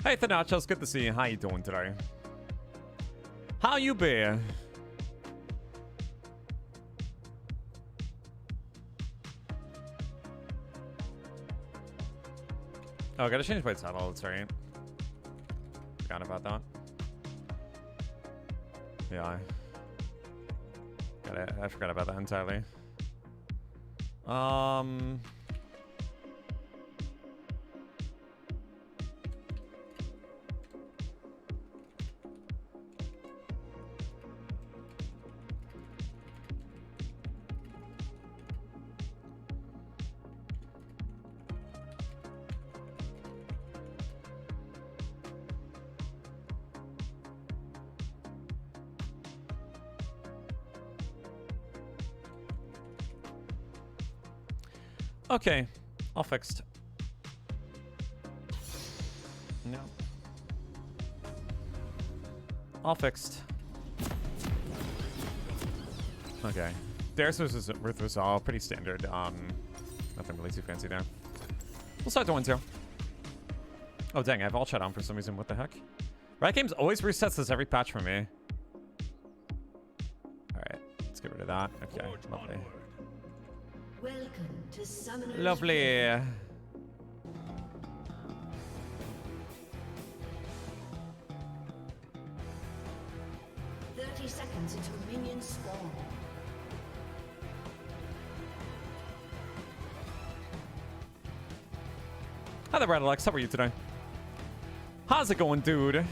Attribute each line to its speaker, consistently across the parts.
Speaker 1: Hey Thanachos, good to see you. How you doing today? How you be? Oh, I gotta change my title, that's right. Forgot about that. Yeah. I forgot about that entirely. Okay, all fixed. No. All fixed. Okay. Darius was all pretty standard. Nothing really too fancy there. We'll start the 1-2. Oh dang, I have all chat on for some reason. What the heck? Riot Games always resets this every patch for me. Alright, let's get rid of that. Okay, lovely.
Speaker 2: Welcome to Summoner's
Speaker 1: Lovely.
Speaker 2: 30 seconds until minions spawn.
Speaker 1: Hi there, Brad Alex. How are you today? How's it going, dude?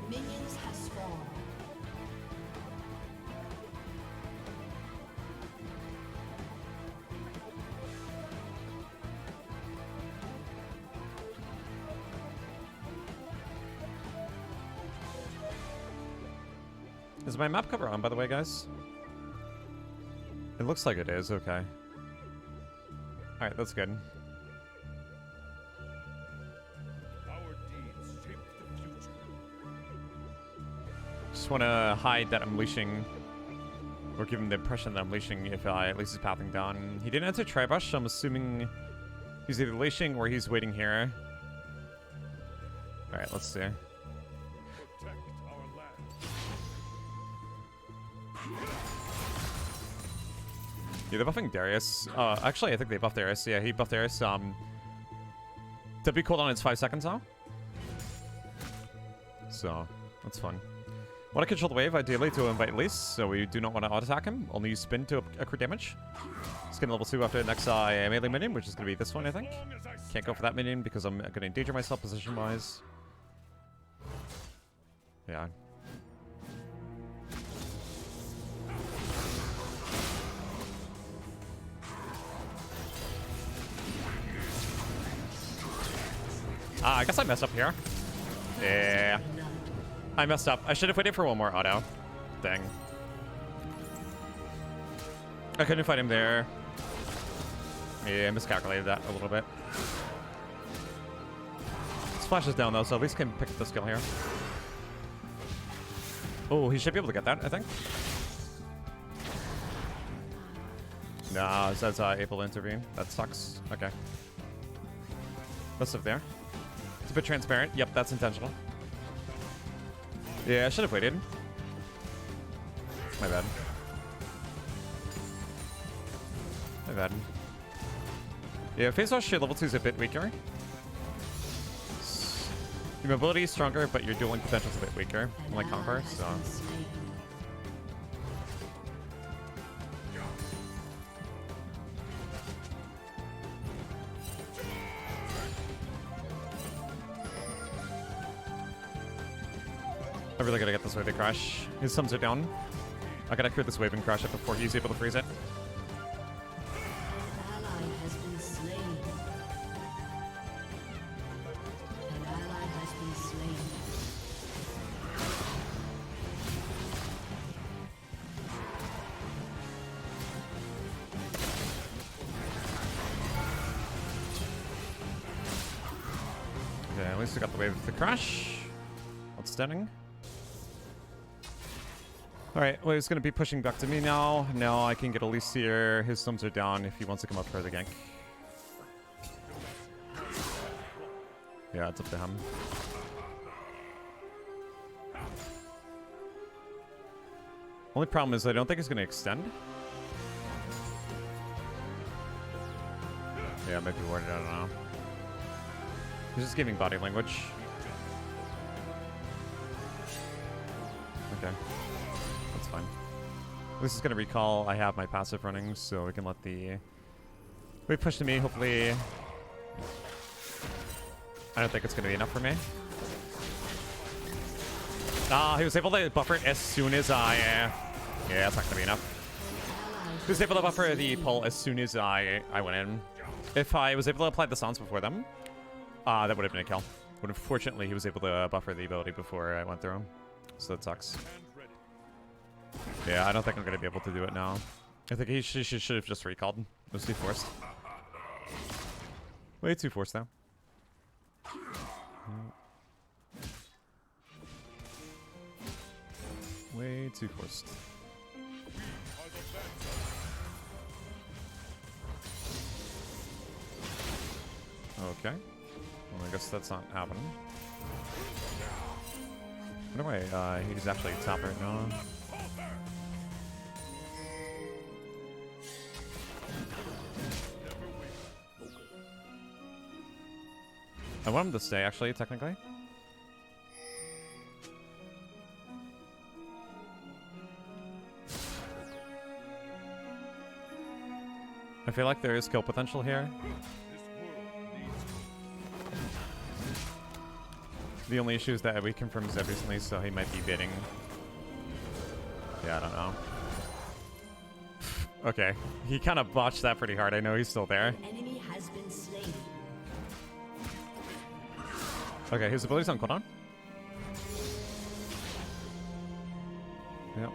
Speaker 2: Minions have spawned.
Speaker 1: Is my map cover on, by the way, guys? It looks like it is. Okay. Alright, that's good. Just want to hide that I'm leashing, or give him the impression that I'm leashing if at least he's pathing down. He didn't enter Tribush, so I'm assuming he's either leashing or he's waiting here. Alright, let's see. Yeah, they're buffing Darius. Actually, I think they buffed Darius. Yeah, he buffed Darius. W cooldown is 5 seconds now. So, that's fun. Want to control the wave, ideally to invite Elise, so we do not want to auto-attack him. Only use spin to accrue damage. Skin level 2 after the next melee minion, which is going to be this one, I think. Can't go for that minion because I'm going to endanger myself position-wise. Yeah. I guess I messed up here. Yeah. I messed up. I should have waited for one more auto. Dang. I couldn't fight him there. Yeah, I miscalculated that a little bit. Splash is down though, so at least can pick up the skill here. Oh, he should be able to get that, I think. No, it says able to intervene. That sucks. Okay. Let's live there. It's a bit transparent. Yep, that's intentional. Yeah, I should have waited. My bad. My bad. Yeah, Phase Rush level 2 is a bit weaker. Your mobility is stronger, but your dueling potential is a bit weaker. Unlike Conqueror, so... I really gotta get this wave to crash. His sums are down. I gotta clear this wave and crash it before he's able to freeze it.
Speaker 2: An ally has been slain. An ally has been slain.
Speaker 1: Okay, at least I got the wave to crash. Outstanding. Alright, well, he's going to be pushing back to me now. Now I can get Elise here. His sums are down if he wants to come up for the gank. Yeah, it's up to him. Only problem is I don't think he's going to extend. Yeah, maybe worded, I don't know. He's just giving body language. Okay. That's fine. This is going to recall. I have my passive running, so we can let the... Wait, push to me, hopefully... I don't think it's going to be enough for me. Ah, he was able to buffer it as soon as I... yeah, it's not going to be enough. He was able to buffer the pull as soon as I went in. If I was able to apply the sounds before them, that would have been a kill. But unfortunately, he was able to buffer the ability before I went through him. So that sucks. Yeah, I don't think I'm going to be able to do it now. I think he should have just recalled. It was too forced. Way too forced now. Way too forced. Okay. Well, I guess that's not happening. Anyway, he's actually top right now. I want him to stay, actually, technically. I feel like there is kill potential here. The only issue is that we confirmed Zed recently, so he might be bidding. Yeah, I don't know. Okay, he kind of botched that pretty hard. I know he's still there.
Speaker 2: Enemy has been slain.
Speaker 1: Okay, his ability's on cooldown. Yep.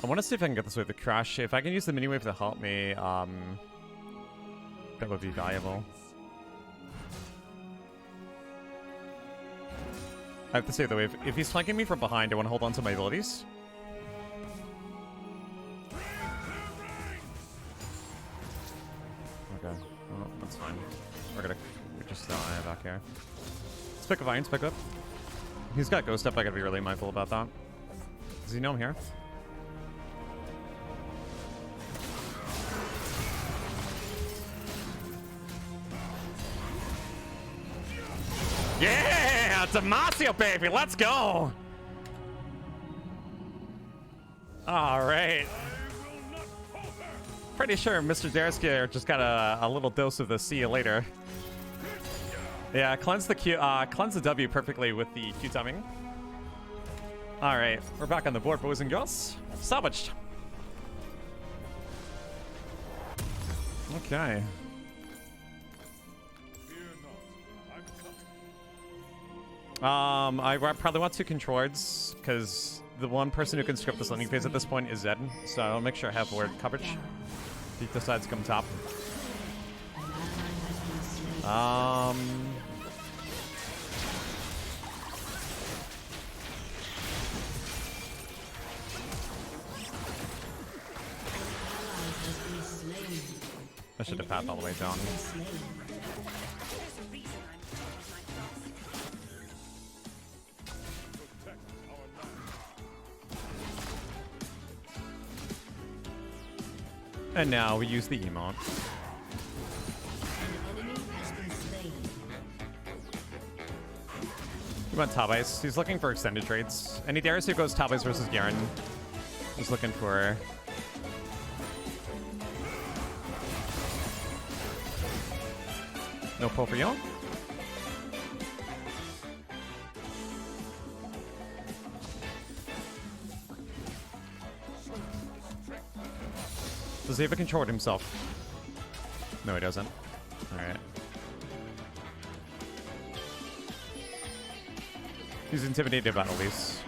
Speaker 1: I want to see if I can get this wave to crash. If I can use the mini wave to help me, that would be valuable. I have to say though, if he's flanking me from behind, I want to hold on to my abilities. Okay, well, that's fine. We're just back here. Let's pick up Irons, pick up. He's got Ghost up, I gotta be really mindful about that. Does he know I'm here? Yeah! Damasio, baby! Let's go! Alright. Pretty sure Mr. Dareskier just got a little dose of the see you later. Yeah, cleanse the W perfectly with the Q timing. Alright, we're back on the board, boys and girls. Salvaged. Okay. I probably want 2 controls, because the one person who can script this landing phase at this point is Zed, so I'll make sure I have word coverage. If he decides to come top. I should have passed all the way down. And now we use the emote. He went top ice. He's looking for extended trades. And he dares who goes top ice versus Garen. He's looking for... No pull for you. Does he ever control it himself? No, he doesn't. Alright. He's intimidated by Elise.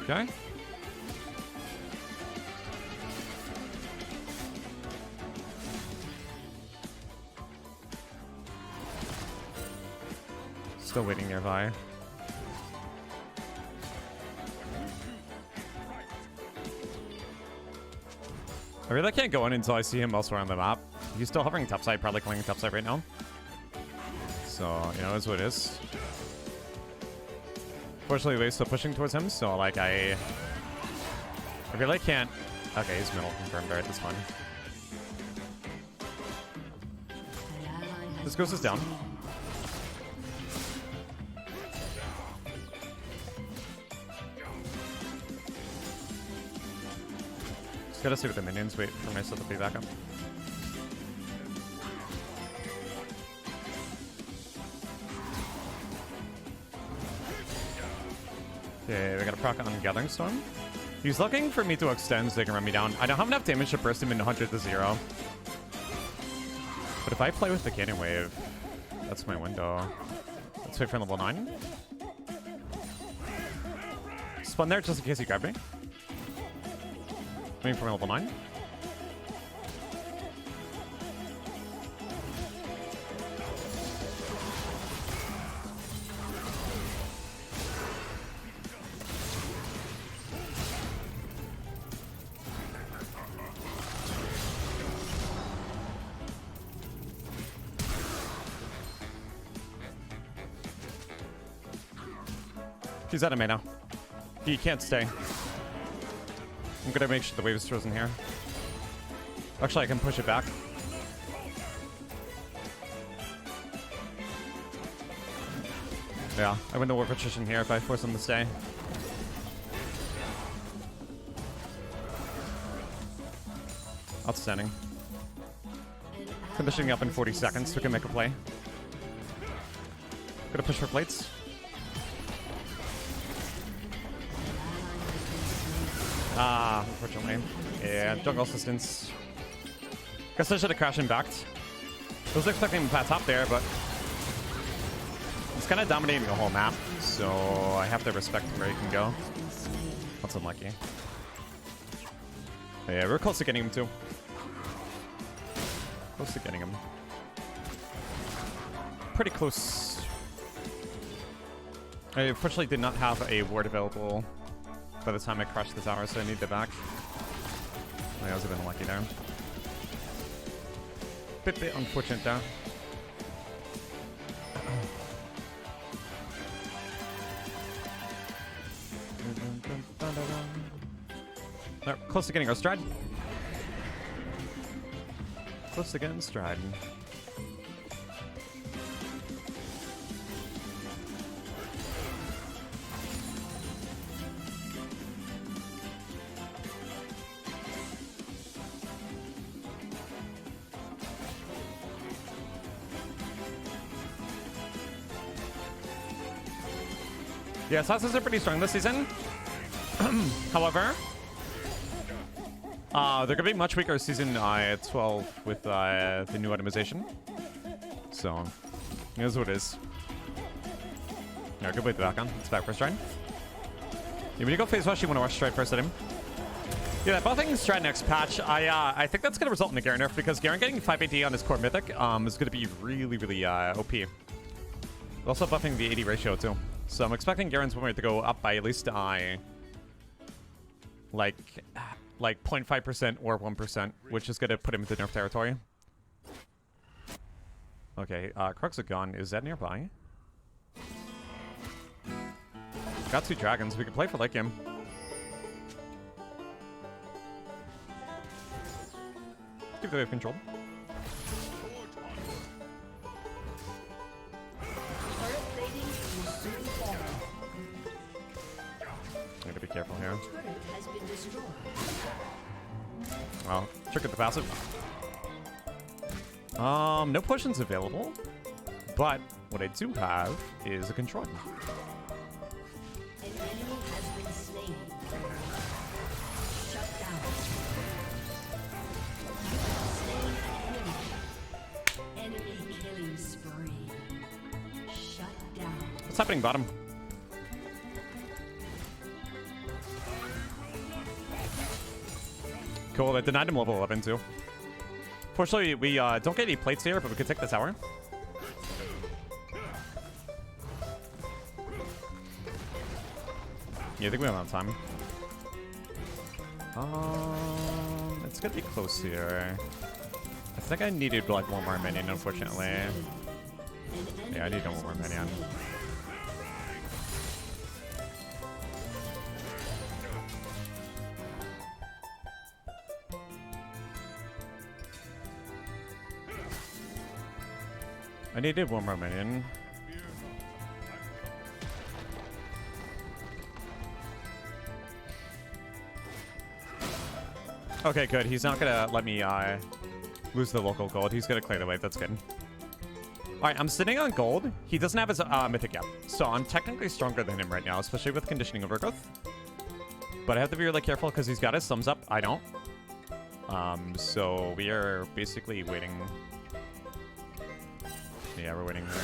Speaker 1: Okay. Still waiting nearby. I really can't go in until I see him elsewhere on the map. He's still hovering topside, probably clinging topside right now. So, you know, it's what it is. Fortunately, they're still pushing towards him, so, like, I really can't... Okay, he's middle confirmed. Alright, that's fine. This ghost is down. Just gotta see what the minions wait for myself to be back up. Okay, we got a proc on Gathering Storm. He's looking for me to extend so they can run me down. I don't have enough damage to burst him into 100 to 0. But if I play with the Cannon Wave, that's my window. Let's wait for level 9. Spawn there just in case he grabbed me. Waiting for my level 9. He's out of mana. He can't stay. I'm gonna make sure the wave is frozen here. Actually, I can push it back. Yeah, I win the war patrician here if I force him to stay. Outstanding. Finishing up in 40 seconds, we can make a play. Gonna push for plates. Ah, unfortunately. Yeah, jungle assistance. Guess I should have crashed and backed. I was expecting him to pat top there, but he's kind of dominating the whole map, so I have to respect where he can go. That's unlucky. Yeah, we're close to getting him too. Close to getting him. Pretty close. I unfortunately did not have a ward available by the time I crashed the tower, so I need the back. I was a bit unlucky there. Bit unfortunate there. Alright, close to getting our stride. Close to getting stride. Yeah, Sasas are pretty strong this season. However, they're going to be much weaker season 12 with the new itemization. So, here's what it is. Yeah, good wait the back on. It's back first stride. Yeah, when you go phase rush, you want to rush stride first at him. Yeah, buffing stride next patch, I think that's going to result in a Garen nerf because Garen getting 5 AD on his core mythic is going to be really, really OP. Also buffing the AD ratio too. So I'm expecting Garen's win rate to go up by at least like 0.5% or 1%, which is going to put him into nerf territory. Okay, Crux are gone. Is that nearby? Got 2 dragons. We can play for late game. Keep the wave control. I gotta be careful here.
Speaker 2: Turret has been destroyed.
Speaker 1: Well, trigger the passive. No potions available, but what I do have is a control.
Speaker 2: An enemy has been slain. Shut down. You have slain an enemy. Enemy killing spree. Shut down.
Speaker 1: What's happening bottom? Cool, that denied him level 11 too. Fortunately, we don't get any plates here, but we could take the tower. Yeah, I think we have enough time. It's gonna be close here. I think I needed like one more minion, unfortunately. Yeah, I need one more minion. I needed one more minion. Okay, good. He's not gonna let me lose the local gold. He's gonna clear the wave. That's good. Alright, I'm sitting on gold. He doesn't have his mythic yet. So I'm technically stronger than him right now, especially with conditioning overgrowth. But I have to be really careful because he's got his thumbs up. I don't. So we are basically waiting. Yeah, we're waiting there.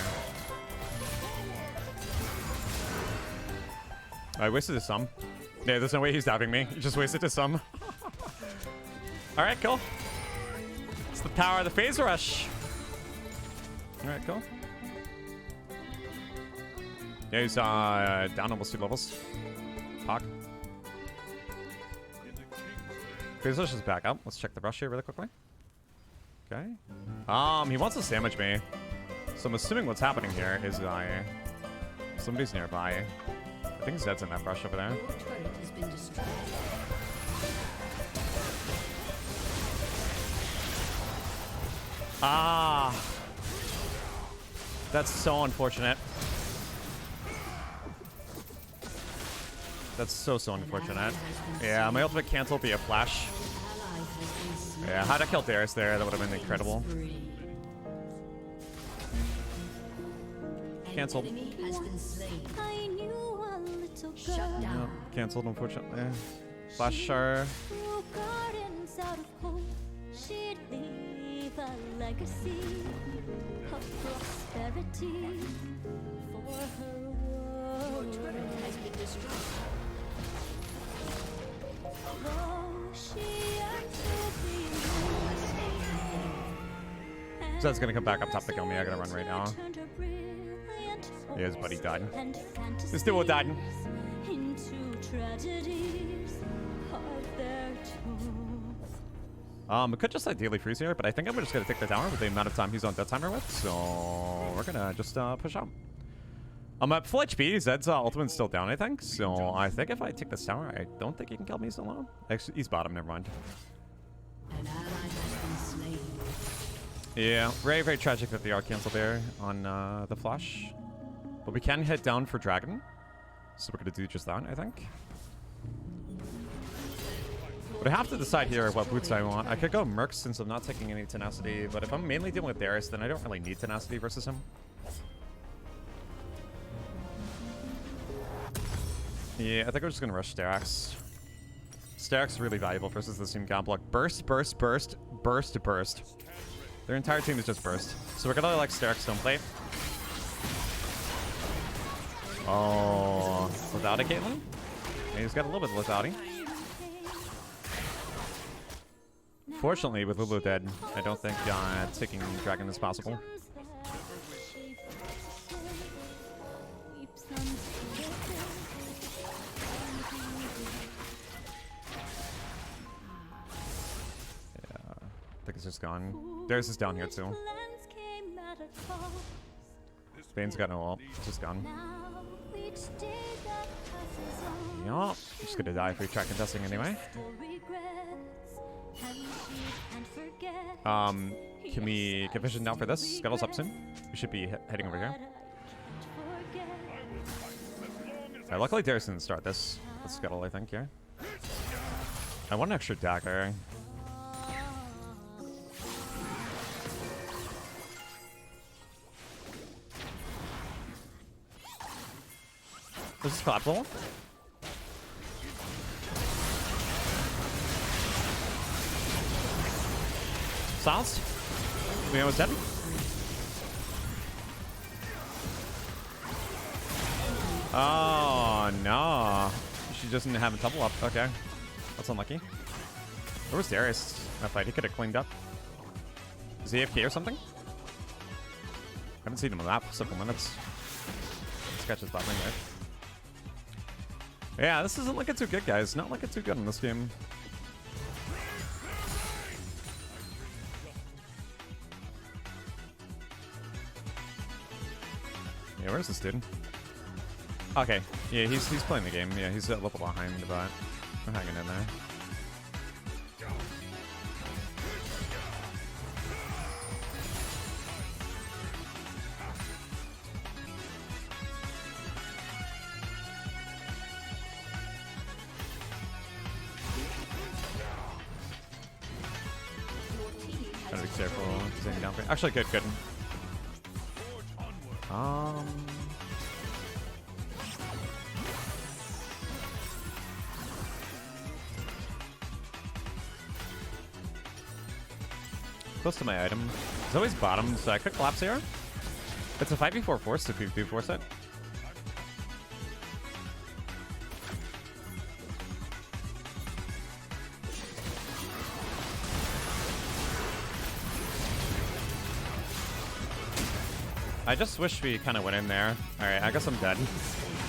Speaker 1: I wasted his sum. Yeah, there's no way he's dabbing me. He just wasted his sum. Alright, cool. It's the power of the phase rush. Alright, cool. Yeah, he's down almost 2 levels. Hawk. Phase rush is back up. Let's check the rush here really quickly. Okay. He wants to sandwich me. So I'm assuming what's happening here is somebody's nearby. I think Zed's in that brush over there.
Speaker 2: Your turret has been destroyed.
Speaker 1: That's so unfortunate. That's so unfortunate. Yeah, my ultimate cancel via flash.
Speaker 2: Ally has been slain.
Speaker 1: Yeah, how'd I kill Darius there? That would have been incredible.
Speaker 2: An
Speaker 1: Canceled.
Speaker 2: enemy has been slain.
Speaker 3: I knew a little
Speaker 2: Shut
Speaker 3: girl
Speaker 1: No,
Speaker 2: down.
Speaker 1: canceled, unfortunately. Flash Char.
Speaker 3: through gardens out of hope. She'd leave a legacy of prosperity for her
Speaker 2: Your
Speaker 3: world.
Speaker 2: turret has been destroyed.
Speaker 3: Oh, she yearned to be known.
Speaker 1: Zed's gonna come back up top to kill me. I gotta run right now.
Speaker 3: Turned her brilliant
Speaker 1: Yeah, his buddy died.
Speaker 3: and
Speaker 1: His duo died.
Speaker 3: into tragedies of their tomb.
Speaker 1: We could just ideally freeze here, but I think I'm just gonna take the tower with the amount of time he's on death timer with. So we're gonna just push out. I'm at full HP. Zed's ultimate's still down, I think. So I think if I take this tower, I don't think he can kill me so long. Actually, he's bottom. Never mind.
Speaker 2: An ally has been slain.
Speaker 1: Yeah, very, very tragic that they are canceled there on the flash. But we can head down for Dragon. So we're going to do just that, I think. But I have to decide here what boots I want. I could go Merc since I'm not taking any tenacity. But if I'm mainly dealing with Darius, then I don't really need tenacity versus him. Yeah, I think we're just going to rush Starax. Starax is really valuable versus this team comp. Like burst, burst, burst, burst, burst. Their entire team is just burst. So we're gonna like Starax Stoneplate. Oh, without a Caitlyn? Yeah, he's got a little bit of lethality. Fortunately, with Lulu dead, I don't think taking Dragon is possible. I think it's just gone. Darius is down here too. Bane's got no ult. It's just gone. Yup. I'm just gonna die if we try contesting anyway. Can we get vision down for this? Scuttle's up soon. We should be heading over here. Luckily Darius didn't start this. the scuttle, I think, yeah. I want an extra dagger. This is collapsible. Silenced. We almost dead. Oh no. She doesn't have a double up. Okay. That's unlucky. Where was Darius in that fight? He could have cleaned up. Is he AFK or something? I haven't seen him on that for several minutes. Sketches bot lane there. Yeah, this isn't looking too good, guys. Not looking too good in this game. Yeah, where's this dude? Okay, yeah, he's playing the game. Yeah, he's a level behind, but I'm hanging in there. Gotta be careful. He's aiming down. Actually, good. Close to my item. It's always bottom, so I could collapse here. It's a 5v4 force if we do force it. I just wish we kind of went in there. Alright, I guess I'm dead.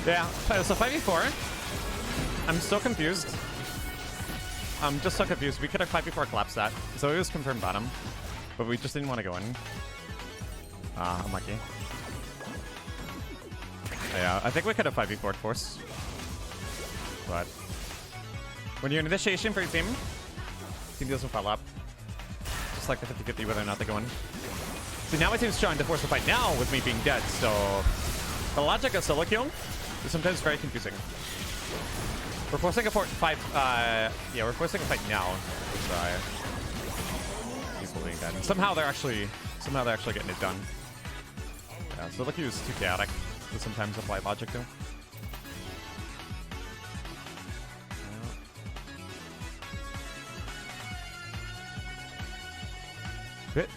Speaker 1: Yeah, so 5v4. I'm so confused. I'm just so confused. We could have 5v4 collapsed that. So it was confirmed bottom. But we just didn't want to go in. Unlucky. Yeah, I think we could have 5v4'd force. But when you're in initiation for your team doesn't follow up. Just like the 50-50 whether or not they go in. See, now my team's trying to force the fight now with me being dead, so the logic of solo kill is sometimes very confusing. We're forcing a yeah, we're forcing a fight now. He's being dead. And somehow they're actually getting it done. Yeah, so lucky was too chaotic to sometimes apply logic to.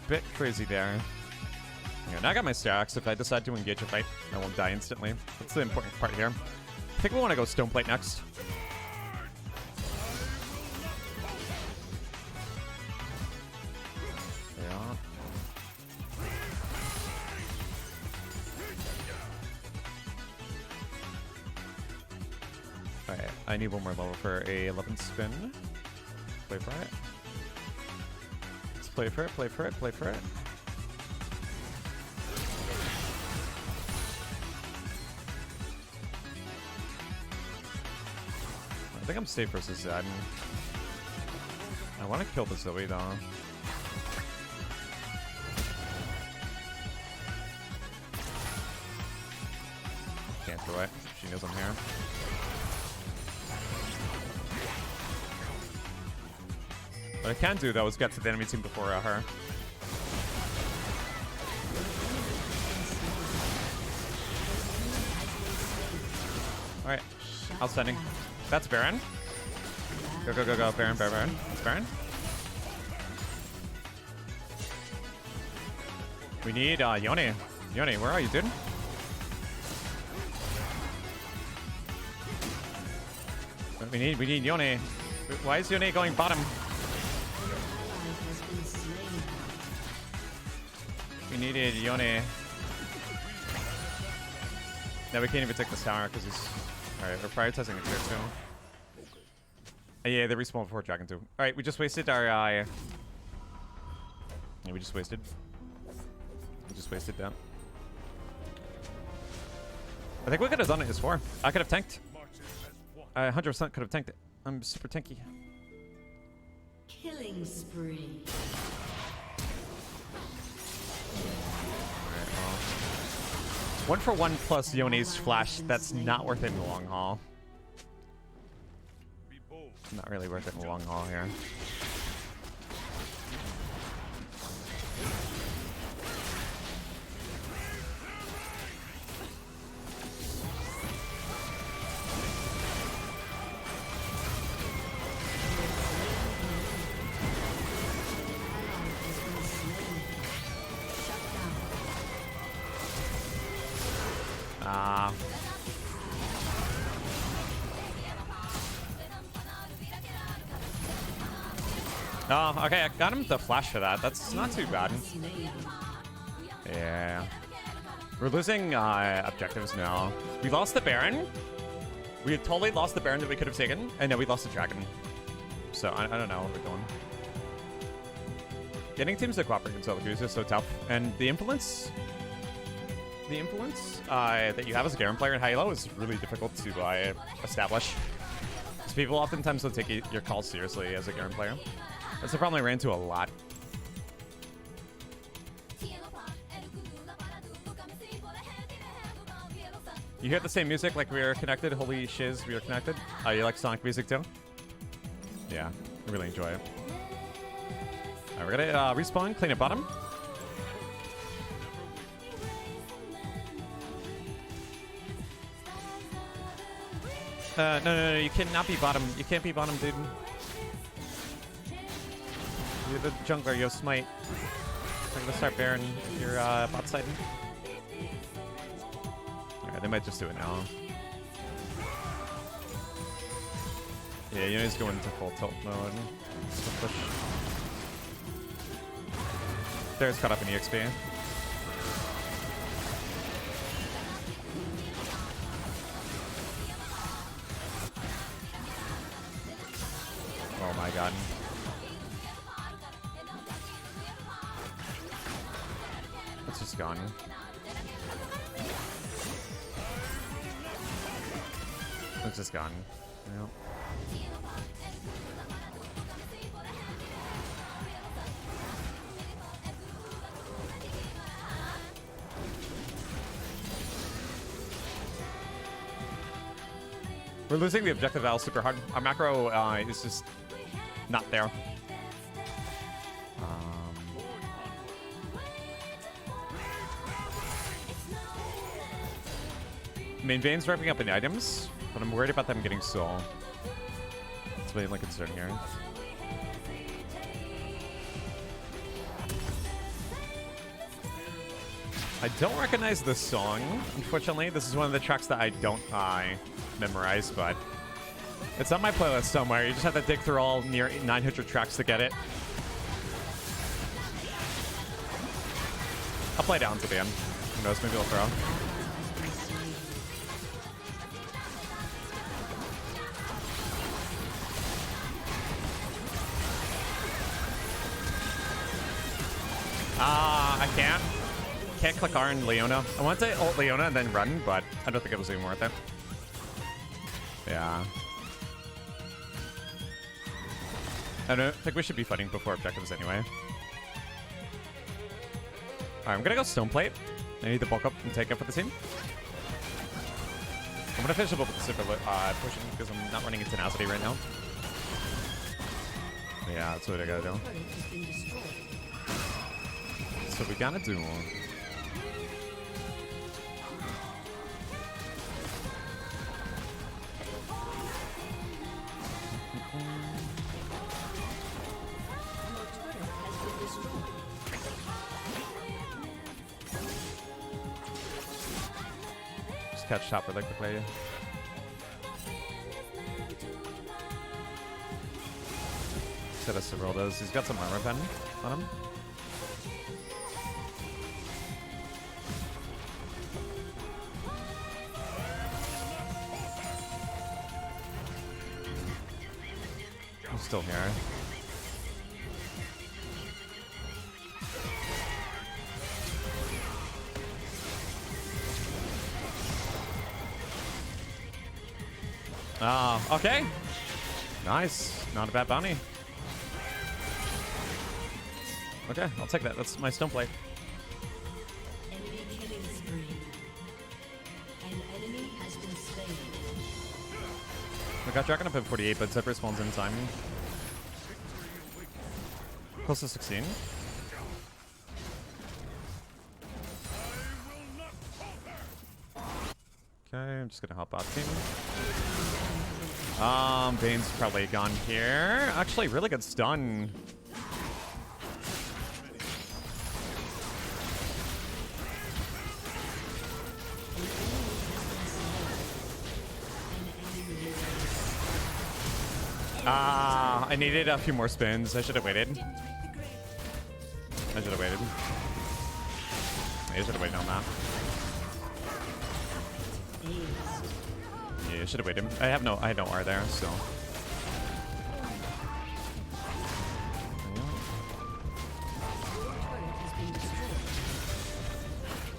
Speaker 1: Bit crazy there. Yeah, now I got my stacks. If I decide to engage a fight, I won't die instantly. That's the important part here. I think we want to go Stoneplate next. Yeah. Alright, I need one more level for a 11 spin. Play for it. Let's play for it, play for it, play for it. I think I'm safe versus Zed. I want to kill the Zoe though. Can't do it. She knows I'm here. What I can do though is get to the enemy team before her. Alright. Outstanding. That's Baron. Go, go, go, go. Baron, Baron, Baron. That's Baron. We need Yone. Yone, where are you, dude? We need Yone. Why is Yone going bottom? We needed Yone. Now we can't even take this tower because he's... Alright, we're prioritizing the clear too. Yeah, they respawn before Dragon 2. Alright, we just wasted our... Yeah, we just wasted. We just wasted that. I think we could have done it as 4. I could have tanked. I 100% could have tanked it. I'm super tanky.
Speaker 2: Killing spree.
Speaker 1: Alright, well. 1 for 1 plus Yone's flash. That's not worth it in the long haul. Not really worth it in the long haul here. Oh, okay, I got him the flash for that. That's not too bad. Yeah. We're losing objectives now. We lost the Baron. We had totally lost the Baron that we could have taken, and then we lost the Dragon. So, I don't know what we're doing. Getting teams to cooperate in solo queues is so tough. And the influence that you have as a Garen player in high-elo is really difficult to establish. Because people oftentimes don't take your calls seriously as a Garen player. That's the problem I ran into a lot. You hear the same music like we are connected? Holy shiz, we are connected. You like Sonic music too? Yeah, I really enjoy it. Alright, we're gonna respawn, clean up bottom. No, you cannot be bottom. You can't be bottom, dude. You're the jungler, yo smite. I'm gonna start Baron if you're bot siding. Alright, they might just do it now. Yeah, you know he's going into full tilt mode. So push. There's caught up in EXP. Oh my god. It's just gone. It's just gone. Yep. We're losing the objective battle super hard. Our macro is just not there. Main Vane's wrapping up in items, but I'm worried about them getting soul. That's my only concern here. I don't recognize this song, unfortunately. This is one of the tracks that I don't memorize, but it's on my playlist somewhere. You just have to dig through all near 900 tracks to get it. I'll play down to the end. Who knows, maybe I'll throw. I can't click R in Leona. I want to ult Leona and then run, but I don't think it was even worth it. Yeah. I don't think we should be fighting before objectives anyway. Alright, I'm gonna go Stone Plate. I need to bulk up and take up for the team. I'm gonna finish up with the super pushing because I'm not running in tenacity right now. Yeah, that's what I gotta do. That's what we gotta do. Just catch top really quickly. Set us to roll those. He's got some armor pen on him. I'm still here. Okay. Nice. Not a bad bounty. Okay, I'll take that. That's my stone plate.
Speaker 2: Enemy killing spree. An enemy has been slain.
Speaker 1: We got Dragon up at 48, but Zed respawns in time. Close to 16. Okay, I'm just gonna hop out team. Bane's probably gone here. Actually, really good stun. I needed a few more spins. I should have waited. I should have waited. I should have waited on that. Yeah, I should have waited. I had no R there, so.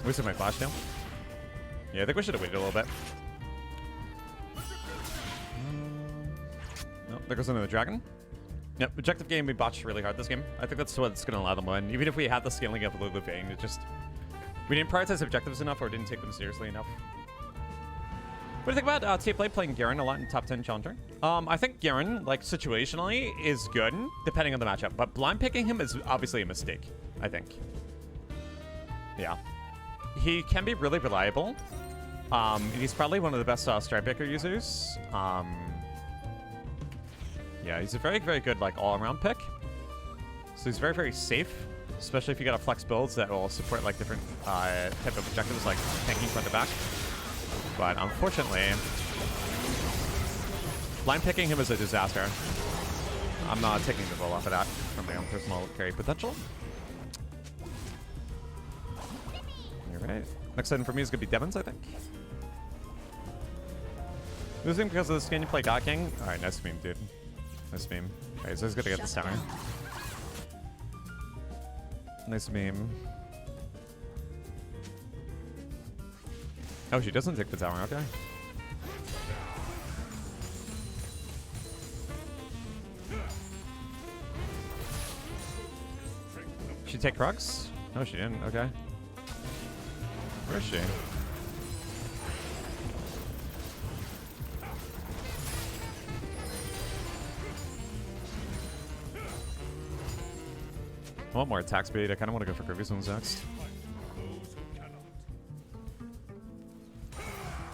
Speaker 1: Wasted my flash now. Yeah, I think we should have waited a little bit. Nope, there goes another dragon. Yep, objective game, we botched really hard this game. I think that's what's going to allow them win. Even if we had the scaling up a little bit, it just... We didn't prioritize objectives enough or didn't take them seriously enough. What do you think about TA Play playing Garen a lot in top 10 challenger? I think Garen, like, situationally, is good, depending on the matchup. But blind picking him is obviously a mistake, I think. Yeah. He can be really reliable. He's probably one of the best strike picker users. Yeah, he's a very, very good, like, all-around pick. So he's very, very safe, especially if you got a flex builds that will support, like, different type of objectives, like tanking front to back. But unfortunately, blind picking him is a disaster. I'm not taking the roll off of that from my own personal carry potential. You're right. Next item for me is going to be Devon's, I think. Losing because of the skin you play God King? Alright, nice meme, dude. Nice meme. Okay, so he's gonna get the center. Nice meme. Oh, she doesn't take the tower, okay. She take Krugs? No, she didn't, okay. Where is she? I want more attack speed. I kind of want to go for previous ones next.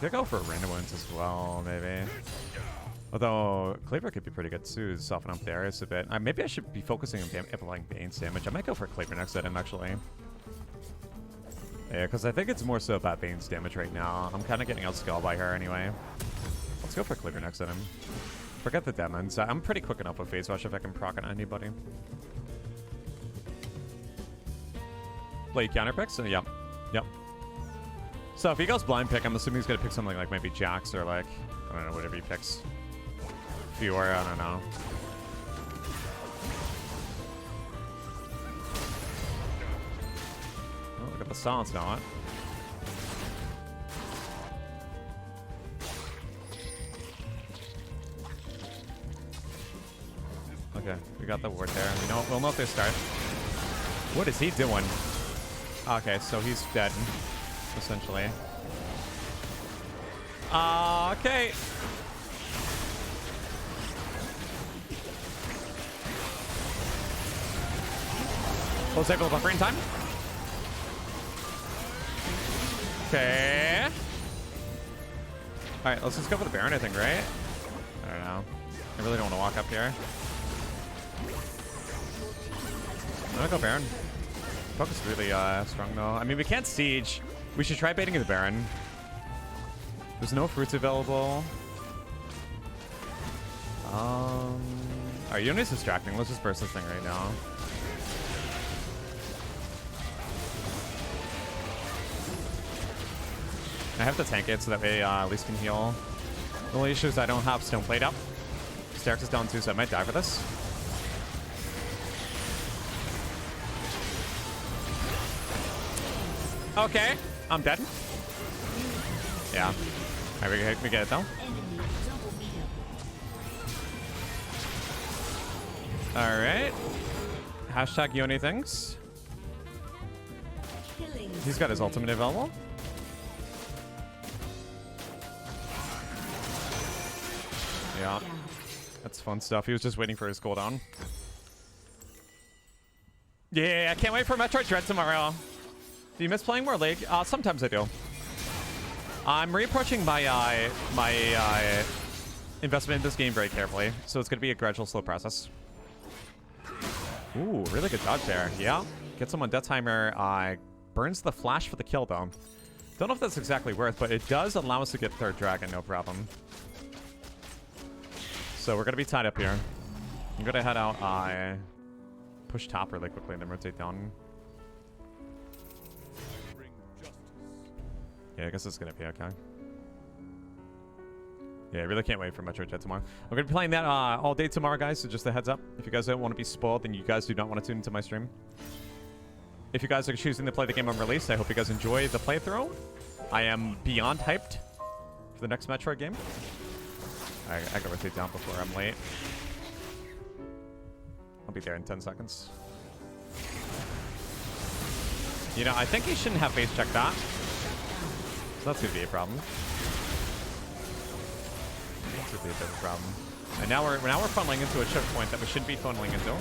Speaker 1: Could go for random ones as well, maybe. Although Cleaver could be pretty good too, to soften up the areas a bit. Maybe I should be focusing on applying Bane's damage. I might go for Cleaver next item, actually. Yeah, because I think it's more so about Bane's damage right now. I'm kind of getting outscaled by her anyway. Let's go for Cleaver next item. Forget the demons. I'm pretty quick enough with Phase Rush if I can proc on anybody. Play counter picks? Yep. Yep. So if he goes blind pick, I'm assuming he's going to pick something like maybe Jax or like, I don't know, whatever he picks. Fiora, I don't know. Oh, look at the silence now, huh? Okay, we got the ward there. We'll know if they start. What is he doing? Okay, so he's dead, essentially. Okay. We'll take a little buffering time. Okay. Alright, let's just go for the Baron, I think, right? I don't know. I really don't want to walk up here. I'm gonna go Baron. Focus really strong though. I mean, we can't siege. We should try baiting the Baron. There's no fruits available. Alright, Yone's distracting. Let's just burst this thing right now. I have to tank it so that way at least can heal. The only issue is I don't have Stone Plate up. Sterx is down too, so I might die for this. Okay, I'm dead. Yeah. Alright, we get it though. Alright. Hashtag Yone things. He's got his ultimate available. Yeah. That's fun stuff. He was just waiting for his cooldown. Yeah, I can't wait for Metroid Dread tomorrow. Do you miss playing more League? Sometimes I do. I'm reapproaching my investment in this game very carefully, so it's going to be a gradual, slow process. Ooh, really good dodge there. Yeah, get someone Death Timer. Burns the flash for the kill, though. Don't know if that's exactly worth, but it does allow us to get third dragon, no problem. So we're going to be tied up here. I'm going to head out. Push top really quickly and then rotate down. Yeah, I guess it's going to be okay. Yeah, I really can't wait for Metroid Dread tomorrow. I'm going to be playing that all day tomorrow, guys, so just a heads up. If you guys don't want to be spoiled, then you guys do not want to tune into my stream. If you guys are choosing to play the game on release, I hope you guys enjoy the playthrough. I am beyond hyped for the next Metroid game. I gotta rotate down before I'm late. I'll be there in 10 seconds. You know, I think he shouldn't have base check that. So that's gonna be a problem. That's gonna be a bit of a problem. And now we're funneling into a choke point that we shouldn't be funneling into.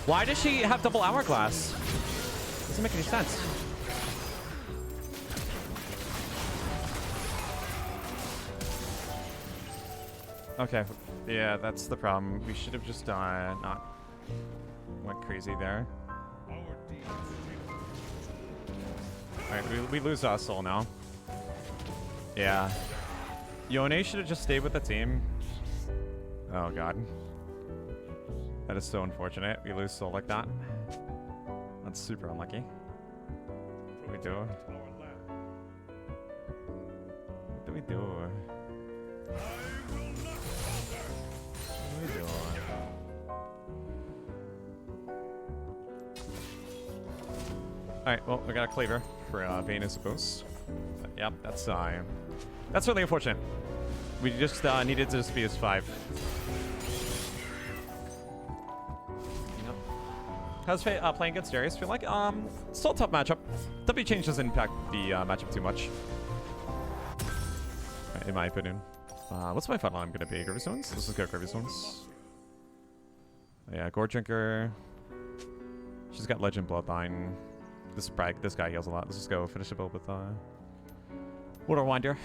Speaker 1: Why does she have double hourglass? Doesn't make any sense. Okay, yeah, that's the problem. We should have just not went crazy there. Alright, we lose our soul now. Yeah. Yone should have just stayed with the team. Oh god. That is so unfortunate. We lose soul like that. That's super unlucky. What do we do? What do we do? What do we do? Alright, well, we got a cleaver for Vayne, I suppose. But, yep, that's really unfortunate. We just needed to just be as 5. How's playing against Darius feel like? Still a tough matchup. W change doesn't impact the matchup too much, in my opinion. What's my final line gonna be? Groovy Stones? Let's just go Groovy Stones. Yeah, Gore Drinker. She's got Legend Bloodline. This guy heals a lot. Let's just go finish the build with Water Winder.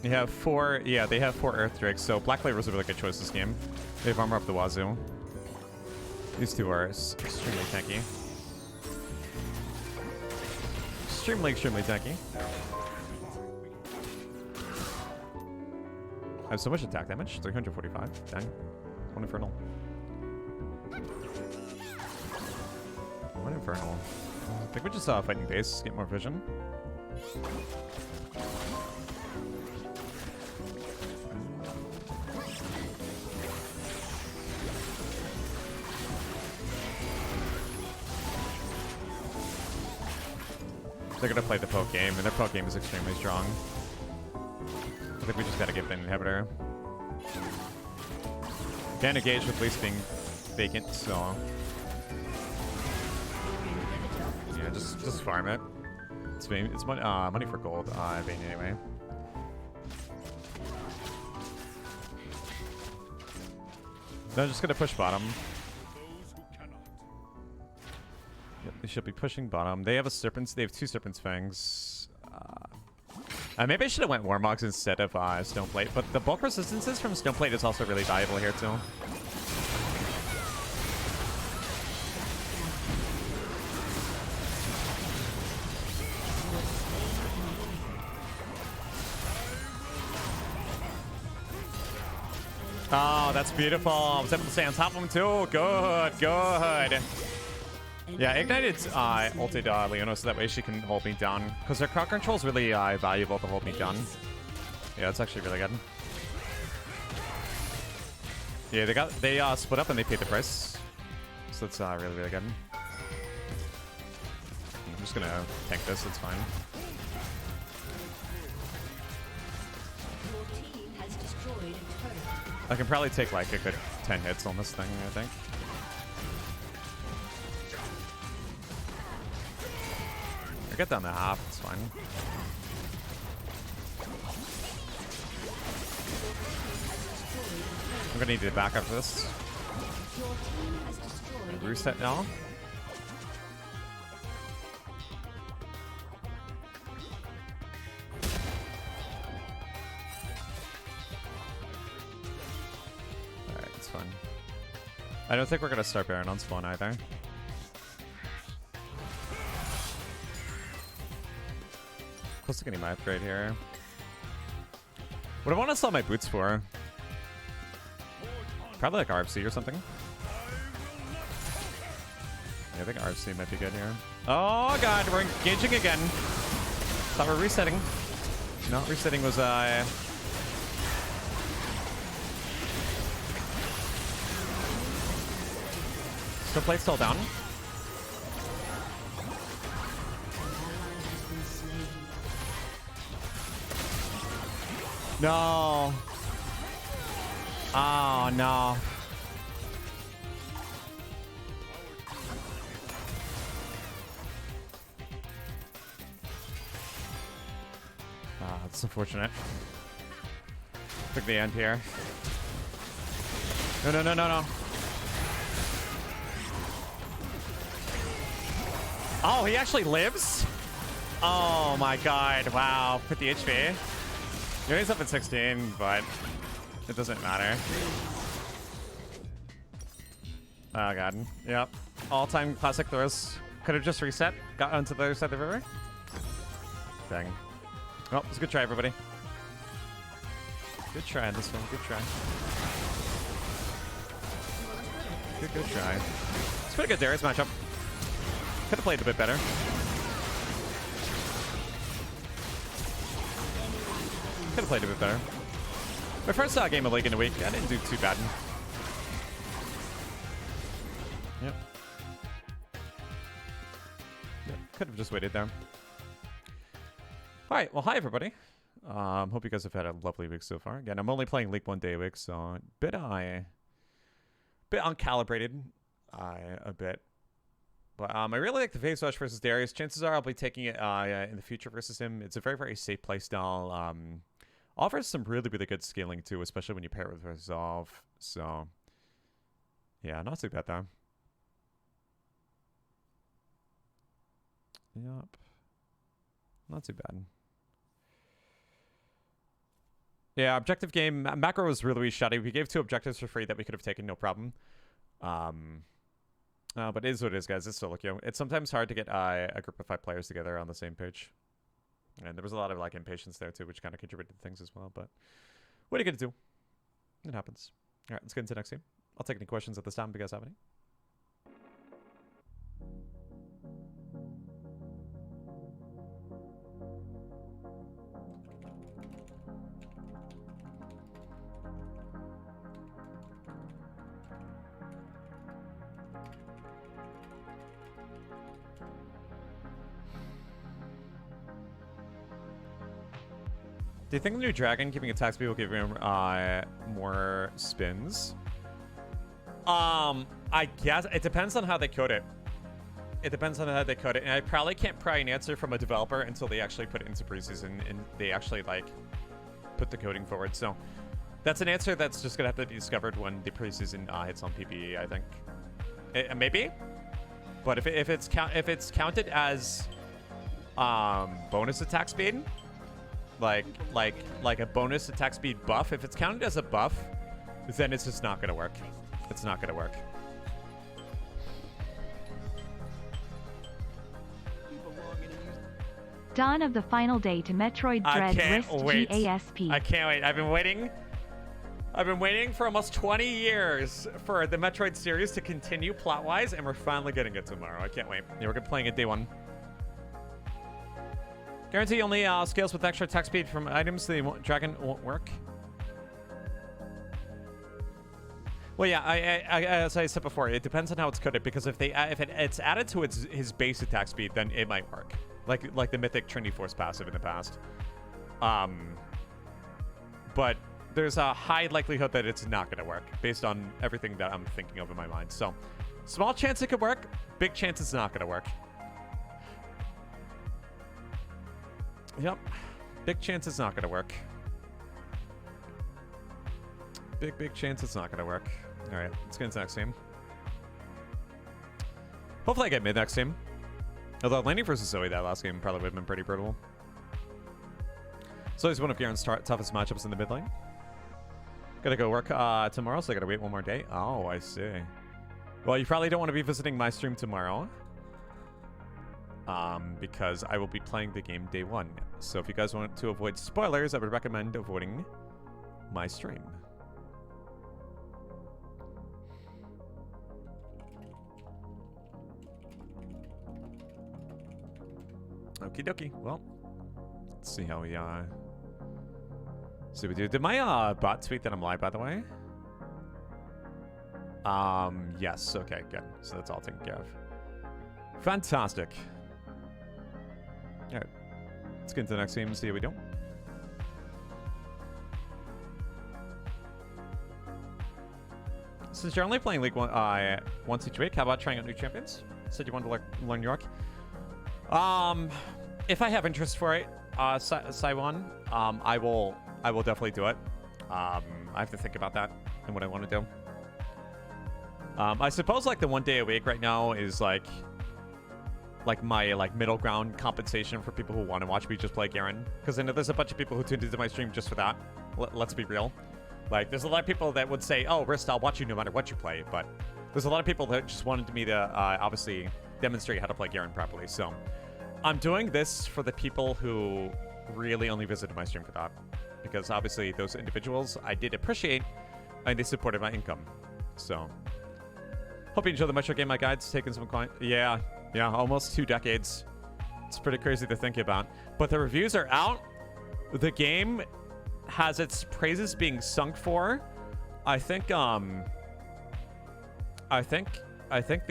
Speaker 1: They have 4, yeah, they have 4 Earth Drakes, so Black Clover was a really good choice this game. They have armor up the wazoo. These two are extremely tanky. Extremely tanky. I have so much attack damage, 345, dang. 1 Infernal. 1 Infernal. I think we just fighting base, get more vision. They're gonna play the poke game, and their poke game is extremely strong. I think we just gotta give an inhibitor. Can't engage with Least being vacant, so yeah, just farm it. It's money for gold, Vayne anyway. They're just gonna push bottom. Yep, they should be pushing bottom. They have a Serpent's. They have 2 Serpent's Fangs. Maybe I should have went Warmogs instead of Stoneplate, but the bulk resistances from Stoneplate is also really valuable here too. Oh, that's beautiful. I was able to stay on top of him too. Good. Yeah, Ignited ulted Leona so that way she can hold me down. Because her crowd control is really valuable to hold me down. Yeah, it's actually really good. Yeah, they split up and they paid the price. So that's really good. I'm just gonna tank this, it's fine. I can probably take like a good 10 hits on this thing, I think. I get down to half, it's fine. I'm gonna need to back up for this. Reset now. Alright, it's fine. I don't think we're gonna start Baron on spawn either. Close to getting my upgrade here. What do I want to sell my boots for? Probably like RFC or something. Yeah, I think RFC might be good here. Oh god, we're engaging again. Thought we're resetting. No, resetting was still plate still down. No. Oh no. Ah, that's unfortunate. Took the end here. No, no, no, no, no. Oh, he actually lives? Oh my god, wow. 50 HP. Yeah, he's up at 16, but it doesn't matter. Oh god. Yep. All-time classic throws. Could have just reset. Got onto the other side of the river. Dang. Well, it's a good try, everybody. Good try on this one. Good try. Good try. It's pretty good Darius matchup. Could have played a bit better. Could have played a bit better. My first game of League in a week, I didn't do too bad. Yep. Could have just waited there. Alright, well, hi everybody. Hope you guys have had a lovely week so far. Again, I'm only playing League 1 day a week, so a bit uncalibrated. A bit. But I really like the Phase Rush versus Darius. Chances are I'll be taking it in the future versus him. It's a very, very safe playstyle. Offers some really, really good scaling too, especially when you pair it with Resolve. So, yeah, not too bad though. Yep. Not too bad. Yeah, objective game. Macro was really, really shoddy. We gave 2 objectives for free that we could have taken, no problem. But it is what it is, guys. It's still Soloquio. It's sometimes hard to get a group of 5 players together on the same page. And there was a lot of like impatience there too, which kind of contributed to things as well. But what are you going to do? It happens. All right, let's get into the next game. I'll take any questions at this time if you guys have any. Do you think the new dragon keeping attack speed will give him more spins? I guess it depends on how they code it. It depends on how they code it, and I probably can't pry an answer from a developer until they actually put it into preseason and they actually like put the coding forward. So that's an answer that's just gonna have to be discovered when the preseason hits on PBE. I think maybe, but if it's counted as bonus attack speed. Like a bonus attack speed buff. If it's counted as a buff, then it's just not gonna work. It's not gonna work.
Speaker 3: Dawn of the final day to Metroid Dread Riste GASP.
Speaker 1: I can't wait. I've been waiting for almost 20 years for the Metroid series to continue plot-wise, and we're finally getting it tomorrow. I can't wait. Yeah, we're gonna be playing it day 1. Guarantee only scales with extra attack speed from items, so the dragon won't work. Well, yeah, as I said before, it depends on how it's coded, because if it's added to his base attack speed, then it might work. Like the Mythic Trinity Force passive in the past. But there's a high likelihood that it's not going to work based on everything that I'm thinking of in my mind. So, small chance it could work, big chance it's not going to work. Yep, big chance it's not going to work. Big chance it's not going to work. All right, let's get into the next game. Hopefully I get mid next game. Although landing versus Zoe that last game probably would have been pretty brutal. Zoe's one of Garen's toughest matchups in the mid lane. Gotta go work tomorrow, so I gotta wait one more day. Oh, I see. Well, you probably don't want to be visiting my stream tomorrow. Because I will be playing the game day one. So if you guys want to avoid spoilers, I would recommend avoiding my stream. Okie dokie. Well, let's see how we see what we do. Did my bot tweet that I'm live, by the way? Yes. Okay, good. So that's all taken care of. Fantastic. All right. Let's get into the next game and see how we do. Since you're only playing League once each week, how about trying out new champions? Said you wanted to learn York. If I have interest for it, Saiwan, I will definitely do it. I have to think about that and what I want to do. I suppose like the 1 day a week right now is like my middle ground compensation for people who want to watch me just play Garen, because I know there's a bunch of people who tuned into my stream just for that. Let's be real. Like there's a lot of people that would say, "Oh, Riste, I'll watch you no matter what you play," but there's a lot of people that just wanted me to obviously demonstrate how to play Garen properly. So I'm doing this for the people who really only visited my stream for that, because obviously those individuals I did appreciate and they supported my income. So hope you enjoy the Metro Game. My guide's taking some coin. Yeah, almost 2 decades. It's pretty crazy to think about. But the reviews are out. The game has its praises being sung for. I think the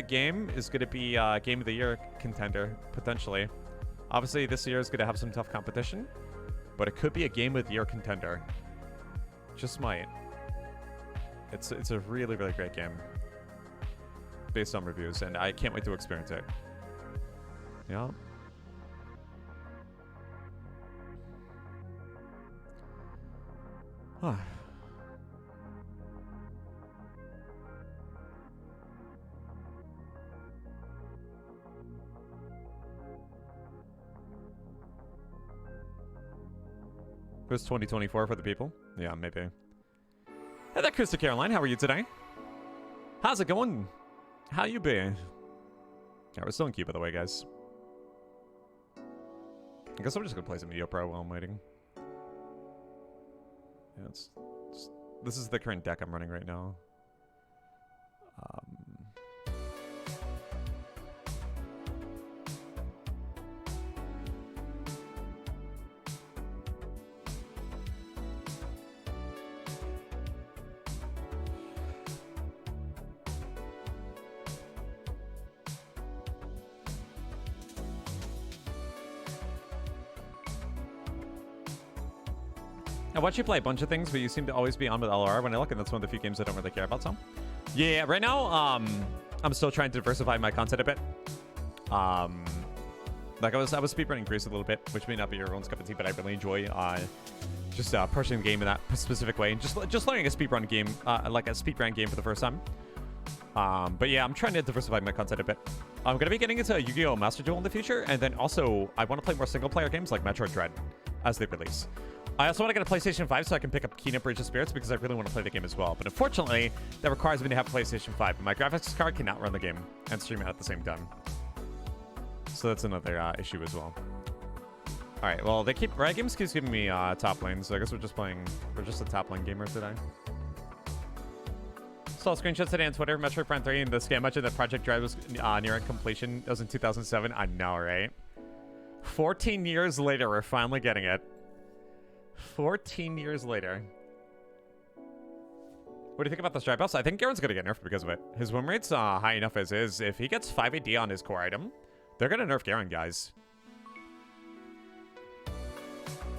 Speaker 1: game is going to be Game of the Year contender, potentially. Obviously, this year is going to have some tough competition, but it could be a Game of the Year contender. Just might. It's a really, really great game based on reviews, and I can't wait to experience it. Yeah. Chris 2024 for the people? Yeah, maybe. Hey there, Krista Caroline. How are you today? How's it going? How you been? Yeah, we're still in queue, by the way, guys. I guess I'm just gonna play some Neo Pro while I'm waiting. Yeah, this is the current deck I'm running right now. I watch you play a bunch of things, but you seem to always be on with LR when I look, and that's one of the few games I don't really care about, so. Yeah, right now, I'm still trying to diversify my content a bit. Like I was speedrunning Grease a little bit, which may not be everyone's cup of tea, but I really enjoy just approaching the game in that specific way, and just learning a speedrun game, like a speedrun game for the first time. But yeah, I'm trying to diversify my content a bit. I'm gonna be getting into Yu-Gi-Oh! Master Duel in the future, and then also I want to play more single-player games like Metroid Dread as they release. I also want to get a PlayStation 5 so I can pick up Kingdom Bridge of Spirits because I really want to play the game as well. But unfortunately, that requires me to have a PlayStation 5. And my graphics card cannot run the game and stream it at the same time. So that's another issue as well. All right, well, Riot Games keeps giving me top lane, so I guess we're just a top lane gamer today. Saw screenshots today on Twitter, Metroid Prime 3, and the scam mentioned that Project Dread was nearing completion. That was in 2007. I know, right? 14 years later, we're finally getting it. 14 years later. What do you think about the stripe buffs? I think Garen's gonna get nerfed because of it. His win rate's high enough as is. If he gets 5 AD on his core item, they're gonna nerf Garen, guys.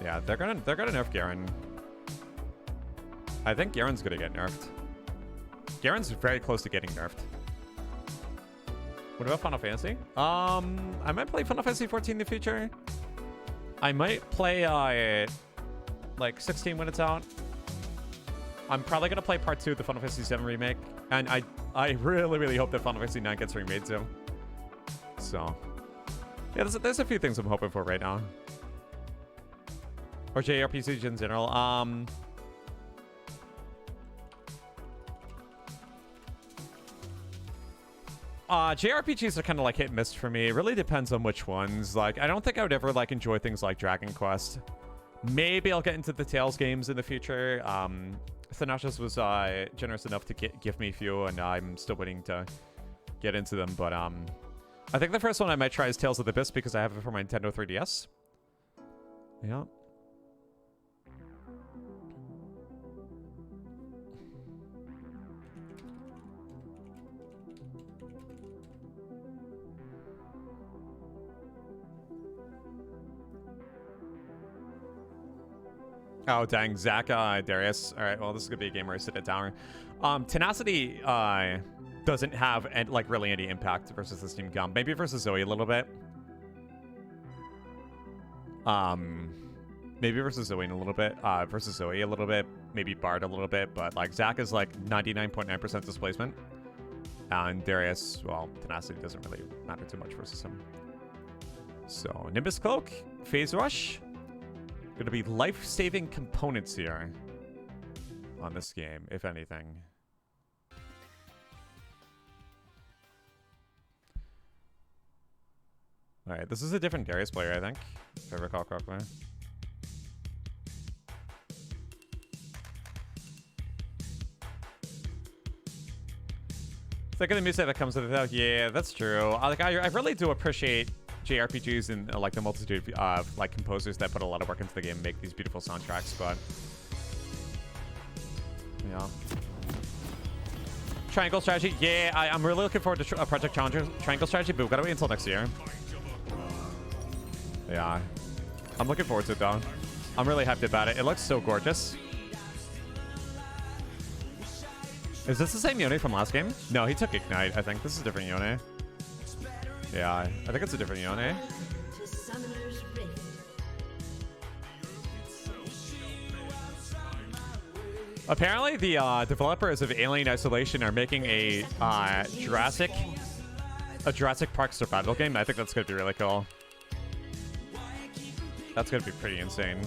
Speaker 1: Yeah, they're gonna nerf Garen. I think Garen's gonna get nerfed. Garen's very close to getting nerfed. What about Final Fantasy? I might play Final Fantasy 14 in the future. I might play like 16 when it's out. I'm probably gonna play part 2 of the Final Fantasy 7 remake, and I really hope that Final Fantasy 9 gets remade too. So yeah, there's a few things I'm hoping for right now. Or JRPGs in general. JRPGs are kind of like hit and miss for me. It really depends on which ones. Like, I don't think I would ever like enjoy things like Dragon Quest. Maybe I'll get into the Tales games in the future. Thanashus was generous enough to give me a few, and I'm still waiting to get into them. But I think the first one I might try is Tales of the Abyss because I have it for my Nintendo 3DS. Yeah. Oh, dang. Zach, Darius. All right, well, this is going to be a game where I sit at tower. Tenacity doesn't have, like, really any impact versus this team Gum. Maybe versus Zoe a little bit. Maybe versus Zoe a little bit. Versus Zoe a little bit. Maybe Bard a little bit. But, like, Zach is, like, 99.9% displacement. And Darius, well, Tenacity doesn't really matter too much versus him. So, Nimbus Cloak, Phase Rush. Gonna be life-saving components here on this game, if anything. Alright, this is a different Darius player, I think, if I recall correctly. Think of the music that comes with it. Yeah, that's true. I really do appreciate JRPGs and like the multitude of like composers that put a lot of work into the game and make these beautiful soundtracks, but yeah. Triangle Strategy, yeah, I'm really looking forward to Project Challenger Triangle Strategy, but we've got to wait until next year. Yeah, I'm looking forward to it though. I'm really hyped about it. It looks so gorgeous. Is this the same Yone from last game? No, he took Ignite, I think. This is a different Yone. Yeah, I think it's a different Yone.
Speaker 2: To Summoner's Rift.
Speaker 1: Apparently, the developers of Alien Isolation are making a Jurassic Park survival game. I think that's going to be really cool. That's going to be pretty insane.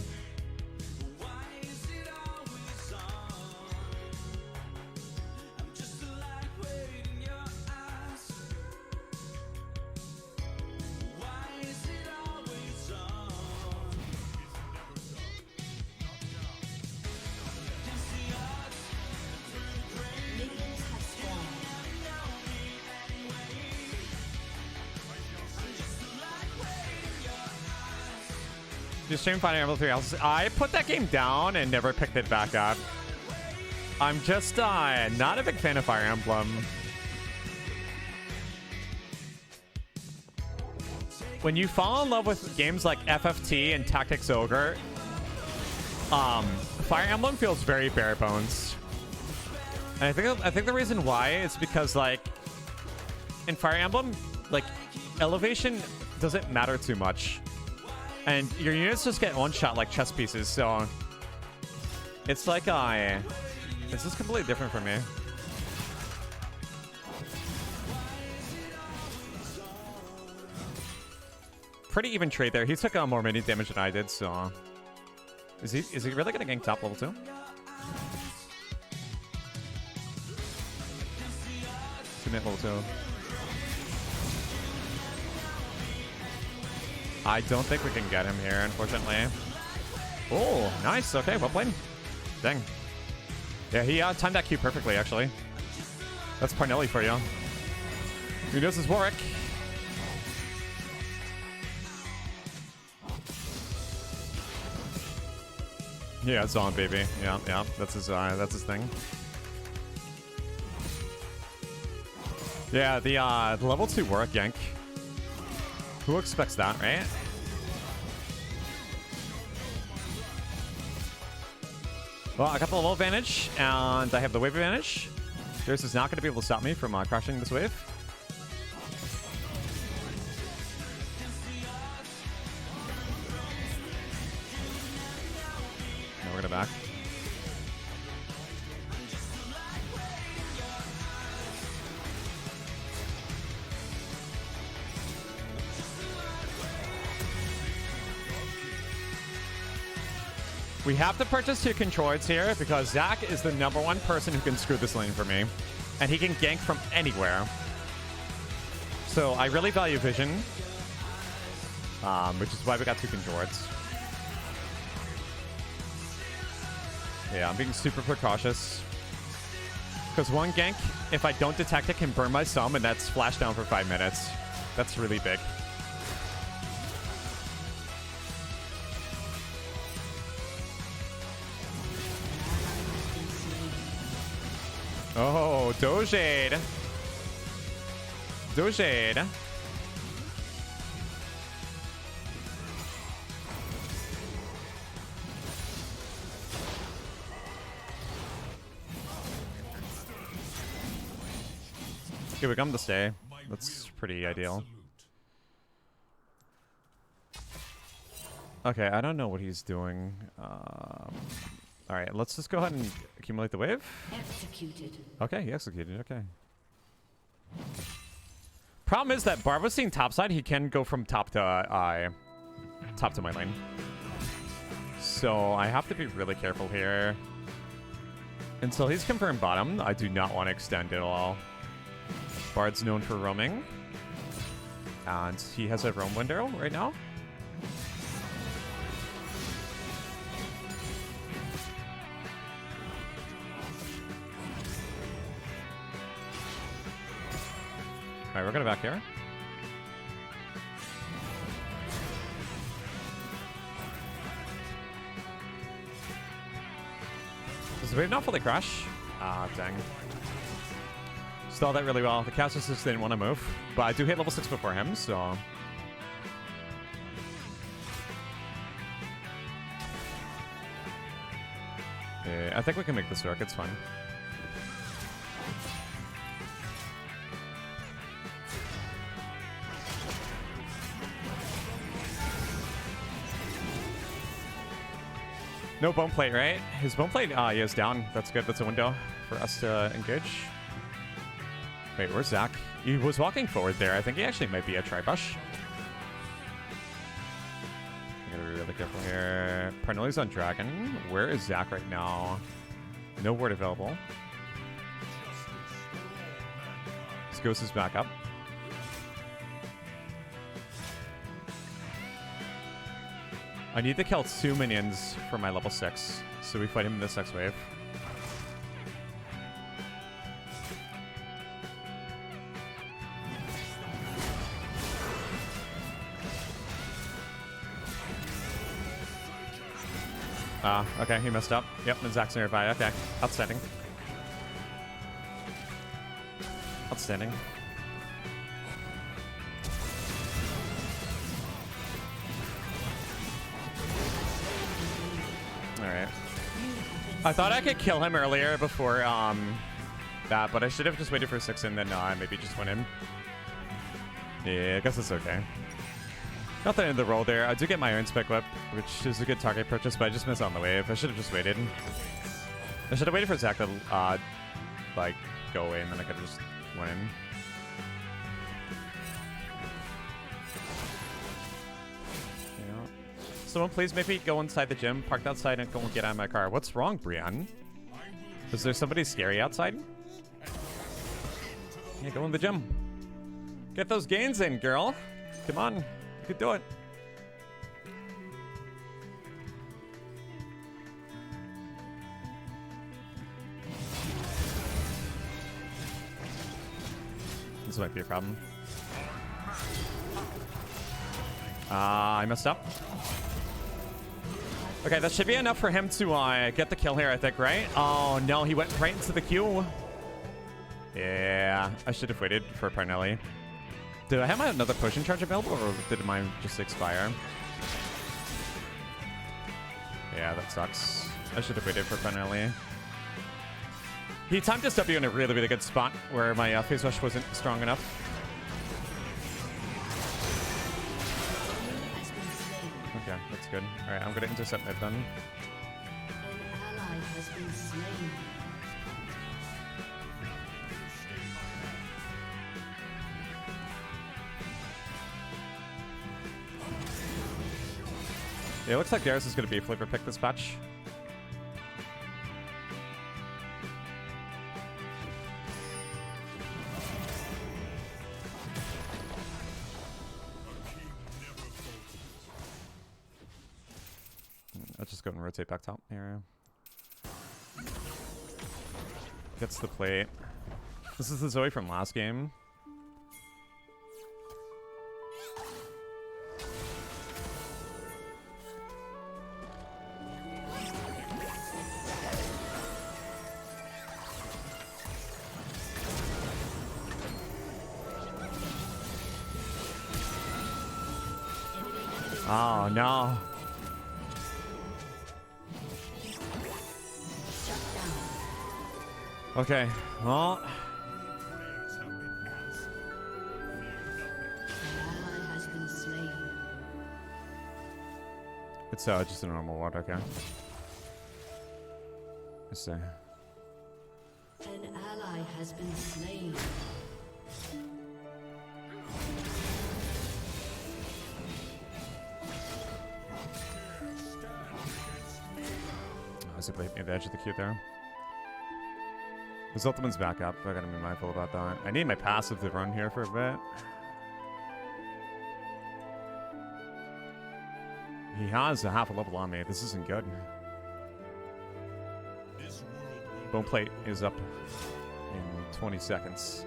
Speaker 1: You stream Fire Emblem 3 Houses. I put that game down and never picked it back up. I'm just not a big fan of Fire Emblem. When you fall in love with games like FFT and Tactics Ogre, Fire Emblem feels very bare bones. And I think the reason why is because like in Fire Emblem, like elevation doesn't matter too much. And your units just get one shot like chess pieces, so it's like it's just completely different for me. Pretty even trade there. He took more mini damage than I did, so is he really gonna gank top level 2? Commit level 2. I don't think we can get him here, unfortunately. Oh, nice. Okay, well played. Dang. Yeah, he timed that Q perfectly, actually. That's Parnelli for you. Who knows his Warwick? Yeah, it's on, baby. Yeah, that's his thing. Yeah, the level 2 Warwick gank. Who expects that, right? Well, I got the level advantage, and I have the wave advantage. Darius is not going to be able to stop me from crushing this wave. Now we're going to back. We have to purchase 2 controllers here because Zach is the #1 person who can screw this lane for me. And he can gank from anywhere. So I really value vision. Which is why we got 2 controllers. Yeah, I'm being super precautious. Because 1 gank, if I don't detect it, can burn my sum, and that's flash down for 5 minutes. That's really big. Oh, Dojade. Dojade. Okay, we come to stay. That's pretty ideal. Okay, I don't know what he's doing. Alright, let's just go ahead and accumulate the wave.
Speaker 2: Executed.
Speaker 1: Okay, he executed. Okay. Problem is that Barbo's seeing topside. He can go from top to my lane. So I have to be really careful here. Until he's confirmed bottom, I do not want to extend at all. Bard's known for roaming. And he has a roam window right now. Alright, we're gonna back here. Does the wave not fully crash? Ah, dang. Stalled that really well. The caster just didn't want to move. But I do hit level 6 before him, so... Yeah, I think we can make this work. It's fine. No bone plate, right? His bone plate, he is down. That's good. That's a window for us to engage. Wait, where's Zach? He was walking forward there. I think he actually might be a tri-bush. I'm gonna be really careful here. Parnelli's on Dragon. Where is Zach right now? No word available. His ghost is back up. I need to kill 2 minions for my level 6, so we fight him in this next wave. Okay, he messed up. Yep, and Zach's nearby. Okay, outstanding. Outstanding. Alright. I thought I could kill him earlier before that, but I should have just waited for 6 and then maybe just went in. Yeah, I guess it's okay. Not the end of the roll there. I do get my Iron Spec Whip, which is a good target purchase, but I just missed on the wave. I should have just waited. I should have waited for Zach to like go away, and then I could have just went in. Someone please maybe go inside the gym, park outside, and go and get out of my car. What's wrong, Brienne? Is there somebody scary outside? Yeah, go in the gym. Get those gains in, girl. Come on. You could do it. This might be a problem. I messed up. Okay, that should be enough for him to get the kill here, I think, right? Oh, no, he went right into the queue. Yeah, I should have waited for Parnelli. Did I have another potion charge available, or did mine just expire? Yeah, that sucks. I should have waited for Benelli. He timed his W in a really, really good spot where my phase rush wasn't strong enough. Okay, that's good. Alright, I'm gonna intercept mid then.
Speaker 2: An ally has been slain.
Speaker 1: Yeah, it looks like Darius is gonna be a flavor pick this patch. I'll just go and rotate back top here. Gets the plate. This is the Zoe from last game. Oh no. Okay, well.
Speaker 2: An ally has been slain.
Speaker 1: It's just a normal ward, okay. Let's see.
Speaker 2: An ally has been slain.
Speaker 1: I simply hit me at the edge of the queue there. His ultimate's back up. I gotta be mindful about that. I need my passive to run here for a bit. He has a half a level on me. This isn't good. Bone plate is up in 20 seconds.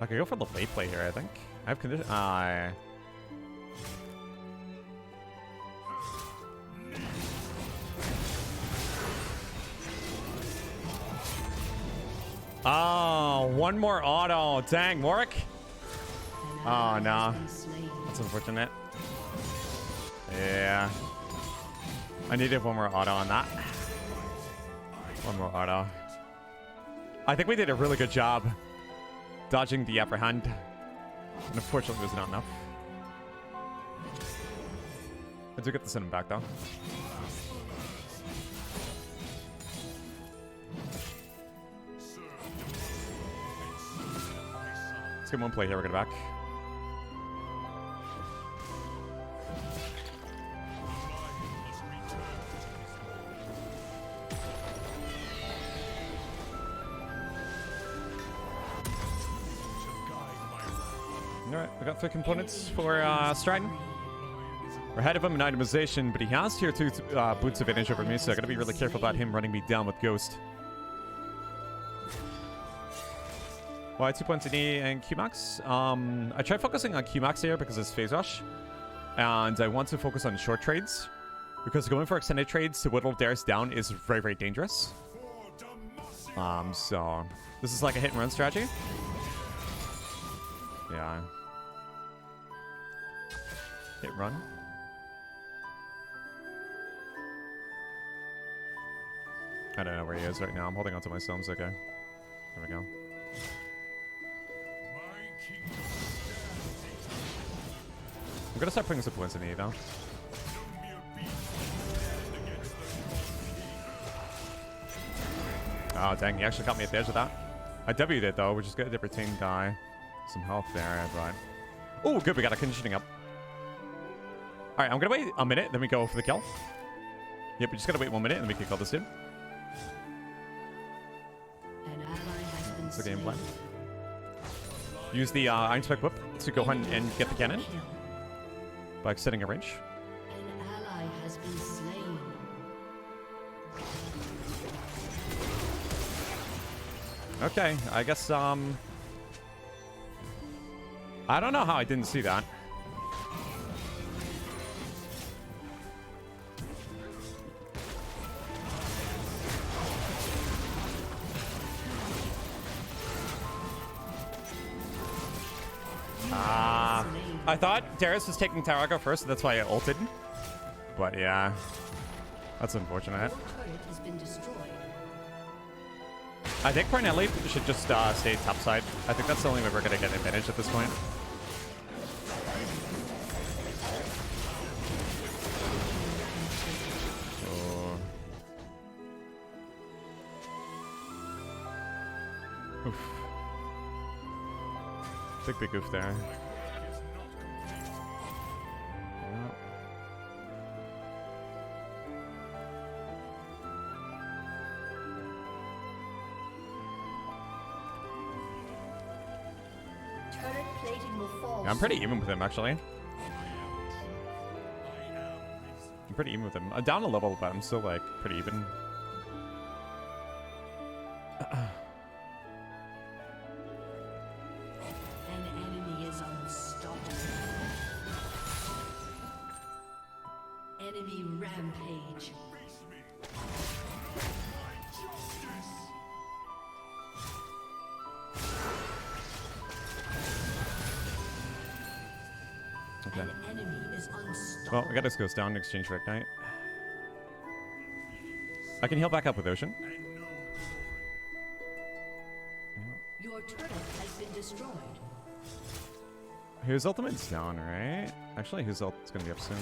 Speaker 1: I could go for the late play here, I think. I have condition. Oh, one more auto. Dang, Warwick. Oh, no. That's unfortunate. Yeah. I needed one more auto on that. One more auto. I think we did a really good job dodging the upper hand. And unfortunately, it was not enough. I do get to send him back, though. Let's get one play here. We're gonna back. Alright, we got 3 components for Stratton. We're ahead of him in itemization, but he has tier 2 boots advantage over me, so I gotta be really careful about him running me down with Ghost. Why 2 points in E and Qmax? I tried focusing on Qmax here because it's phase rush. And I want to focus on short trades. Because going for extended trades to whittle Darius down is very, very dangerous. So this is like a hit and run strategy. Yeah. Hit run. I don't know where he is right now. I'm holding onto my stones. Okay. There we go. I'm gonna start putting some points in E though. Oh dang, he actually caught me at the edge of that. I W'd it though, which is good to retain some health there, but... Oh, good, we got a conditioning up. Alright, I'm gonna wait a minute, then we go for the kill. Yep, we just gotta wait 1 minute, and then we can kill this dude. That's the game plan. Use the Iron Spike Whip to go ahead and get the cannon by extending a range.
Speaker 2: An ally has been slain.
Speaker 1: Okay, I guess, I don't know how I didn't see that. I thought Darius was taking Tarago first, so that's why I ulted. But yeah, that's unfortunate.
Speaker 2: Your turret has been destroyed.
Speaker 1: I think Parnelli should just stay topside. I think that's the only way we're going to get an advantage at this point. Oh. Oof. Big oof there. Yeah.
Speaker 2: Turret plating will fall.
Speaker 1: Yeah, I'm pretty even with him, actually. I'm pretty even with him. I'm down a level, but I'm still, like, pretty even.
Speaker 2: An enemy is unstoppable. Enemy rampage.
Speaker 1: Okay.
Speaker 2: An enemy is unstoppable.
Speaker 1: Well, I got this goes down in exchange for Ignite. I can heal back up with Ocean.
Speaker 2: Your turret has been destroyed.
Speaker 1: His ultimate's down, right? Actually, his ult's gonna be up soon.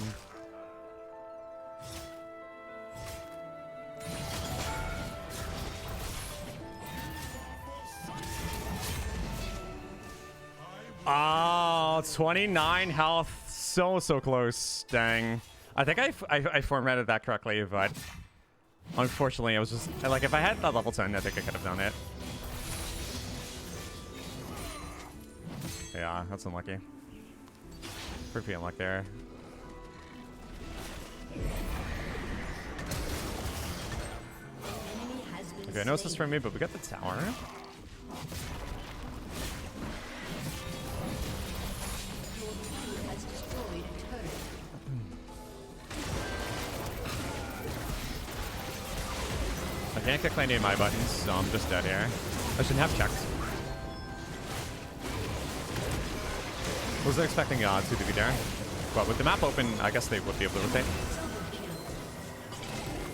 Speaker 1: Oh, 29 health. So close. Dang. I think I formatted that correctly, but unfortunately, I was just... Like, if I had that level 10, I think I could have done it. Yeah, that's unlucky. Pretty unlucky there.
Speaker 2: Enemy has been
Speaker 1: Okay, no assist
Speaker 2: slain.
Speaker 1: from me, but we got the tower.
Speaker 2: Your team has destroyed a turret.
Speaker 1: I can't click any of my buttons, so I'm just dead here. I shouldn't have checked. Wasn't expecting 2 to be there. But with the map open, I guess they would be able to rotate.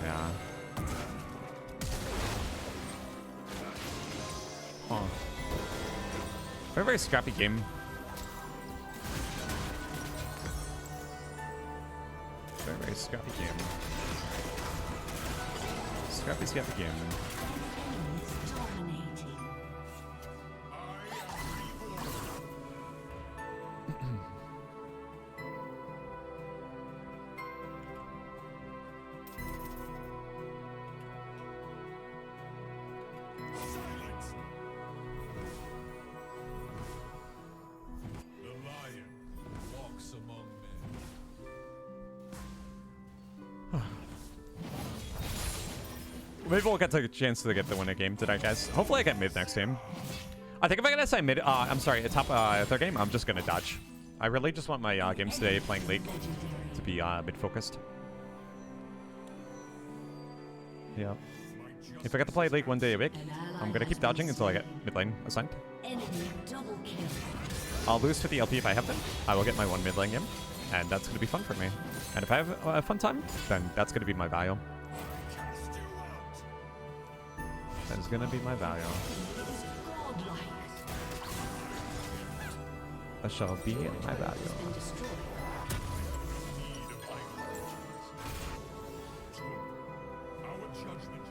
Speaker 1: Yeah. Huh. Very scrappy game. Very scrappy game. Scrappy game.
Speaker 2: Dominating.
Speaker 4: The lion walks among men.
Speaker 1: Maybe we'll get a chance to get the winner game tonight, guys. Hopefully I get mid next game. I think if I get SI mid, I'm sorry, top third game, I'm just gonna dodge. I really just want my games today playing League to be mid focused. Yeah. If I get to play League one day a week, I'm gonna keep dodging until I get mid lane assigned.
Speaker 2: Enemy double kill.
Speaker 1: I'll lose to the LP if I have them. I will get my one mid lane game, and that's gonna be fun for me. And if I have a fun time, then that's gonna be my value. That is gonna be my value.
Speaker 2: Godlike.
Speaker 1: That shall be my value.
Speaker 2: Has been destroyed.
Speaker 4: Our judgment.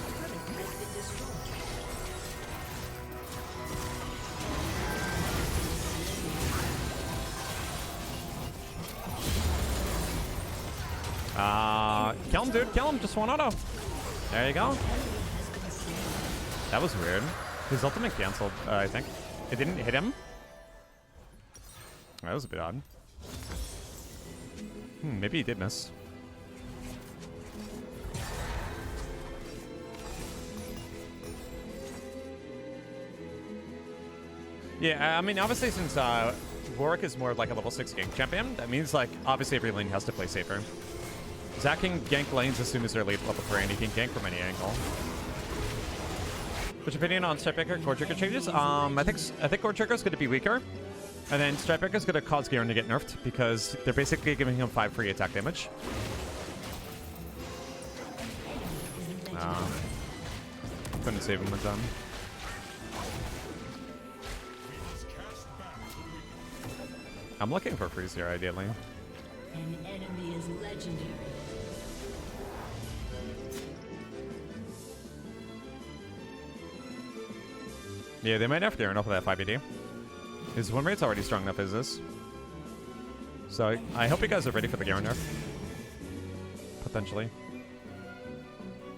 Speaker 2: Turret has been destroyed.
Speaker 1: Kill him, dude. Kill him. Just one auto. There you go. That was weird. His ultimate canceled, I think. It didn't hit him. That was a bit odd. Maybe he did miss. Yeah, I mean, obviously since Warwick is more of like a level 6 gank champion, that means like obviously every lane has to play safer. Zac can gank lanes as soon as they're late level 3 and he can gank from any angle. What's your opinion on Stripebreaker Gore Trigger changes? I think Gore Trigger is going to be weaker, and then Stripebreaker is going to cause Garen to get nerfed because they're basically giving him 5 free attack damage. Couldn't save him with them. I'm looking for freeze here, ideally.
Speaker 2: An enemy is legendary.
Speaker 1: Yeah, they might nerf Garen off of that 5 AD. His win rate's already strong enough as this. So I hope you guys are ready for the Garen nerf. Potentially.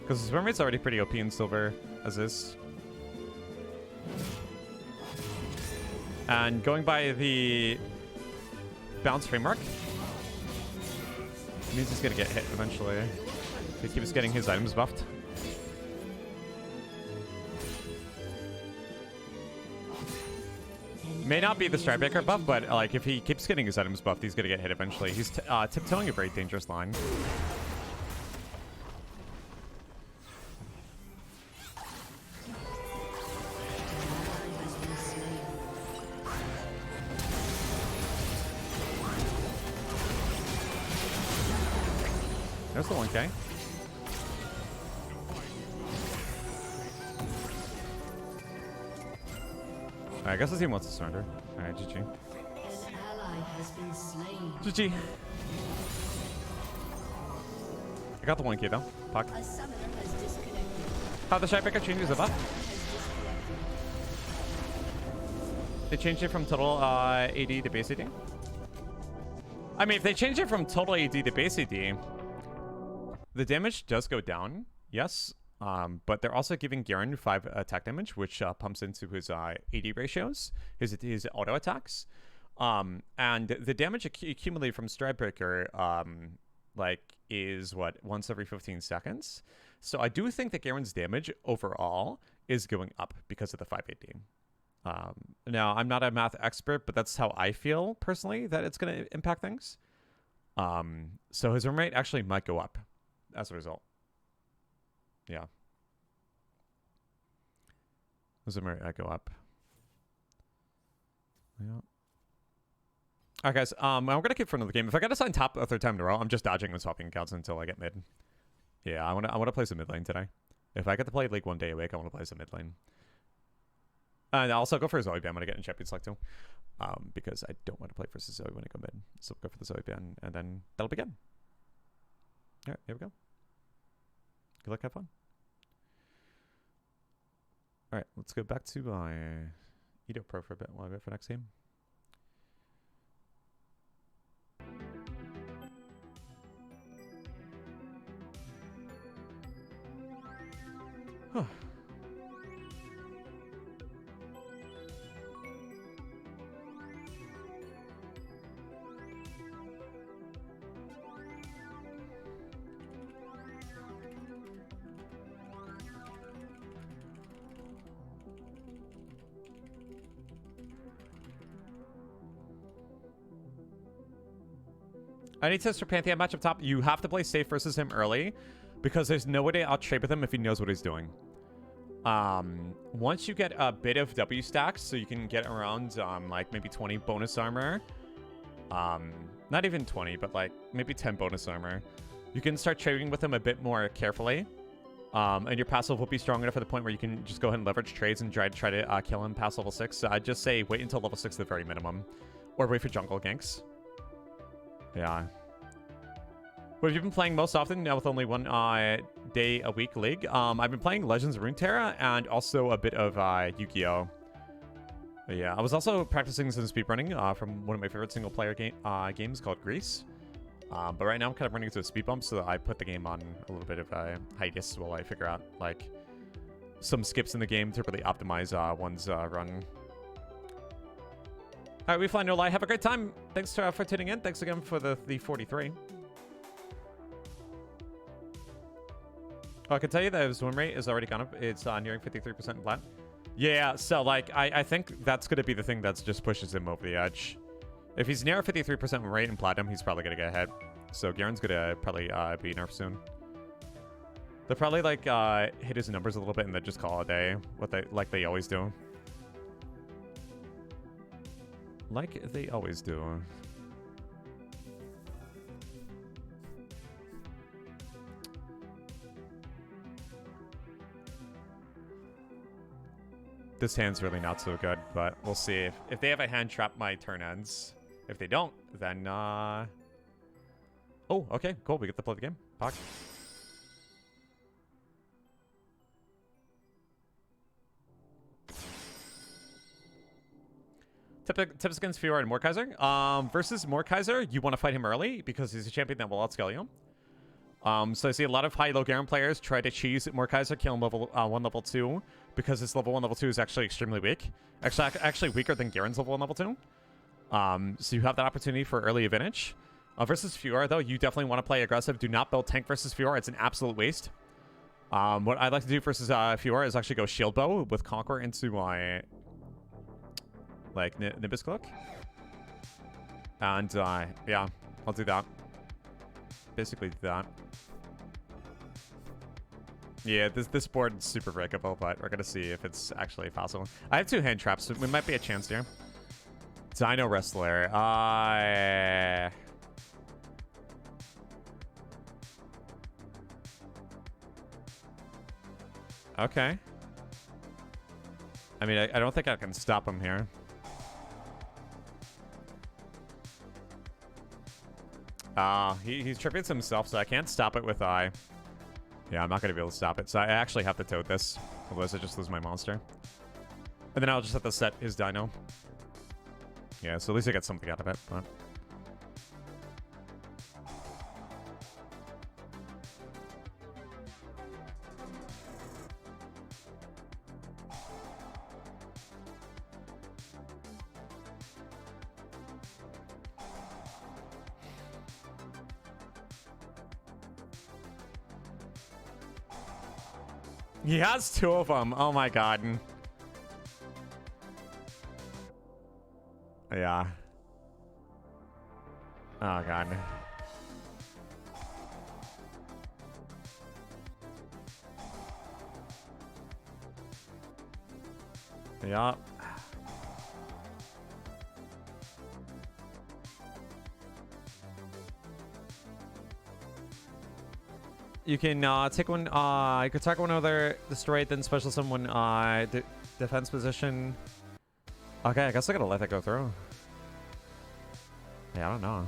Speaker 1: Because his win rate's already pretty OP in silver as is. And going by the bounce framework means he's gonna get hit eventually. If he keeps getting his items buffed. May not be the Stripebreaker buff, but like if he keeps getting his items buffed, he's gonna get hit eventually. He's tiptoeing a very dangerous line. There's the 1K. I guess the team wants to surrender. Alright, GG.
Speaker 2: An ally has been slain.
Speaker 1: GG. I got the 1K though. Puck.
Speaker 2: A summoner has disconnected.
Speaker 1: How the Stripebreaker changes the buff? They changed it from total AD to base AD? I mean, if they change it from total AD to base AD, the damage does go down, yes. But they're also giving Garen 5 attack damage, which pumps into his AD ratios, his auto attacks. And the damage accumulated from Stripebreaker like is what, once every 15 seconds. So I do think that Garen's damage overall is going up because of the 5 AD. Now I'm not a math expert, but that's how I feel personally that it's going to impact things. So his win rate actually might go up as a result. Yeah. His win rate might go up. Yeah. Alright guys, I'm gonna keep for another game. If I get assigned top a third time in a row, I'm just dodging and swapping accounts until I get mid. Yeah, I wanna play some mid lane today. If I get to play like 1 day a week, I wanna play some mid lane. And also go for a Zoe ban when I get in Champions Select too. Because I don't want to play versus Zoe when I go mid. So go for the Zoe ban and then that'll be good. Alright, here we go. Good luck, have fun. Alright, let's go back to Edo Pro for a bit while I wait for next game. Huh. I need to test for Pantheon match up top. You have to play safe versus him early because there's no way to out-trade with him if he knows what he's doing. Once you get a bit of W stacks, so you can get around like maybe 20 bonus armor. Not even 20, but like maybe 10 bonus armor. You can start trading with him a bit more carefully. And your passive will be strong enough at the point where you can just go ahead and leverage trades and try to kill him past level 6. So I'd just say wait until level 6 at the very minimum. Or wait for jungle ganks. Yeah. What have you been playing most often now with only 1 day a week league? I've been playing Legends of Runeterra and also a bit of Yu-Gi-Oh! Yeah, I was also practicing some speedrunning from one of my favorite single player games called Grease. But right now I'm kind of running into a speed bump, so I put the game on a little bit of a hiatus while I figure out like some skips in the game to really optimize one's run. All right, we fly no lie. Have a great time. Thanks for tuning in. Thanks again for the 43. Oh, I can tell you that his win rate is already gone up. It's nearing 53% in plat. Yeah, so like I think that's going to be the thing that's just pushes him over the edge. If he's near 53% win rate in platinum, he's probably going to get ahead. So Garen's going to probably be nerfed soon. They'll probably like hit his numbers a little bit and then just call it a day. Like they always do. Like they always do. This hand's really not so good, but we'll see. If they have a hand trap, my turn ends. If they don't, then oh, okay, cool. We get to play the game. Fuck. Tips against Fiora and Mordekaiser. Versus Mordekaiser, you want to fight him early because he's a champion that will outscale you. So I see a lot of high-low Garen players try to cheese Mordekaiser, kill him level 1, level 2, because his level 1, level 2 is actually extremely weak. Actually weaker than Garen's level 1, level 2. So you have that opportunity for early advantage. Versus Fiora, though, you definitely want to play aggressive. Do not build tank versus Fiora. It's an absolute waste. What I'd like to do versus Fiora is actually go shield bow with Conqueror into my Nimbus Cloak. And yeah, I'll do that. Basically do that. Yeah, this board is super breakable, but we're gonna see if it's actually possible. I have 2 hand traps, so we might be a chance here. Dino Wrestler. Okay. I mean, I don't think I can stop him here. He's tripping himself, so I can't stop it with I. Yeah, I'm not going to be able to stop it, so I actually have to toad this. Otherwise, I just lose my monster. And then I'll just have to set his dino. Yeah, so at least I get something out of it, but... He has 2 of them. Oh my god. Yeah. Oh god. Yeah. You can take one. You could target one other destroy, then special someone defense position. Okay, I guess I gotta let that go through. Yeah, I don't know.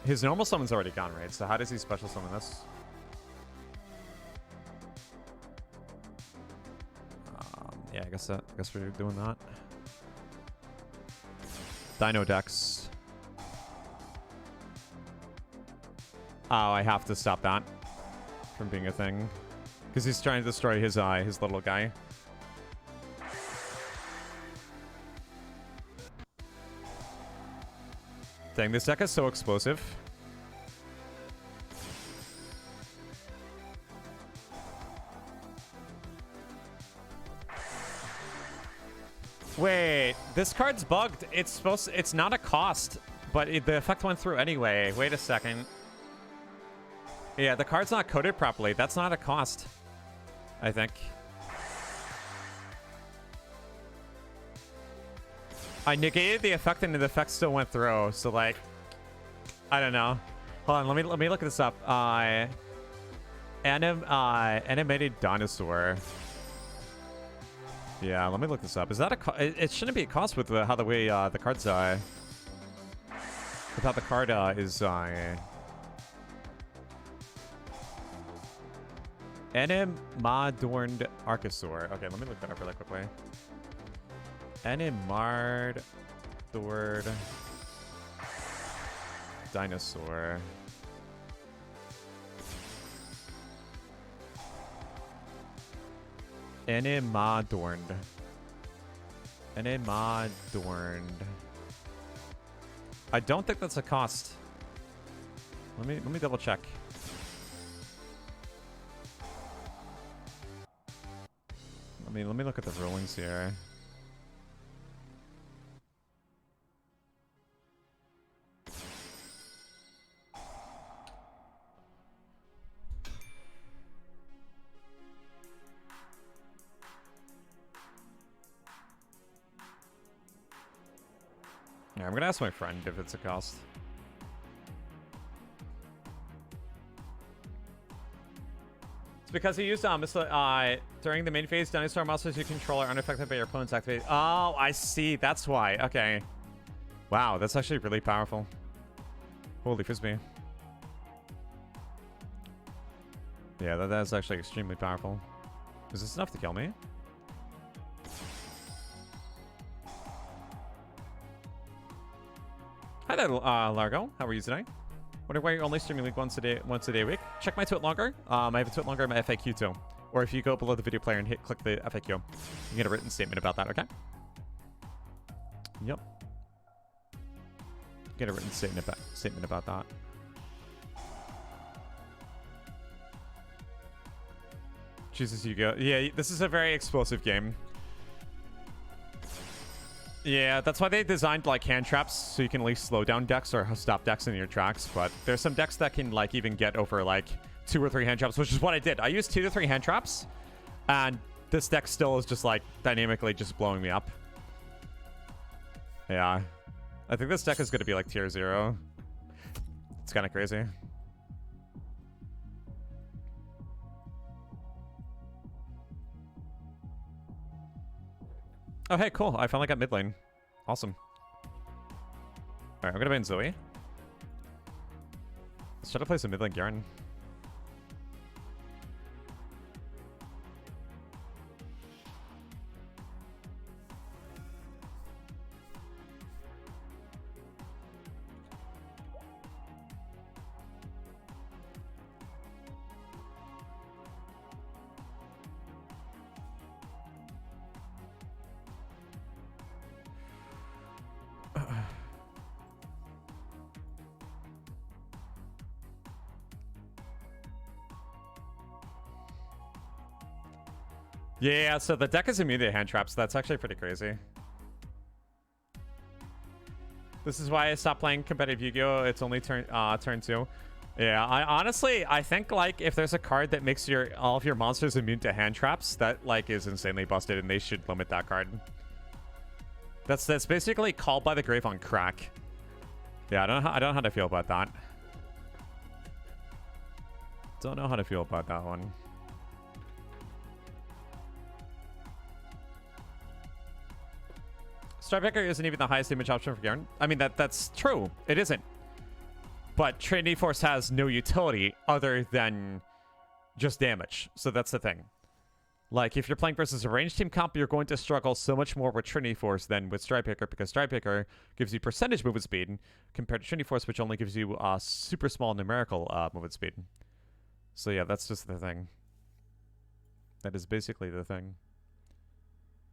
Speaker 1: His normal summon's already gone, right? So how does he special summon this? Yeah, I guess we're doing that. Dino Dex. Oh, I have to stop that from being a thing. Because he's trying to destroy his little guy. Dang, this deck is so explosive. Wait, this card's bugged. It's not a cost, but the effect went through anyway. Wait a second. Yeah, the card's not coded properly. That's not a cost, I think. I negated the effect and the effect still went through. So like, I don't know. Hold on, let me look this up. Animated dinosaur. Yeah, let me look this up. Is that a it shouldn't be a cost with how the way the cards with how the card is Animadorned Archosaur. Okay, let me look that up really quickly. Animadorned dinosaur. Animadorned. I don't think that's a cost. Let me double check. Let me look at the rulings here. Yeah, I'm gonna ask my friend if it's a cost. It's because he used during the main phase, dinosaur monsters you control are unaffected by your opponent's activation. Oh, I see. That's why. Okay. Wow, that's actually really powerful. Holy frisbee. Yeah, that's actually extremely powerful. Is this enough to kill me? Hi there, Largo. How are you today? Wonder why you're only streaming like once a day a week. Check my tweet longer. I have a tweet longer in my FAQ too. Or if you go below the video player and click the FAQ, you can get a written statement about that, okay? Yep. Get a written statement about that. Jesus, you go. Yeah, this is a very explosive game. Yeah, that's why they designed like hand traps so you can at least slow down decks or stop decks in your tracks. But there's some decks that can like even get over like 2 or 3 hand traps, which is what I did. I used 2 to 3 hand traps, and this deck still is just like dynamically just blowing me up. Yeah, I think this deck is gonna be like tier 0. It's kind of crazy. Oh, hey, cool. I finally got mid lane. Awesome. Alright, I'm gonna ban Zoe. Let's try to play some mid lane Garen. Yeah, so the deck is immune to hand traps. That's actually pretty crazy. This is why I stopped playing competitive Yu-Gi-Oh! It's only turn 2. Yeah, I think like if there's a card that makes all of your monsters immune to hand traps, that like is insanely busted, and they should limit that card. That's basically Called by the Grave on crack. Yeah, I don't know how to feel about that. Don't know how to feel about that one. Starpicker isn't even the highest image option for Garen. I mean, that's true. It isn't. But Trinity Force has no utility other than just damage. So that's the thing. Like, if you're playing versus a ranged team comp, you're going to struggle so much more with Trinity Force than with Starpicker, because Starpicker gives you percentage movement speed compared to Trinity Force, which only gives you super small numerical movement speed. So yeah, that's just the thing. That is basically the thing.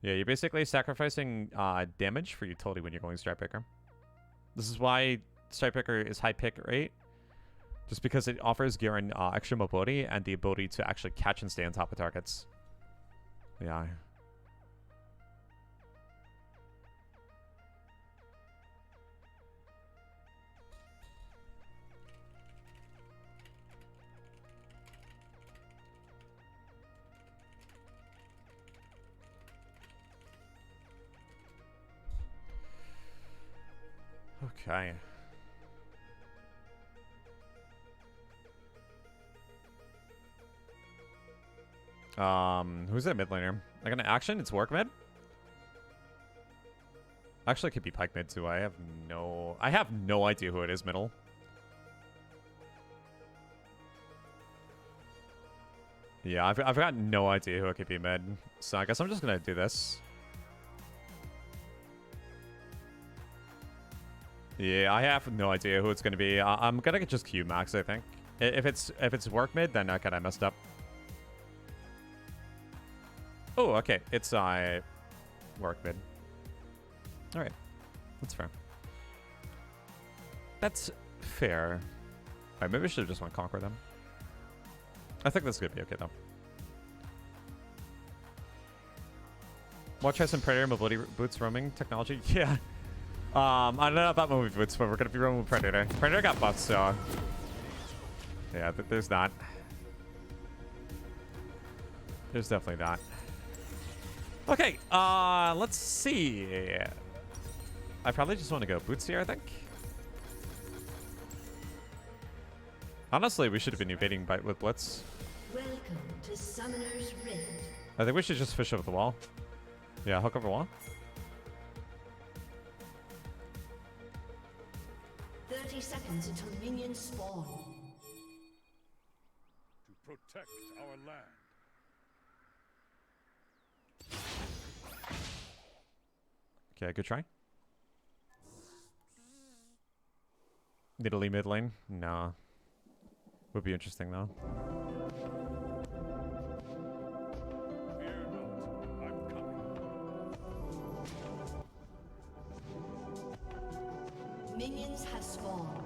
Speaker 1: Yeah, you're basically sacrificing damage for utility when you're going Starpicker. This is why Starpicker is high pick rate. Just because it offers Garen extra mobility and the ability to actually catch and stay on top of targets. Yeah. Okay. Who's that mid laner? I got an action? It's work mid? Actually, it could be Pike mid too. I have no idea who it is middle. Yeah, I've got no idea who it could be mid. So I guess I'm just gonna do this. Yeah, I have no idea who it's gonna be. I'm gonna just Q max, I think. If it's work mid, then okay, I messed up. Oh, okay. It's work mid. All right, that's fair. That's fair. All right, maybe I should have just went conquer them. I think this is gonna be okay though. Watch try some Predator mobility boots roaming technology. Yeah. I don't know about mobility boots, but we're gonna be roaming with Predator. Predator got buffed, so yeah, there's that. There's definitely that. Okay, let's see. I probably just want to go boots here, I think. Honestly, we should have been evading bite with Blitz.
Speaker 2: Welcome to Summoner's Rift.
Speaker 1: I think we should just fish over the wall. Yeah, hook over wall.
Speaker 2: 30 seconds until minions spawn.
Speaker 4: To protect our land.
Speaker 1: Okay, good try. Italy mid lane? Nah. Would be interesting though.
Speaker 4: Fear not, I'm coming.
Speaker 2: Minions have spawned.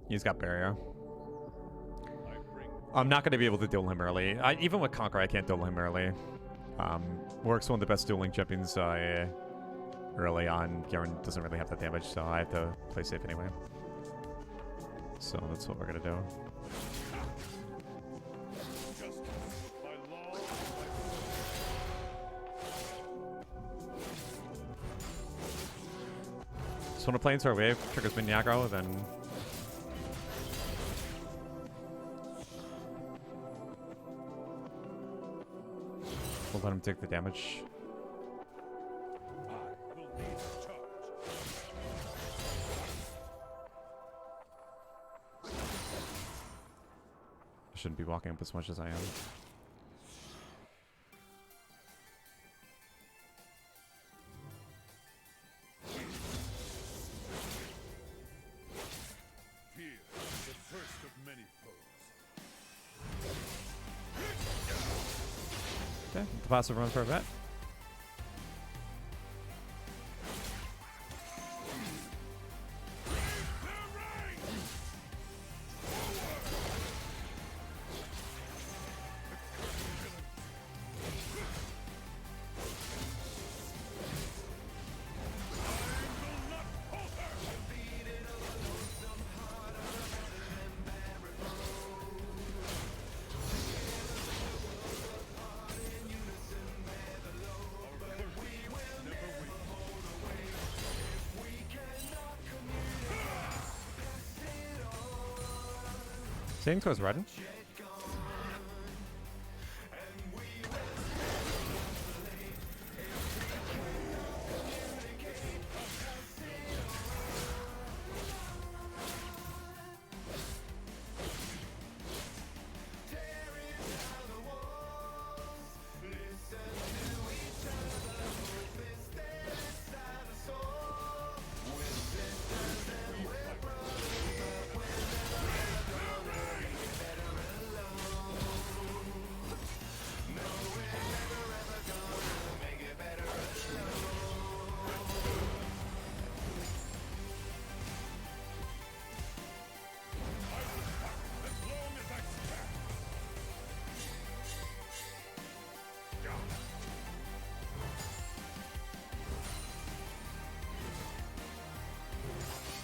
Speaker 1: He's got barrier.
Speaker 4: I bring
Speaker 1: I'm not going to be able to duel him early. Even with Conquer, I can't duel him early. Warwick's one of the best dueling champions early on. Garen doesn't really have that damage, so I have to play safe anyway. So that's what we're going to do.
Speaker 4: justice. My law,
Speaker 1: Just want to play into our wave, triggers minion aggro, then... we'll let him take the damage.
Speaker 4: I will lead the charge.
Speaker 1: I shouldn't be walking up as much as I am.
Speaker 4: Fear, the first of many foes.
Speaker 1: Okay, the passive run for a bit. Staying towards Redden.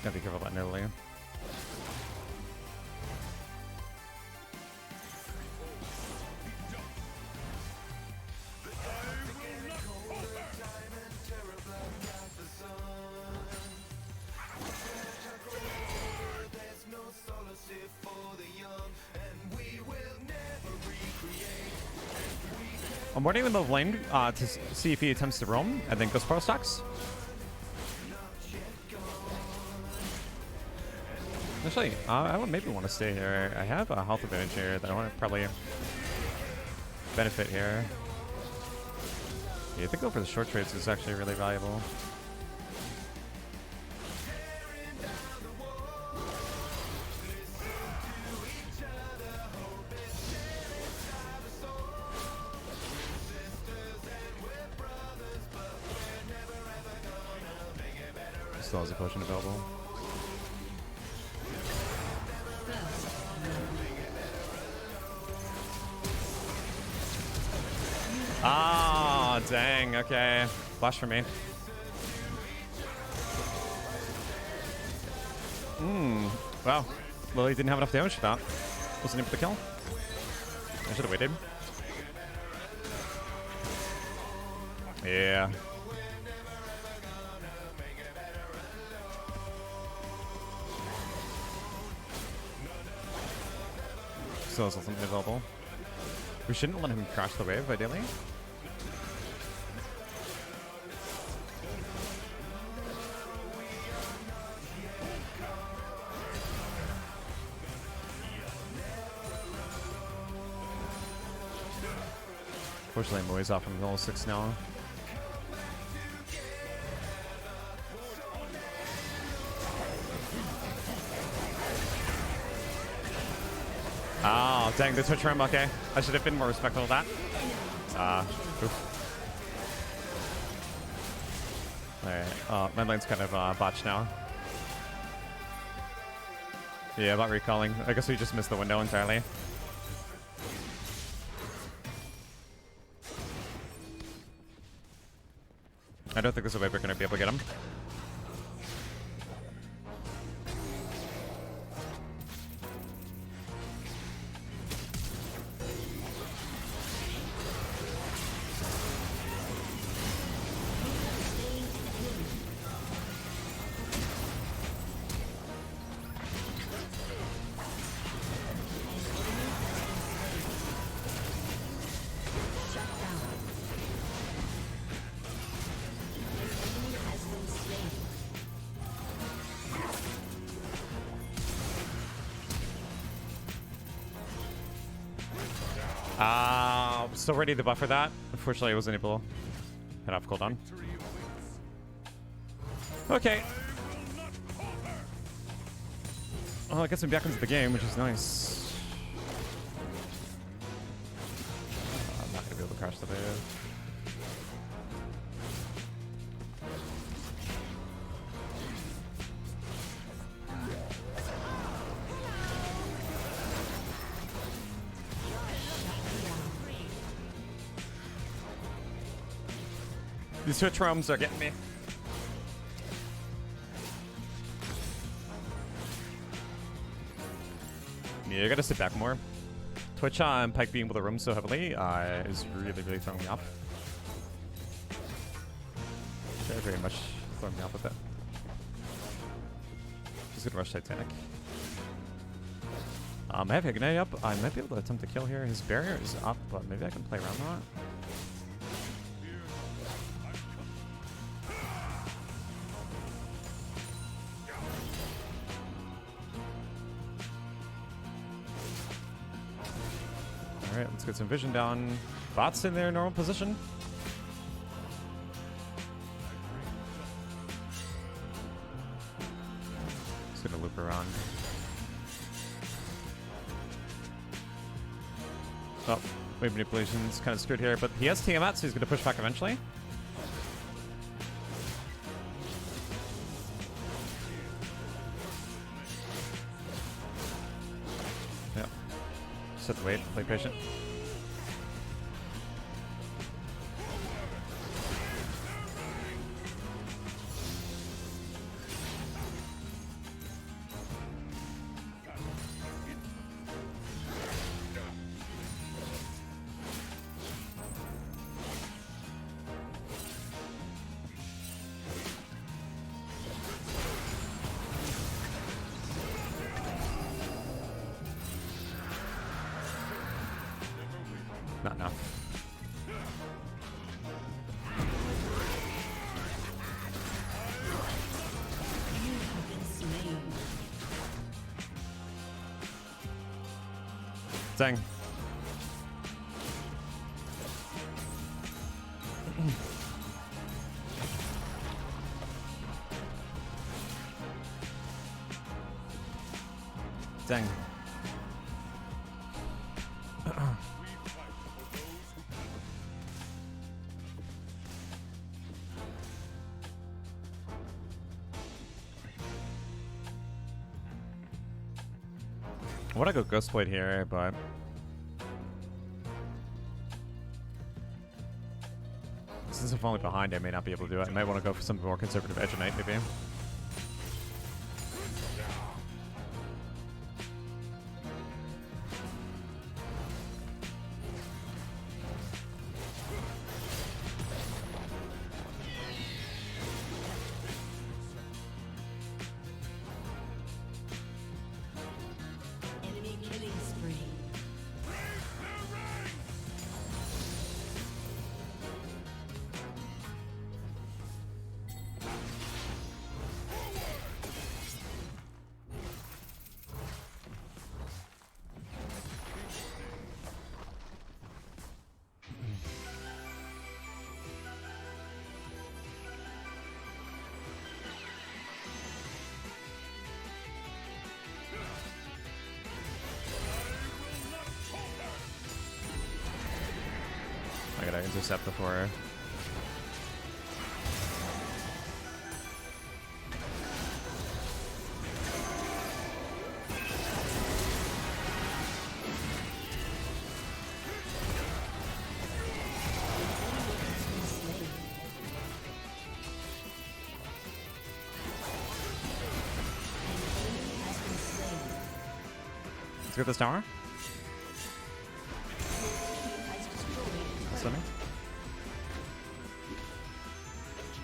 Speaker 1: Gotta be careful about Italy. I'm warning them of lane to see if he attempts to roam and then goes pro stocks. Actually, I would maybe want to stay here. I have a health advantage here that I want to probably benefit here. Yeah, I think go for the short trades is actually really valuable. Still has a potion available. Ah, dang. Okay. Flash for me. Wow. Lily didn't have enough damage for that. Wasn't able to kill. I should have waited. Yeah. Still has something available. We shouldn't let him crash the wave, ideally. Fortunately, Moi's off from level 6 now. Oh, dang, the Twitch room, okay. I should have been more respectful of that. Oof. Alright, my lane's kind of botched now. Yeah, about recalling. I guess we just missed the window entirely. I don't think there's a way we're going to be able to get him. Still ready to buffer that. Unfortunately, I wasn't able to head off cooldown. Okay. Well, I guess I'm back into the game, which is nice. I'm not going to be able to crash the wave. These Twitch roams are getting me. Yeah, I gotta sit back more. Twitch and Pike being able to roam so heavily is really, really throwing me off. Very, very much throwing me off with it. Just gonna rush Titanic. I have Ignite up. I might be able to attempt to kill here. His barrier is up, but maybe I can play around that. Alright, let's get some vision down. Bots in their normal position. Just gonna loop around. Oh, wave manipulation's kind of screwed here, but he has TMAT, so he's gonna push back eventually. Yep. Just have to wait, play patient. Not now. Dang. Dang. I want to go Ghostblade here, but since I'm falling behind, I may not be able to do it. I might want to go for some more conservative Edge of Night, maybe. I gotta intercept before. Let's get this tower. Stunning.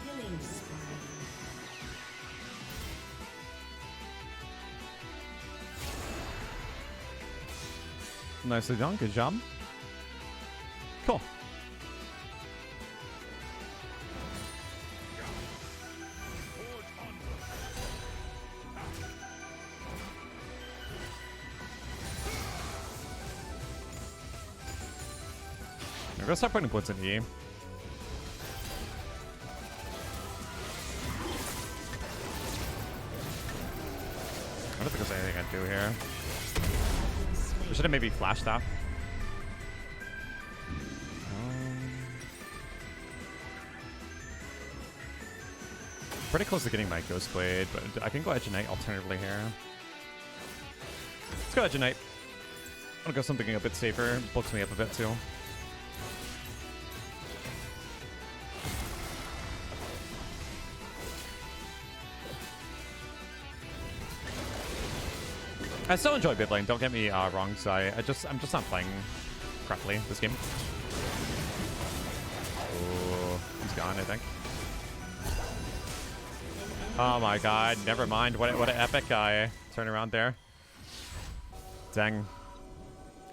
Speaker 2: Killing spree.
Speaker 1: Nicely done. Good job. Cool. I'm gonna start putting blitz in E. I don't think there's anything I can do here. I should have maybe flashed that. Pretty close to getting my Ghost Blade, but I can go Edge of Night alternatively here. Let's go Edge of Night. I'm gonna go something a bit safer. Bulks me up a bit too. I still enjoy mid lane, don't get me wrong, so I'm just not playing correctly this game. Oh, he's gone, I think. Oh my god, never mind. What an epic turn around there. Dang.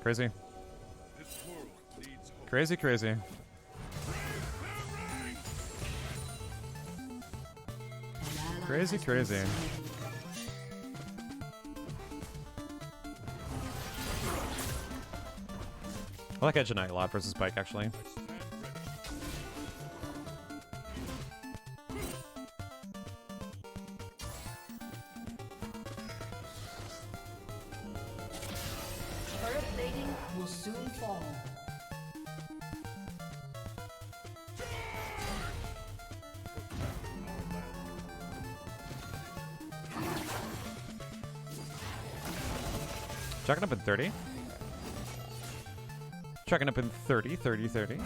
Speaker 1: Crazy. Crazy, crazy. Crazy, crazy. I like Edge of Night a lot versus Pike, actually.
Speaker 2: Turret plating will soon fall.
Speaker 1: Checking up in 30. Checking up in 30, 30, 30.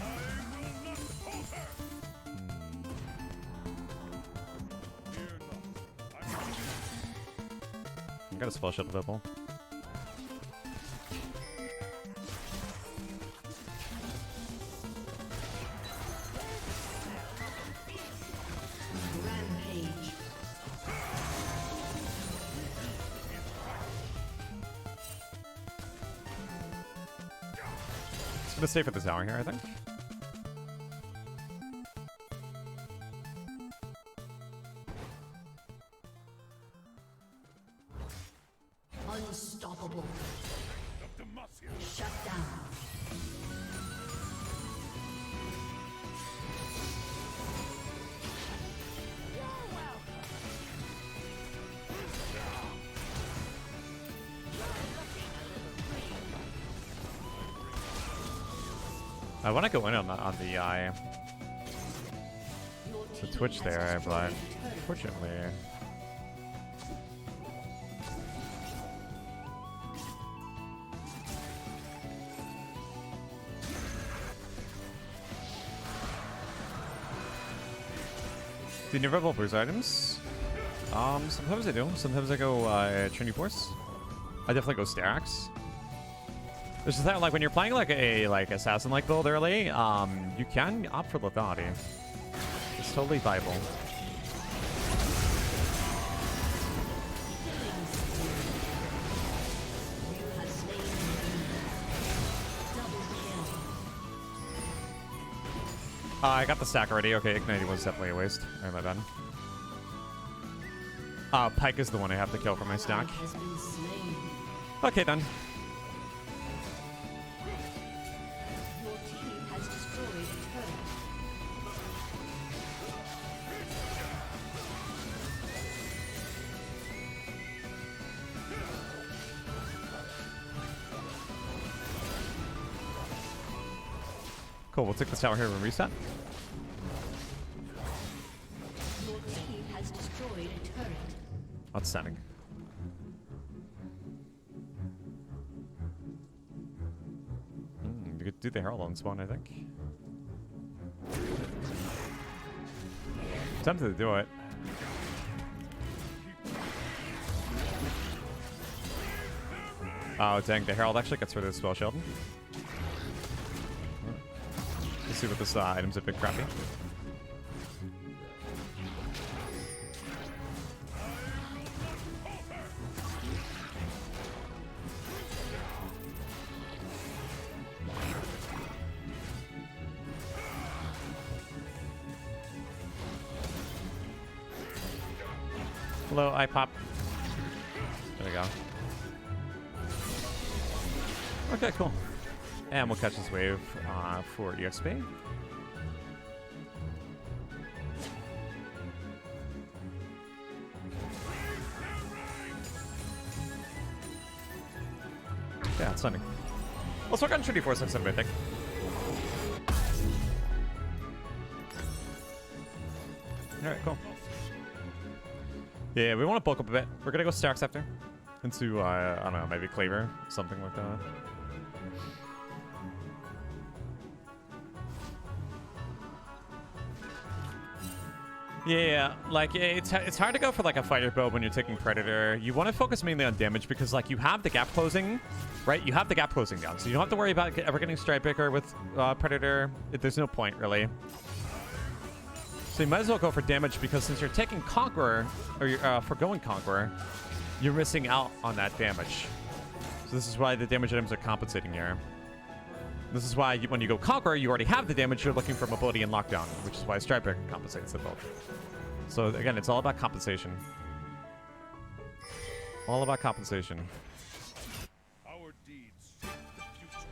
Speaker 1: I got a spell shot available.
Speaker 2: Rampage.
Speaker 1: Just gonna stay for the tower here, I think.
Speaker 2: Unstoppable. Shut down.
Speaker 1: I want to go in on the Twitch there, but unfortunately. Do you never level bruise items? Sometimes I do. Sometimes I go Trinity Force. I definitely go Starax. It's just that, like, when you're playing like a assassin-like build early, you can opt for lethality. It's totally viable. I got the stack already. Okay, igniting was definitely a waste. Alright, my bad. Pike is the one I have to kill for my stack.
Speaker 2: Has been slain.
Speaker 1: Okay, then.
Speaker 2: Your team has destroyed a turret.
Speaker 1: Cool, we'll take this tower here and reset.
Speaker 2: Your team has destroyed a turret.
Speaker 1: Outstanding. You could do the Herald on spawn, I think. Tempted to do it. Oh, dang, the Herald actually gets rid of the spell shield. Let's see what this item's a bit crappy. Hello, iPop. There we go. Okay, cool. And we'll catch this wave for EXP. Yeah, it's stunning. Let's work on 24/7, I think. Alright, cool. Yeah, we want to bulk up a bit. We're gonna go stacks after. Into, I don't know, maybe Cleaver, something like that. Yeah, like, it's hard to go for, like, a fighter build when you're taking Predator. You want to focus mainly on damage because, like, you have the gap closing, right? You have the gap closing down, so you don't have to worry about ever getting Strikebreaker with Predator. There's no point, really. So you might as well go for damage because since you're taking Conqueror, or you're foregoing Conqueror, you're missing out on that damage. So this is why the damage items are compensating here. This is why when you go Conqueror, you already have the damage. You're looking for mobility and lockdown, which is why Strikebreaker compensates the both. So again, it's all about compensation. All about compensation.
Speaker 4: Our deeds shape the future.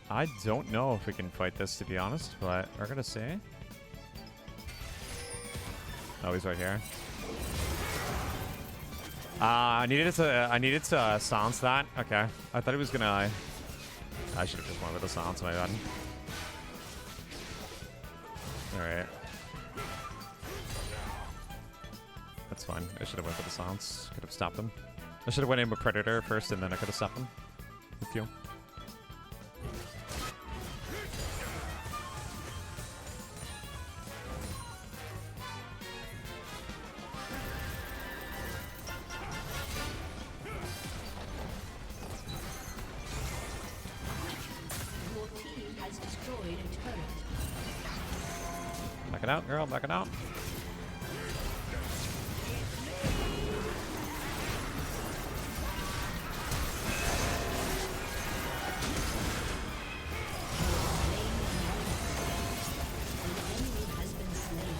Speaker 1: I don't know if we can fight this, to be honest, but we're gonna see. Oh, he's right here. I needed to silence that. Okay, I thought he was gonna. I should have just went with the silence, my bad. All right, that's fine. I should have went with the silence. Could have stopped him. I should have went in with Predator first, and then I could have stopped him. Thank you.
Speaker 2: Your team has destroyed a turret.
Speaker 1: Back it out, girl. Back it out.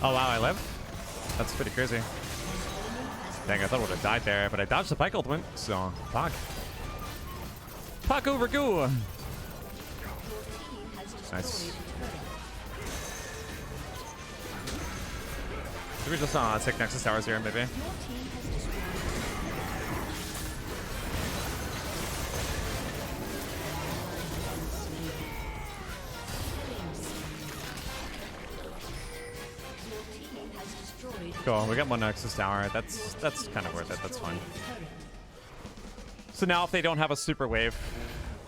Speaker 1: Oh wow, I live? That's pretty crazy. Dang, I thought I would have died there, but I dodged the Pike ultimate, so fuck. Puck over goo! Nice. Should we just take Nexus Towers here, maybe? Cool, we got one Nexus Tower. That's kind of worth it. That's fine. So now if they don't have a super wave,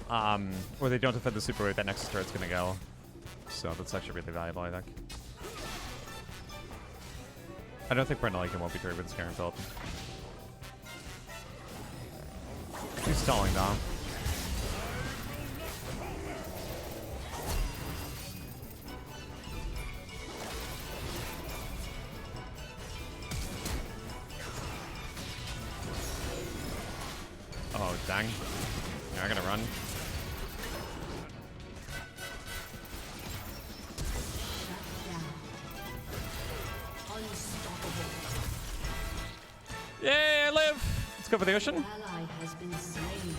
Speaker 1: or they don't defend the super wave, that Nexus turret's gonna go. So that's actually really valuable, I think. I don't think Brenda can 1v3 with this Garen build. He's stalling now. Oh, dang. Yeah, I gotta run. Yay, I live! Let's go for the ocean.
Speaker 2: Ally has been slain.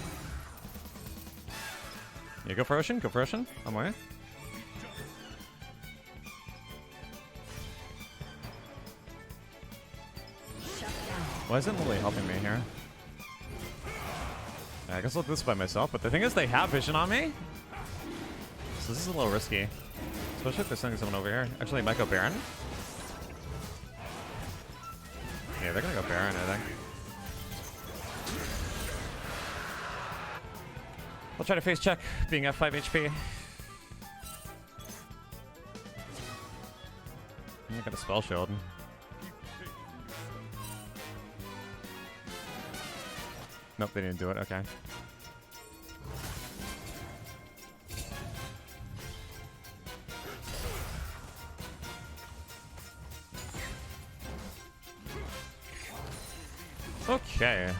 Speaker 1: Yeah, go for ocean, go for ocean. I'm away.
Speaker 2: Shut down.
Speaker 1: Why isn't Lily helping me here? I guess I'll do this by myself, but the thing is they have vision on me. So this is a little risky. Especially if they're sending someone over here. Actually, I might go Baron. Yeah, they're gonna go Baron, I think. I'll try to face check, being at 5 HP. I got a spell shield. Nope, they didn't do it. Okay. Okay.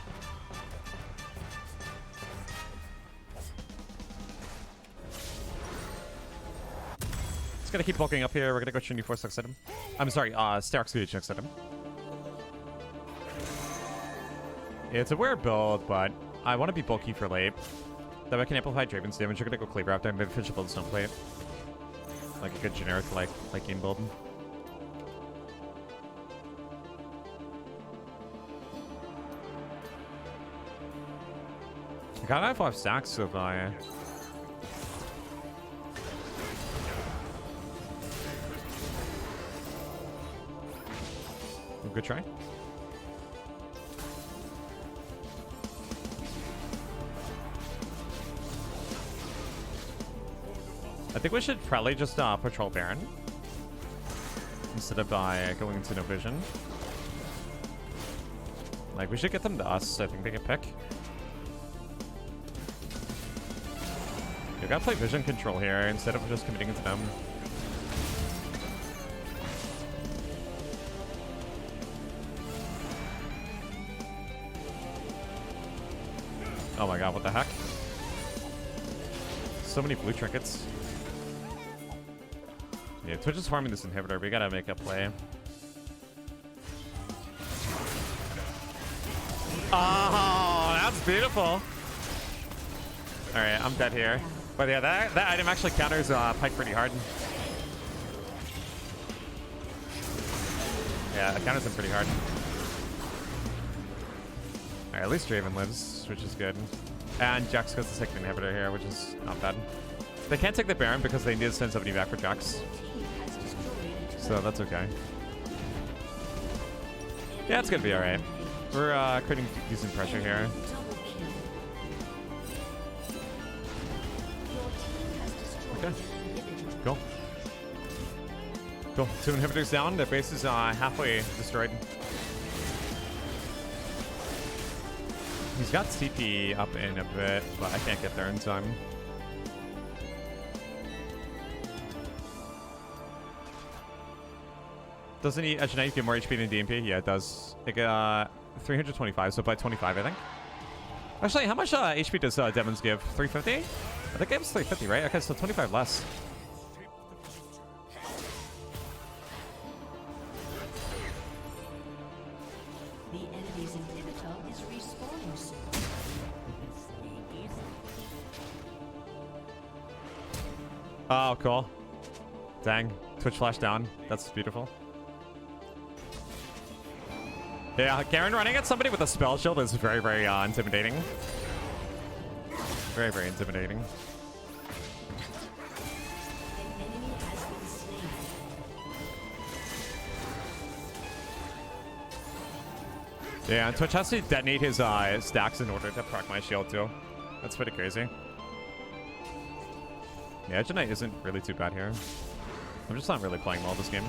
Speaker 1: Just gonna keep bulking up here. We're gonna go Trinity Force next item. I'm sorry, Stark Siege next item. It's a weird build, but I want to be bulky for late. That way I can amplify Draven's damage. You're gonna go Cleaver after. I'm gonna finish a build Stone Plate. Like a good generic like game build. I gotta have 5 stacks of oh, good try. I think we should probably just patrol Baron instead of going into no vision. Like, we should get them to us. I think they can pick. You gotta play vision control here instead of just committing into them. Oh my god, what the heck? So many blue trinkets. Yeah, Twitch is farming this inhibitor. We gotta make a play. Oh, that's beautiful. Alright, I'm dead here. But yeah, that item actually counters Pike pretty hard. Yeah, it counters him pretty hard. Alright, at least Draven lives, which is good. And Jax goes to take the inhibitor here, which is not bad. They can't take the Baron because they need to send somebody back for Jax. So that's okay. Yeah, it's gonna be alright. We're creating decent pressure here. Okay. Cool. Cool. 2 inhibitors down. Their base is halfway destroyed. He's got CP up in a bit, but I can't get there in time. Doesn't he actually get more HP than DMP? Yeah, it does. It got 325, so by 25, I think. Actually, how much HP does Devon's give? 350? I think it gives 350, right? Okay, so 25 less.
Speaker 2: The enemy's inhibitor is respawning soon.
Speaker 1: Oh, cool. Dang. Twitch flash down. That's beautiful. Yeah, Garen running at somebody with a spell shield is very, very intimidating. Very, very intimidating.
Speaker 2: An enemy has been slain.
Speaker 1: Yeah, and Twitch has to detonate his stacks in order to proc my shield too. That's pretty crazy. Yeah, Knight isn't really too bad here. I'm just not really playing well this game.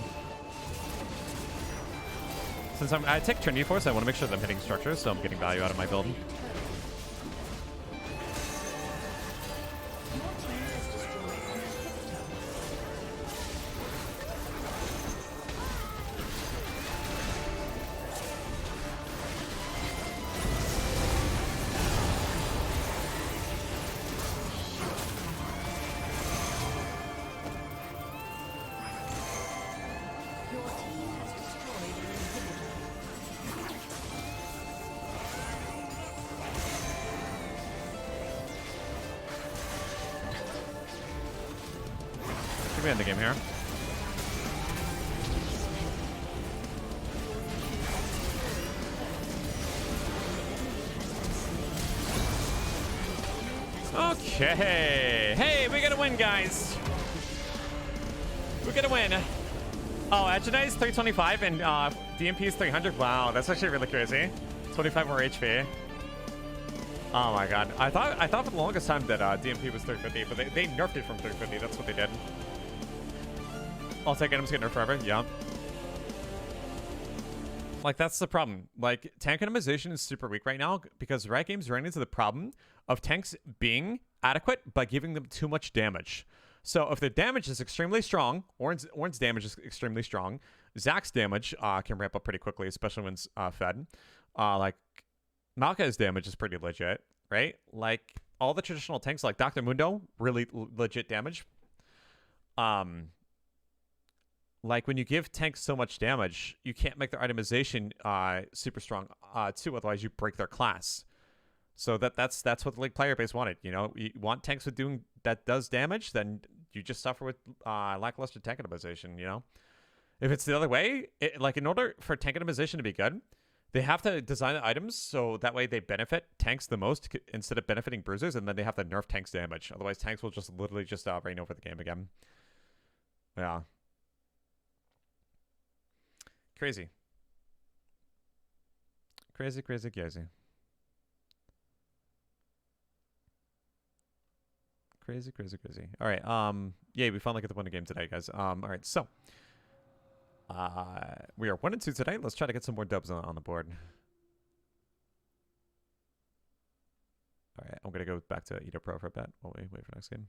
Speaker 1: Since I take Trinity Force, I want to make sure that I'm hitting structures, so I'm getting value out of my build. We end the game here. Okay. Hey, we gotta win, guys. We're gonna win. Oh, Agenite is 325 and DMP is 300. Wow, that's actually really crazy. 25 more HP. Oh my god. I thought for the longest time that DMP was 350, but they nerfed it from 350. That's what they did. I'll take items get nerfed forever. Yeah. Like, that's the problem. Like, tank itemization is super weak right now because Riot Games ran into the problem of tanks being adequate by giving them too much damage. So if the damage is extremely strong, Ornn's damage is extremely strong, Zack's damage can ramp up pretty quickly, especially when it's fed. Like, Maokai's damage is pretty legit, right? Like, all the traditional tanks like Dr. Mundo, really legit damage. Like, when you give tanks so much damage, you can't make their itemization super strong, too, otherwise you break their class. So that's what the League player base wanted, you know? You want tanks with that does damage, then you just suffer with lackluster tank itemization, you know? If it's the other way, like, in order for tank itemization to be good, they have to design the items so that way they benefit tanks the most instead of benefiting bruisers, and then they have to nerf tanks damage. Otherwise, tanks will just literally just reign over the game again. Yeah. Crazy. Crazy, crazy, crazy. Crazy, crazy, crazy. All right. Yeah, we finally get to win a game today, guys. All right. So, we are 1 and 2 today. Let's try to get some more dubs on the board. All right. I'm gonna go back to Edo Pro for a bit while we wait for next game.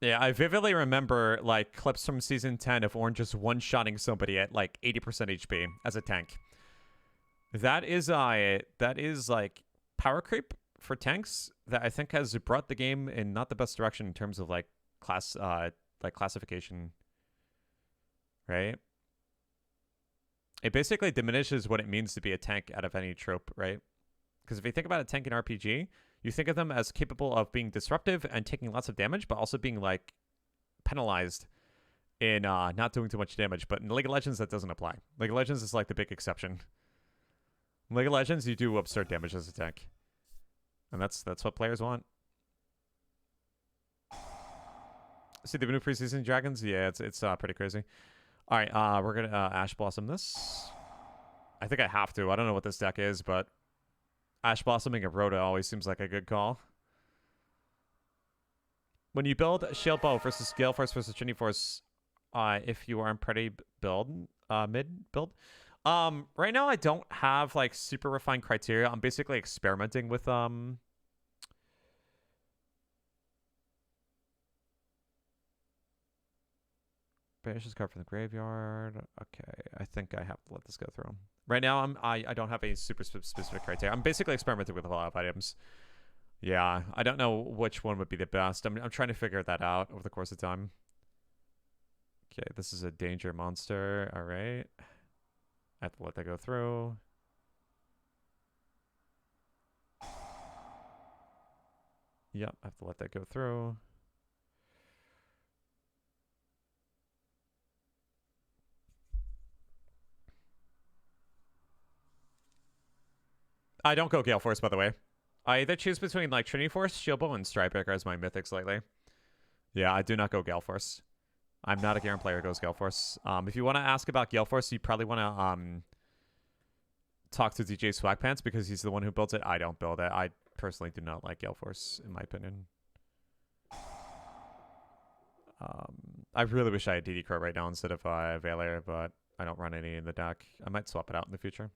Speaker 1: Yeah, I vividly remember like clips from season 10 of Ornn just one-shotting somebody at like 80% HP as a tank. That is like power creep for tanks that I think has brought the game in not the best direction in terms of like classification. Right? It basically diminishes what it means to be a tank out of any trope, right? Because if you think about a tank in RPG, you think of them as capable of being disruptive and taking lots of damage, but also being like penalized in not doing too much damage. But in League of Legends, that doesn't apply. League of Legends is like the big exception. In League of Legends, you do absurd damage as a tank, and that's what players want. See the new preseason dragons? Yeah, it's pretty crazy. All right, we're gonna Ash Blossom this. I think I have to. I don't know what this deck is, but Ash Blossoming a Rhoda always seems like a good call. When you build Shield Bow versus Gale Force versus Trinity Force, if you are in pretty build, mid build. Right now I don't have like super refined criteria. I'm basically experimenting with Banishes card from the graveyard. Okay, I think I have to let this go through. Right now, I don't have a super specific criteria. I'm basically experimenting with a lot of items. Yeah, I don't know which one would be the best. I'm trying to figure that out over the course of time. Okay, this is a danger monster. All right. I have to let that go through. Yep, I have to let that go through. I don't go Gale Force, by the way. I either choose between like Trinity Force, Shield Bow, and Strybreaker as my mythics lately. Yeah, I do not go Gale Force. I'm not a Garen player who goes Gale Force. If you want to ask about Gale Force, you probably want to talk to DJ Swagpants because he's the one who built it. I don't build it. I personally do not like Gale Force, in my opinion. I really wish I had DD Crow right now instead of Valor, but I don't run any in the deck. I might swap it out in the future.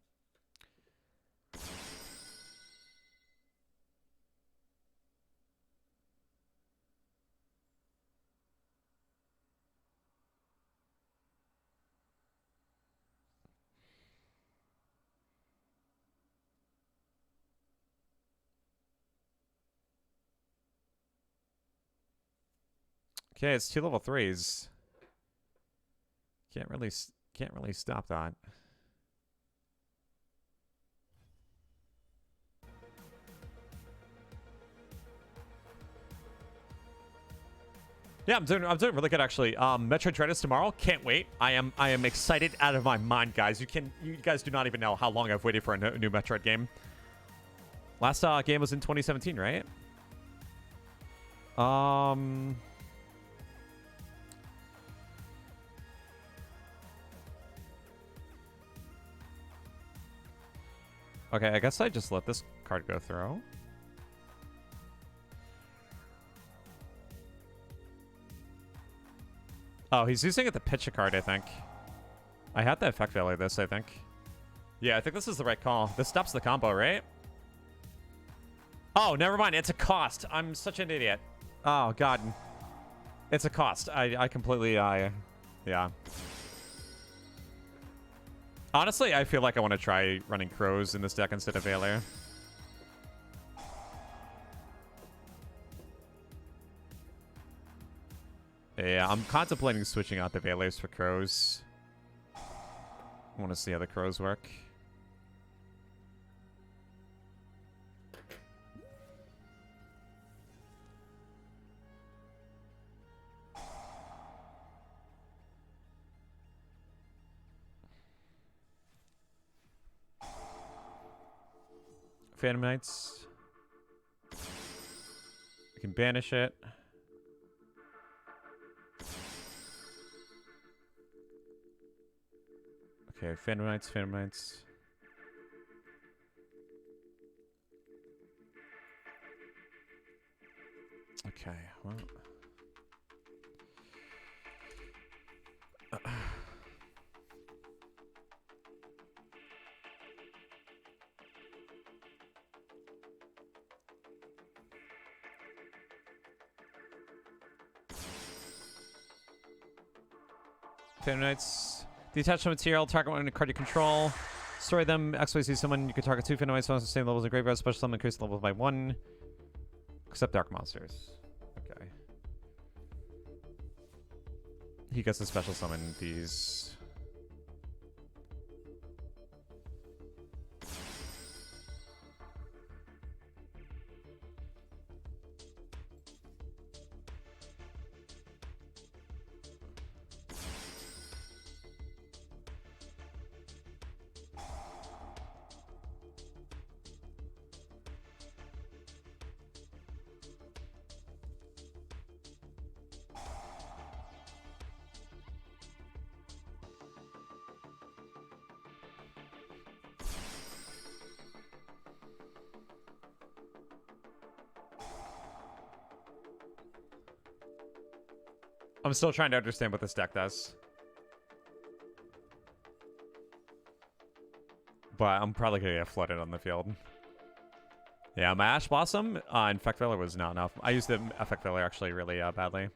Speaker 1: Okay, it's 2 level 3s. Can't really Can't really stop that. Yeah, I'm doing really good actually. Metroid Dread tomorrow. Can't wait. I am excited out of my mind, guys. You guys do not even know how long I've waited for a new Metroid game. Last game was in 2017, right? Okay, I guess I just let this card go through. Oh, he's using it to pitch a card, I think. I had the effect value of this, I think. Yeah, I think this is the right call. This stops the combo, right? Oh, never mind. It's a cost. I'm such an idiot. Oh, God. It's a cost. I completely, yeah. Honestly, I feel like I want to try running Crows in this deck instead of Valor. Yeah, I'm contemplating switching out the Valors for Crows. I want to see how the Crows work. Phantom Knights. I can banish it. Okay, Phantom Knights, Phantom Knights. Okay, well. Phantom Knights. The attachment material, target one in a card you control. Story them, XYZ summon. You can target 2 Phantom Knights, on the same levels in graveyard. Special summon, increase the levels by 1. Except dark monsters. Okay. He gets to special summon these. I'm still trying to understand what this deck does. But I'm probably going to get flooded on the field. Yeah, my Ash Blossom Infect Valor was not enough. I used the Effect Valor actually really badly.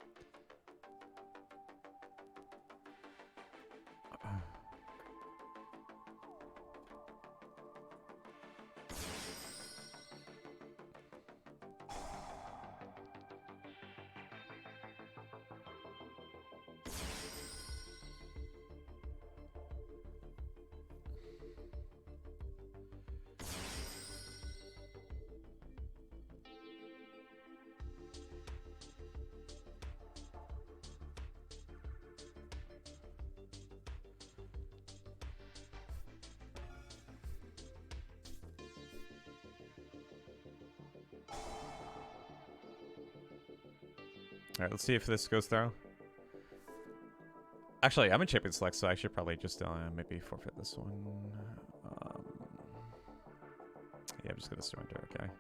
Speaker 1: Alright, let's see if this goes through. Actually, I'm in Champion Select, so I should probably just maybe forfeit this one. Yeah, I'm just going to surrender, okay.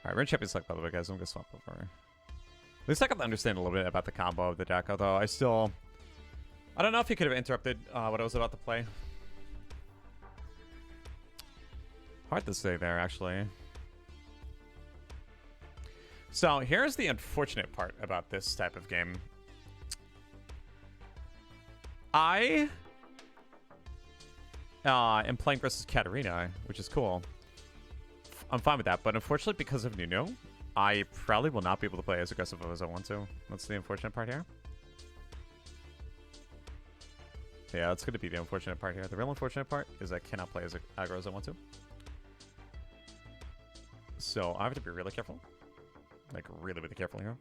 Speaker 1: Alright, we're in Champion Select, by the way, guys. I'm going to swap over. At least I can understand a little bit about the combo of the deck, although I still... I don't know if he could have interrupted what I was about to play. Hard to say there, actually. So here's the unfortunate part about this type of game. I am playing versus Katarina, which is cool. I'm fine with that, but unfortunately because of Nuno, I probably will not be able to play as aggressive as I want to. That's the unfortunate part here. Yeah, that's going to be the unfortunate part here. The real unfortunate part is I cannot play as aggro as I want to. So I have to be really careful. Like, really, really careful here.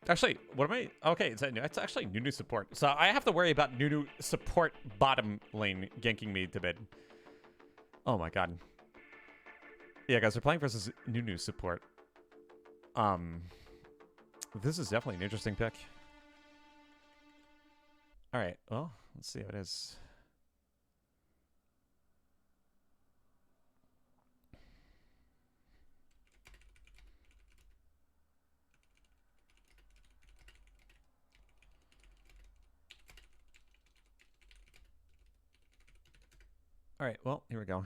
Speaker 1: Actually, what am I? Okay, it's actually Nunu support. So I have to worry about Nunu support bottom lane ganking me to mid. Oh my god. Yeah, guys, we're playing versus Nunu support. This is definitely an interesting pick. Alright, well, let's see how it is. Alright, well, here we go.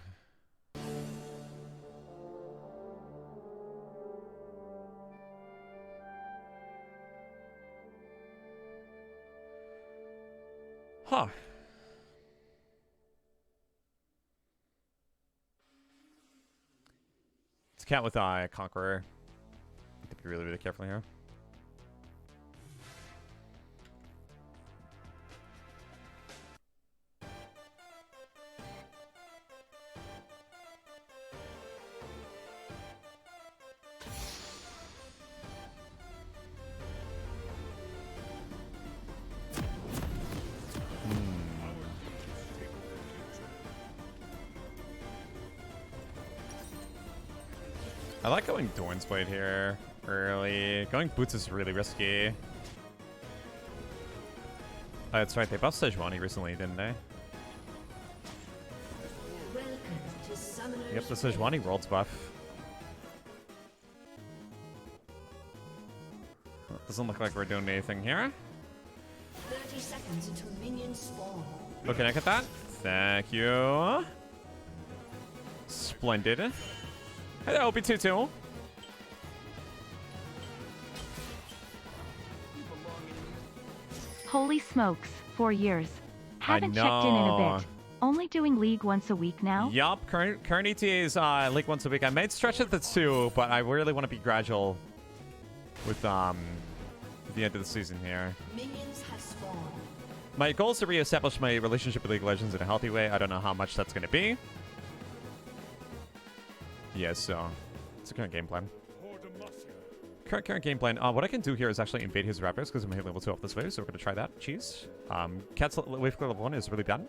Speaker 1: Huh. It's a cat with eye, Conqueror. Have to be really, really careful here. I like going Dorn's Blade here early. Going Boots is really risky. Oh, that's right. They buffed Sejuani recently, didn't they?
Speaker 2: Welcome to Summoner's
Speaker 1: Yep, the Sejuani Worlds buff. Well, doesn't look like we're doing anything here.
Speaker 2: 30 seconds until minions spawn.
Speaker 1: Okay, I get that. Thank you. Splendid. Hello, OP22.
Speaker 3: Holy smokes, 4 years. Haven't checked in a bit. Only doing League once a week now?
Speaker 1: Yup, current ETA is League once a week. I might stretch it to 2, but I really want to be gradual with the end of the season here.
Speaker 2: Minions have spawned.
Speaker 1: My goal is to reestablish my relationship with League of Legends in a healthy way. I don't know how much that's going to be. Yeah, so it's a current game plan. Current game plan. What I can do here is actually invade his rappers because I'm hitting level 2 off this wave, so we're going to try that. Cheese. Cat's wave clear level 1 is really bad.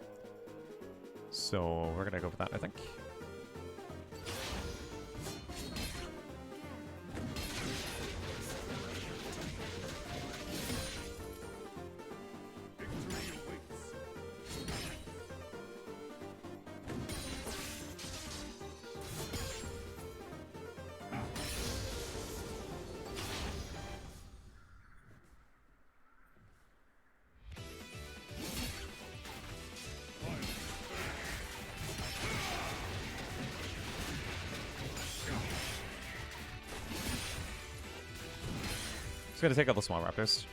Speaker 1: So we're going to go for that, I think. It's going to take out the small raptors.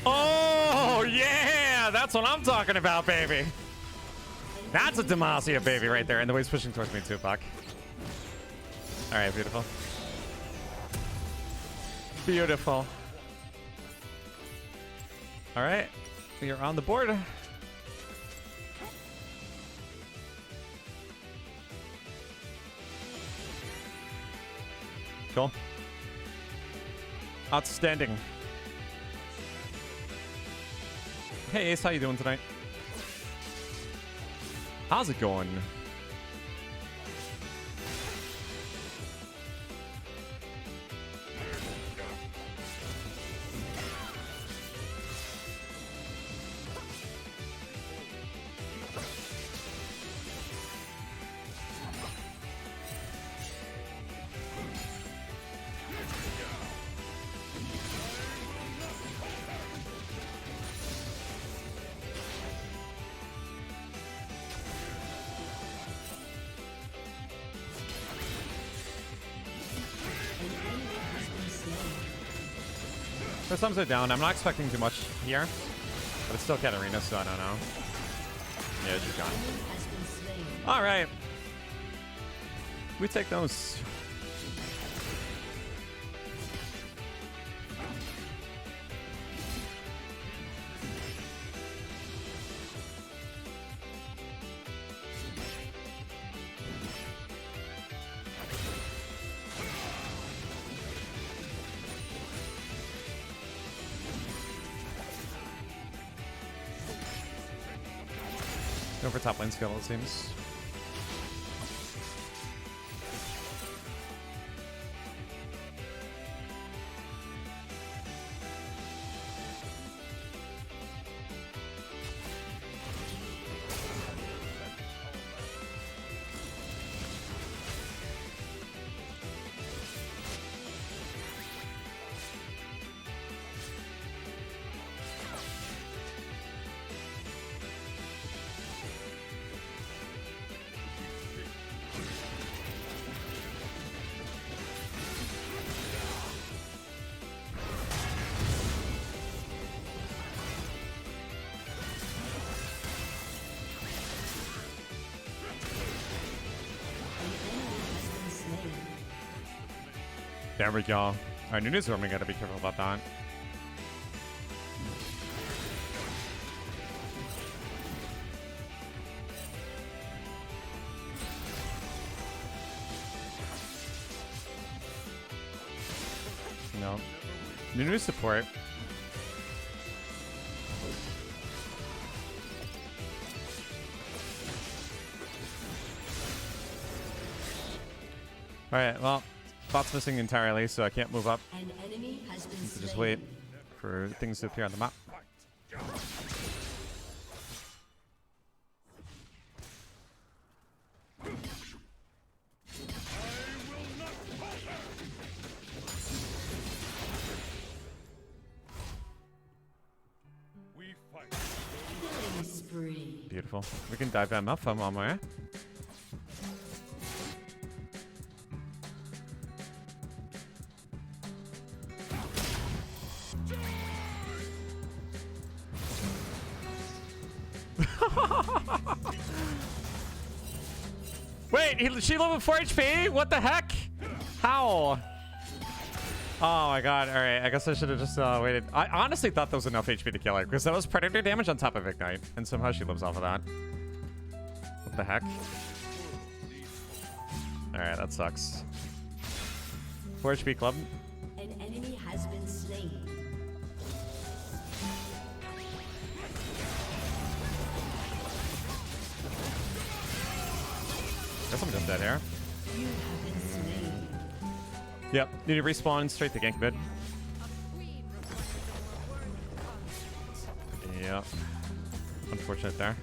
Speaker 1: Oh, yeah! That's what I'm talking about, baby. That's a Demacia baby right there. And the way he's pushing towards me too, fuck. Alright, beautiful. Beautiful. Alright. We are on the board. Cool. Outstanding. Hey Ace, how you doing tonight? How's it going? First times are down. I'm not expecting too much here. But it's still Katarina, so I don't know. Yeah, she's gone.
Speaker 2: Has been slain.
Speaker 1: Alright. We take those. Go for top lane skill, it seems. There we go. Alright, Nunu's roaming, gotta be careful about that. No. Nunu's support. Alright, well. Bot's missing entirely, so I can't move up.
Speaker 2: An enemy has been
Speaker 1: So just
Speaker 2: slain.
Speaker 1: wait for things to appear on the map.
Speaker 4: We fight.
Speaker 2: Killing spree.
Speaker 1: Beautiful. We can dive them up. I'm on my way. Wait, she leveled 4 HP? What the heck? How? Oh my god. Alright, I guess I should have just waited. I honestly thought that was enough HP to kill her, because that was Predator damage on top of Ignite, and somehow she lives off of that. What the heck? Alright, that sucks. 4 HP club.
Speaker 2: An enemy has been slain.
Speaker 1: Guess I'm just dead here.
Speaker 2: You have been slain.
Speaker 1: Yep, need to respawn straight to gank mid. Yep. Unfortunate there.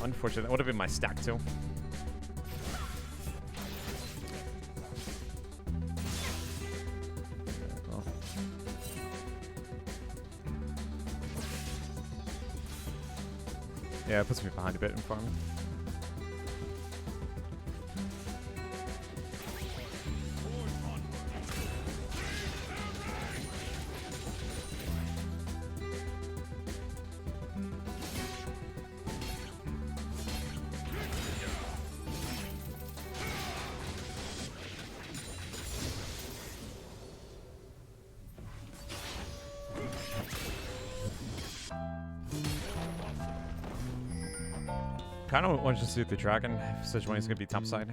Speaker 1: Unfortunate. That would have been my stack too. Well. Yeah, it puts me behind a bit in farm. Kind of want to see the dragon. Sejuani's is gonna be top side.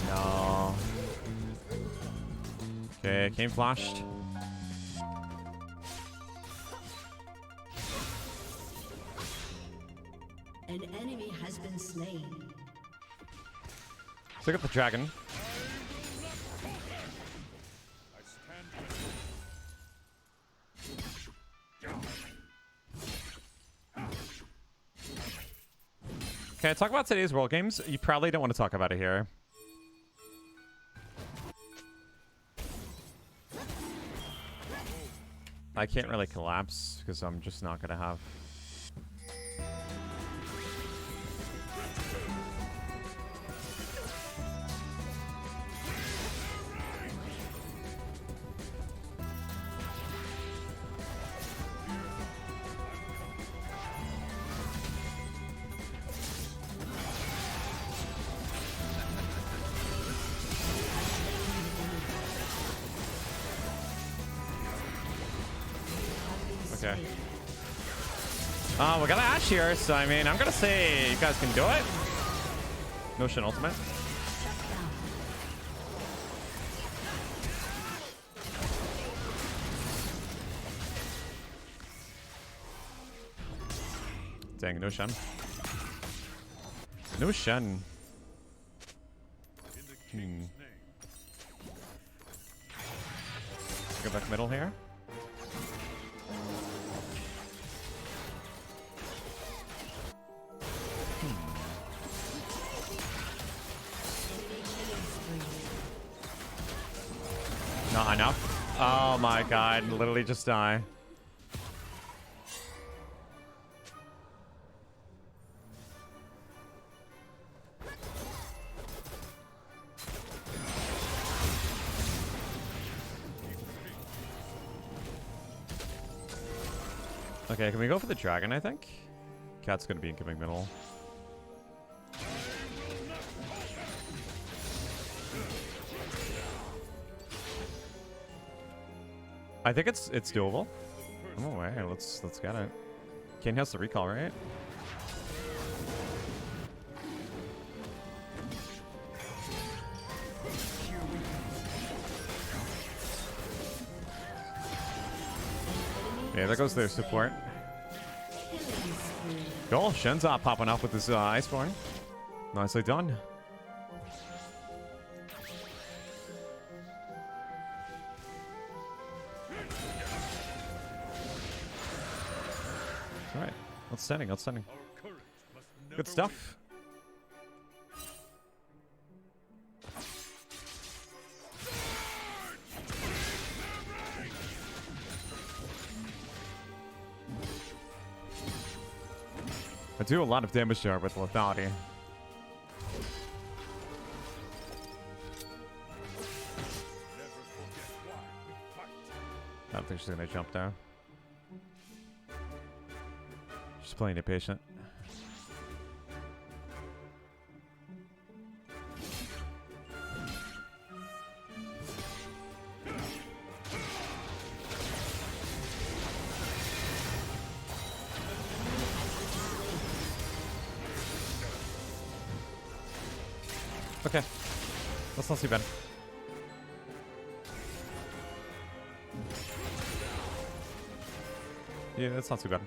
Speaker 1: No. Okay, came flashed.
Speaker 2: An enemy has been slain.
Speaker 1: Let's look at the dragon.
Speaker 4: I stand
Speaker 1: Okay, talk about today's World Games. You probably don't want to talk about it here. I can't really collapse because I'm just not gonna have. Okay. We got an Ashe here, so I mean, I'm gonna say you guys can do it. Notion ultimate. Dang, no Shen. No Shen. Go back middle here. Not enough. Oh my god, literally just die. Okay, can we go for the dragon, I think? Cat's gonna be incoming middle. I think it's doable. Come away, let's get it. Kane has the recall, right? Yeah, there goes their support. Cool, Shen's popping off with his Iceborne. Nicely done. Alright, outstanding, outstanding. Good stuff. I do a lot of damage there with lethality. I don't think she's gonna jump down. She's playing it patient. Okay, that's not too bad. Yeah, that's not too bad.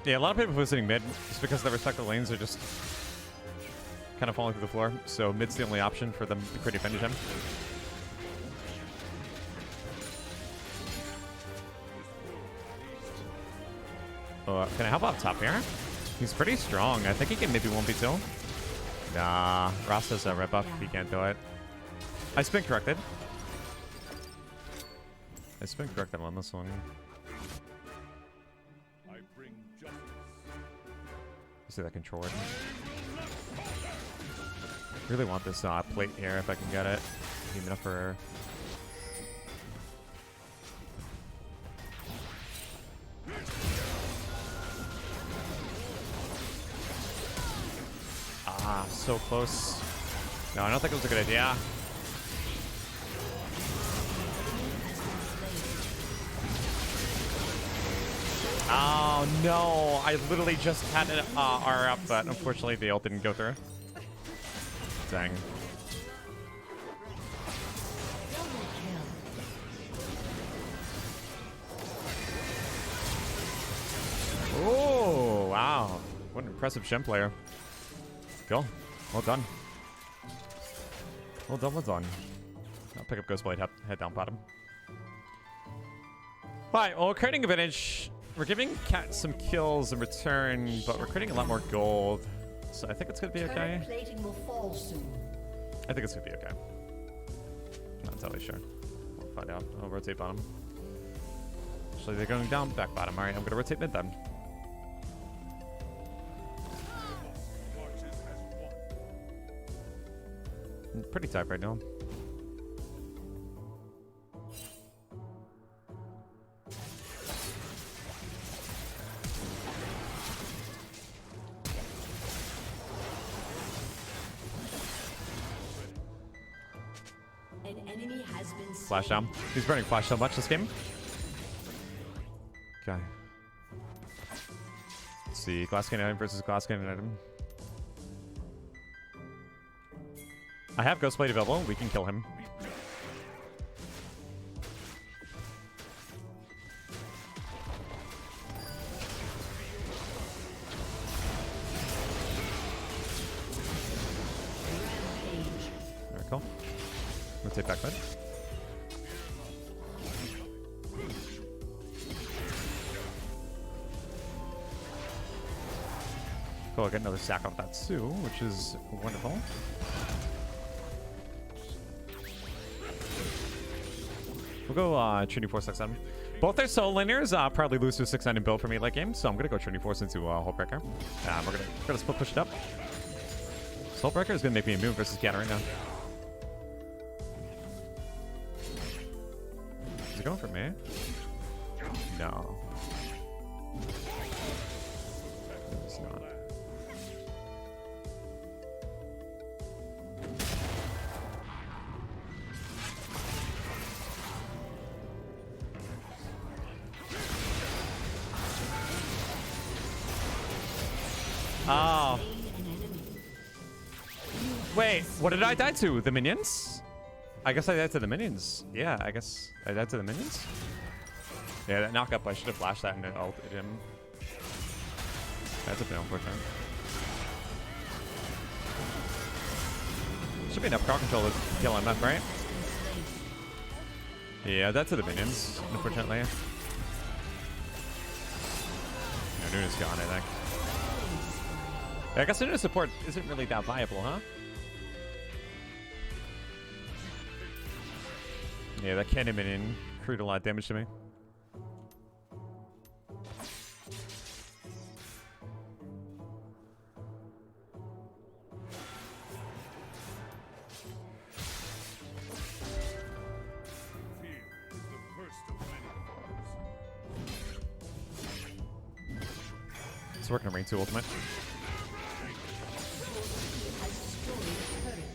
Speaker 1: Yeah, a lot of people visiting mid just because their respective lanes are just kind of falling through the floor. So mid's the only option for them to create advantage in. Can I help out top here? He's pretty strong. I think he can maybe 1v2. Nah, Ross has a red buff. He can't do it. I spin corrected. I spin corrected on this one.
Speaker 4: I bring justice.
Speaker 1: You see that controller? Really want this plate here if I can get it. Need enough for her. Ah, so close. No, I don't think it was a good idea. Oh no, I literally just had an R up, but unfortunately the ult didn't go through. Dang. Oh, wow. What an impressive Shen player. Go. Well done. Well done, well done. I'll pick up Ghostblade, head down bottom. Alright, well, we're creating advantage. We're giving Cat some kills in return, but we're creating a lot more gold. So I think it's going to be okay.
Speaker 2: Turret plating will fall soon.
Speaker 1: I think it's going to be okay. Not entirely sure. We'll find out. I'll rotate bottom. Actually, they're going down back bottom. Alright, I'm going to rotate mid then. Pretty tight right now.
Speaker 2: enemy has been
Speaker 1: Flash
Speaker 2: slain.
Speaker 1: down. He's burning flash so much this game. Okay. Let's see. Glass cannon item versus glass cannon item. I have Ghostblade available. We can kill him. Very cool. Let's take back mid. Cool, I get another sack off that Sue, which is wonderful. We'll go Trinity Force 6-7. Both their soul linears probably lose to a 6-9 build for me late game, so I'm gonna go Trinity Force into Hullbreaker. We're gonna split push it up. So Hullbreaker is gonna make me immune versus Garen now. Is it going for me? No. It's not. Oh. Wait, what did I die to? The minions? I guess I died to the minions. Yeah, I guess I died to the minions. Yeah, that knockup, I should have flashed that and then ulted him. That's a bit unfortunate. Should be enough crowd control to kill MF, right? Yeah, that's to the minions, unfortunately. Yeah, Nuna's gone, I think. I guess Nuna support isn't really that viable, huh? Yeah, that cannon minion accrued a lot of damage to me.
Speaker 4: Fear is the first of many foes.
Speaker 1: It's working on Rain 2 ultimate.
Speaker 2: Has destroyed a turret.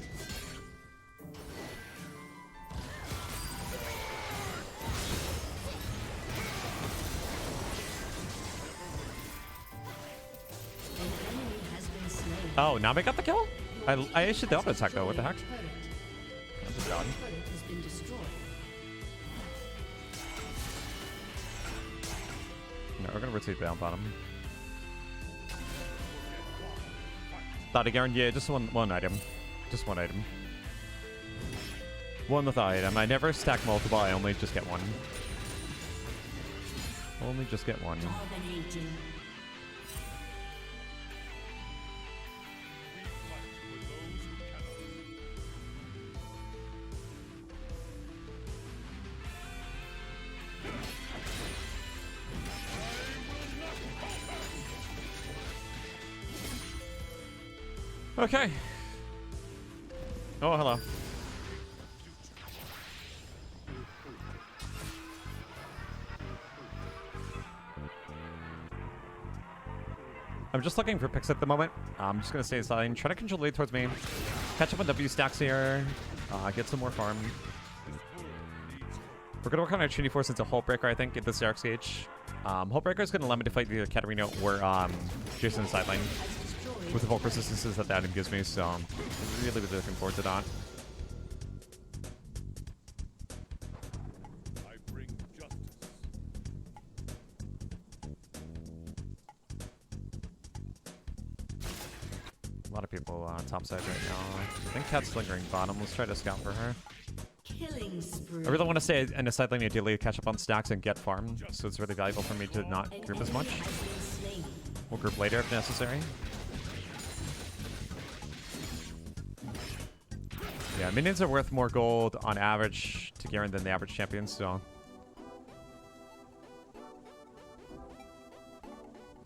Speaker 2: An enemy has been slain.
Speaker 1: Oh, Nami got the kill? I issued the auto attack though, what the heck?
Speaker 2: Turret.
Speaker 1: I'm just done.
Speaker 2: Turret has been destroyed.
Speaker 1: No, we're gonna rotate down bottom. Thought Garen, yeah, just one item. Just one item. One with item. I never stack multiple, I only just get one. Only just get one.
Speaker 2: Dominating.
Speaker 1: Okay. Oh, hello. I'm just looking for picks at the moment. I'm just gonna stay aside, try to control lead towards me, catch up on W stacks here, get some more farm. We're gonna work on our Trinity Force into Hullbreaker, I think, at this Dark Stage. Hullbreaker is gonna allow me to fight the Katarina or Jason in the sideline with the bulk resistances that item gives me, so I'm really looking forward to that.
Speaker 4: I bring justice.
Speaker 1: A lot of people top side right now. I think Cat's lingering bottom. Let's try to scout for her.
Speaker 2: Killing spree.
Speaker 1: I really want to stay in a side lane ideally, catch up on stacks and get farm, so it's really valuable for me to not
Speaker 2: An
Speaker 1: group as
Speaker 2: enemy
Speaker 1: much.
Speaker 2: has been slain.
Speaker 1: We'll group later if necessary. Yeah, minions are worth more gold on average to Garen than the average champion, so...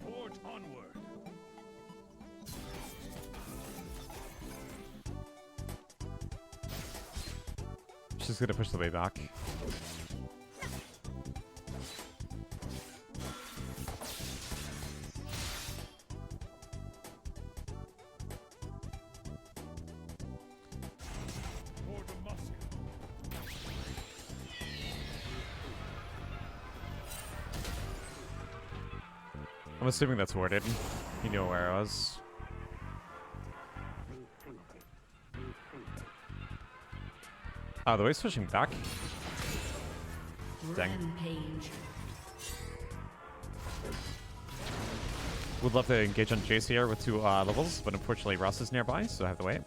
Speaker 4: Forge onward.
Speaker 1: She's gonna push the way back.
Speaker 4: Forge a musket.
Speaker 1: assuming that's worded. He knew where I was. Oh, the way he's pushing back. Dang.
Speaker 2: Rampage.
Speaker 1: Would love to engage on Jace here with 2 levels, but unfortunately Russ is nearby, so I have to wait.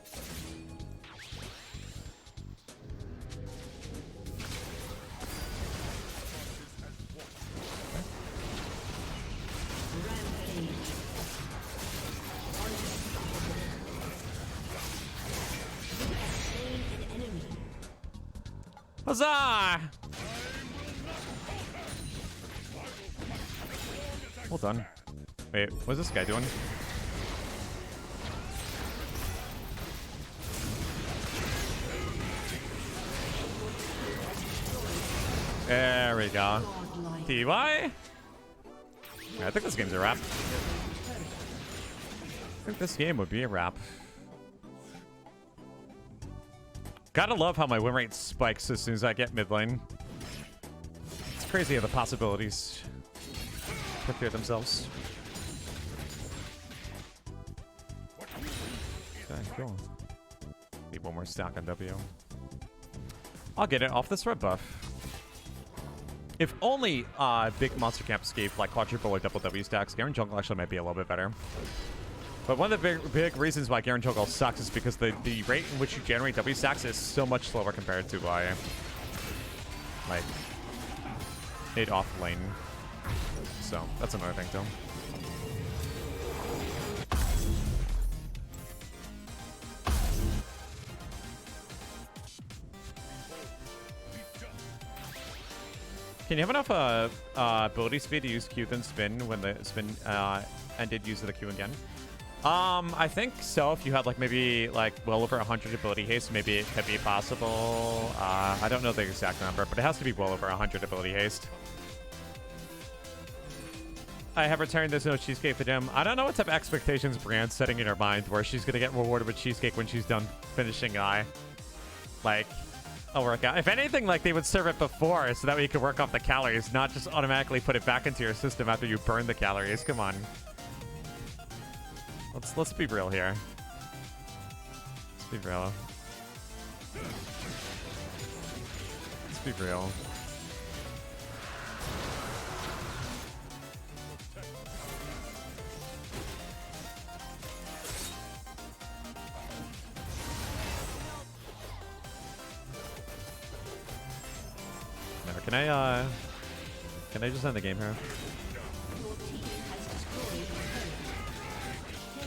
Speaker 1: Huzzah! Well done. Wait, what's this guy doing? There we go. TY? I think this game's a wrap. I think this game would be a wrap. Gotta love how my win rate spikes as soon as I get mid lane. It's crazy how the possibilities procure themselves. Okay, cool. Need one more stack on W. I'll get it off this red buff. If only big monster camps gave like quadruple or double W stacks, Garen jungle actually might be a little bit better. But one of the big reasons why Garen jungle sucks is because the rate in which you generate W stacks is so much slower compared to like it off lane. So that's another thing too. Can you have enough ability speed to use Q then spin when the spin ended use of the Q again? I think so. If you had like maybe like well over 100 ability haste, maybe it could be possible. I don't know the exact number, but it has to be well over 100 ability haste. I have returned. There's no cheesecake for Jim. I don't know what type of expectations Brienne's setting in her mind where she's gonna get rewarded with cheesecake when she's done finishing like a workout. If anything, like they would serve it before so that way you could work off the calories, not just automatically put it back into your system after you burn the calories. Come on. Let's be real here. Let's be real. Let's be real. No, can I just end the game here?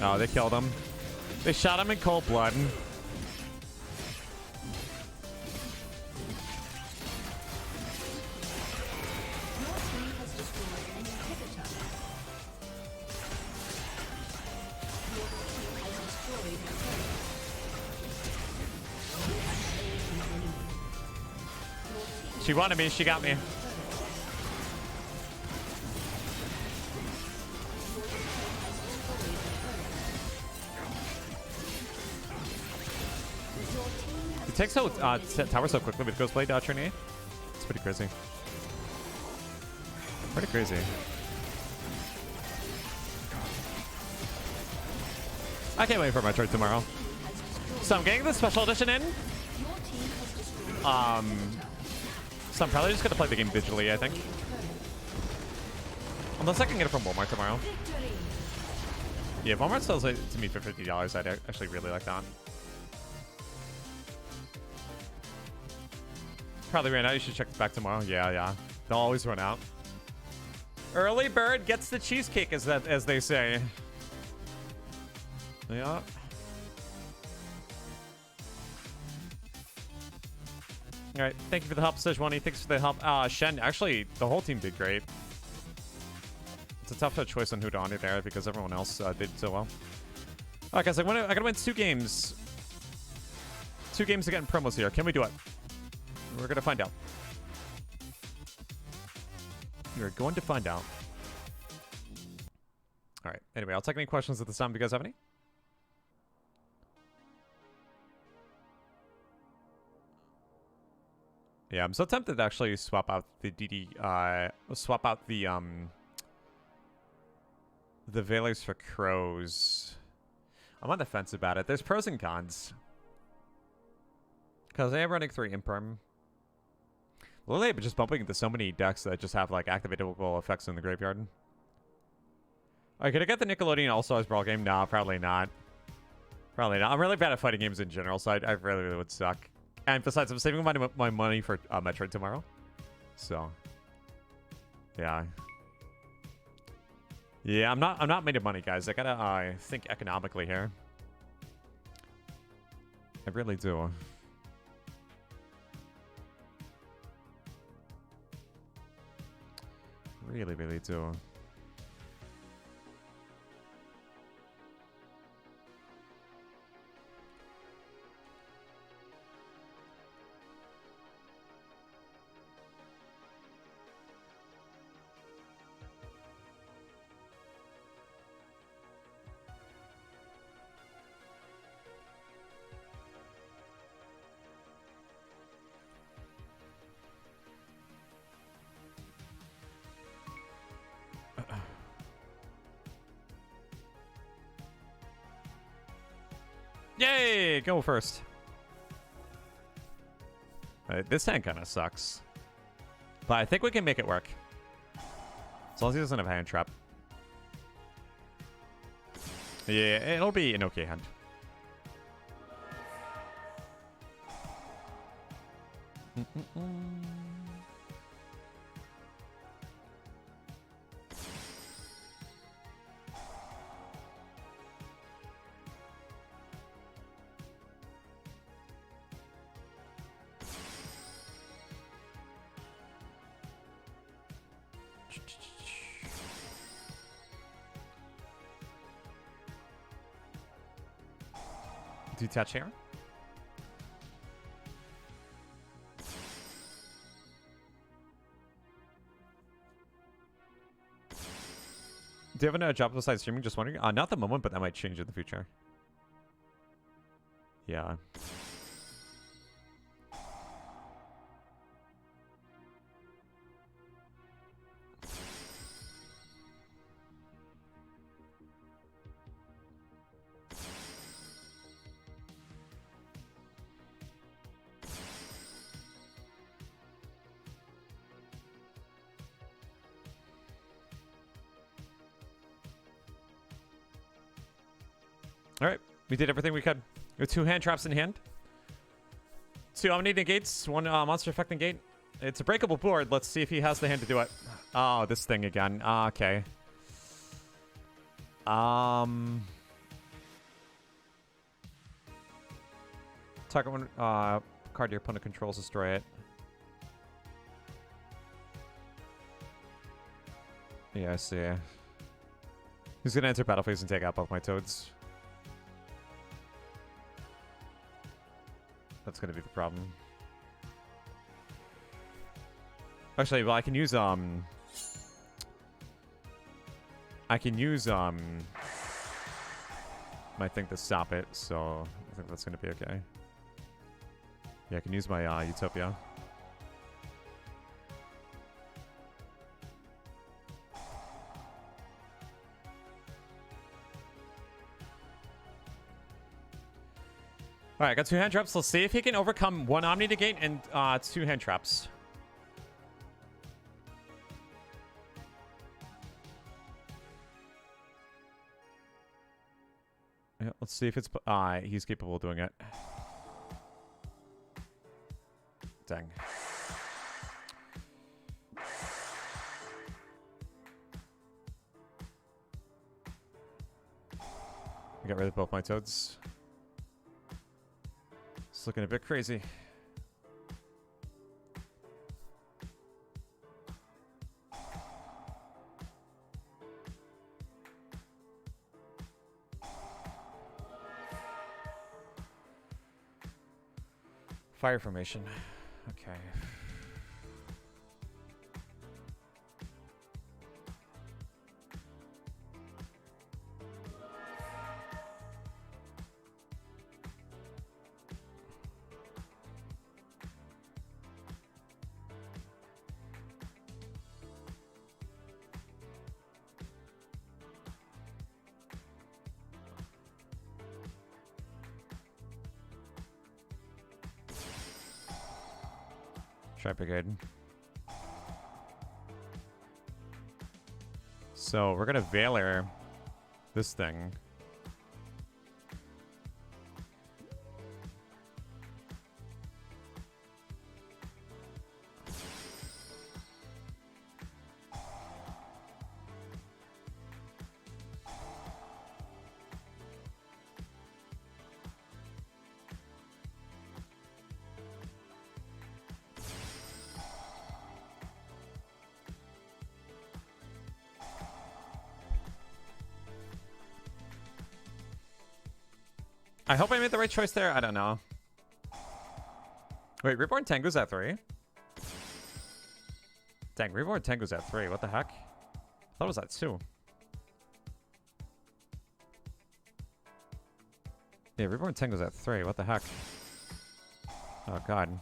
Speaker 1: Oh, they killed him. They shot him in cold blood. She wanted me, she got me. It takes out tower so quickly with Ghostblade Trinity. It's pretty crazy. Pretty crazy. I can't wait for my turn tomorrow. So I'm getting the special edition in. So I'm probably just gonna play the game digitally, I think. Unless I can get it from Walmart tomorrow. Yeah, if Walmart sells it to me for $50, I'd actually really like that. Probably ran out. You should check it back tomorrow. Yeah. They'll always run out. Early bird gets the cheesecake, as they say. Yeah. All right. Thank you for the help, Sejuani. Thanks for the help. Shen. Actually, the whole team did great. It's a tough choice on who to honor there because everyone else did so well. All right, guys. I gotta win 2 games. 2 games to get in promos here. Can we do it? We're gonna find out. We're going to find out. All right. Anyway, I'll take any questions at this time. Do you guys have any? Yeah, I'm so tempted to actually swap out the DD. Swap out the the Veilers for Crows. I'm on the fence about it. There's pros and cons. Because I am running 3 Imperm. Literally, but just bumping into so many decks that just have like activatable effects in the graveyard. Alright, could I get the Nickelodeon All-Stars Brawl game? No, probably not. Probably not. I'm really bad at fighting games in general, so I really would suck. And besides, I'm saving my money for Metroid tomorrow. So, yeah. Yeah, I'm not made of money, guys. I gotta think economically here. I really do. Really do. Yay! Go first. This hand kind of sucks. But I think we can make it work. As long as he doesn't have hand trap. Yeah, it'll be an okay hand. Detach here. Do you have a job besides streaming? Just wondering. Not at the moment, but that might change in the future. Yeah. Alright, we did everything we could. With 2 hand traps in hand. 2 Omni negates, 1 monster effect negate. It's a breakable board. Let's see if he has the hand to do it. Oh, this thing again. Okay. Target one card your opponent controls, destroy it. Yeah, I see. He's gonna enter battle phase and take out both my toads. That's gonna be the problem. Actually, well, I can use my thing to stop it, so I think that's gonna be okay. Yeah, I can use my Utopia. Alright, I got 2 hand traps. Let's see if he can overcome 1 Omni negate and 2 hand traps. Yeah, let's see if it's he's capable of doing it. Dang. I got rid of both my toads. It's looking a bit crazy. Fire formation. Okay. try brigade. So we're gonna Valor this thing. I hope I made the right choice there. I don't know. Wait, Reborn Tengu's at 3? Dang, Reborn Tengu's at 3. What the heck? I thought it was at 2. Yeah, Reborn Tengu's at 3. What the heck? Oh, God.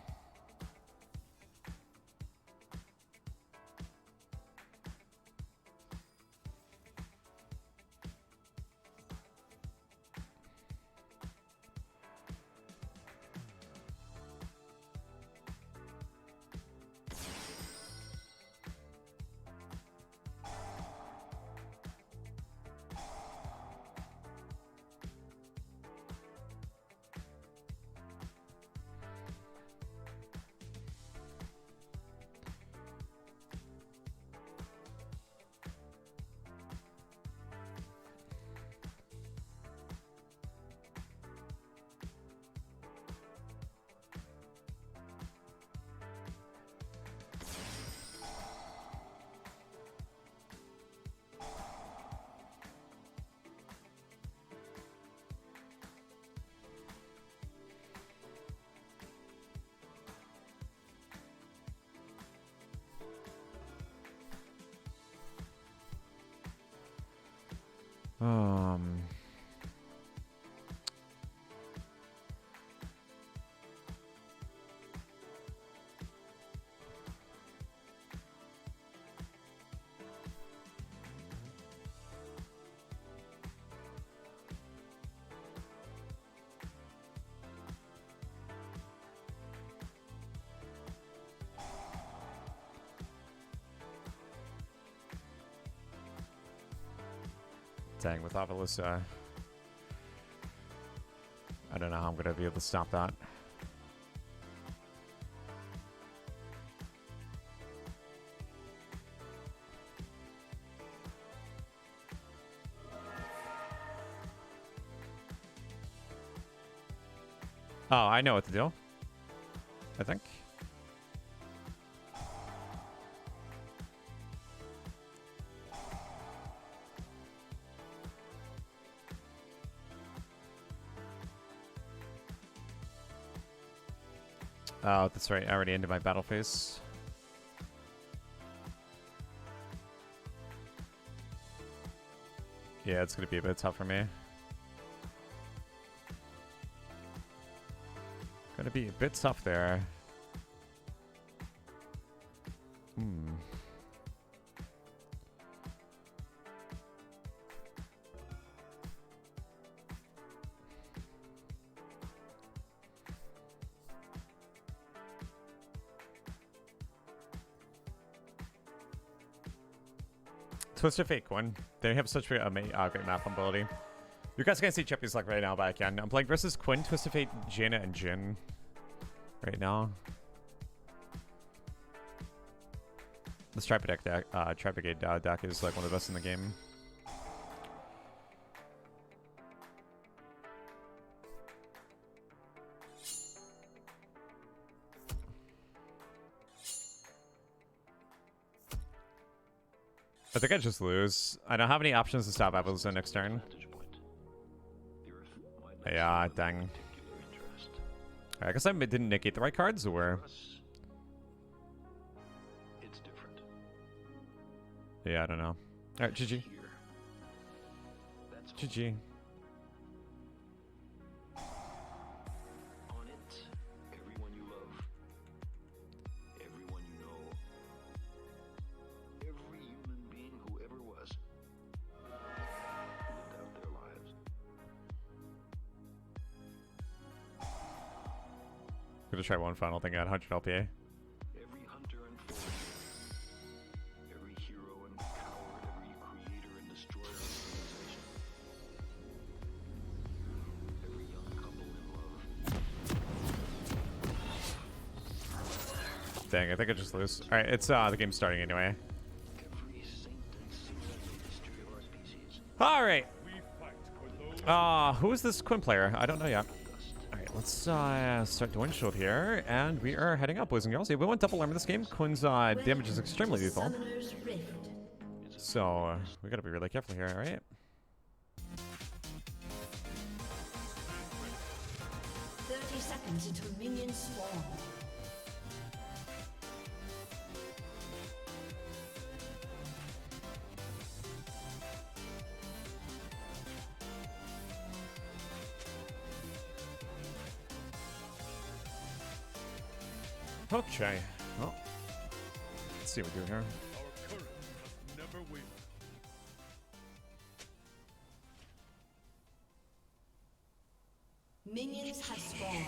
Speaker 1: Um... Dang, with Obelisk, I don't know how I'm gonna be able to stop that. Oh, I know what to do. I think. Oh, that's right. I already ended my battle phase. Yeah, it's gonna be a bit tough for me. Gonna be a bit tough there. Twisted Fate one. They have such a great map ability. You guys can't see Chippy's luck right now, but I can. I'm playing versus Quinn, Twisted Fate, Jaina, and Jin right now. This Tri-Brigade deck is like one of the best in the game. I think I just lose. I don't have any options to stop Evelyn next turn. Yeah, dang. I guess I didn't negate the right cards, or... Yeah, I don't know. Alright, GG. GG. Gonna try one final thing at 100 LPA. Dang, I think I just lose. Alright, it's the game's starting anyway. Alright. Who is this Quinn player? I don't know yet. Alright, let's start doing shield here. And we are heading up, boys and girls. Yeah, we went double armor this game. Quinn's damage is extremely lethal.
Speaker 2: Summoner's Rift.
Speaker 1: So, we gotta be really careful here, alright?
Speaker 2: 30 seconds until minions spawn.
Speaker 1: Okay. Well, let's see what we do here.
Speaker 4: Our courage has never wavered.
Speaker 2: Minions have spawned.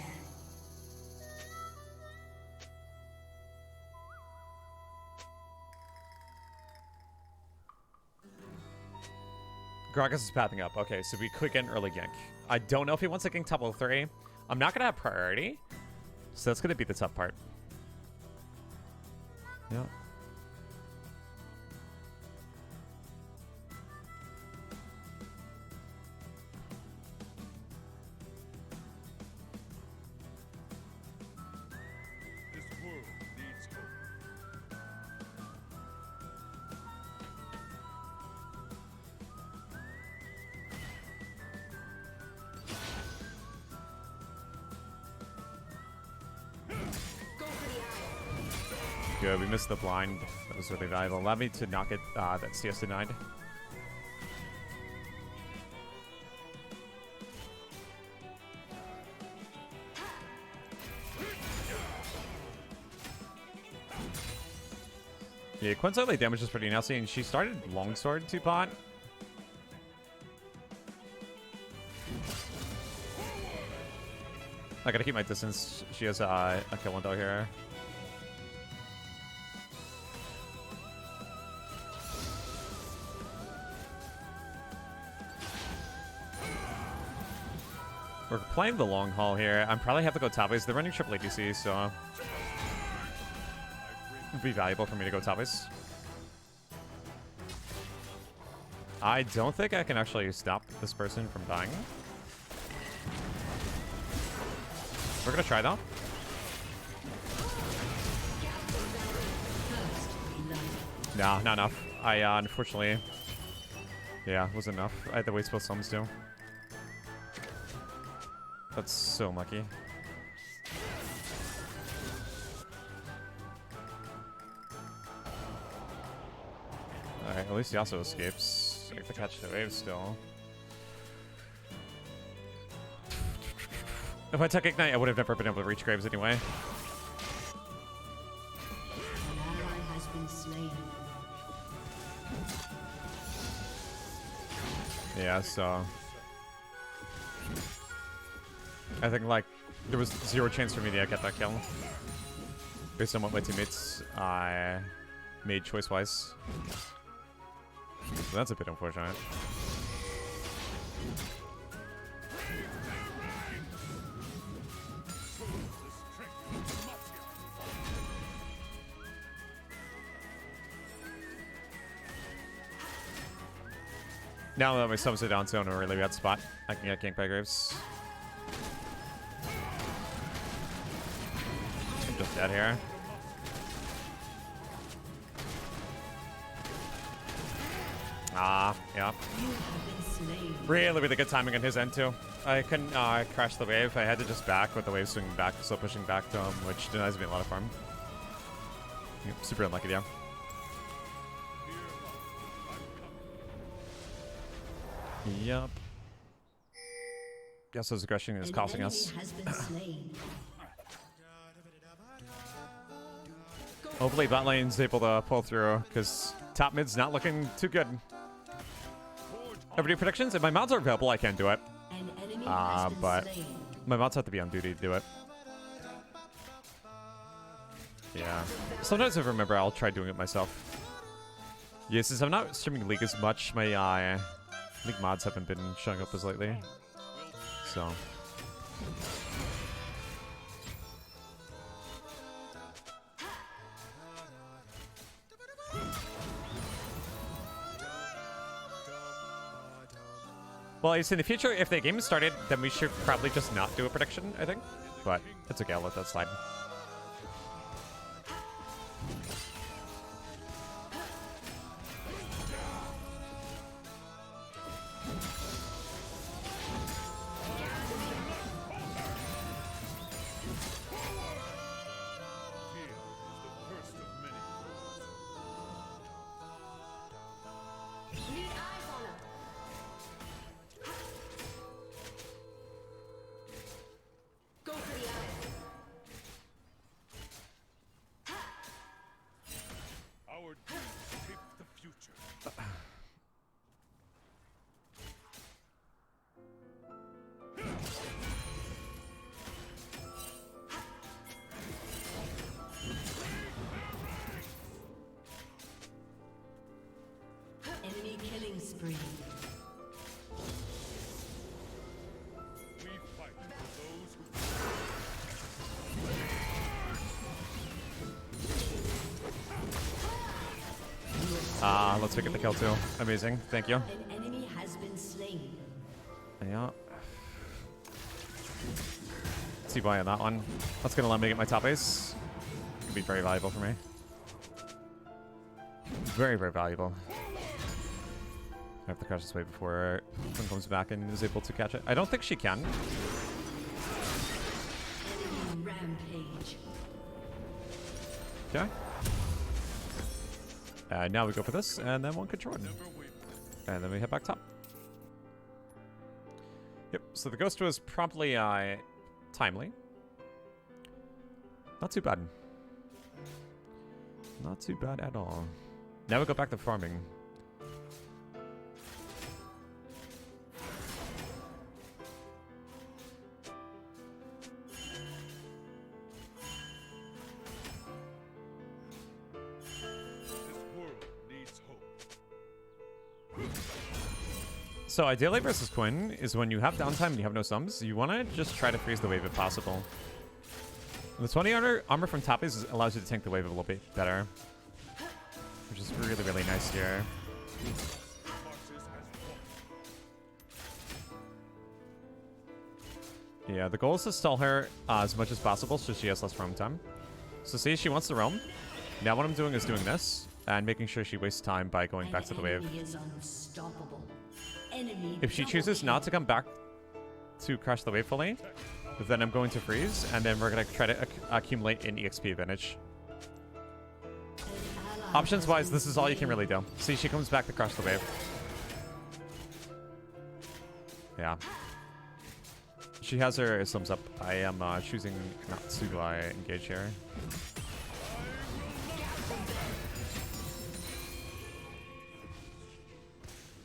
Speaker 1: Gragas is pathing up. Okay, so we could get an early gank. I don't know if he wants to gank top level 3. I'm not going to have priority, so that's going to be the tough part. Yeah.
Speaker 4: This world needs hope.
Speaker 1: Good, we missed the blind. That was really valuable. Allowed me to not get that CS denied. Yeah, Quinn's early damage is pretty nasty, and she started longsword to pot. I gotta keep my distance. She has a kill window here. We're playing the long haul here. I'm probably have to go top base. They're running triple ADC, so it'd be valuable for me to go top base. I don't think I can actually stop this person from dying. We're gonna try though. Nah, not enough. I unfortunately, yeah, wasn't enough. I had to wait till summons too. That's so lucky. Alright, at least he also escapes. I have to catch the wave still. If I took Ignite, I would have never been able to reach Graves anyway.
Speaker 2: An ally has been slain.
Speaker 1: Yeah, so I think like there was zero chance for me to get that kill based on what my teammates made choice-wise. So that's a bit unfortunate. Now that my subs are down zone, a really bad spot. I can get ganked by Graves. I'm just dead here. Ah, yeah.
Speaker 2: You have been slain.
Speaker 1: Really good timing on his end too. I couldn't crash the wave. I had to just back with the wave swinging back, still pushing back to him, which denies me a lot of farm. Yep, super unlucky there. Yep. Yasuo's aggression is
Speaker 2: An
Speaker 1: costing
Speaker 2: enemy
Speaker 1: us.
Speaker 2: has been slain.
Speaker 1: Hopefully bot lane's able to pull through, because top mid's not looking too good. Everyday predictions? If my mounts are available, I can do it.
Speaker 2: An enemy has been
Speaker 1: But
Speaker 2: slain.
Speaker 1: my mounts have to be on duty to do it. Yeah. Sometimes if I remember, I'll try doing it myself. Yeah, since I'm not streaming League as much, my League mods haven't been showing up as lately. So. Well, it's in the future, if the game started, then we should probably just not do a prediction, I think. But it's okay, I'll let that slide.
Speaker 4: Fear is the first of many.
Speaker 2: Need eyes on him. Go for the eyes.
Speaker 4: Our dreams shape the future.
Speaker 2: Enemy killing spree.
Speaker 4: We fight for those who
Speaker 1: Ah, let's get the kill too. Amazing, thank you.
Speaker 2: An enemy has been slain.
Speaker 1: Yeah. See why on that one. That's gonna let me get my top ace. Could be very valuable for me. Very, very valuable. I have to crash this way before Quinn comes back and is able to catch it. I don't think she can.
Speaker 2: Enemy rampage.
Speaker 1: Okay. Now we go for this, and then one control.
Speaker 4: never waver.
Speaker 1: And then we head back top. Yep, so the ghost was promptly timely. Not too bad. Not too bad at all. Now we go back to farming.
Speaker 4: This world needs hope.
Speaker 1: So ideally versus Quinn is when you have downtime and you have no sums, you want to just try to freeze the wave if possible. The 20 armor from top is allows you to tank the wave a little bit better, which is really, really nice here.
Speaker 4: Foxes has won.
Speaker 1: Yeah, the goal is to stall her as much as possible so she has less roam time. So see, she wants to roam. Now what I'm doing is doing this and making sure she wastes time by going back to the wave.
Speaker 2: Enemy is unstoppable. Enemy
Speaker 1: If she
Speaker 2: double
Speaker 1: chooses
Speaker 2: kill.
Speaker 1: not to come back to crash the wave fully, then I'm going to freeze, and then we're going to try to accumulate an EXP advantage.
Speaker 2: An ally
Speaker 1: Options-wise,
Speaker 2: has
Speaker 1: this
Speaker 2: been
Speaker 1: is all you can
Speaker 2: slain.
Speaker 1: really do. See, she comes back to crash the wave. Yeah. She has her sums up. I am choosing not to engage here.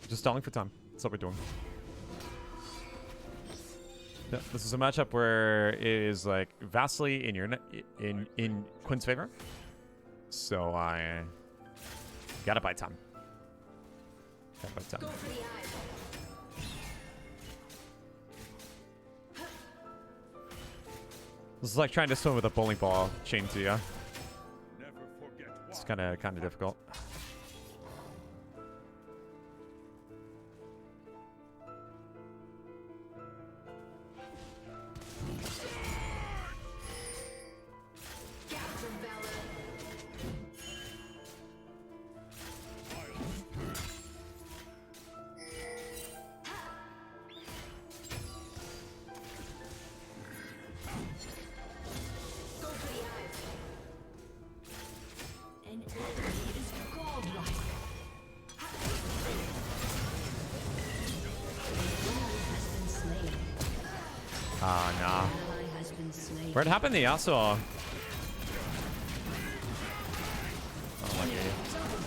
Speaker 1: Just stalling for time. That's what we're doing. Yeah, this is a matchup where it is like vastly in your in Quinn's favor. So I gotta buy time. Gotta buy
Speaker 2: Go
Speaker 1: time.
Speaker 2: for the eyes.
Speaker 1: This is like trying to swim with a bowling ball chained to you.
Speaker 4: Never forget
Speaker 1: It's
Speaker 4: why.
Speaker 1: kind of difficult.
Speaker 2: Gaps of valor. Go for the eyes. An enemy is godlike. An enemy has been slain.
Speaker 1: Ah, nah.
Speaker 2: Ally has been slain.
Speaker 1: Where'd happen to Yasuo? Unlucky.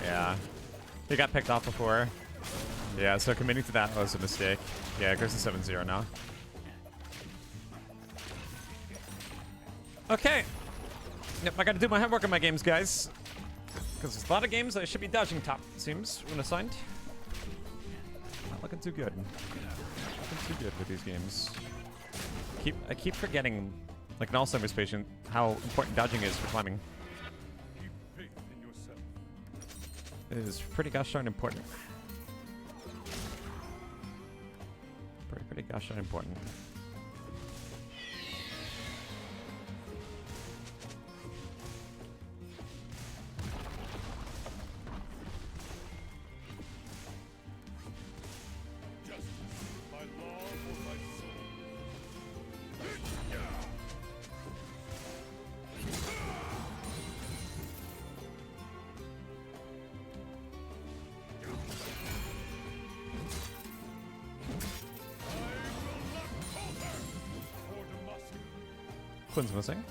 Speaker 1: Yeah. He got picked off before. Yeah, so committing to that was a mistake. Yeah, it goes to 7-0 now. Okay. Yep, I gotta do my homework on my games, guys. Because there's a lot of games I should be dodging top, it seems, when assigned. Not looking too good. Not looking too good with these games. I keep forgetting, like an Alzheimer's patient, how important dodging is for climbing.
Speaker 4: Keep faith in yourself.
Speaker 1: It is pretty gosh darn important. Gosh, not important.
Speaker 4: Justice, my law or my soul.
Speaker 1: Quinn's missing.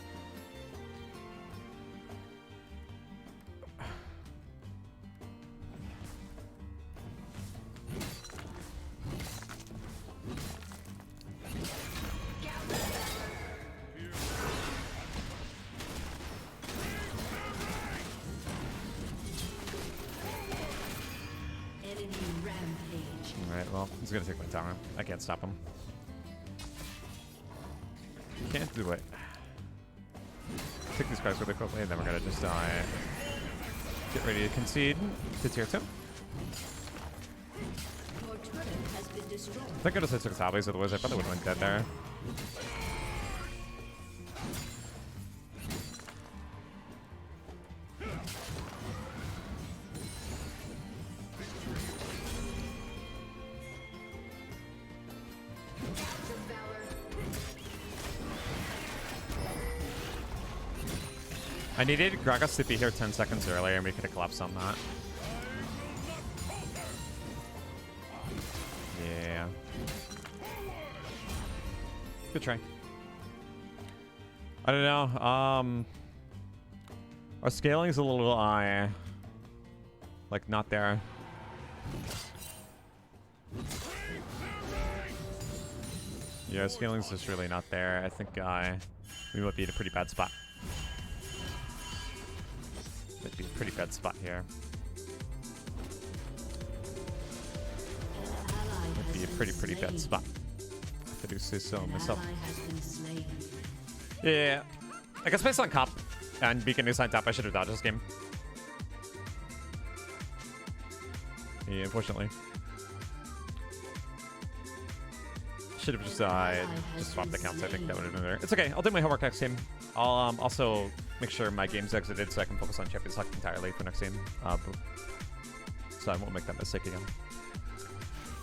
Speaker 2: Enemy rampage.
Speaker 1: Alright, well, he's gonna take my tower. I can't stop him. Can't do it. Take these guys really quickly, and then we're gonna just get ready to concede to tier 2.
Speaker 2: Your turret has been destroyed.
Speaker 1: Thank goodness I took zombies, otherwise I probably would have went dead there. I needed Gragas to be here 10 seconds earlier, and we could have collapsed on that. Yeah. Good try. I don't know. Our scaling is a little, like, not there. Yeah, scaling's just really not there. I think, we might be in a pretty bad spot. Might be a pretty bad spot here. Might be a pretty bad spot. If I do say so myself. Yeah. I guess based on cop and beacon new sign top, I should have dodged this game. Yeah, unfortunately. Should have just swapped the counts. I think that would have been better. It's okay. I'll do my homework next game. I'll also make sure my game's exited so I can focus on Champions Huck entirely for next game. So I won't make that mistake again.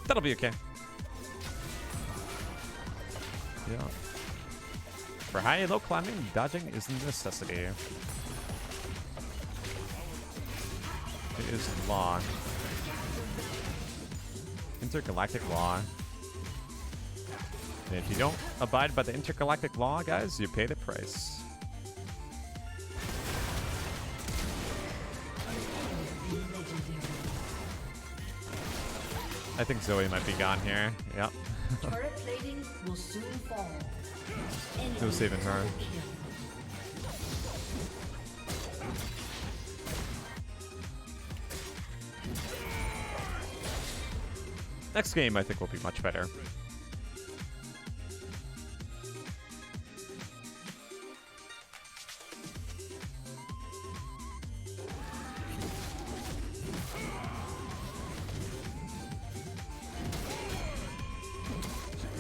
Speaker 1: That'll be okay. Yeah. For high and low climbing, dodging is a necessity. It is law. Intergalactic law. And if you don't abide by the intergalactic law, guys, you pay the price. I think Zoe might be gone here. Yep.
Speaker 2: Turret plating will soon fall.
Speaker 1: No saving her. Next game, I think, will be much better.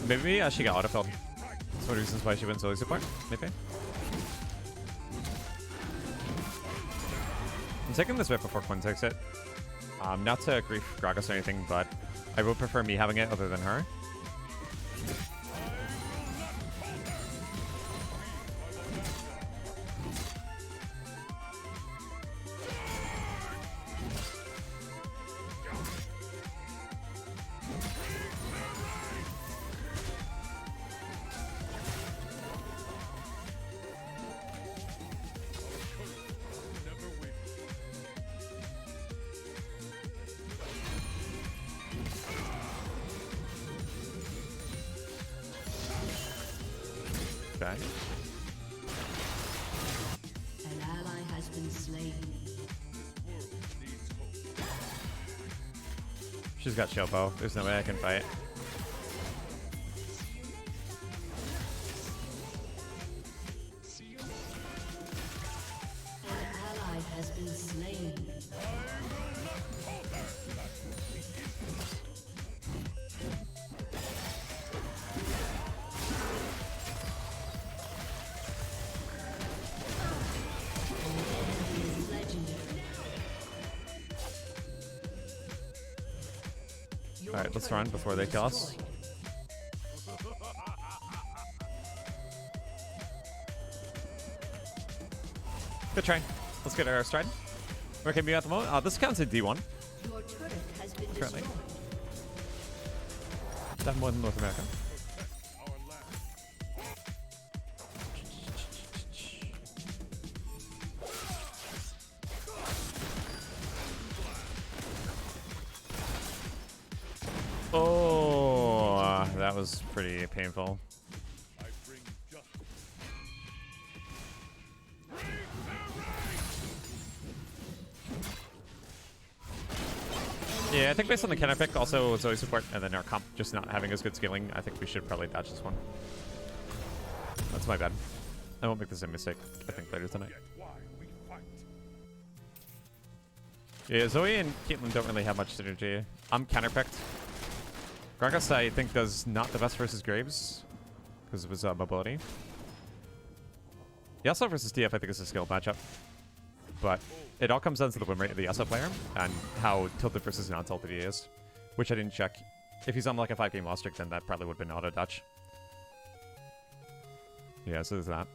Speaker 1: Maybe she got autofilled. That's one of the reasons why she went Zoe support. Maybe. I'm taking this right before Quinn takes it. Not to grief Gragas or anything, but I would prefer me having it other than her. Okay.
Speaker 2: An ally has been slain.
Speaker 1: She's got Shopo. There's no way I can fight.
Speaker 2: An ally has been slain.
Speaker 1: Alright, let's run before they kill us. Good try. Let's get our stride. Where can we be at the moment? This counts as D1
Speaker 2: Your turret has been
Speaker 1: currently.
Speaker 2: destroyed.
Speaker 1: That more than North America.
Speaker 4: Our land.
Speaker 1: Oh, that was pretty painful.
Speaker 4: I bring justice.
Speaker 1: Yeah, I think based on the counter pick, also Zoe support, and then our comp just not having as good scaling, I think we should probably dodge this one. That's my bad. I won't make the same mistake, I think, later tonight.
Speaker 4: Yet why we fight.
Speaker 1: Yeah, Zoe and Caitlyn don't really have much synergy. I'm counterpicked. Gragas, I think, does not the best versus Graves because of his mobility. Yasuo versus DF, I think, is a skill matchup. But it all comes down to the win rate of the Yasuo player and how tilted versus non-tilted he is, which I didn't check. If he's on like a 5-game loss streak, then that probably would have been auto-dodge. Yeah, so there's that.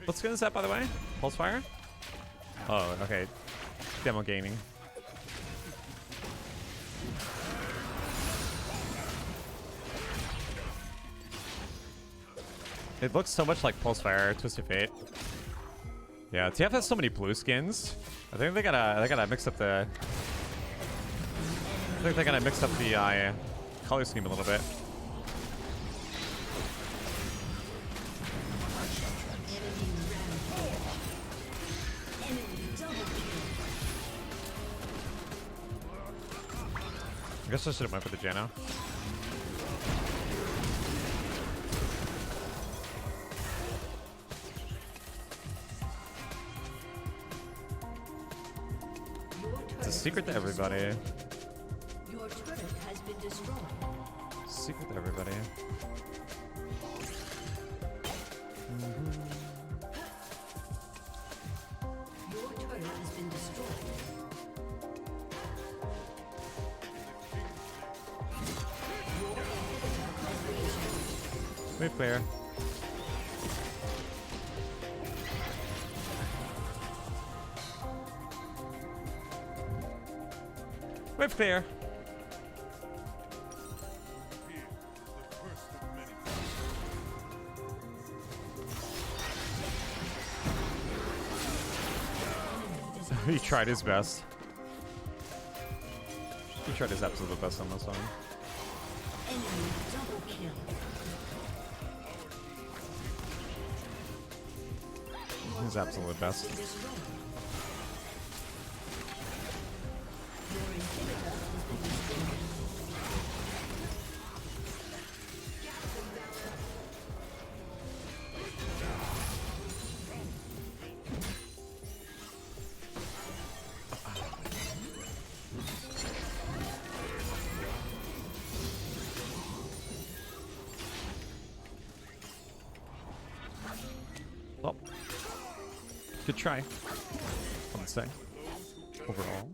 Speaker 1: What skin is that, by the way? Pulse Fire? Oh, okay. Demo gaining. It looks so much like Pulse Fire, Twisted Fate. Yeah, TF has so many blue skins. I think they gotta mix up the. I think they gotta mix up the color scheme a little bit. I guess I should have went for the Jano. It's a secret to everybody.
Speaker 2: Your turret has been destroyed.
Speaker 1: Secret to everybody.
Speaker 2: Your turret has been destroyed.
Speaker 1: Wave clear. Wave clear.
Speaker 4: Here, the first of many.
Speaker 1: He tried his best. He tried his absolute best on this one.
Speaker 2: Enemy double kill.
Speaker 1: His absolute best.
Speaker 2: Destroyed. Your inhibitor has been destroyed.
Speaker 1: Well, good try. I would say. Overall.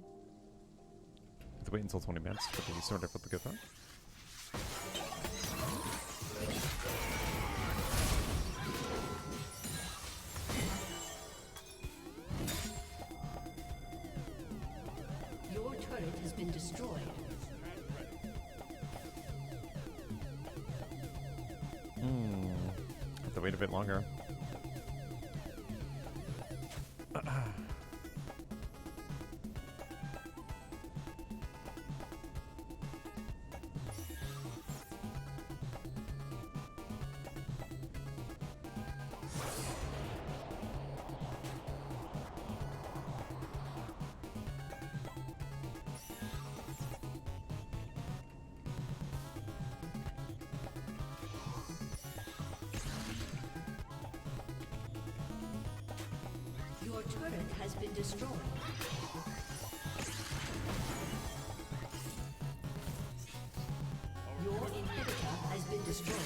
Speaker 1: Have to wait until 20 minutes for the sort of with the good one.
Speaker 2: Your turret has been destroyed.
Speaker 1: Have to wait a bit longer.
Speaker 2: has been destroyed. Your inhibitor has been destroyed.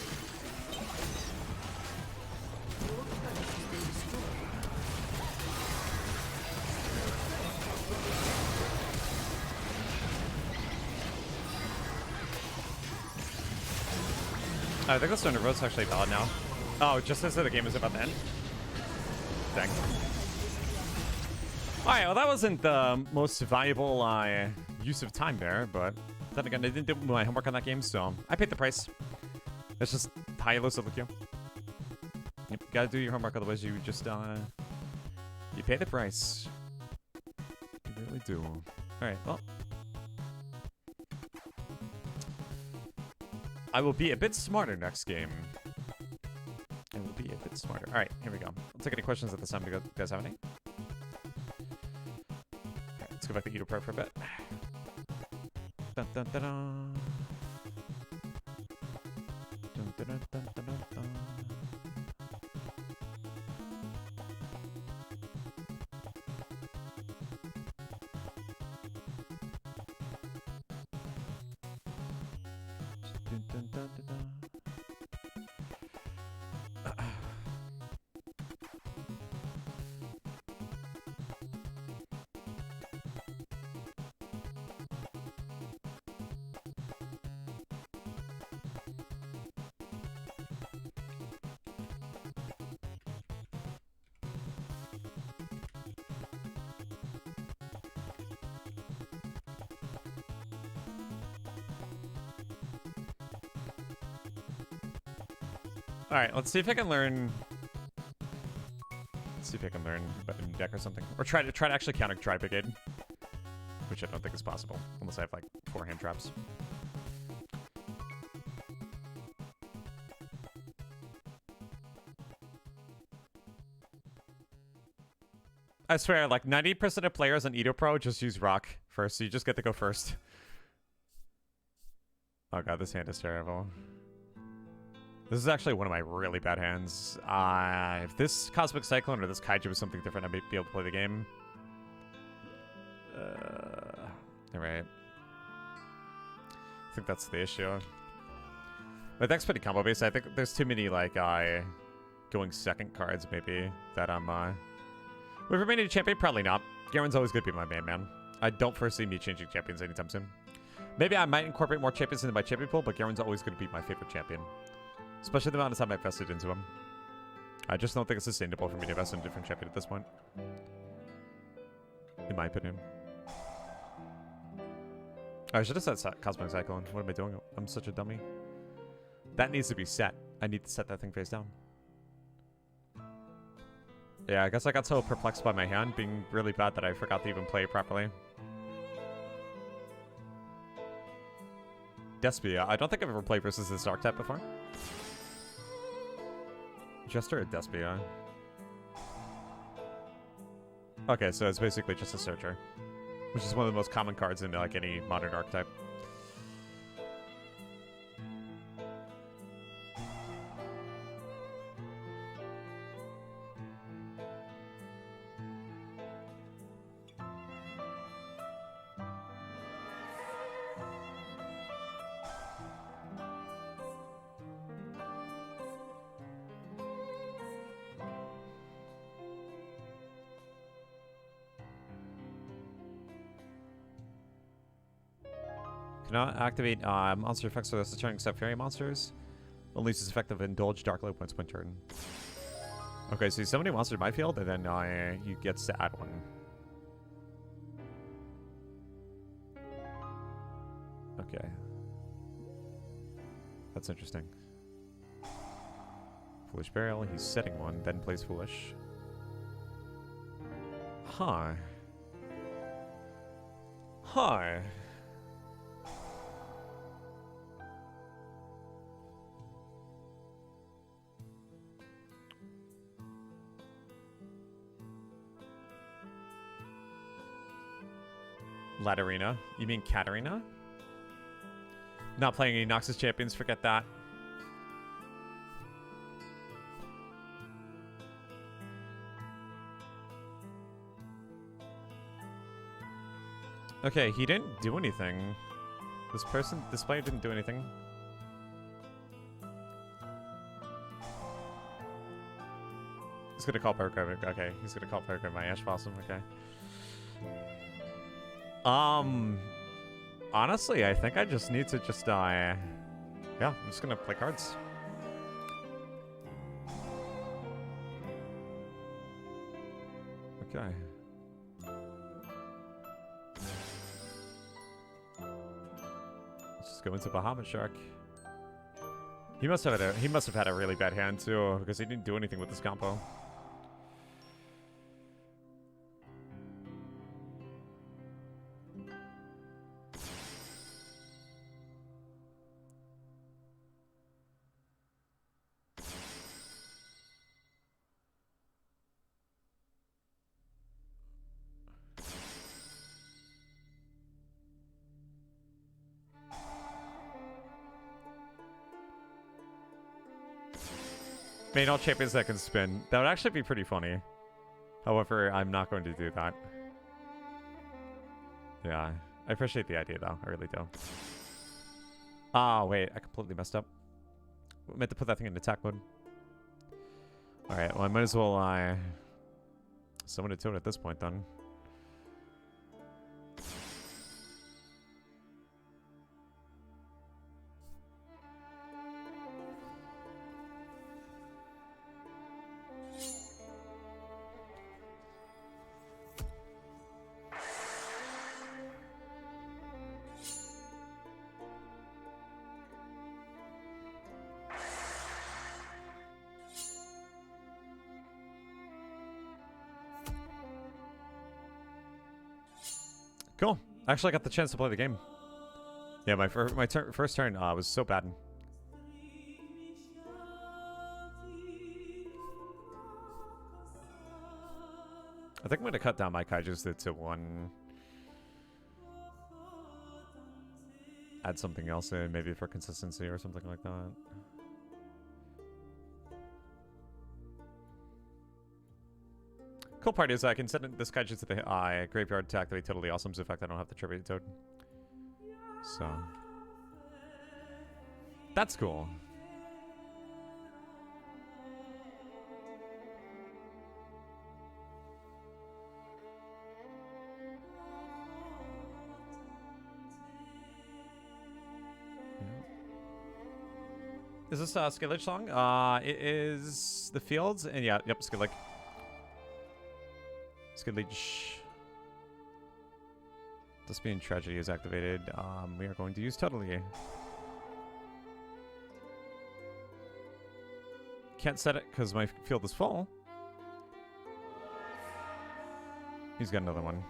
Speaker 2: Your turret has been destroyed.
Speaker 1: I think the Thunder Road's actually valid now. Oh, just as the game is about to end? Dang. Alright, well that wasn't the most valuable use of time there, but then again, I didn't do my homework on that game, so I paid the price. It's just high low solo queue. Yep, you gotta do your homework, otherwise you just, you pay the price. You really do. Alright, well. I will be a bit smarter next game. I will be a bit smarter. Alright, here we go. I'll take any questions at this time. Do you guys have any? Okay, let's go back to Edo Pro for a bit. Dun, dun, dun, dun. Dun, dun, dun, dun, dun, dun, dun. Dun, dun, dun, dun, dun. Alright, let's see if I can learn. Let's see if I can learn Weapon Deck or something. Or try to actually counter Dry Brigade. Which I don't think is possible. Unless I have like 4 hand traps. I swear, like 90% of players on Edo Pro just use Rock first, so you just get to go first. Oh god, this hand is terrible. This is actually one of my really bad hands. If this Cosmic Cyclone or this Kaiju was something different, I may be able to play the game. Alright. I think that's the issue. My deck's pretty combo based. I think there's too many, like, going second cards, maybe, that I'm, With remaining champion, probably not. Garen's always going to be my main man. I don't foresee me changing champions anytime soon. Maybe I might incorporate more champions into my champion pool, but Garen's always going to be my favorite champion. Especially the amount of time I invested into him. I just don't think it's sustainable for me to invest in a different champion at this point. In my opinion. I should have set Cosmic Cyclone. What am I doing? I'm such a dummy. That needs to be set. I need to set that thing face down. Yeah, I guess I got so perplexed by my hand being really bad that I forgot to even play it properly. Despia. I don't think I've ever played versus this archetype before. Jester or Despia? Okay, so it's basically just a Searcher. Which is one of the most common cards in like any modern archetype. Cannot activate monster effects for this turn except fairy monsters. Only uses effect of Indulge Dark Light once per turn. Okay, so you summon a monster in my field, and then he gets to add one. Okay. That's interesting. Foolish Burial, he's setting one, then plays Foolish. Huh. Huh. Latarina. You mean Katarina? Not playing any Noxus champions, forget that. Okay, he didn't do anything. This player didn't do anything. He's gonna call poker. Okay, he's gonna call poker my Ash Blossom. Okay. Honestly, I think I just need to just yeah, I'm just gonna play cards. Okay. Let's just go into Bahamut Shark. He must have had a really bad hand too, because he didn't do anything with this combo. Main all champions that can spin. That would actually be pretty funny. However, I'm not going to do that. Yeah, I appreciate the idea though. I really do. Ah, wait, I completely messed up. I meant to put that thing in attack mode. Alright, well I might as well summon a toad at this point then. Cool. I actually got the chance to play the game. Yeah, my first turn was so bad. I think I'm gonna cut down my kaijus to 1. Add something else in, maybe for consistency or something like that. Cool part is I can send this kaiju to the graveyard to activate Totally Awesome. So in fact, I don't have to tribute Toad. So that's cool. Is this a Skillage song? It is the Fields, and yeah, yep, Skillage. Skillage. Thespian Tragedy is activated. We are going to use Totally. Can't set it because my field is full. He's got another one.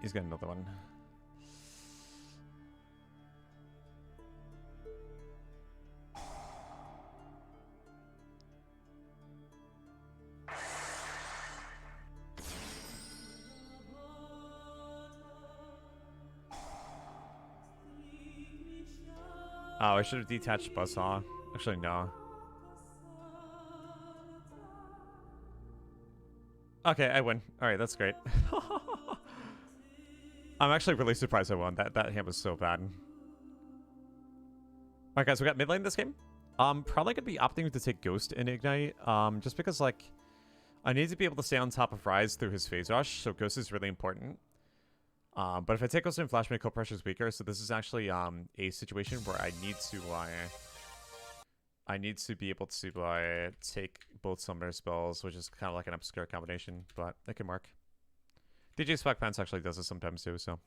Speaker 1: He's got another one. Oh, I should have detached Buzzsaw. Actually, no. Okay, I win. Alright, that's great. I'm actually really surprised I won. That hand was so bad. Alright, guys, we got mid lane this game. Probably gonna be opting to take Ghost and Ignite. Just because, like, I need to be able to stay on top of Rise through his phase rush, so Ghost is really important. But if I take Ghost and Flash, my kill pressure is weaker, so this is actually a situation where I need to be able to take both Summoner spells, which is kind of like an obscure combination, but it can work. DJ Spec Pants actually does this sometimes too, so.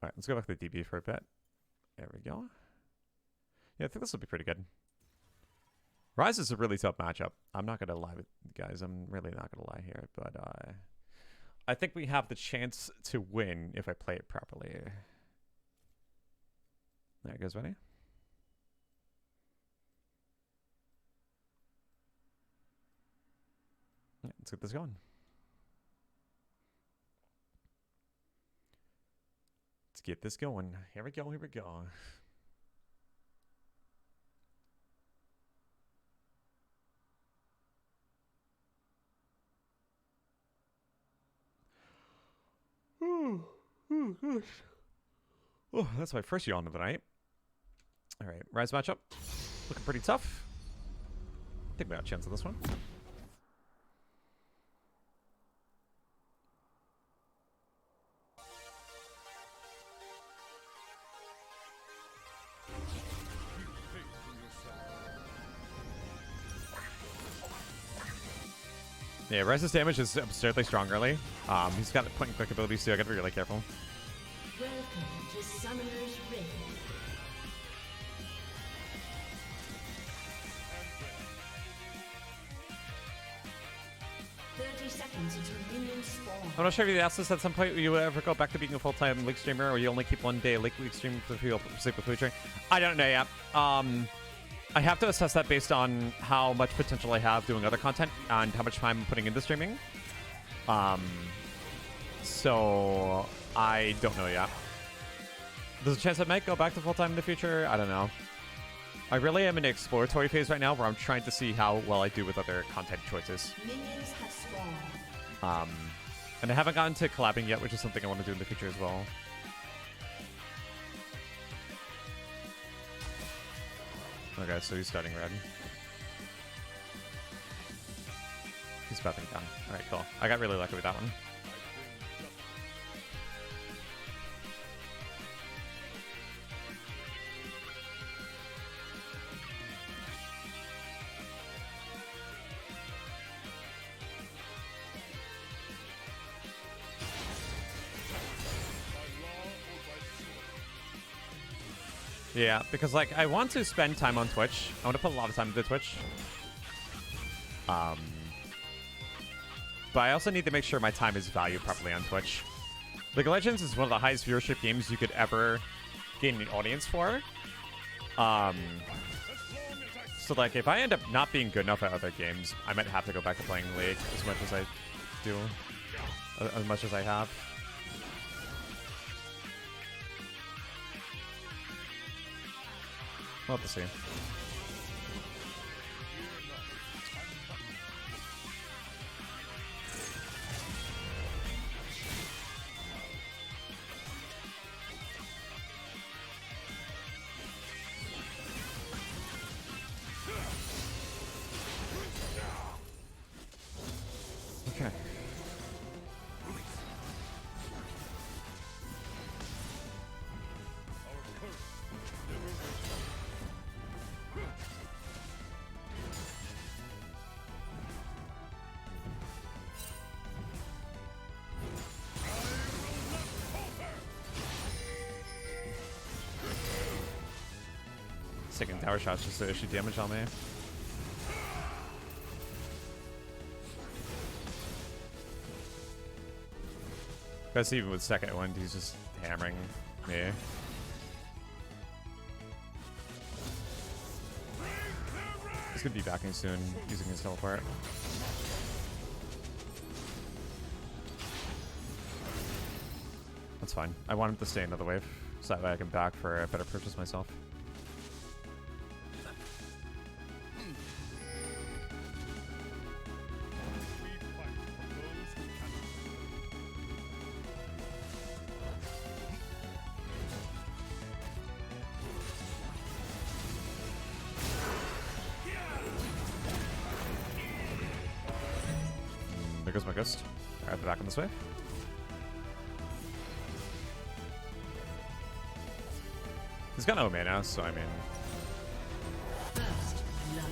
Speaker 1: Alright, let's go back to the DB for a bit. There we go. Yeah, I think this will be pretty good. Rise is a really tough matchup. I'm not going to lie with you guys. I'm really not going to lie here. But I think we have the chance to win if I play it properly. There, guys ready? Yeah, let's get this going. Let's get this going. Here we go, here we go. Oh, that's my first yawn of the night. All right, Rise matchup. Looking pretty tough. I think we got a chance on this one. Yeah, Rise's damage is absurdly strong early. He's got point and click abilities too. I gotta be really careful.
Speaker 2: Welcome to Summoner's Rift.
Speaker 1: I'm not sure if you asked this at some point. Will you ever go back to being a full-time League streamer, or you only keep one day League stream for people sleep with food train? I don't know yet. I have to assess that based on how much potential I have doing other content and how much time I'm putting into streaming. So I don't know yet. There's a chance I might go back to full-time in the future. I don't know. I really am in an exploratory phase right now where I'm trying to see how well I do with other content choices.
Speaker 2: Minions have spawned.
Speaker 1: And I haven't gotten to collabing yet, which is something I want to do in the future as well. Okay, so he's starting red. He's backing down. Alright, cool. I got really lucky with that one. Yeah, because like I want to spend time on Twitch. I want to put a lot of time into Twitch. But I also need to make sure my time is valued properly on Twitch. League of Legends is one of the highest viewership games you could ever gain an audience for. So like if I end up not being good enough at other games, I might have to go back to playing League as much as I do, as much as I have. We'll have to see. Okay. Taking tower shots just to issue damage on me. Because even with second one, he's just hammering me. He's gonna be backing soon, using his teleport. That's fine. I want him to stay another wave, so that way I can back for a better purchase myself. There goes my ghost. I have to back in this way. He's got no mana, so I mean...
Speaker 2: First blood.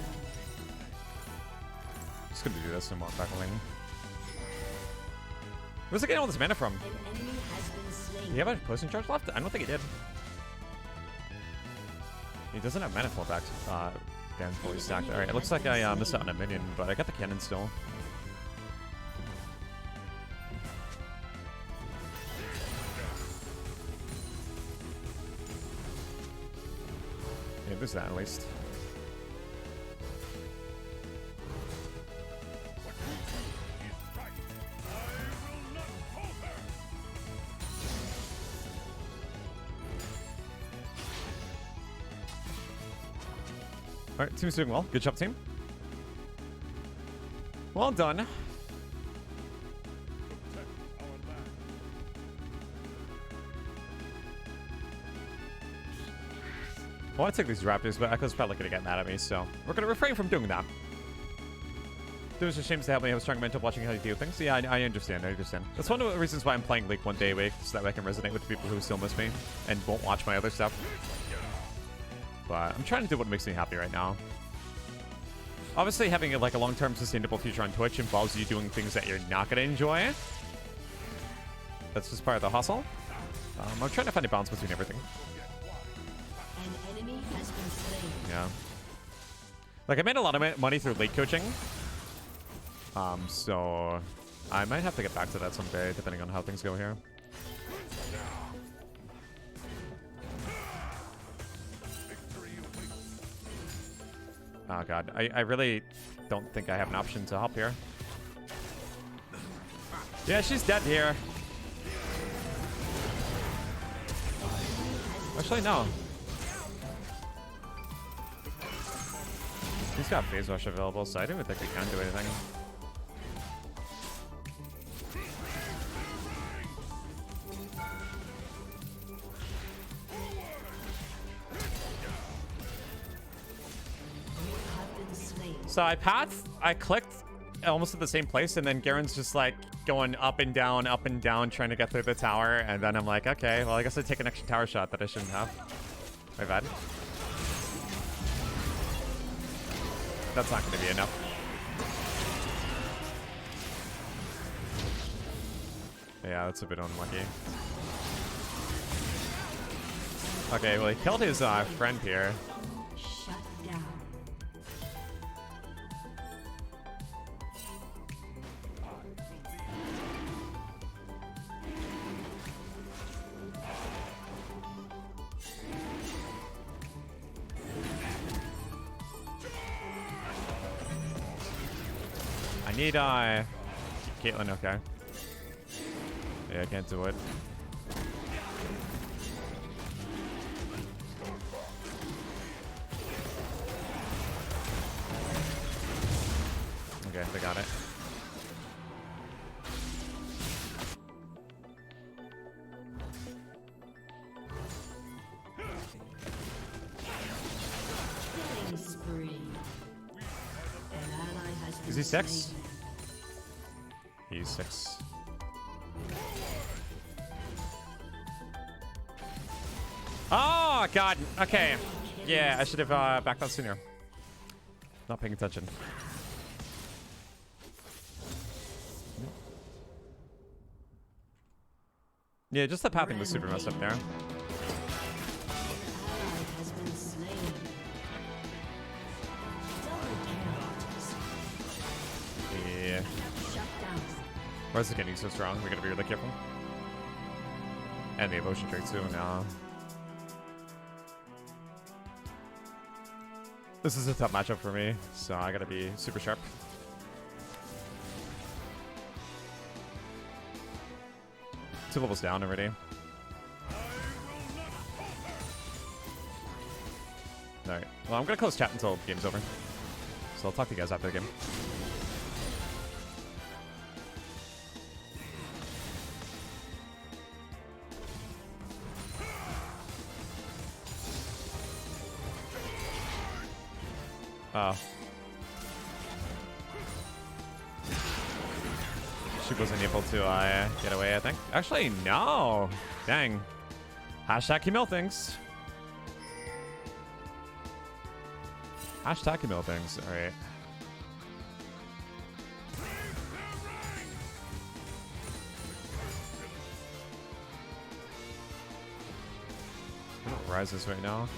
Speaker 1: Just gonna do this and walk back lane. Where's he getting all this mana from?
Speaker 2: An enemy has been slain.
Speaker 1: Did he have a poison charge left? I don't think he did. He doesn't have mana full back. Damn, fully stacked. Alright, it looks like I missed out on a minion, but I got the cannon still. Yeah, there's that at least. Alright, team's doing well. Good job, team. Well done. I want to take these raptors, but Echo's probably going to get mad at me, so we're going to refrain from doing that. It was a shame to help me have a strong mental watching how you do things. Yeah, I understand, I understand. That's one of the reasons why I'm playing League one day a week, so that way I can resonate with the people who still miss me and won't watch my other stuff. But I'm trying to do what makes me happy right now. Obviously, having like a long-term sustainable future on Twitch involves you doing things that you're not going to enjoy. That's just part of the hustle. I'm trying to find a balance between everything.
Speaker 2: An enemy has been slain.
Speaker 1: Yeah. Like, I made a lot of money through late coaching. So I might have to get back to that someday, depending on how things go here. Oh god, I really don't think I have an option to help here. Yeah, she's dead here. Actually, no. He's got phase rush available, so I don't even think we can do anything. So I clicked almost at the same place, and then Garen's just like going up and down, trying to get through the tower, and then I'm like, okay, well, I guess I take an extra tower shot that I shouldn't have. My bad. That's not going to be enough. Yeah, that's a bit unlucky. Okay, well, he killed his friend here.
Speaker 2: Shut down.
Speaker 1: I need Caitlyn, okay. Yeah, I can't do it. Okay, they got it.
Speaker 2: Killing spree. An ally has been
Speaker 1: Is he 6?
Speaker 2: slain.
Speaker 1: He's 6. Oh, God. Okay. Yeah, I should have backed out sooner. Not paying attention. Yeah, just the pathing was super messed up there.
Speaker 2: Ally has been slain. Double kill.
Speaker 1: Yeah.
Speaker 2: Shut down.
Speaker 1: Why is it getting so strong? We gotta be really careful. And the evotion trait too, now. This is a tough matchup for me, so I gotta be super sharp. Two levels down already. Alright, well, I'm gonna close chat until the game's over. So I'll talk to you guys after the game. Oh. She wasn't able to get away, I think. Actually, no. Dang. Hashtag Camille things. Hashtag Camille things. Alright. Rises right now.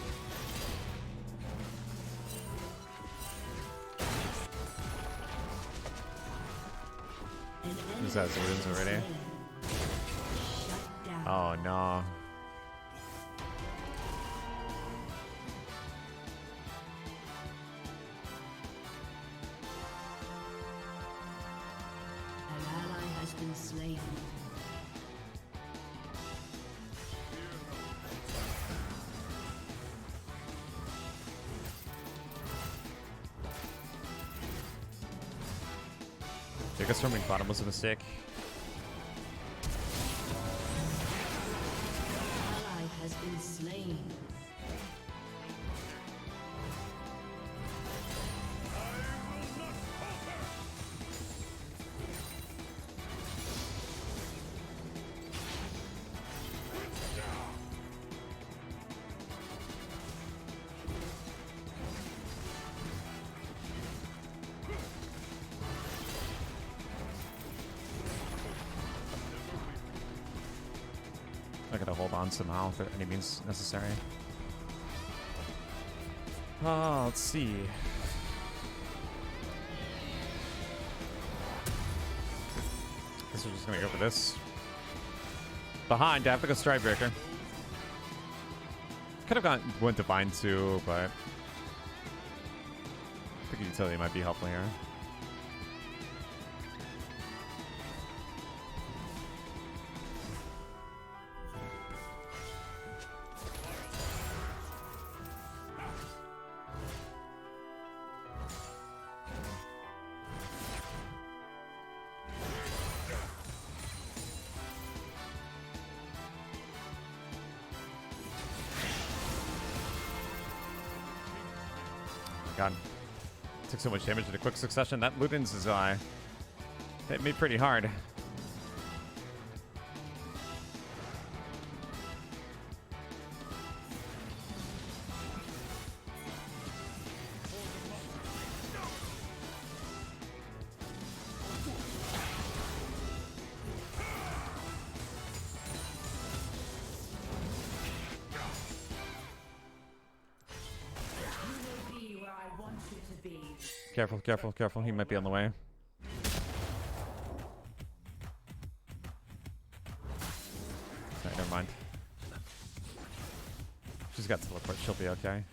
Speaker 1: Who's that? Zordon's already?
Speaker 2: Shut down.
Speaker 1: Oh no.
Speaker 2: An ally has been slain.
Speaker 1: I guess storming bottom was a mistake.
Speaker 2: Ally has been slain.
Speaker 1: gotta hold on somehow if any means necessary. Let's see. Guess we're just gonna go for this. Behind, I have to go Stridebreaker. Could have went Divine too, but I think utility might be helpful here. God. Took so much damage in a quick succession. That Luden's eye hit me pretty hard. Careful, careful, careful. He might be on the way. Alright, never mind. She's got teleport. She'll be okay.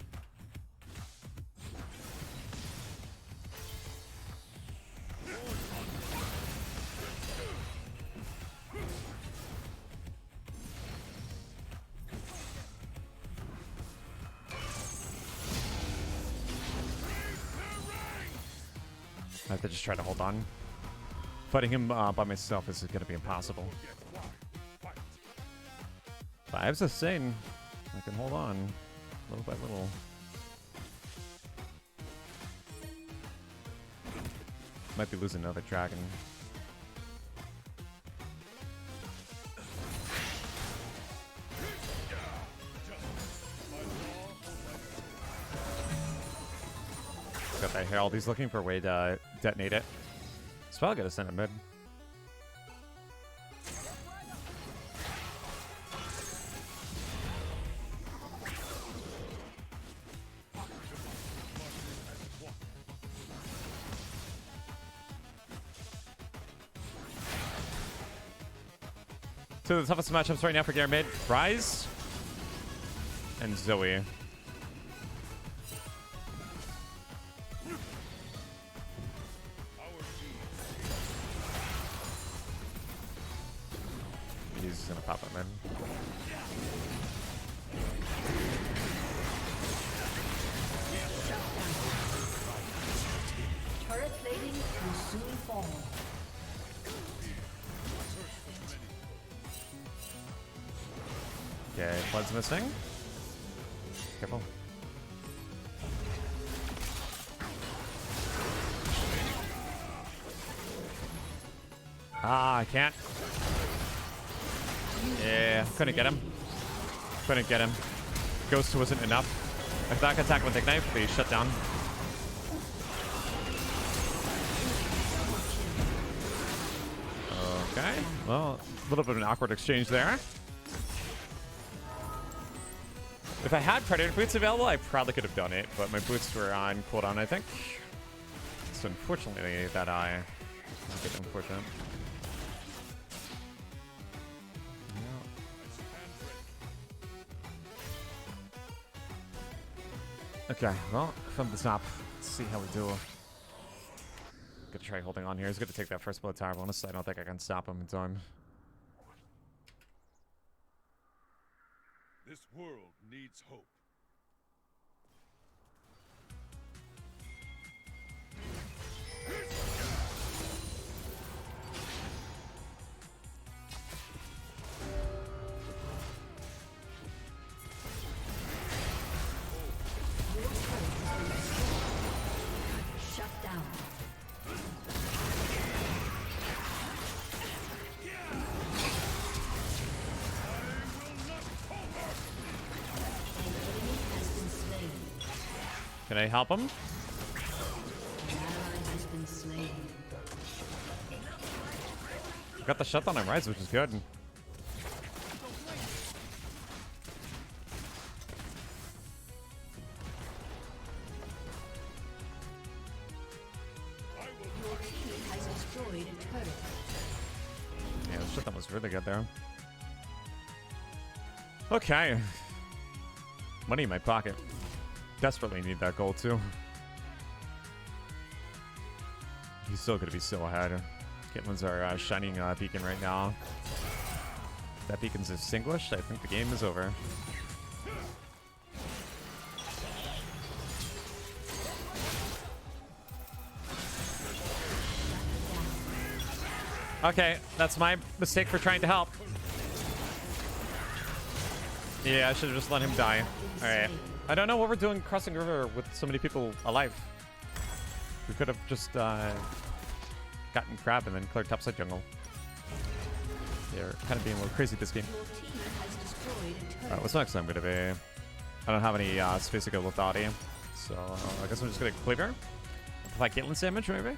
Speaker 1: I have to just try to hold on. Fighting him by myself is going to be impossible. 5 sustain. I can hold on little by little. Might be losing another dragon. Got that Herald. He's looking for a way to detonate it. So I'll get a send it mid. Two of the toughest matchups right now for Garen mid. Rise and Zoe. He's gonna pop him in.
Speaker 2: Turret plating will soon fall.
Speaker 1: Okay, Flood's missing. Careful. Ah, I can't. Yeah, couldn't get him. Couldn't get him. Ghost wasn't enough. I thought I could attack with Ignite, but he's shut down. Okay. Well, a little bit of an awkward exchange there. If I had Predator boots available, I probably could have done it, but my boots were on cooldown, I think. So unfortunately, that eye is a bit unfortunate. Okay, well, from the top, let's see how we do. Gonna try holding on here. He's gonna take that first blood tower bonus. I don't think I can stop him in time.
Speaker 4: This world needs hope.
Speaker 2: Shut down.
Speaker 1: Can I help him?
Speaker 2: An ally has been slain.
Speaker 1: Got the shutdown on Rise, which is good. was really good there. Okay. Money in my pocket. Desperately need that gold too. He's still gonna be so ahead. Caitlyn's our shining beacon right now. If that beacon's extinguished, I think the game is over. Okay, that's my mistake for trying to help. Yeah, I should have just let him die. Alright. I don't know what we're doing crossing the river with so many people alive. We could have just gotten crab and then cleared topside jungle. Yeah, we're kind of being a little crazy this game. Alright, what's next I'm going to be? I don't have any space to go with Dottie. So I guess I'm just going to cleaver. Apply Caitlyn's damage, maybe?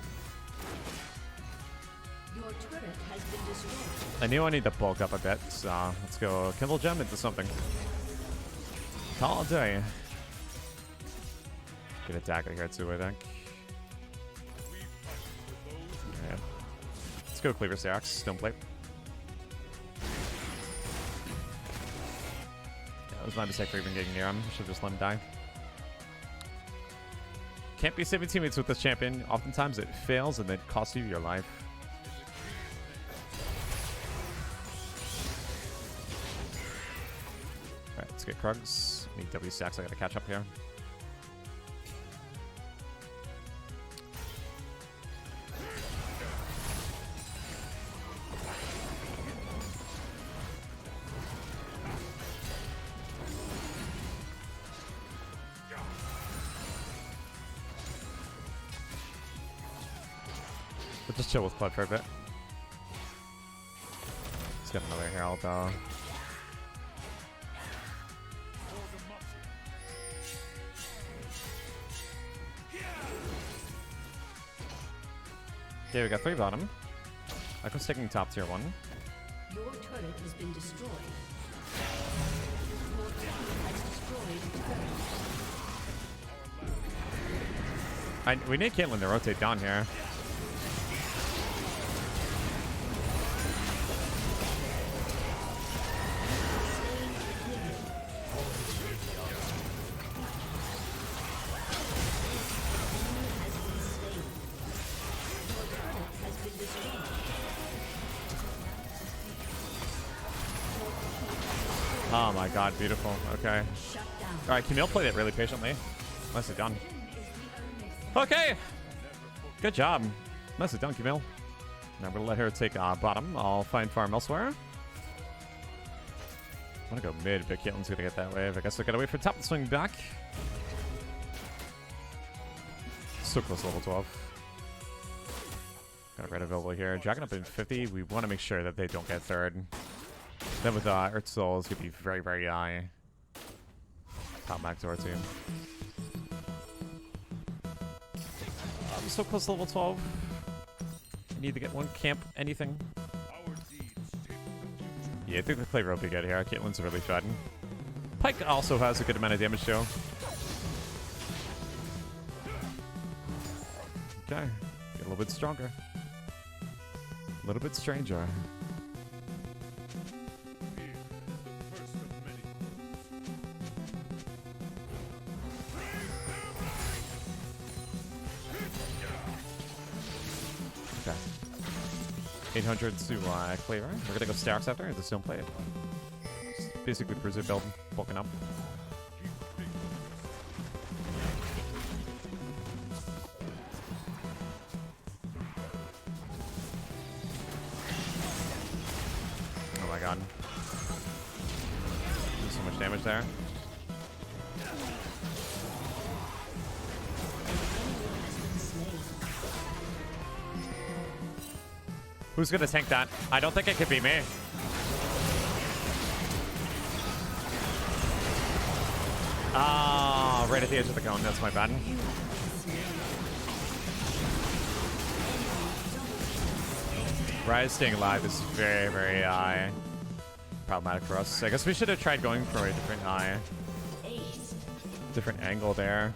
Speaker 2: Your turret has been destroyed.
Speaker 1: I knew I need to bulk up a bit, so let's go Kindle Gem into something. Call it a day. Get a dagger here too, I think. Yeah. Let's go Cleaver Seax, Stoneplate. Yeah, that was my mistake for even getting near him. Should just let him die. Can't be saving teammates with this champion. Oftentimes it fails and then costs you your life. Alright, let's get Krugs. Need W stacks, I gotta catch up here. We'll just chill with Cled for a bit. Let's get another Herald though. Okay, we got 3 bottom. Echo's taking top tier 1.
Speaker 2: Your turret has been destroyed. Your team has destroyed a turret.
Speaker 1: We need Caitlyn to rotate down here. Oh my god, beautiful. Okay. Alright, Camille played it really patiently. Nicely done. Okay! Good job. Nicely done, Camille. Now I'm gonna let her take bottom. I'll find farm elsewhere. I wanna go mid, but Caitlyn's gonna get that wave. I guess I gotta wait for top to swing back. So close to level 12. Got a red available here. Dragging up in 50. We want to make sure that they don't get third. Then with Earth Soul, it's gonna be very, very high. Top back to our team. I'm so close to level 12. I need to get one camp, anything. Yeah, I think the flavor will be good here. Caitlyn's really fed. Pyke also has a good amount of damage too. Okay, get a little bit stronger. A little bit stranger. Okay. 800 to Cleaver. We're gonna go stacks after and just don't play it. Just basically Bruiser build, bulking up. Oh my god. There's so much damage there. Who's gonna tank that? I don't think it could be me. Ah, right at the edge of the cone. That's my bad. Riot staying alive is very, very problematic for us. I guess we should have tried going for a different angle there.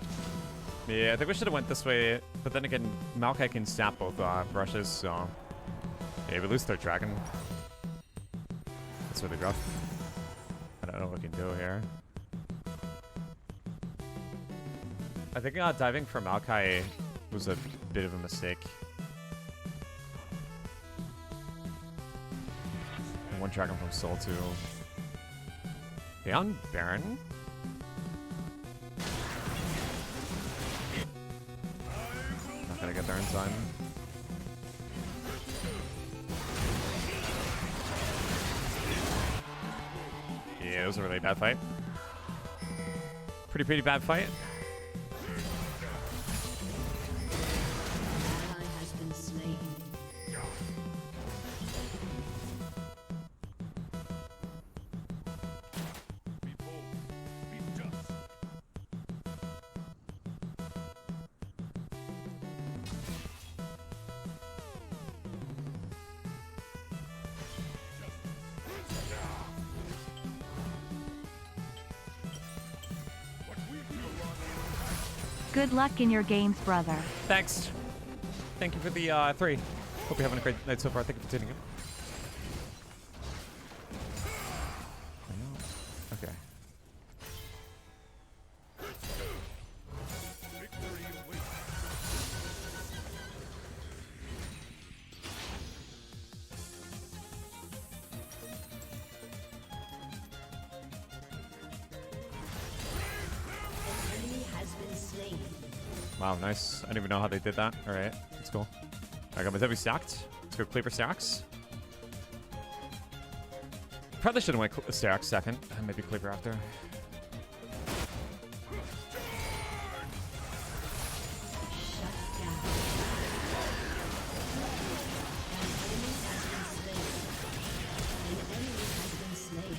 Speaker 1: Yeah, I think we should have went this way. But then again, Maokai can snap both brushes, so... Yeah, we lose their dragon. That's really rough. I don't know what we can do here. I think diving for Maokai was a bit of a mistake. And one dragon from Soul too. Beyond Baron? Not gonna get there in time. Yeah, it was a really bad fight. Pretty bad fight.
Speaker 2: Ally has been slain.
Speaker 4: Be bold. Be just. What we do
Speaker 3: Good luck in your games, brother.
Speaker 1: Thanks. Thank you for the 3. Hope you're having a great night so far. Thank you for tuning in. Okay.
Speaker 4: victory awaits.
Speaker 2: Enemy has been slain.
Speaker 1: Wow, nice. I didn't even know how they did that. Alright, that's cool. I got my W stacked. Let's go Cleaver stacks. Probably should have went stacks second. Maybe Cleaver after.
Speaker 2: Shut down. An enemy has been slain.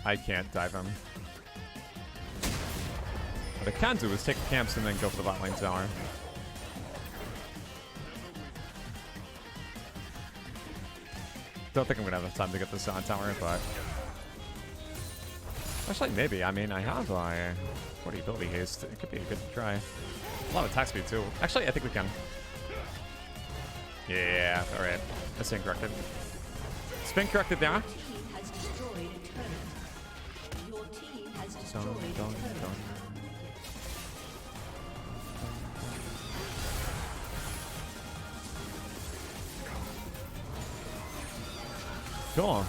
Speaker 1: I can't dive him. What I can do is take the camps and then go for the bot lane tower. Don't think I'm gonna have enough time to get this on tower, but actually maybe. I mean, I have 40 ability haste. It could be a good try. A lot of attack speed too. Actually, I think we can. Yeah. All right. That's incorrected. Spin corrected there.
Speaker 2: Team has destroyed a turret. Your team has destroyed
Speaker 1: Dun,
Speaker 2: a
Speaker 1: dun,
Speaker 2: turret.
Speaker 1: dun. Cool.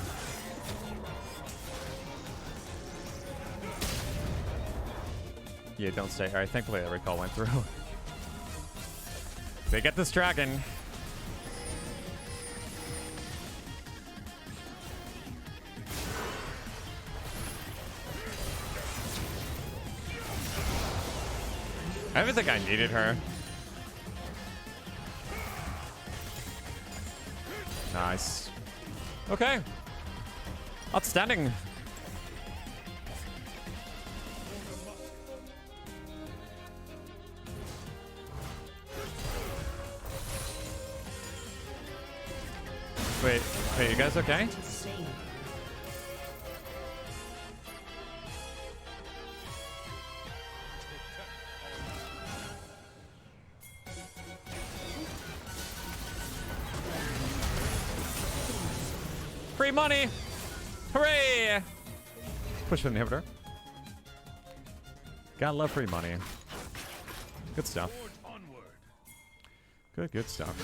Speaker 1: Yeah, don't stay. Alright, thankfully the recall went through. They get this dragon. I don't think I needed her. Nice. Okay. Outstanding. Wait, you guys okay?
Speaker 2: Slain.
Speaker 1: Free money! Hooray! Push an inhibitor. Gotta love free money. Good stuff.
Speaker 4: Forge onward.
Speaker 1: Good stuff.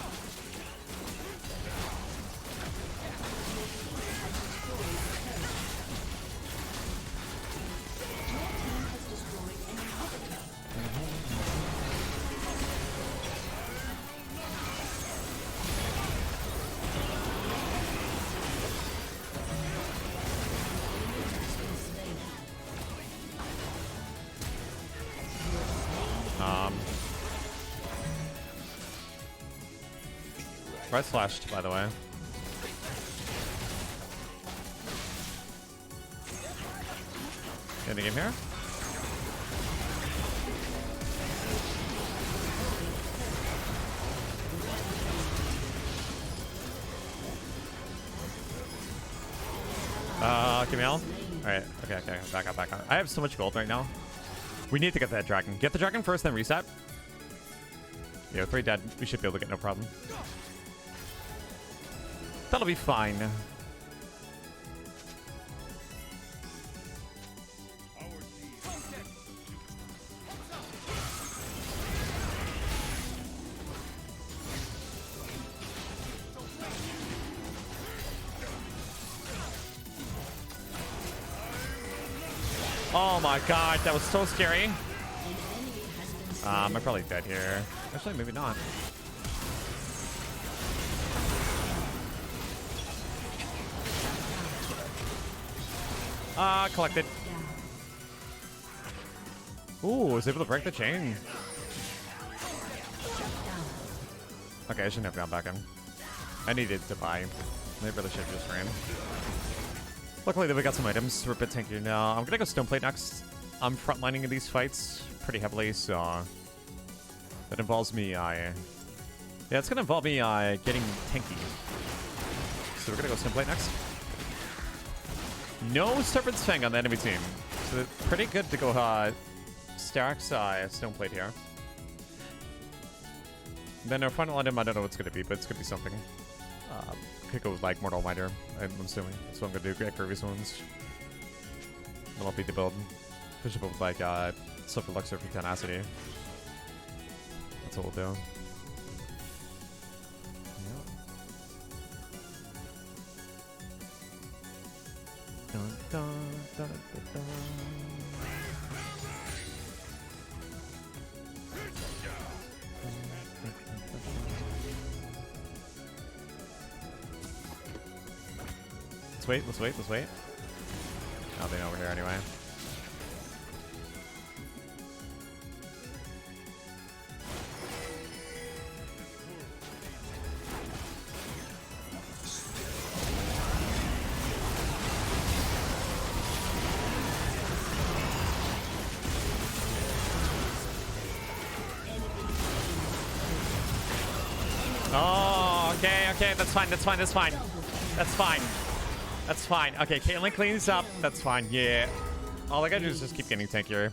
Speaker 1: Red flashed, by the way. In the game here? Camille? Alright, okay, back up. I have so much gold right now. We need to get that dragon. Get the dragon first, then reset. Yeah, 3 dead. We should be able to get no problem. That'll be fine. Oh my god, that was so scary. I'm probably dead here. Actually, maybe not. Collected. Ooh, was able to break the chain. Okay, I shouldn't have gone back in. I needed to buy. I really should have just ran. Luckily, we got some items. We're a bit tankier now. I'm gonna go Stoneplate next. I'm frontlining in these fights pretty heavily, so that involves me. Yeah, it's gonna involve me getting tanky. So we're gonna go Stoneplate next. No Serpent's Fang on the enemy team, so it's pretty good to go Starax Stoneplate here. Then our final item, I don't know what it's gonna be, but it's gonna be something. Could go with like Mortal Miter, I'm assuming. That's what I'm gonna do. Get previous ones. That'll be the build. Push up with like Silver Luxor for Tenacity. That's what we'll do. Dun, dun, dun, dun, dun. Let's wait. Oh, they know we're here anyway. Oh, okay, that's fine. That's fine. Okay, Caitlyn cleans up. That's fine. Yeah. All I gotta do is just keep getting tankier.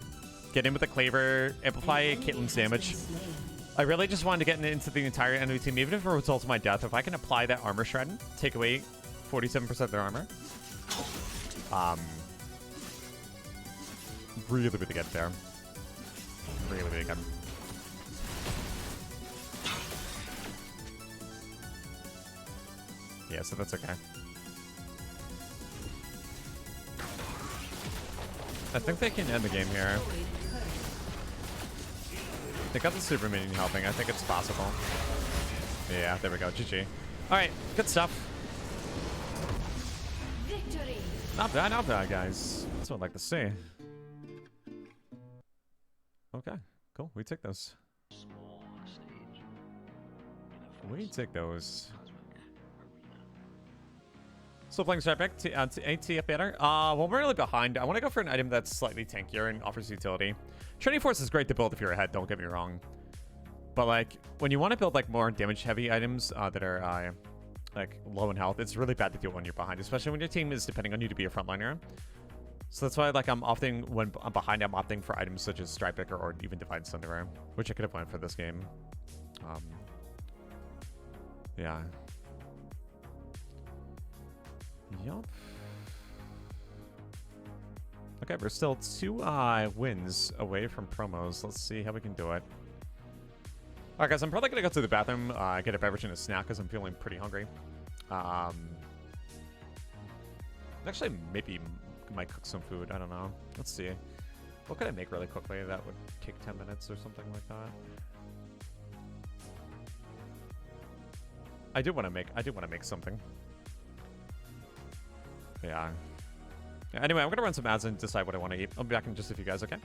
Speaker 1: Get in with the Claver, amplify Caitlyn's damage. I really just wanted to get into the entire enemy team, even if it results in my death. If I can apply that armor shred, take away 47% of their armor. Really get there. Really good. Yeah, so that's okay. I think they can end the game here. They got the super minion helping. I think it's possible. Yeah, there we go. GG. Alright, good stuff.
Speaker 2: Victory.
Speaker 1: Not bad, guys. That's what I'd like to see. Okay, cool. We take those. We take those. So playing Strike to ATF banner. Well, we're really behind. I want to go for an item that's slightly tankier and offers utility. Training Force is great to build if you're ahead, don't get me wrong. But like, when you want to build like more damage heavy items that are like low in health, it's really bad to do it when you're behind, especially when your team is depending on you to be a frontliner. So that's why like when I'm behind, I'm opting for items such as Strike Picker or even Divine Sunderer, which I could have went for this game. Yeah. Yup. Okay, we're still 2 wins away from promos. Let's see how we can do it. Alright, guys, I'm probably going to go to the bathroom, get a beverage and a snack because I'm feeling pretty hungry. Actually, maybe might cook some food. I don't know. Let's see. What could I make really quickly that would take 10 minutes or something like that? I do want to make something. Yeah. Anyway, I'm gonna run some ads and decide what I want to eat. I'll be back in just a few, guys, okay?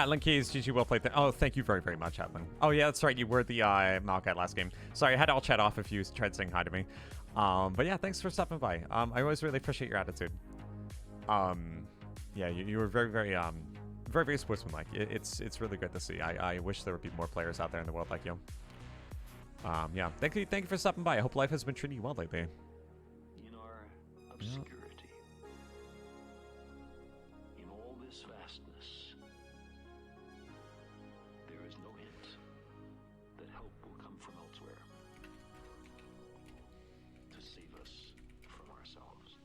Speaker 1: Atlan Keys, GG, well played. Oh, thank you very, very much, Atlan. Oh, yeah, that's right. You were the Malkat last game. Sorry, I had all chat off if you tried saying hi to me. But yeah, thanks for stopping by. I always really appreciate your attitude. Yeah, you were very, very, very, very sportsmanlike. It's really good to see. I wish there would be more players out there in the world like you. Yeah, thank you for stopping by. I hope life has been treating you well lately.
Speaker 5: In our obscurity, in all this vastness, there is no hint that help will come from elsewhere to save us from ourselves.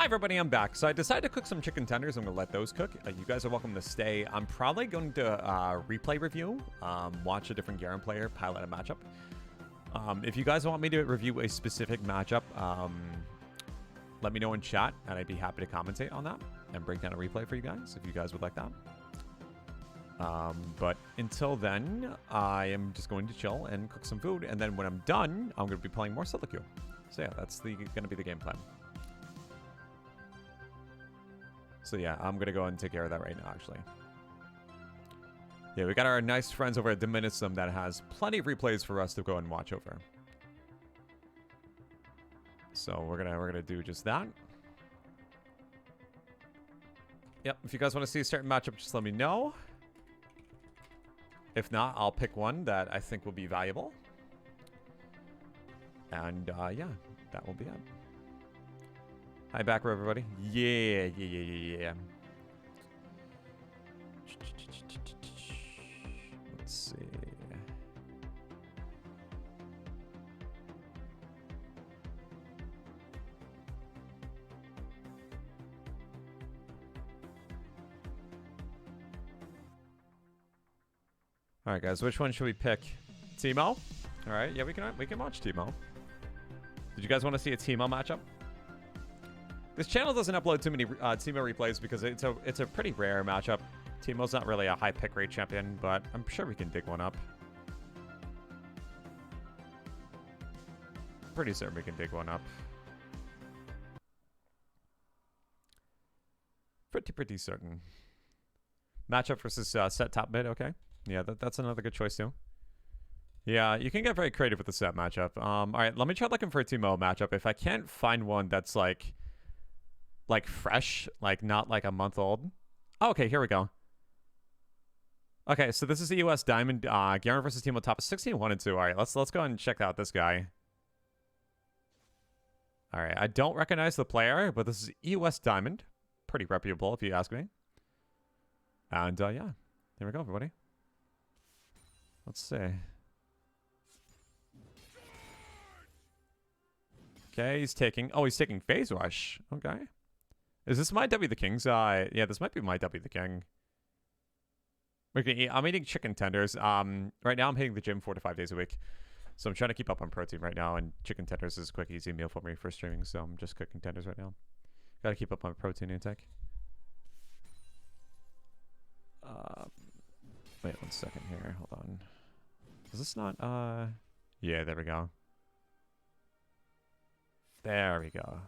Speaker 1: everybody, I'm back. So I decided to cook some chicken tenders. I'm going to let those cook. You guys are welcome to stay. I'm probably going to replay review, watch a different Garen player, pilot a matchup. If you guys want me to review a specific matchup, let me know in chat, and I'd be happy to commentate on that and break down a replay for you guys if you guys would like that. But until then, I am just going to chill and cook some food, and then when I'm done, I'm going to be playing more solo queue. So yeah, that's going to be the game plan. So yeah, I'm going to go and take care of that right now, actually. Yeah, we got our nice friends over at Diminism that has plenty of replays for us to go and watch over. So we're gonna do just that. Yep, if you guys want to see a certain matchup, just let me know. If not, I'll pick one that I think will be valuable. And yeah, that will be it. Hi, backer, everybody. Yeah. Let's see. All right, guys, which one should we pick? Teemo? All right, yeah, we can watch Teemo. Did you guys want to see a Teemo matchup? This channel doesn't upload too many Teemo replays because it's a pretty rare matchup. Teemo's not really a high pick rate champion, but I'm sure we can dig one up. Pretty certain we can dig one up. Pretty certain. Matchup versus set top mid, okay. Yeah, that's another good choice too. Yeah, you can get very creative with the set matchup. All right, let me try looking for a Teemo matchup. If I can't find one that's like fresh, like not like a month old. Oh, okay, here we go. Okay, so this is the US Diamond Garen versus Teemo top 16, 1 and 2. All right, let's go and check out this guy. All right, I don't recognize the player, but this is US Diamond. Pretty reputable, if you ask me. And yeah, here we go, everybody. Let's see. Okay, he's taking Phase Rush. Okay. Is this my W the King's? Yeah, this might be my W the King. Okay, I'm eating chicken tenders. Right now I'm hitting the gym 4 to 5 days a week. So I'm trying to keep up on protein right now, and chicken tenders is a quick, easy meal for me for streaming, so I'm just cooking tenders right now. Gotta keep up on protein intake. Wait 1 second here. Hold on. Is this not, yeah, there we go. There we go.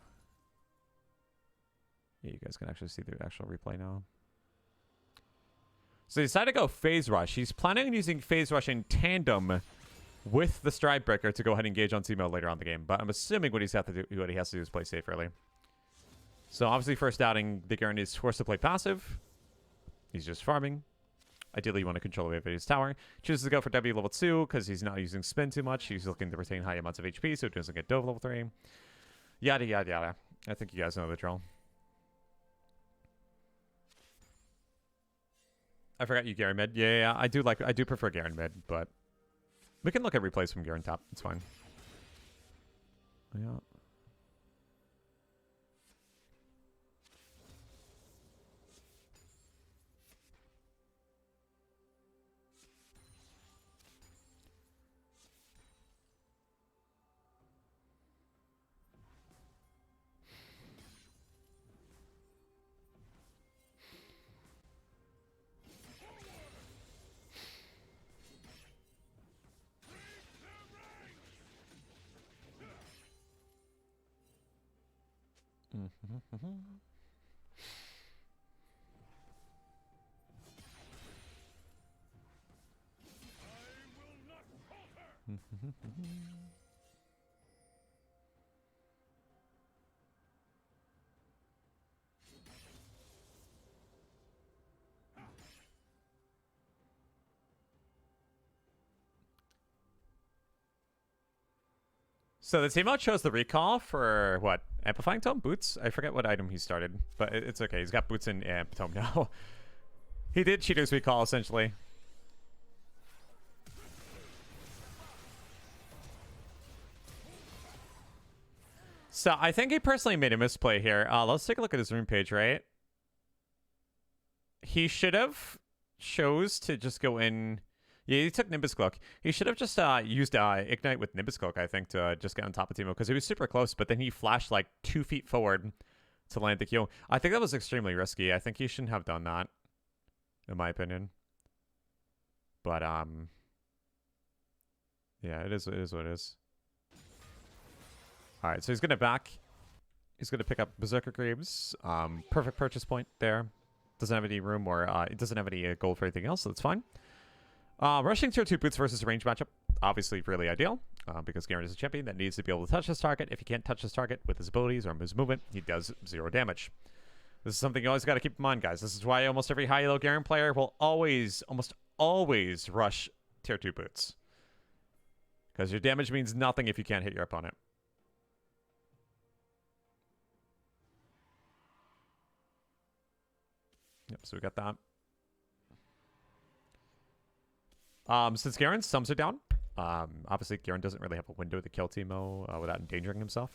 Speaker 1: Yeah, you guys can actually see the actual replay now. So he decided to go Phase Rush. He's planning on using Phase Rush in tandem with the Stride Breaker to go ahead and engage on Teemo later on in the game. But I'm assuming what he has to do is play safe early. So obviously first outing, the Garen is forced to play passive. He's just farming. Ideally, you want to control the wave of his tower. Chooses to go for W level 2 because he's not using spin too much. He's looking to retain high amounts of HP so it doesn't get dove level 3. Yada, yada, yada. I think you guys know the drill. I forgot you Garen mid. Yeah, I do prefer Garen mid, but we can look at replays from Garen top. It's fine. Yeah. So the team out chose the recall for what? Amplifying Tome? Boots? I forget what item he started, but it's okay. He's got Boots and Amp Tome now. He did Cheater's recall, essentially. So I think he personally made a misplay here. Let's take a look at his rune page, right? He should have chose to just go in. Yeah, he took Nimbus Cloak. He should have just used Ignite with Nimbus Cloak, I think, to just get on top of Teemo, because he was super close, but then he flashed like 2 feet forward to land the Q. I think that was extremely risky. I think he shouldn't have done that, in my opinion. But, yeah, it is what it is. Alright, so he's going to back. He's going to pick up Berserker Greaves. Perfect purchase point there. Doesn't have any room or it doesn't have any gold for anything else, so that's fine. Rushing tier 2 boots versus a range matchup, obviously really ideal, because Garen is a champion that needs to be able to touch his target. If he can't touch his target with his abilities or his movement, he does 0 damage. This is something you always got to keep in mind, guys. This is why almost every high elo Garen player will almost always rush tier 2 boots. Because your damage means nothing if you can't hit your opponent. Yep, so we got that. Since Garen's sums are down, obviously Garen doesn't really have a window to kill Teemo without endangering himself.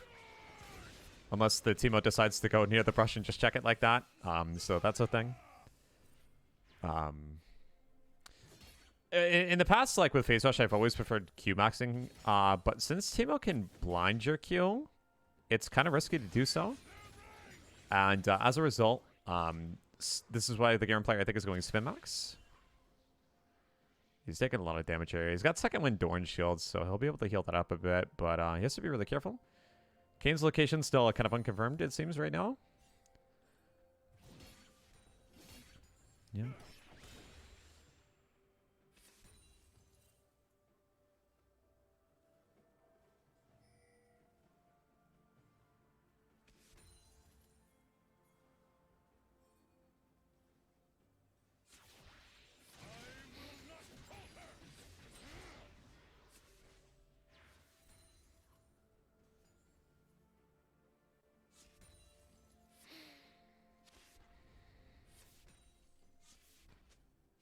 Speaker 1: Unless the Teemo decides to go near the brush and just check it like that. So that's a thing. In the past, like with Phase Rush, I've always preferred Q maxing. But since Teemo can blind your Q, it's kind of risky to do so. And as a result, this is why the Garen player, I think, is going spin max. He's taking a lot of damage here. He's got second wind Dorn shields, so he'll be able to heal that up a bit, but he has to be really careful. Kane's location still kind of unconfirmed, it seems, right now. Yeah.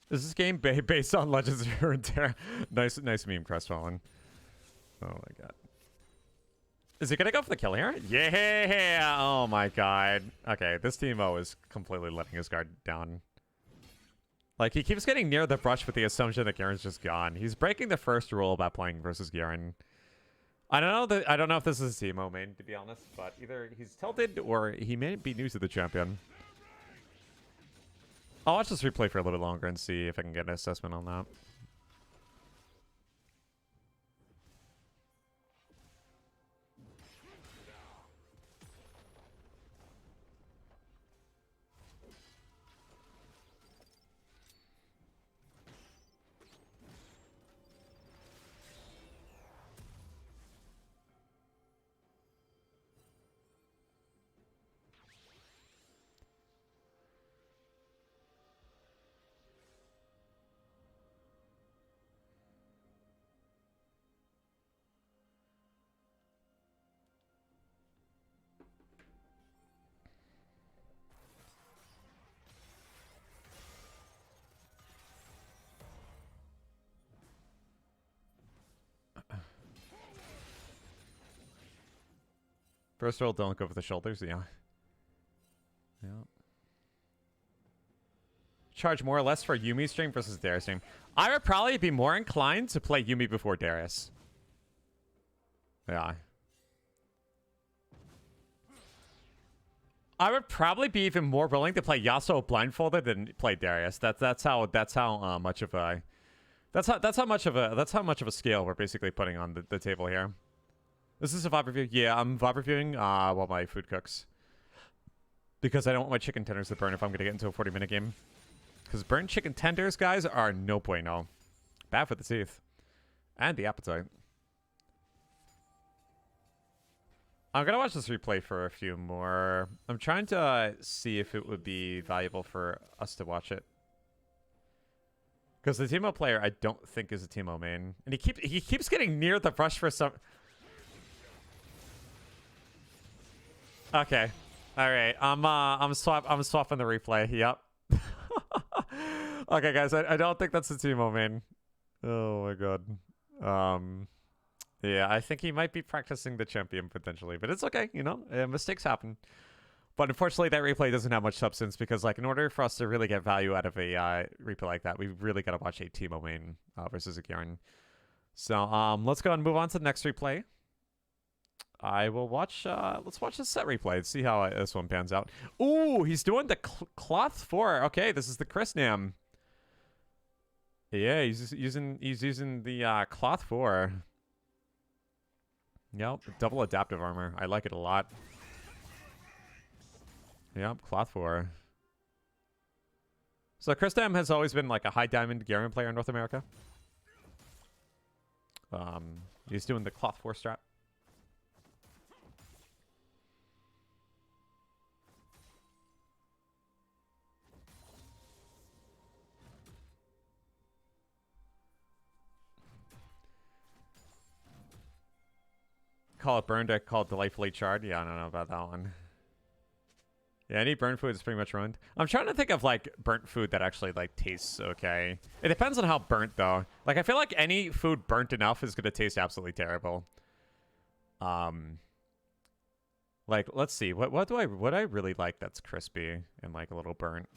Speaker 1: Is this game based on Legends of Runeterra? Nice meme, Crestfallen. Oh my god. Is he gonna go for the kill here? Yeah! Oh my god. Okay, this Teemo is completely letting his guard down. Like, he keeps getting near the brush with the assumption that Garen's just gone. He's breaking the first rule about playing versus Garen. I don't know if this is a Teemo main, to be honest, but either he's tilted or he may be new to the champion. I'll watch this replay for a little bit longer and see if I can get an assessment on that. First roll, don't go for the shoulders, yeah. Yeah. Charge more or less for Yuumi stream versus Darius stream. I would probably be more inclined to play Yuumi before Darius. Yeah. I would probably be even more willing to play Yasuo blindfolded than play Darius. That's how much of a scale we're basically putting on the table here. This is a vibe review. Yeah, I'm vibe reviewing while my food cooks. Because I don't want my chicken tenders to burn if I'm going to get into a 40-minute game. Because burnt chicken tenders, guys, are no bueno. Bad for the teeth. And the appetite. I'm going to watch this replay for a few more. I'm trying to see if it would be valuable for us to watch it. Because the Teemo player, I don't think is a Teemo main. And he keeps getting near the brush for some... Okay. All right. I'm swapping the replay. Yep. Okay, guys. I don't think that's the Teemo main. Oh my god. Yeah, I think he might be practicing the champion potentially, but it's okay, you know, mistakes happen. But unfortunately, that replay doesn't have much substance because, like, in order for us to really get value out of a replay like that, we really got to watch a Teemo main versus a Garen. So let's go and move on to the next replay. I will watch, let's watch the set replay and see how this one pans out. Ooh, he's doing the cloth 4. Okay, this is the Chris Nam. Yeah, he's using the cloth 4. Yep, double adaptive armor. I like it a lot. Yep, cloth 4. So Chris Nam has always been like a high diamond Garen player in North America. He's doing the cloth 4 strat. Call it burned, I call it delightfully charred. Yeah, I don't know about that one. Yeah, any burnt food is pretty much ruined. I'm trying to think of, like, burnt food that actually, like, tastes okay. It depends on how burnt, though. Like, I feel like any food burnt enough is going to taste absolutely terrible. Like, let's see. What do I really like that's crispy and, like, a little burnt?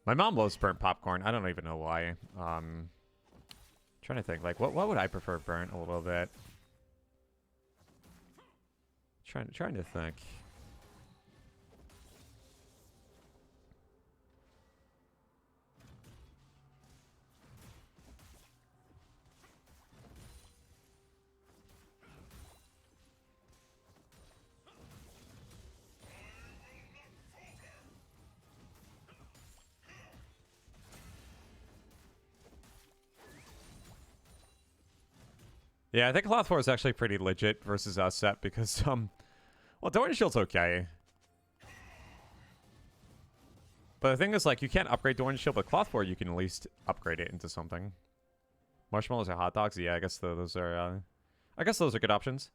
Speaker 1: My mom loves burnt popcorn. I don't even know why. Trying to think. Like, what would I prefer burnt a little bit? Trying to think. Yeah, I think Cloth 4 is actually pretty legit versus set because, well, Dorian Shield's okay. But the thing is, like, you can't upgrade Dorian Shield, but Cloth 4, you can at least upgrade it into something. Marshmallows or hot dogs? Yeah, I guess those are, good options.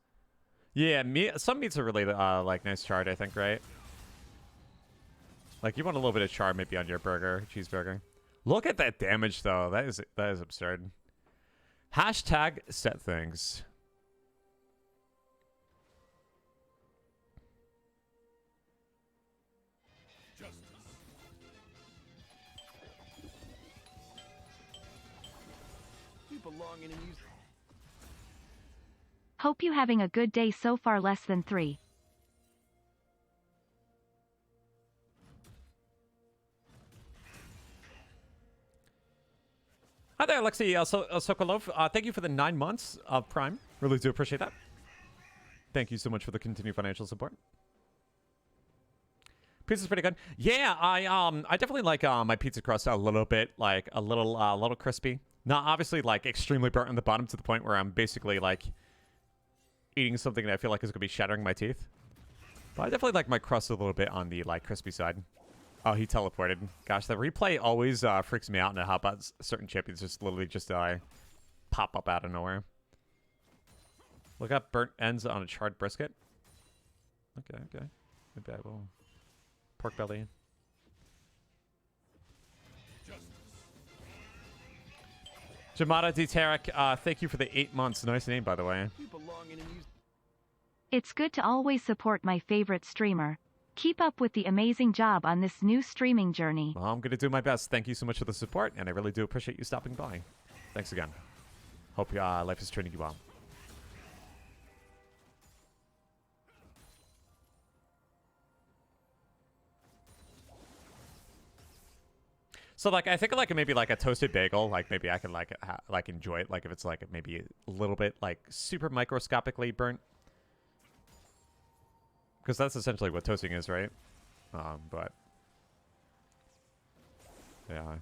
Speaker 1: Yeah, some meats are really, like, nice charred, I think, right? Like, you want a little bit of char maybe on your burger, cheeseburger. Look at that damage, though. That is absurd. Hashtag set things.
Speaker 4: You belong in a museum.
Speaker 3: Hope you having a good day so far. Less than 3.
Speaker 1: Hi there, Alexei Sokolov. Thank you for the 9 months of Prime. Really do appreciate that. Thank you so much for the continued financial support. Pizza's pretty good. Yeah, I definitely like my pizza crust a little bit, like a little crispy. Not obviously like extremely burnt on the bottom to the point where I'm basically like eating something that I feel like is gonna be shattering my teeth. But I definitely like my crust a little bit on the like crispy side. Oh, he teleported. Gosh, the replay always freaks me out and how about certain champions just literally just pop up out of nowhere. Look up burnt ends on a charred brisket. Okay. Maybe I will. Pork belly. Jamada D. Tarek, thank you for the 8 months. Nice name, by the way.
Speaker 4: You belong in a museum.
Speaker 3: It's good to always support my favorite streamer. Keep up with the amazing job on this new streaming journey.
Speaker 1: Well, I'm going to do my best. Thank you so much for the support, and I really do appreciate you stopping by. Thanks again. Hope your life is treating you well. So, like, I think, like, maybe, like, a toasted bagel, like, maybe I can, like, enjoy it, like, if it's, like, maybe a little bit, like, super microscopically burnt. Because that's essentially what toasting is, right? But... yeah.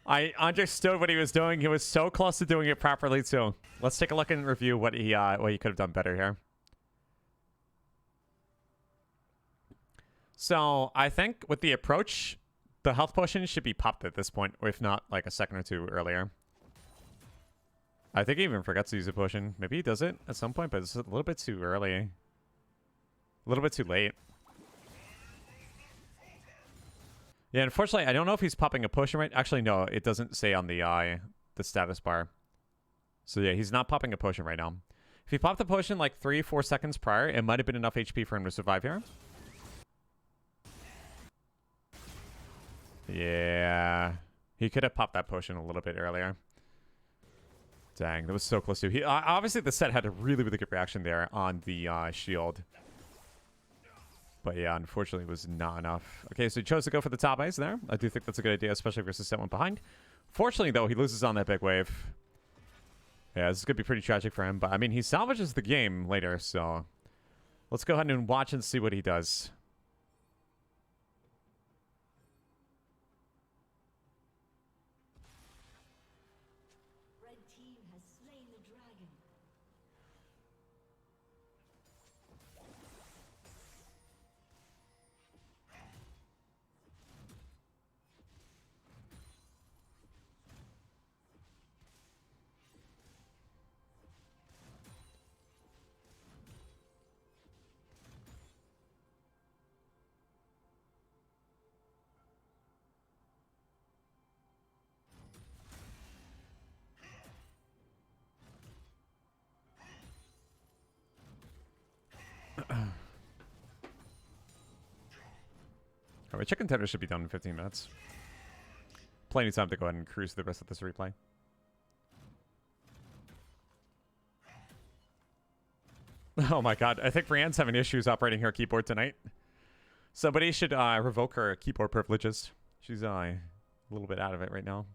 Speaker 1: I understood what he was doing. He was so close to doing it properly too. Let's take a look and review what he could have done better here. So I think with the approach, The health potion should be popped at this point, or if not, like a second or two earlier. I think he even forgets to use a potion. Maybe he does it at some point, but it's a little bit too early. A little bit too late. Yeah, unfortunately, I don't know if he's popping a potion right. Actually, no, it doesn't say on the status bar. So yeah, he's not popping a potion right now. If he popped the potion like 3-4 seconds prior, it might have been enough HP for him to survive here. Yeah, he could have popped that potion a little bit earlier. Dang, that was so close to. He obviously the set had a really, really good reaction there on the shield. But yeah, unfortunately, it was not enough. Okay, so he chose to go for the top ice there. I do think that's a good idea, especially versus someone behind. Fortunately, though, he loses on that big wave. Yeah, this is going to be pretty tragic for him. But, I mean, he salvages the game later, so... Let's go ahead and watch and see what he does.
Speaker 2: Red team has slain the dragon.
Speaker 1: Alright, chicken tender should be done in 15 minutes. Plenty of time to go ahead and cruise the rest of this replay. Oh my god, I think Brienne's having issues operating her keyboard tonight. Somebody should revoke her keyboard privileges. She's a little bit out of it right now.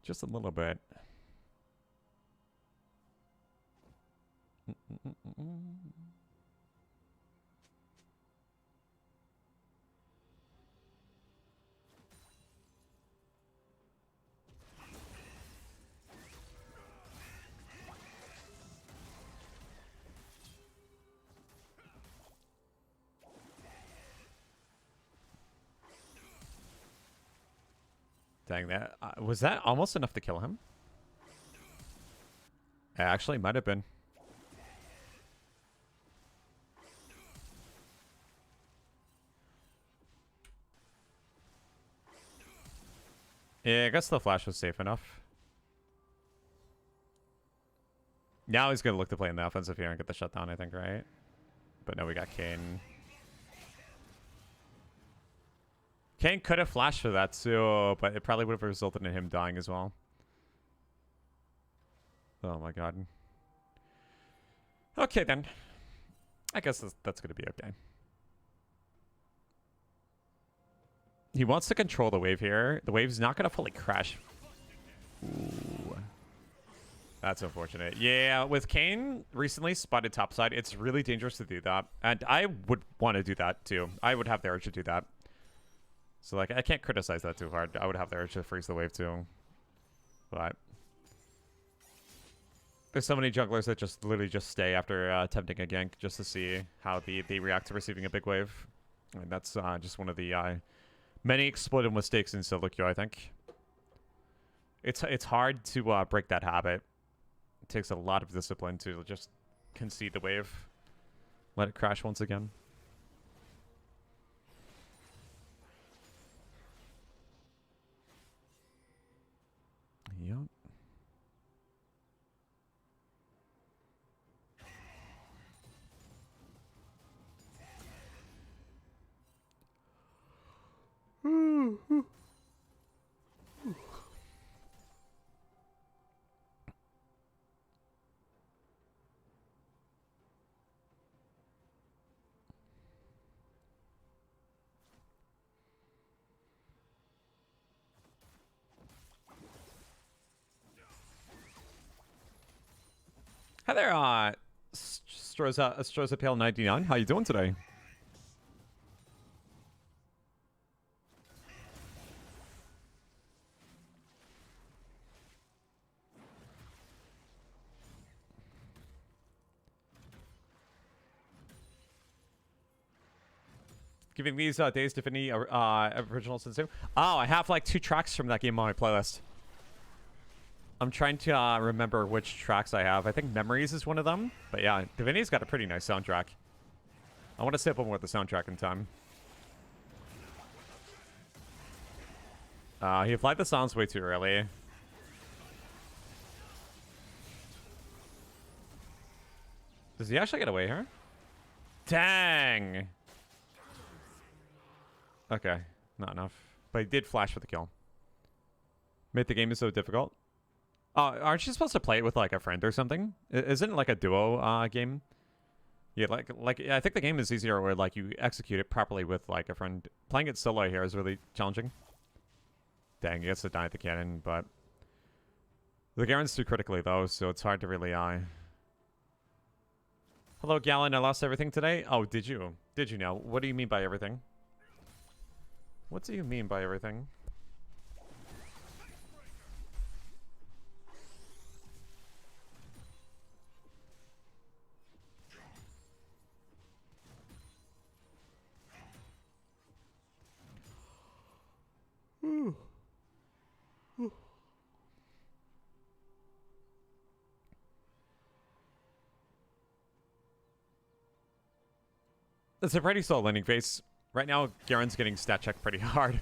Speaker 1: Just a little bit. Dang, that was that almost enough to kill him? It actually might have been. Yeah, I guess the flash was safe enough. Now he's gonna look to play in the offensive here and get the shutdown, I think, right? But no, we got Kane. Kane could have flashed for that too, but it probably would have resulted in him dying as well. Oh my god. Okay then. I guess that's gonna be okay. He wants to control the wave here. The wave's not gonna fully crash. Ooh. That's unfortunate. Yeah, with Kane recently spotted topside, it's really dangerous to do that. And I would want to do that too. I would have the urge to do that. So, like, I can't criticize that too hard. I would have the urge to freeze the wave, too. But there's so many junglers that just literally just stay after attempting a gank just to see how they react to receiving a big wave. And that's just one of the many exploited mistakes in solo queue, I think. It's hard to break that habit. It takes a lot of discipline to just concede the wave. Let it crash once again. Yep. Hi there, Stroza Pale 99. How you doing today? giving these Days Divinity original Sensu. Oh, I have like 2 tracks from that game on my playlist. I'm trying to remember which tracks I have. I think Memories is one of them. But yeah, Divinity's got a pretty nice soundtrack. I want to sample more of the soundtrack in time. He applied the sounds way too early. Does he actually get away here? Dang! Okay, not enough. But he did flash for the kill. Made the game so difficult. Aren't you supposed to play it with like a friend or something? Isn't it like a duo game? Yeah, like I think the game is easier where like you execute it properly with like a friend. Playing it solo here is really challenging. Dang, he gets to die at the cannon, but the Garen's too critically though, so it's hard to really Hello, Galen. I lost everything today. Oh, did you? Did you know? What do you mean by everything? What do you mean by everything? It's a pretty slow landing phase. Right now, Garen's getting stat checked pretty hard.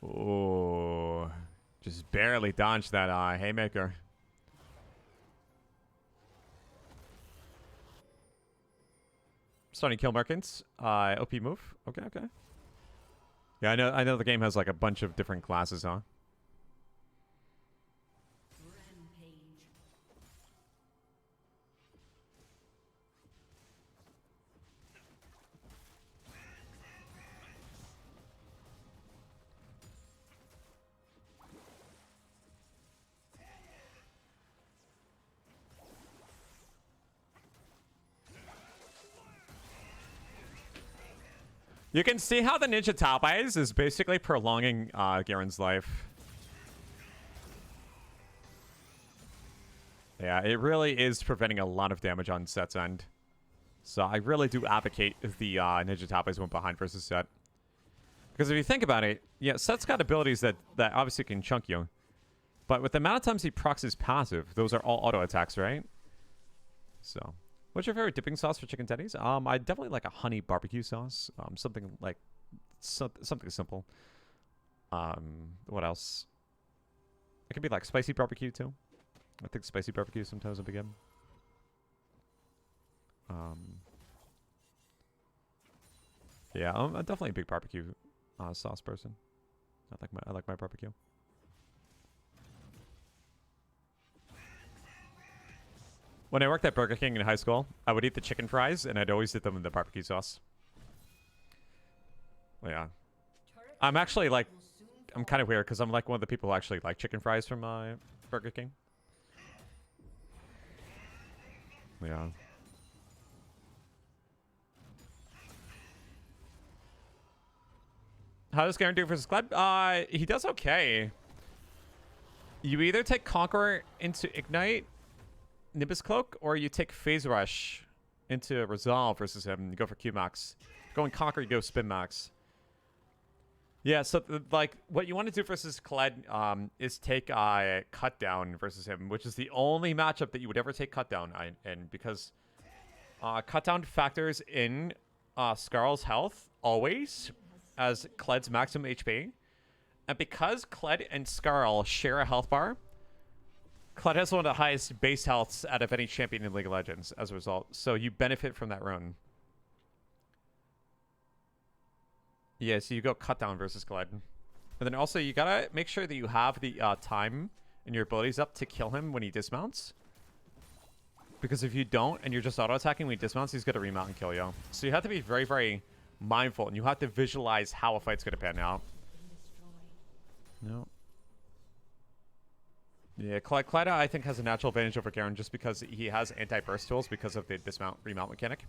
Speaker 1: Oh, just barely dodged that haymaker. Starting kill merchants. OP move. Okay, okay. Yeah, I know the game has like a bunch of different classes, huh?
Speaker 2: Rampage.
Speaker 1: You can see how the Ninja Top Eyes is basically prolonging Garen's life. Yeah, it really is preventing a lot of damage on Set's end. So I really do advocate the Ninja Top Eyes went behind versus Set. Because if you think about it, yeah, Set's got abilities that obviously can chunk you. But with the amount of times he procs his passive, those are all auto attacks, right? So, what's your favorite dipping sauce for chicken tendies? I definitely like a honey barbecue sauce. Something like something simple. What else? It could be like spicy barbecue too. I think spicy barbecue sometimes would be good. Yeah, I'm definitely a big barbecue sauce person. I like my barbecue. When I worked at Burger King in high school, I would eat the chicken fries, and I'd always dip them in the barbecue sauce. Yeah. I'm actually, like, I'm kind of weird, because I'm, like, one of the people who actually like chicken fries from Burger King. Yeah. How does Garen do versus Kled? He does okay. You either take Conqueror into Ignite, Nimbus Cloak, or you take Phase Rush into Resolve versus him. You go for Q Max. Going Conquer, you go Spin Max. Yeah, so like what you want to do versus Kled is take Cut Down versus him, which is the only matchup that you would ever take Cut Down in, because Cut Down factors in Skarl's health always as Kled's maximum HP, and because Kled and Skarl share a health bar, Kled has one of the highest base healths out of any champion in League of Legends as a result. So you benefit from that rune. Yeah, so you go Cut Down versus Kled. And then also you gotta make sure that you have the time and your abilities up to kill him when he dismounts. Because if you don't and you're just auto-attacking when he dismounts, he's gonna remount and kill you. So you have to be very, very mindful, and you have to visualize how a fight's gonna pan out. No. Yeah, Kled, I think, has a natural advantage over Garen just because he has anti-burst tools because of the dismount remount mechanic.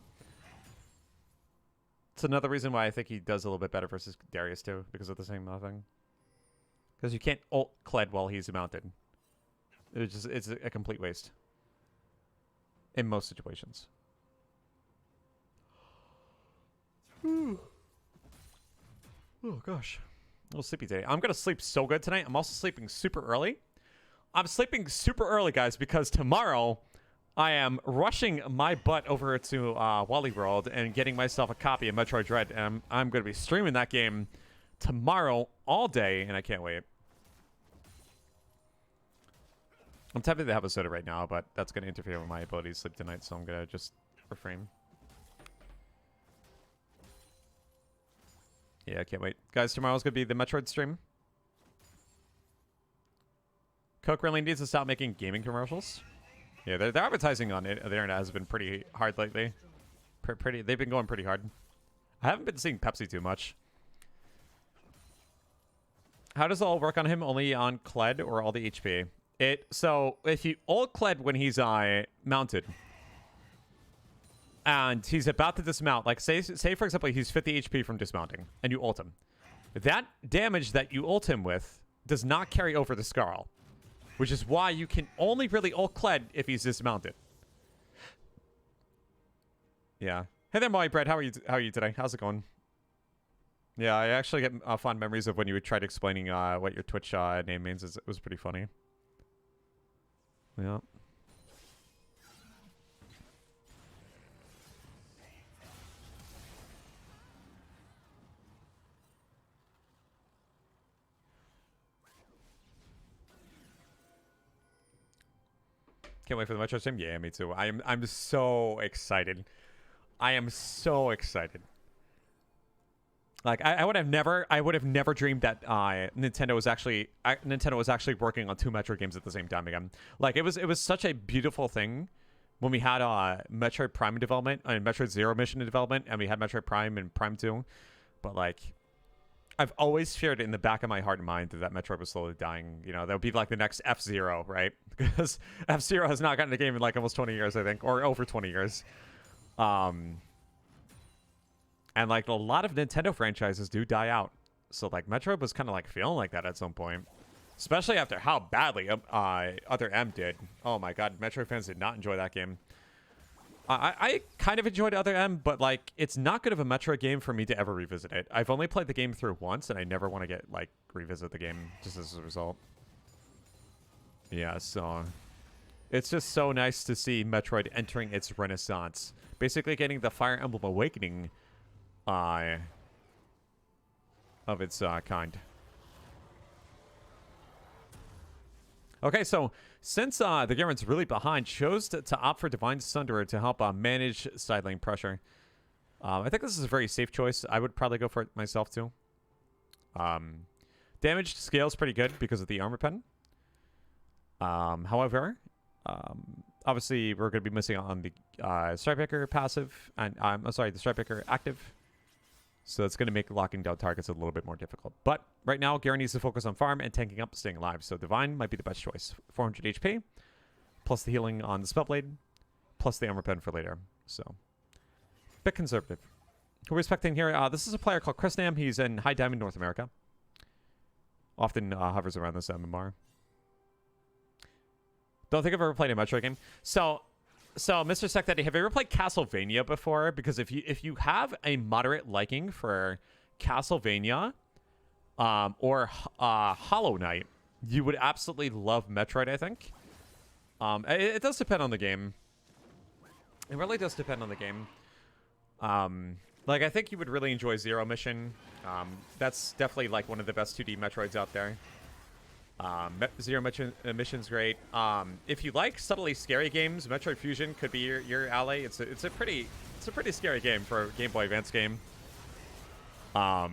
Speaker 1: It's another reason why I think he does a little bit better versus Darius too, because of the same thing. Because you can't ult Kled while he's mounted. It's a complete waste. In most situations. Oh gosh. A little sleepy day. I'm gonna sleep so good tonight. I'm also sleeping super early. I'm sleeping super early, guys, because tomorrow I am rushing my butt over to Wally World and getting myself a copy of Metroid Dread, and I'm going to be streaming that game tomorrow all day, and I can't wait. I'm tempted to have a soda right now, but that's going to interfere with my ability to sleep tonight, so I'm going to just refrain. Yeah, I can't wait. Guys, tomorrow's going to be the Metroid stream. Coke really needs to stop making gaming commercials. Yeah, their advertising on it, the internet has been pretty hard lately. They've been going pretty hard. I haven't been seeing Pepsi too much. How does it all work on him? Only on Kled or all the HP? So if you ult Kled when he's mounted, and he's about to dismount, like say for example he's 50 HP from dismounting, and you ult him, that damage that you ult him with does not carry over the Scarl. Which is why you can only really ult Kled if he's dismounted. Yeah. Hey there, Molly Bread. How are you today? How's it going? Yeah, I actually get fond memories of when you tried explaining what your Twitch name means. It was pretty funny. Yeah. Can't wait for the Metro stream. Yeah, me too. I'm so excited. I am so excited. Like I would have never dreamed that Nintendo was actually working on 2 Metroid games at the same time again. Like it was such a beautiful thing when we had Metroid Prime in development and Metroid Zero Mission in development, and we had Metroid Prime and Prime 2. But like, I've always feared in the back of my heart and mind that Metroid was slowly dying. You know, that would be like the next F-Zero, right? Because F-Zero has not gotten a game in like almost 20 years, I think, or over 20 years. And like a lot of Nintendo franchises do die out. So like Metroid was kind of like feeling like that at some point. Especially after how badly Other M did. Oh my god, Metroid fans did not enjoy that game. I kind of enjoyed Other M, but like it's not good of a Metroid game for me to ever revisit it. I've only played the game through once, and I never want to get like revisit the game just as a result. Yeah, so it's just so nice to see Metroid entering its renaissance. Basically getting the Fire Emblem Awakening of its kind. Okay, so since the Garen's really behind, chose to opt for Divine Sunderer to help manage side lane pressure. I think this is a very safe choice. I would probably go for it myself too. Damage scales pretty good because of the armor pen. However, obviously we're going to be missing on the Strikebacker passive, and I'm sorry, the Strikebacker active. So it's going to make locking down targets a little bit more difficult. But right now, Garen needs to focus on farm and tanking up, staying alive. So Divine might be the best choice. 400 HP, plus the healing on the Spellblade, plus the armor pen for later. So, bit conservative. Who we're expecting here? This is a player called Chris Nam. He's in High Diamond, North America. Often hovers around this MMR. Don't think I've ever played a Metroid game. So Mr. Sectaddy, have you ever played Castlevania before? Because if you have a moderate liking for Castlevania or Hollow Knight, you would absolutely love Metroid, I think. It does depend on the game. It really does depend on the game. Like, I think you would really enjoy Zero Mission. That's definitely, like, one of the best 2D Metroids out there. Zero Mission's great. If you like subtly scary games, Metroid Fusion could be your ally. It's a pretty scary game for a Game Boy Advance game. But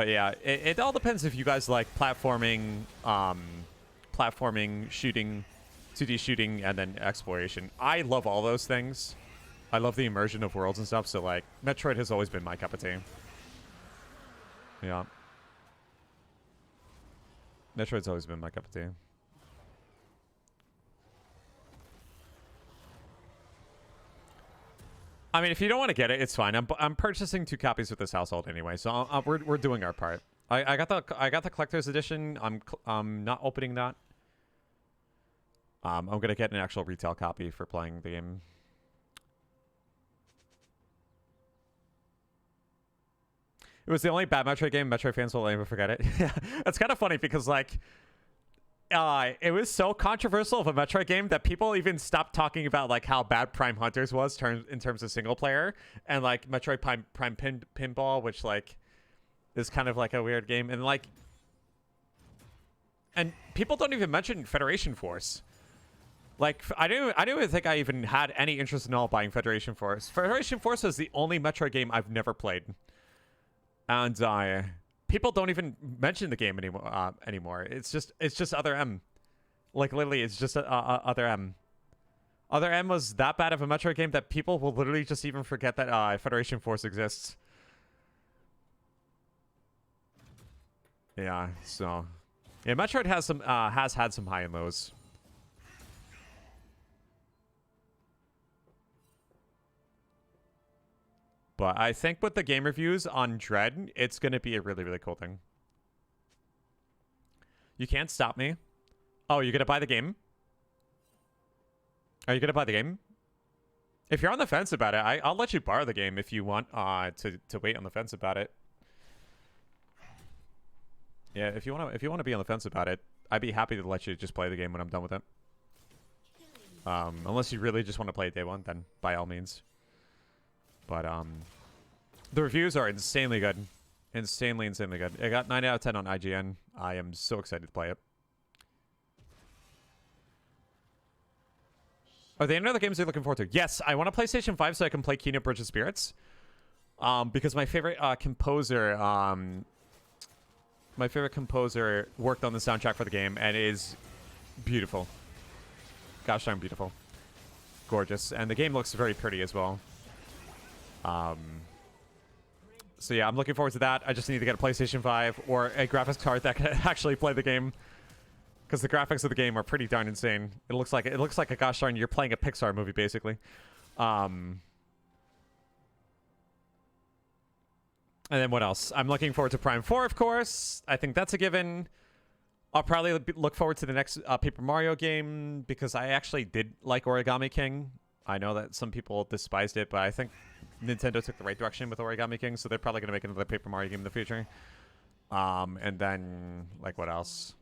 Speaker 1: yeah, it all depends if you guys like platforming, shooting, 2D shooting, and then exploration. I love all those things. I love the immersion of worlds and stuff. So like, Metroid has always been my cup of tea. Yeah. Metroid's always been my cup of tea. I mean, if you don't want to get it, it's fine. I'm purchasing 2 copies with this household anyway, so we're doing our part. I got the collector's edition. I'm not opening that. I'm gonna get an actual retail copy for playing the game. It was the only bad Metroid game. Metroid fans will never forget it. Yeah, it's kind of funny because like, it was so controversial of a Metroid game that people even stopped talking about like how bad Prime Hunters was in terms of single player, and like Metroid Prime Pinball, which like is kind of like a weird game, and like, and people don't even mention Federation Force. Like, I didn't even think I even had any interest in all buying Federation Force. Federation Force is the only Metroid game I've never played, and people don't even mention the game anymore. It's just Other M. Like, literally, it's just Other M. Other M was that bad of a Metroid game that people will literally just even forget that Federation Force exists. Yeah, so yeah, Metroid has had some high and lows. But I think with the game reviews on Dread, it's going to be a really, really cool thing. You can't stop me. Oh, you're going to buy the game? Are you going to buy the game? If you're on the fence about it, I'll let you borrow the game if you want to wait on the fence about it. Yeah, if you want to be on the fence about it, I'd be happy to let you just play the game when I'm done with it. Unless you really just want to play it day one, then by all means. But the reviews are insanely good. Insanely good. It got 9 out of 10 on IGN. I am so excited to play it. Are there any other games you're looking forward to? Yes, I want a PlayStation 5 so I can play Kingdom Bridge of Spirits. Because my favorite composer worked on the soundtrack for the game and it is beautiful. Gosh darn beautiful. Gorgeous. And the game looks very pretty as well. So yeah, I'm looking forward to that. I just need to get a PlayStation 5 or a graphics card that can actually play the game, because the graphics of the game are pretty darn insane. It looks like a gosh darn you're playing a Pixar movie basically. And then what else? I'm looking forward to Prime 4, of course. I think that's a given. I'll probably look forward to the next Paper Mario game because I actually did like Origami King. I know that some people despised it, but I think Nintendo took the right direction with Origami King, so they're probably going to make another Paper Mario game in the future. And then, like, what else?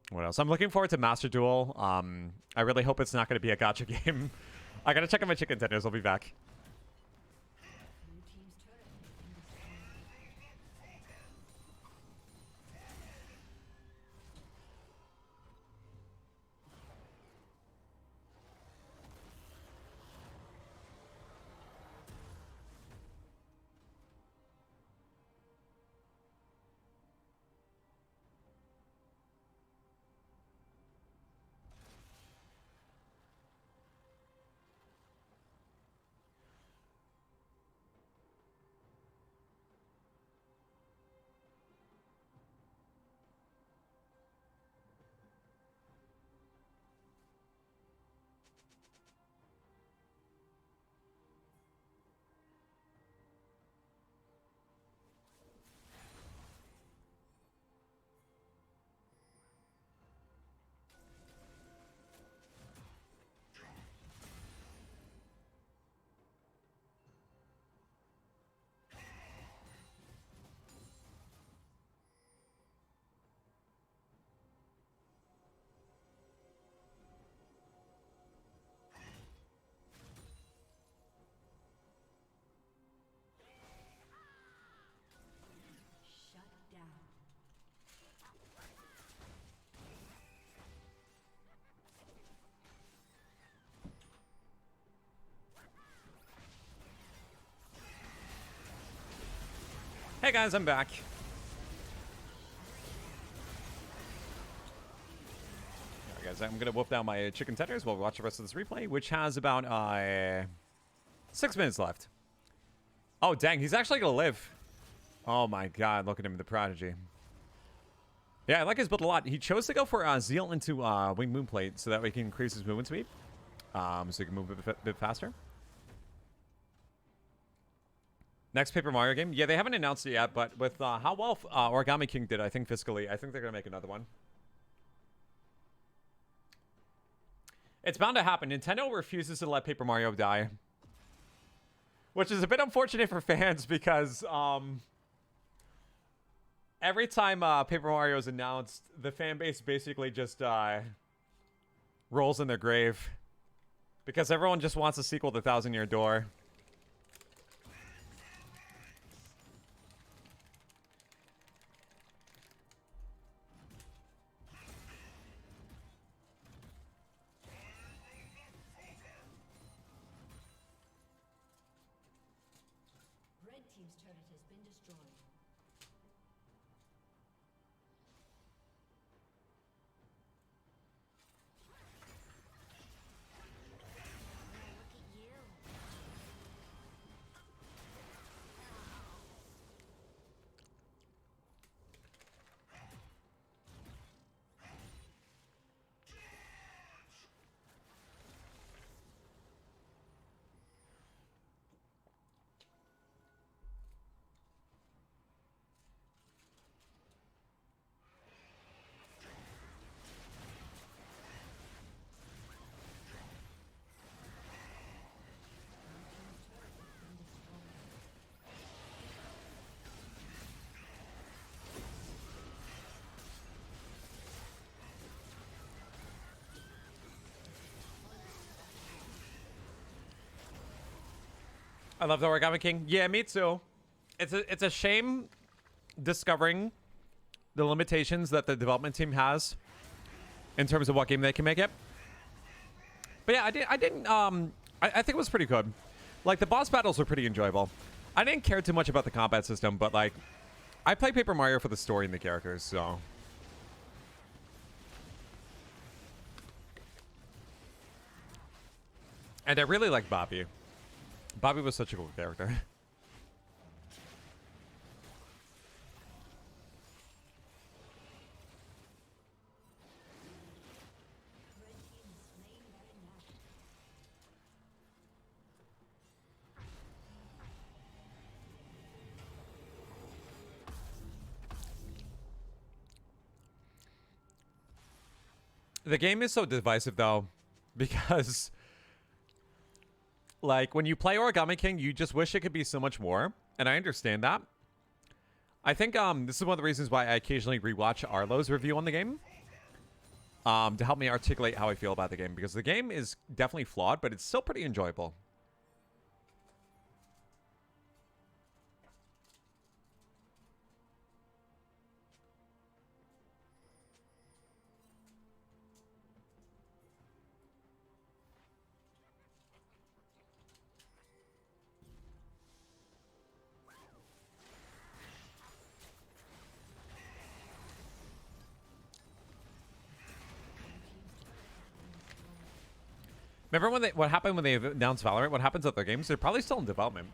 Speaker 1: What else? I'm looking forward to Master Duel. I really hope it's not going to be a gacha game. I got to check on my chicken tenders. I'll be back.
Speaker 2: Shut down.
Speaker 1: Hey guys, I'm back. Alright guys, I'm gonna whoop down my chicken tenders while we watch the rest of this replay, which has about 6 minutes left. Oh dang, he's actually gonna live. Oh my god, look at him, the prodigy. Yeah, I like his build a lot. He chose to go for Zeal into Wing Moonplate so that way he can increase his movement speed. So he can move a bit faster. Next Paper Mario game? Yeah, they haven't announced it yet, but with how well Origami King did, I think fiscally, I think they're going to make another one. It's bound to happen. Nintendo refuses to let Paper Mario die. Which is a bit unfortunate for fans because Every time Paper Mario is announced, the fan base basically just rolls in their grave. Because everyone just wants a sequel to Thousand Year Door.
Speaker 2: Red team's turret has been destroyed.
Speaker 1: I love the Origami King. Yeah, me too. It's a shame discovering the limitations that the development team has in terms of what game they can make it. But yeah, I think it was pretty good. Like, the boss battles were pretty enjoyable. I didn't care too much about the combat system, but like, I play Paper Mario for the story and the characters, so. And I really like Bobby. Bobby was such a cool character. The game is so divisive though, because like, when you play Origami King, you just wish it could be so much more, and I understand that. I think this is one of the reasons why I occasionally rewatch Arlo's review on the game, to help me articulate how I feel about the game, because the game is definitely flawed, but it's still pretty enjoyable. Remember when what happened when they announced Valorant? What happens at their games? They're probably still in development.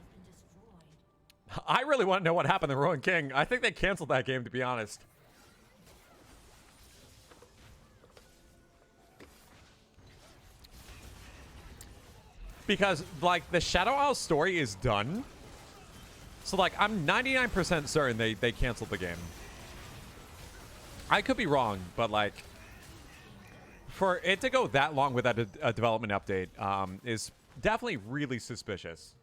Speaker 1: I really want to know what happened to Ruin King. I think they canceled that game, to be honest. Because, like, the Shadow Isle story is done. So, like, I'm 99% certain they canceled the game. I could be wrong, but, like, for it to go that long without a development update is definitely really suspicious.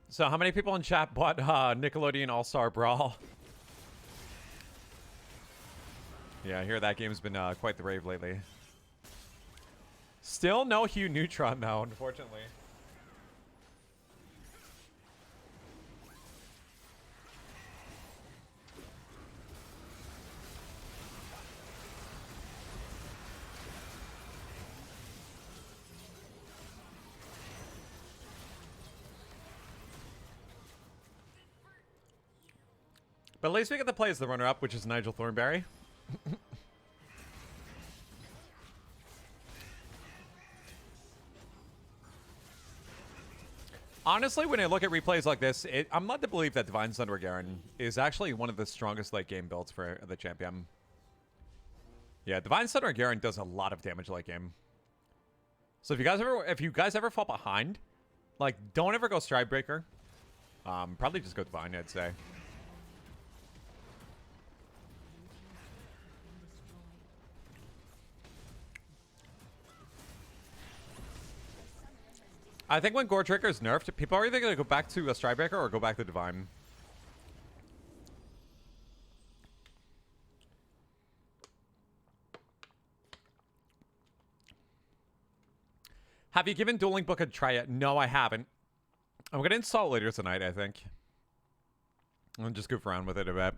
Speaker 1: So how many people in chat bought Nickelodeon All-Star Brawl? Yeah, I hear that game's been quite the rave lately. Still no Hugh Neutron, though, unfortunately. But at least we get to play as the runner-up, which is Nigel Thornberry. Honestly, when I look at replays like this, I'm led to believe that Divine Thunder Garen is actually one of the strongest late game builds for the champion. Yeah, Divine Thunder Garen does a lot of damage late game. So if you guys ever fall behind, like, don't ever go Stridebreaker. Probably just go Divine, I'd say. I think when Gore Trigger is nerfed, people are either going to go back to a Stridebreaker or go back to Divine. Have you given Dueling Book a try yet? No, I haven't. I'm going to install it later tonight, I think. I'll just goof around with it a bit.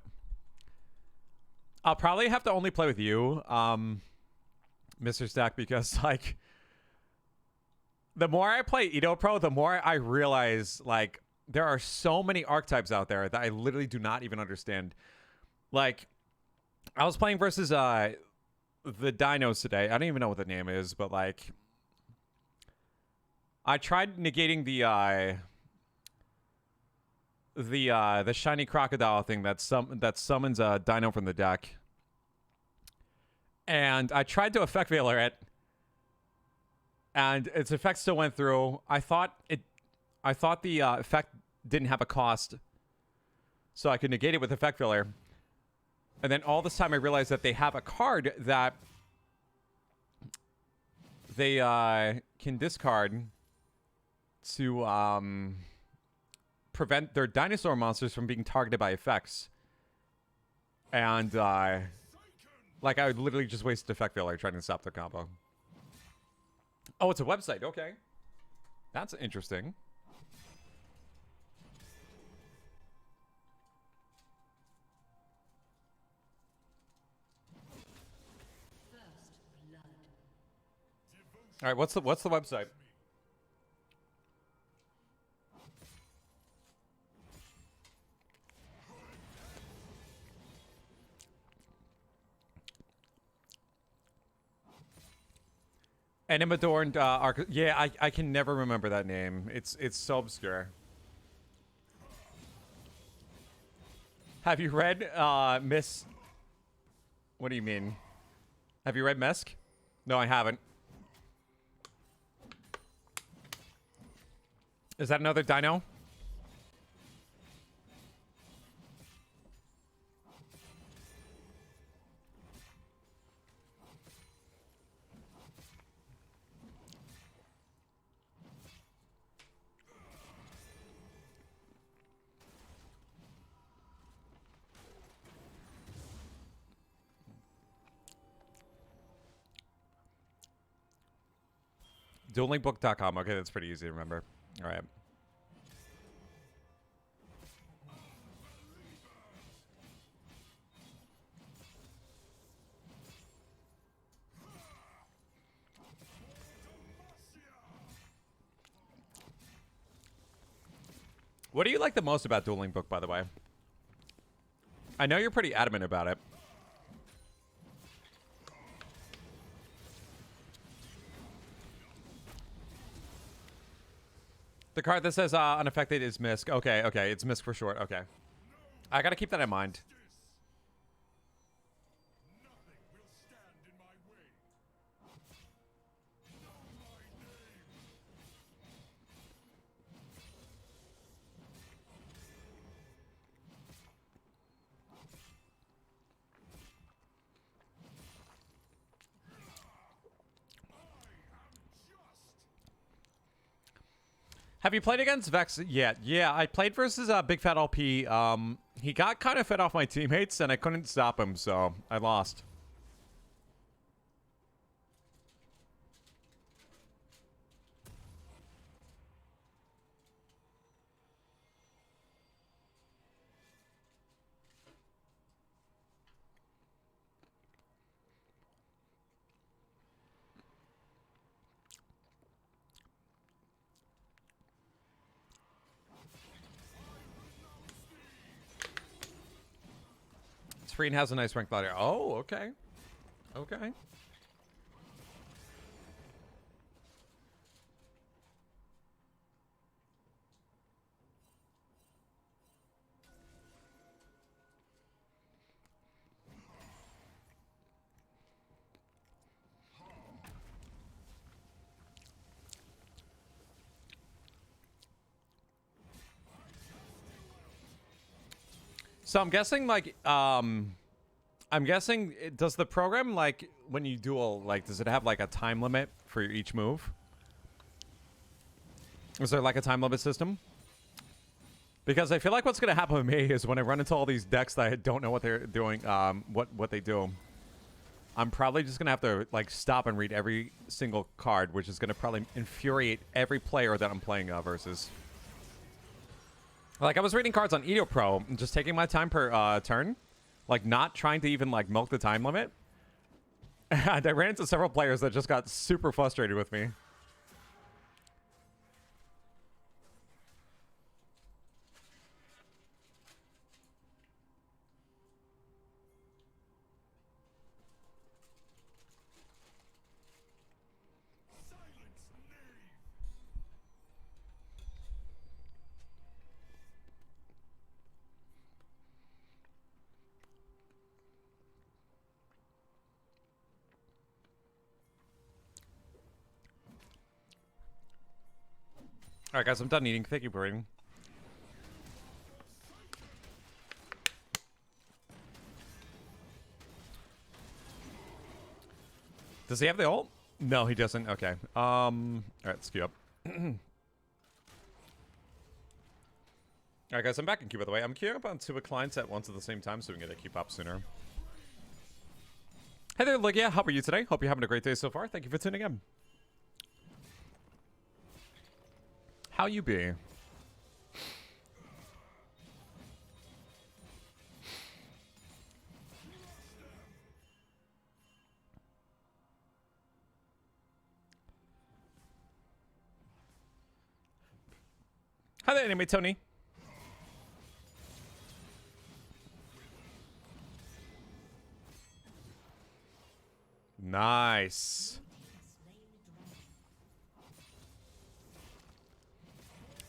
Speaker 1: I'll probably have to only play with you, Mr. Stack, because, like, the more I play Edo Pro, the more I realize, like, there are so many archetypes out there that I literally do not even understand. Like, I was playing versus the Dinos today. I don't even know what the name is, but, like, I tried negating the shiny crocodile thing that summons a dino from the deck. And I tried to effect veiler it. And its effect still went through. I thought the effect didn't have a cost, so I could negate it with effect filler. And then all this time, I realized that they have a card that they can discard to prevent their dinosaur monsters from being targeted by effects. And like, I would literally just waste effect filler trying to stop their combo. Oh, it's a website. Okay. That's interesting. All right, what's the website? Animadorned yeah, I can never remember that name. It's so obscure. Have you read Miss? What do you mean? Have you read Mesk? No, I haven't. Is that another dino? Duelingbook.com. Okay, that's pretty easy to remember. All right. What do you like the most about Dueling Book, by the way? I know you're pretty adamant about it. The card that says unaffected is Misk. Okay, okay. It's Misk for short. Okay. I gotta keep that in mind. Have you played against Vex yet? Yeah, I played versus Big Fat LP. He got kind of fed off my teammates, and I couldn't stop him, so I lost. 3 and has a nice rank ladder. Oh, okay. Okay. So I'm guessing, like, does the program, like, when you duel, like, does it have, like, a time limit for each move? Is there, like, a time limit system? Because I feel like what's going to happen with me is when I run into all these decks that I don't know what they're doing, what they do, I'm probably just going to have to, like, stop and read every single card, which is going to probably infuriate every player that I'm playing versus. Like, I was reading cards on Edo Pro, and just taking my time per turn. Like, not trying to even, like, milk the time limit. And I ran into several players that just got super frustrated with me. Alright, guys, I'm done eating. Thank you for eating. Does he have the ult? No, he doesn't. Okay. Alright, let's queue up. Alright, guys, I'm back in queue, by the way. I'm queuing up on 2 clients at once at the same time so we can get a queue pop sooner. Hey there, Lygia. How are you today? Hope you're having a great day so far. Thank you for tuning in. How you be? Hi there, Anime Tony. Nice.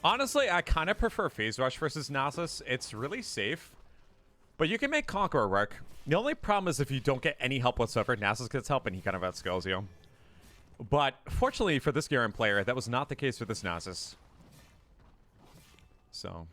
Speaker 1: Honestly, I kind of prefer Phase Rush versus Nasus. It's really safe. But you can make Conqueror work. The only problem is if you don't get any help whatsoever, Nasus gets help and he kind of outscales you. But fortunately for this Garen player, that was not the case for this Nasus. So...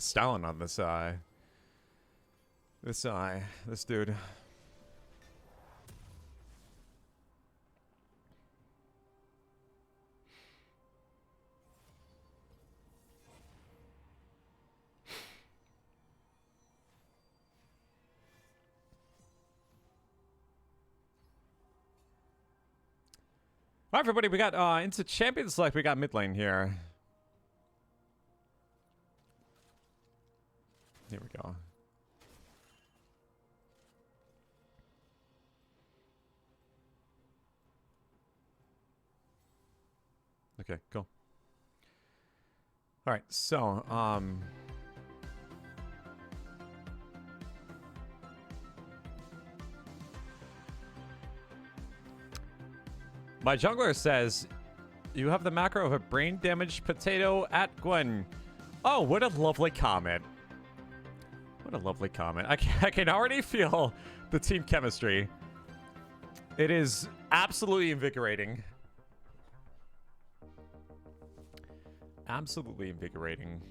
Speaker 1: styling on this this dude. All right, everybody, we got into Champions Select. We got mid lane here. Here we go. Okay, cool. All right, so my jungler says you have the macro of a brain damaged potato at Gwen. Oh, what a lovely comment. What a lovely comment. I can already feel the team chemistry. It is absolutely invigorating. Absolutely invigorating.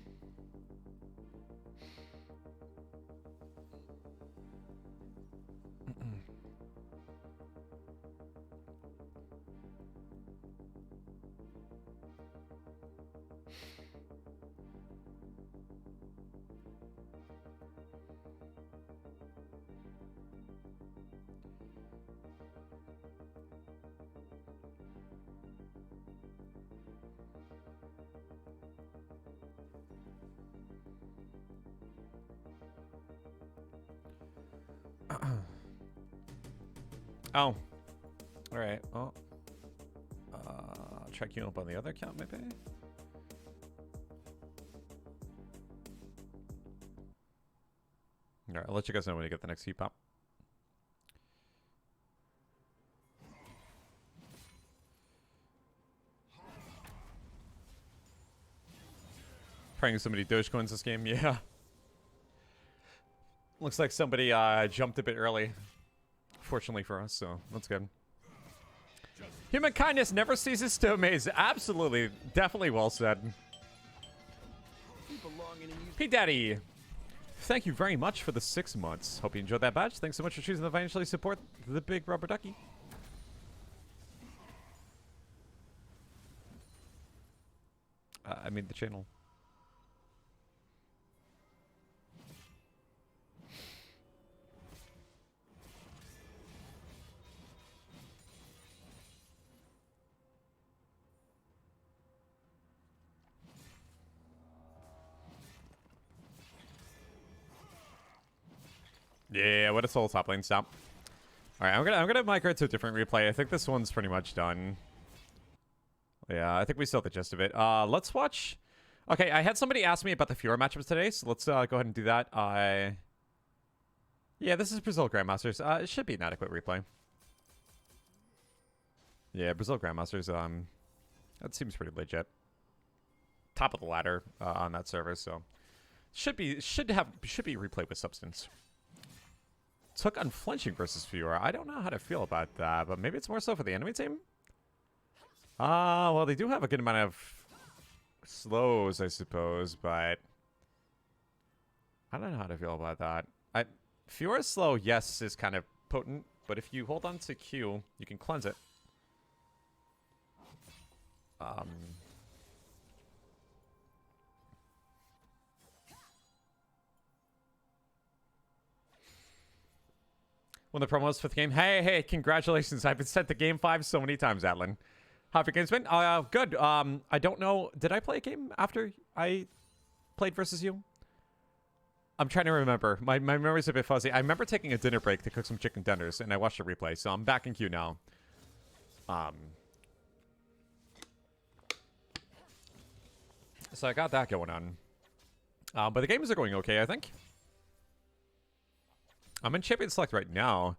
Speaker 1: Oh. Alright, well. Try queuing up on the other account, maybe? Alright, I'll let you guys know when you get the next heat pop. Praying somebody Dogecoins this game, yeah. Looks like somebody jumped a bit early. Fortunately for us, so that's good. Human kindness never ceases to amaze. Absolutely. Definitely well said. P Daddy, thank you very much for the 6 months. Hope you enjoyed that badge. Thanks so much for choosing to financially support the big rubber ducky. I mean the channel. Yeah, what a soul top lane stop. Alright, I'm gonna migrate to a different replay. I think this one's pretty much done. Yeah, I think we still have the gist of it. Let's watch. Okay, I had somebody ask me about the Fiora matchups today, so let's go ahead and do that. Yeah, this is Brazil Grandmasters. It should be an adequate replay. Yeah, Brazil Grandmasters, that seems pretty legit. Top of the ladder on that server, so should be replay with substance. Took unflinching versus Fiora. I don't know how to feel about that, but maybe it's more so for the enemy team. Well, they do have a good amount of slows, I suppose, but I don't know how to feel about that. Fiora's slow, yes, is kind of potent, but if you hold on to Q, you can cleanse it. When the promo was 5th game, hey, congratulations! I've been sent to Game 5 so many times, Atlan. How have your games been? Good. I don't know. Did I play a game after I played versus you? I'm trying to remember. My memory's a bit fuzzy. I remember taking a dinner break to cook some chicken tenders, and I watched a replay, so I'm back in queue now. So I got that going on. But the games are going okay, I think. I'm in Champion Select right now.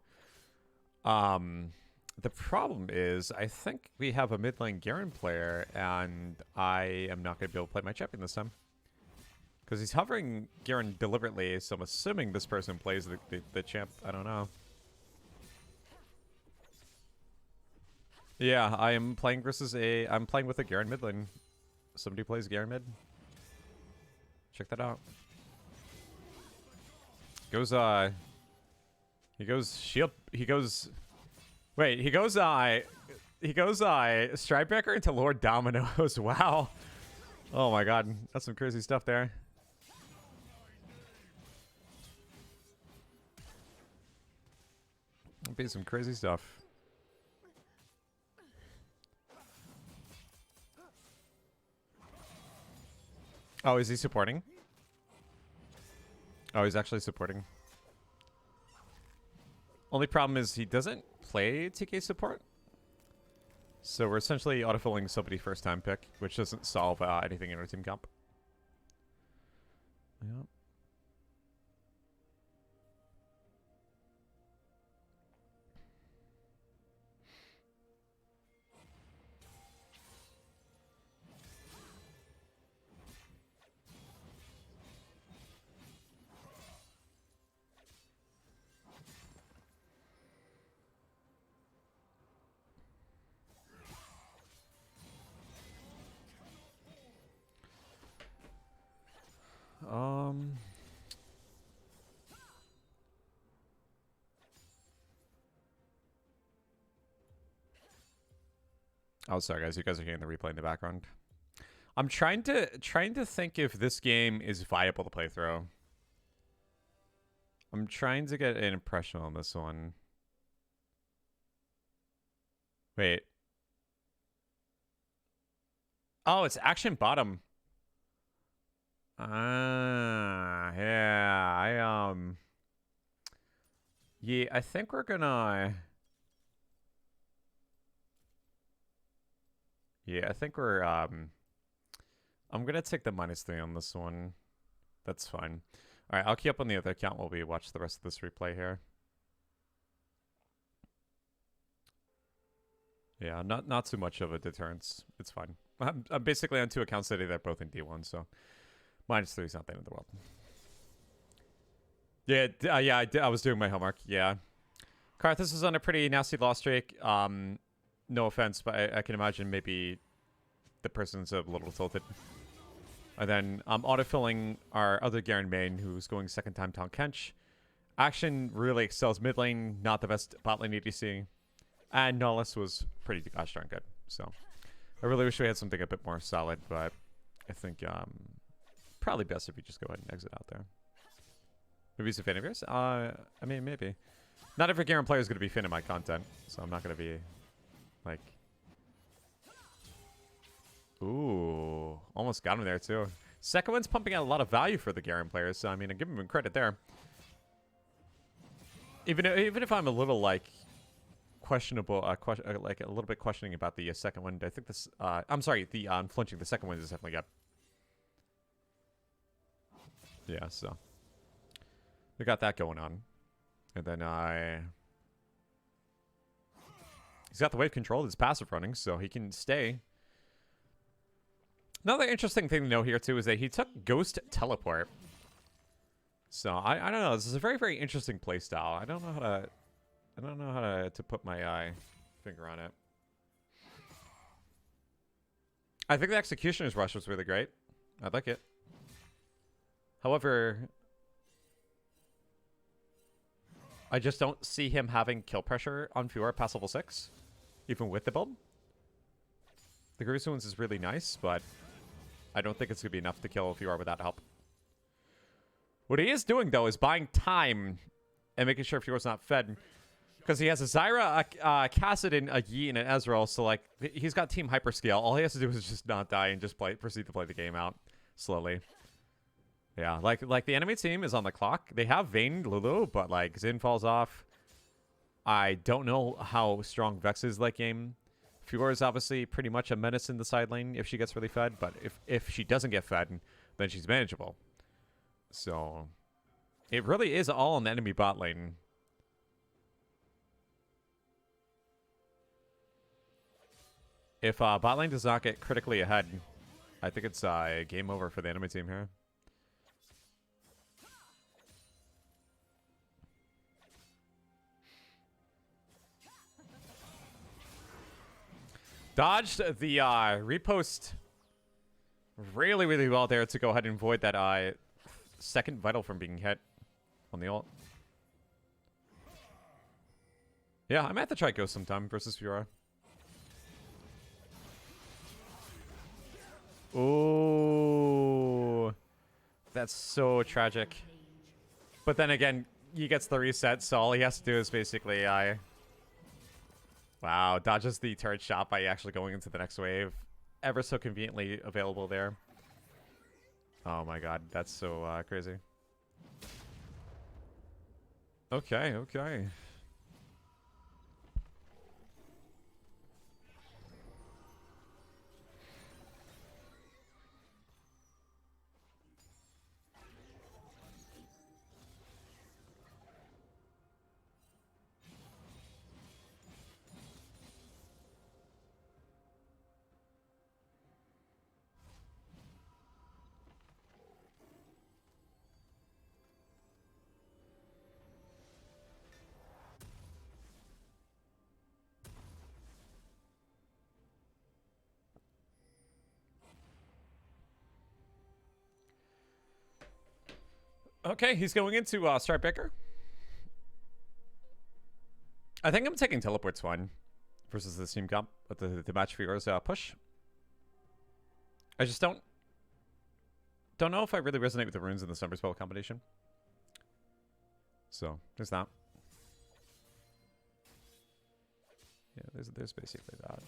Speaker 1: The problem is, I think we have a mid lane Garen player, and I am not going to be able to play my champion this time. Because he's hovering Garen deliberately, so I'm assuming this person plays the champ. I don't know. Yeah, I am playing versus I'm playing with a Garen mid lane. Somebody plays Garen mid. Check that out. Goes, he goes shield, he goes... Wait, he goes Strikebreaker into Lord Dominoes. Wow. Oh my god. That's some crazy stuff there. That'd be some crazy stuff. Oh, is he supporting? Oh, he's actually supporting. Only problem is he doesn't play TK support. So we're essentially autofilling somebody first time pick, which doesn't solve anything in our team comp. Yep. Oh, sorry guys, you guys are hearing the replay in the background. I'm trying to think if this game is viable to play through. I'm trying to get an impression on this one. Wait. Oh, it's action bottom. Yeah, Yeah, I think we're gonna... Yeah, I think we're, I'm gonna take the -3 on this one. That's fine. Alright, I'll keep up on the other account while we watch the rest of this replay here. Yeah, not too much of a deterrence. It's fine. I'm basically on 2 accounts today. They're both in D1, so -3 is not the end of the world. Yeah, I was doing my homework. Yeah, Karthus is on a pretty nasty loss streak. No offense, but I can imagine maybe the person's a little tilted. And then I'm autofilling our other Garen main, who's going second time Tahm Kench. Action really excels mid lane, not the best bot lane EDC. And Nollis was pretty gosh darn good. So I really wish we had something a bit more solid, but I think probably best if you just go ahead and exit out there. Maybe he's a fan of yours? I mean, maybe. Not every Garen player is going to be fan of my content, so I'm not going to be, like... Ooh, almost got him there, too. Second one's pumping out a lot of value for the Garen players, so, I mean, I give him credit there. Even if I'm a little, like, questionable, like, a little bit questioning about the second one, I think this... I'm sorry, the flinching. The second one is definitely good. Yeah, so... We got that going on. And then he's got the wave control, his passive running, so he can stay. Another interesting thing to know here, too, is that he took Ghost Teleport. So, I don't know. This is a very, very interesting playstyle. I don't know how to put my finger on it. I think the Executioner's Rush was really great. I like it. However... I just don't see him having kill pressure on Fiora past level 6, even with the build. The Gruesome Wounds is really nice, but I don't think it's going to be enough to kill Fiora without help. What he is doing, though, is buying time and making sure Fiora's not fed. Because he has a Zyra, a Kassadin, a Yi, and an Ezreal, so like he's got team hyperscale. All he has to do is just not die and just proceed to play the game out slowly. Yeah, like the enemy team is on the clock. They have Vayne Lulu, but like Xin falls off. I don't know how strong Vex is late game. Fiora is obviously pretty much a menace in the side lane if she gets really fed, but if she doesn't get fed, then she's manageable. So it really is all on the enemy bot lane. If bot lane does not get critically ahead, I think it's game over for the enemy team here. Dodged the repost really, really well there to go ahead and void that second vital from being hit on the ult. Yeah, I might have to try Ghost sometime versus Fiora. Ooh. That's so tragic. But then again, he gets the reset, so all he has to do is basically... Wow, dodges the turret shot by actually going into the next wave. Ever so conveniently available there. Oh my god, that's so crazy. Okay, okay. Okay, he's going into start Baker. I think I'm taking Teleport's one versus the team comp with the match Fiora's push. I just don't know if I really resonate with the runes in the Summer Spell combination. So there's that. Yeah, there's basically that.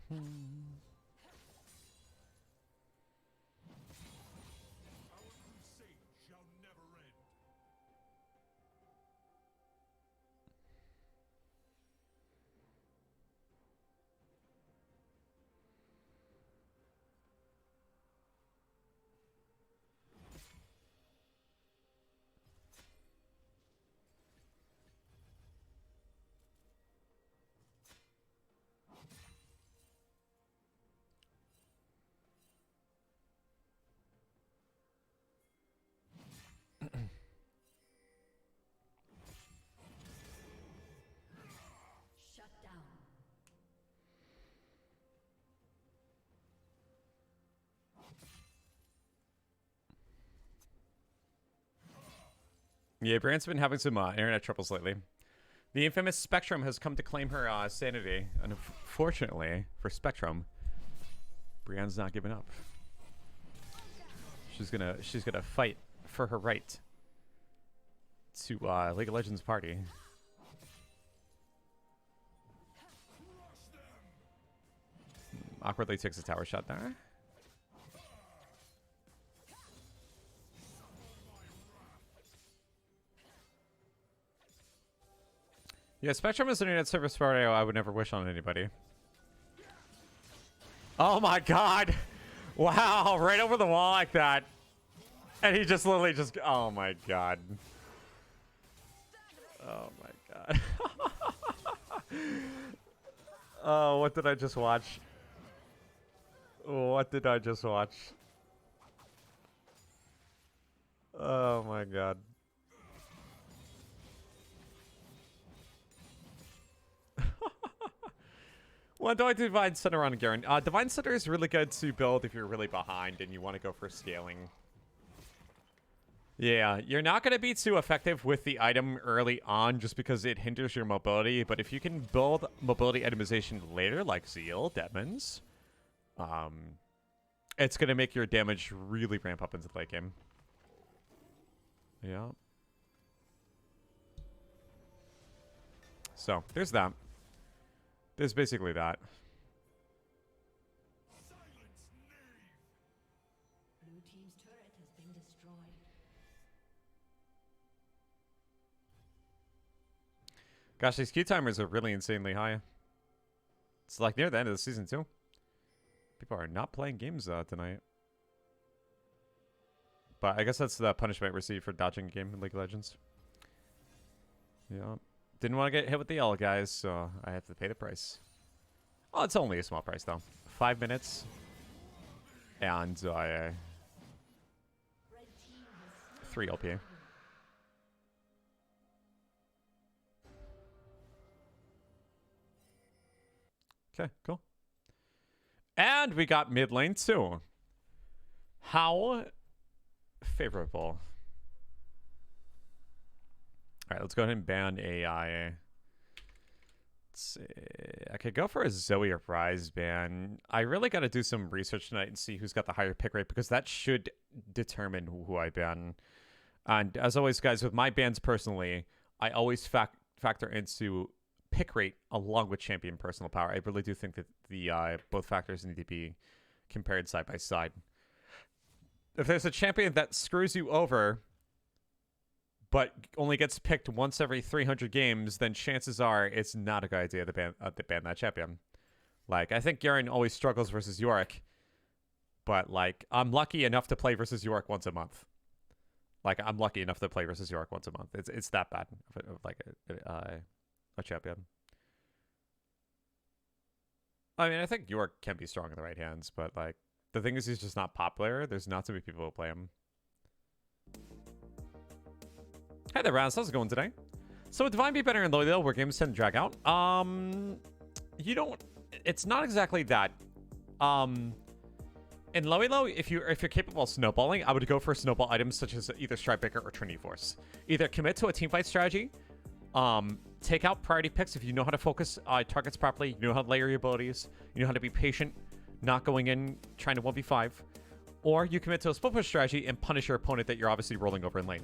Speaker 4: crusade shall never end.
Speaker 2: Shut down.
Speaker 1: Yeah, Brienne's been having some internet troubles lately. The infamous Spectrum has come to claim her sanity, and unfortunately for Spectrum, Brienne's not giving up. She's gonna fight for her right to League of Legends party. Awkwardly takes a tower shot there. Yeah, Spectrum is an internet service provider I would never wish on anybody. Oh my god! Wow, right over the wall like that. And he just literally just... Oh my god. Oh my god. Oh, what did I just watch? What did I just watch? Oh my god. Well, do I do Divine Center on Garen? Divine Center is really good to build if you're really behind and you want to go for scaling. Yeah, you're not going to be too effective with the item early on just because it hinders your mobility, but if you can build mobility itemization later, like Zeal, Deadmans, it's going to make your damage really ramp up into the late game. Yeah. So, there's that. There's basically that.
Speaker 4: Silence, knave!
Speaker 2: Blue team's turret has been destroyed.
Speaker 1: Gosh, these queue timers are really insanely high. It's like near the end of the season, too. People are not playing games tonight. But I guess that's the punishment received for dodging a game in League of Legends. Yeah. Didn't want to get hit with the L, guys, so I have to pay the price. Oh, it's only a small price, though. 5 minutes. And 3 LP. Okay, cool. And we got mid lane, too. How favorable. Alright, let's go ahead and ban AI. Let's see. I could go for a Zoe or Ryze ban. I really got to do some research tonight and see who's got the higher pick rate because that should determine who I ban. And as always, guys, with my bans personally, I always factor into pick rate along with champion personal power. I really do think that the both factors need to be compared side by side. If there's a champion that screws you over but only gets picked once every 300 games, then chances are it's not a good idea to ban that champion. Like, I think Garen always struggles versus Yorick, but, like, I'm lucky enough to play versus Yorick once a month. Like, I'm lucky enough to play versus Yorick once a month. It's that bad of like, a champion. I mean, I think Yorick can be strong in the right hands, but, like, the thing is he's just not popular. There's not too many people who play him. Hey there, Raz. How's it going today? So would Divine be better in Loyal where games tend to drag out? You don't... It's not exactly that. In Loyal, if you're capable of snowballing, I would go for snowball items such as either Strikebreaker or Trinity Force. Either commit to a teamfight strategy, take out priority picks if you know how to focus targets properly, you know how to layer your abilities, you know how to be patient, not going in trying to 1v5, or you commit to a split push strategy and punish your opponent that you're obviously rolling over in lane.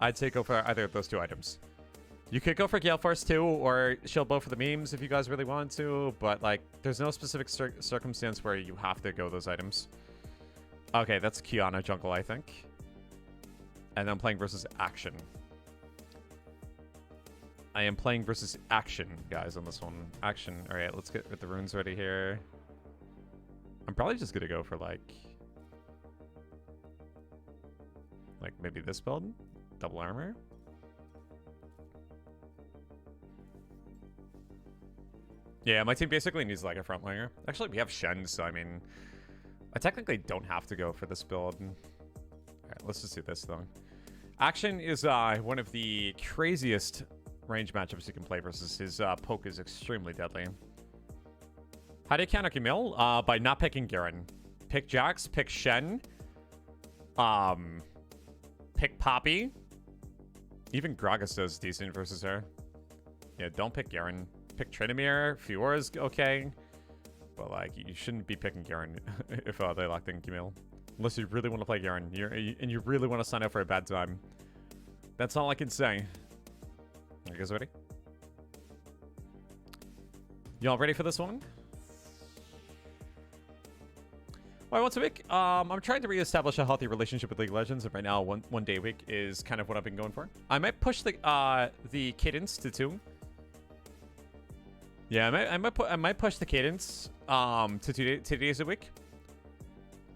Speaker 1: I'd say go for either of those two items. You could go for Gale Force too, or Shield Bow for the memes if you guys really want to, but like, there's no specific circumstance where you have to go those items. Okay, that's Kiana Jungle, I think. And I'm playing versus Action. I am playing versus Action, guys, on this one. Action. Alright, let's get the runes ready here. I'm probably just gonna go for like maybe this build? Double armor? Yeah, my team basically needs like a frontliner. Actually, we have Shen, so I mean, I technically don't have to go for this build. Alright, let's just do this though. Action is one of the craziest range matchups you can play versus his poke is extremely deadly. How do you counter Camille? By not picking Garen. Pick Jax, pick Shen, pick Poppy. Even Gragas does decent versus her. Yeah, don't pick Garen. Pick Tryndamere. Fiora's okay. But, like, you shouldn't be picking Garen if they locked in Camille. Unless you really want to play Garen. And you really want to sign up for a bad time. That's all I can say. Are you guys ready? Y'all ready for this one? Well, once a week, I'm trying to reestablish a healthy relationship with League of Legends, and right now, one day a week is kind of what I've been going for. I might push the cadence to 2. Yeah, I might push the cadence to 2 days a week.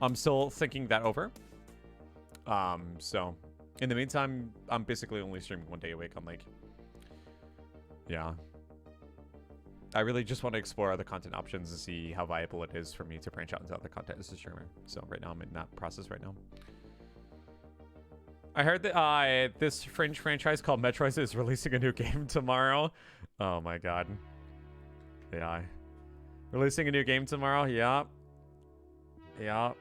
Speaker 1: I'm still thinking that over. So in the meantime, I'm basically only streaming 1 day a week on League. Yeah. I really just want to explore other content options and see how viable it is for me to branch out into other content as a streamer. So right now I'm in that process right now. I heard that this fringe franchise called Metroid is releasing a new game tomorrow. Oh my god. Yeah. Releasing a new game tomorrow? Yeah. Yeah.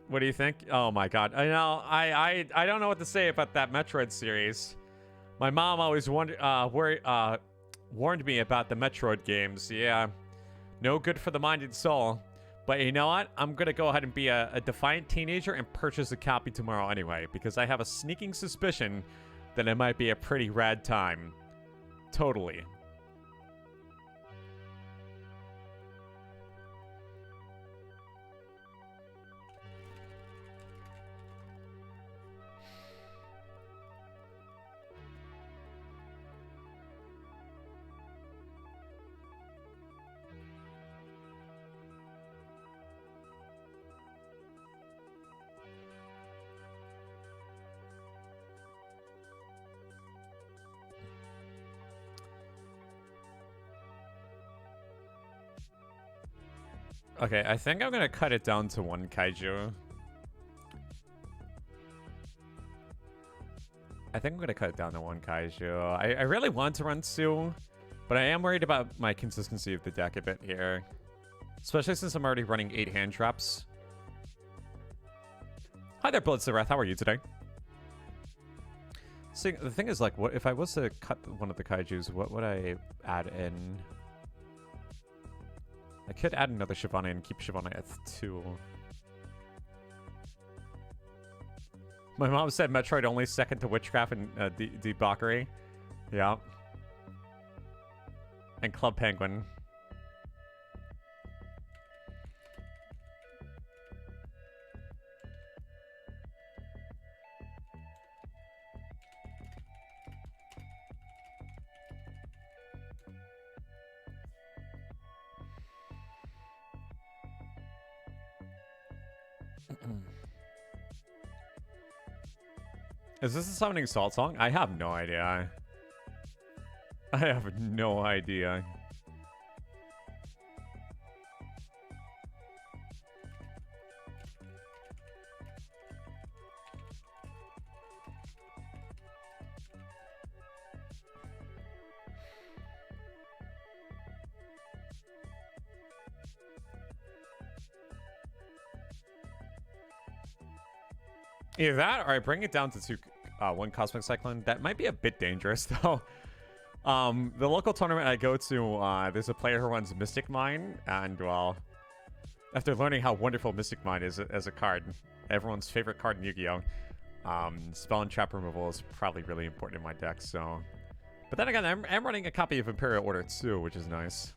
Speaker 1: What do you think? Oh my god. I know. I don't know what to say about that Metroid series. My mom always warned me about the Metroid games. Yeah. No good for the minded soul. But you know what? I'm going to go ahead and be a defiant teenager and purchase a copy tomorrow anyway. Because I have a sneaking suspicion that it might be a pretty rad time. Totally. Okay, I think I'm gonna cut it down to 1 kaiju. I think I'm gonna cut it down to 1 kaiju. I really want to run 2, but I am worried about my consistency of the deck a bit here. Especially since I'm already running 8 hand traps. Hi there, Bloodswrath. How are you today? See, the thing is, like, what if I was to cut one of the kaijus, what would I add in? I could add another Shyvana and keep Shyvana at 2. My mom said Metroid only second to Witchcraft and Debauchery. Yeah. And Club Penguin. Is this a Summoning Salt song? I have no idea. I have no idea. Either that or I bring it down to 1 Cosmic Cyclone. That might be a bit dangerous, though. The local tournament I go to, there's a player who runs Mystic Mine, and, well, after learning how wonderful Mystic Mine is as a card, everyone's favorite card in Yu-Gi-Oh!, Spell and trap removal is probably really important in my deck, so... But then again, I'm running a copy of Imperial Order too, which is nice.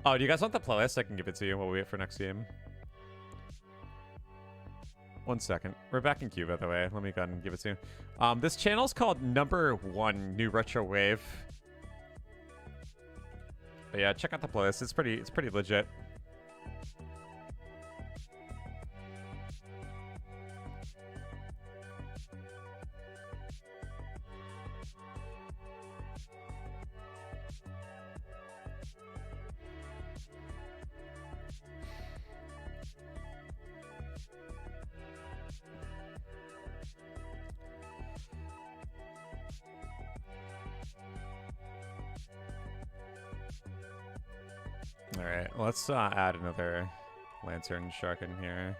Speaker 1: Oh, do you guys want the playlist? I can give it to you while we wait for next game. 1 second. We're back in queue, by the way. Let me go ahead and give it to you. This channel's called #1 New Retro Wave. But yeah, check out the playlist. It's pretty legit. Alright, let's add another Lantern Shark in here.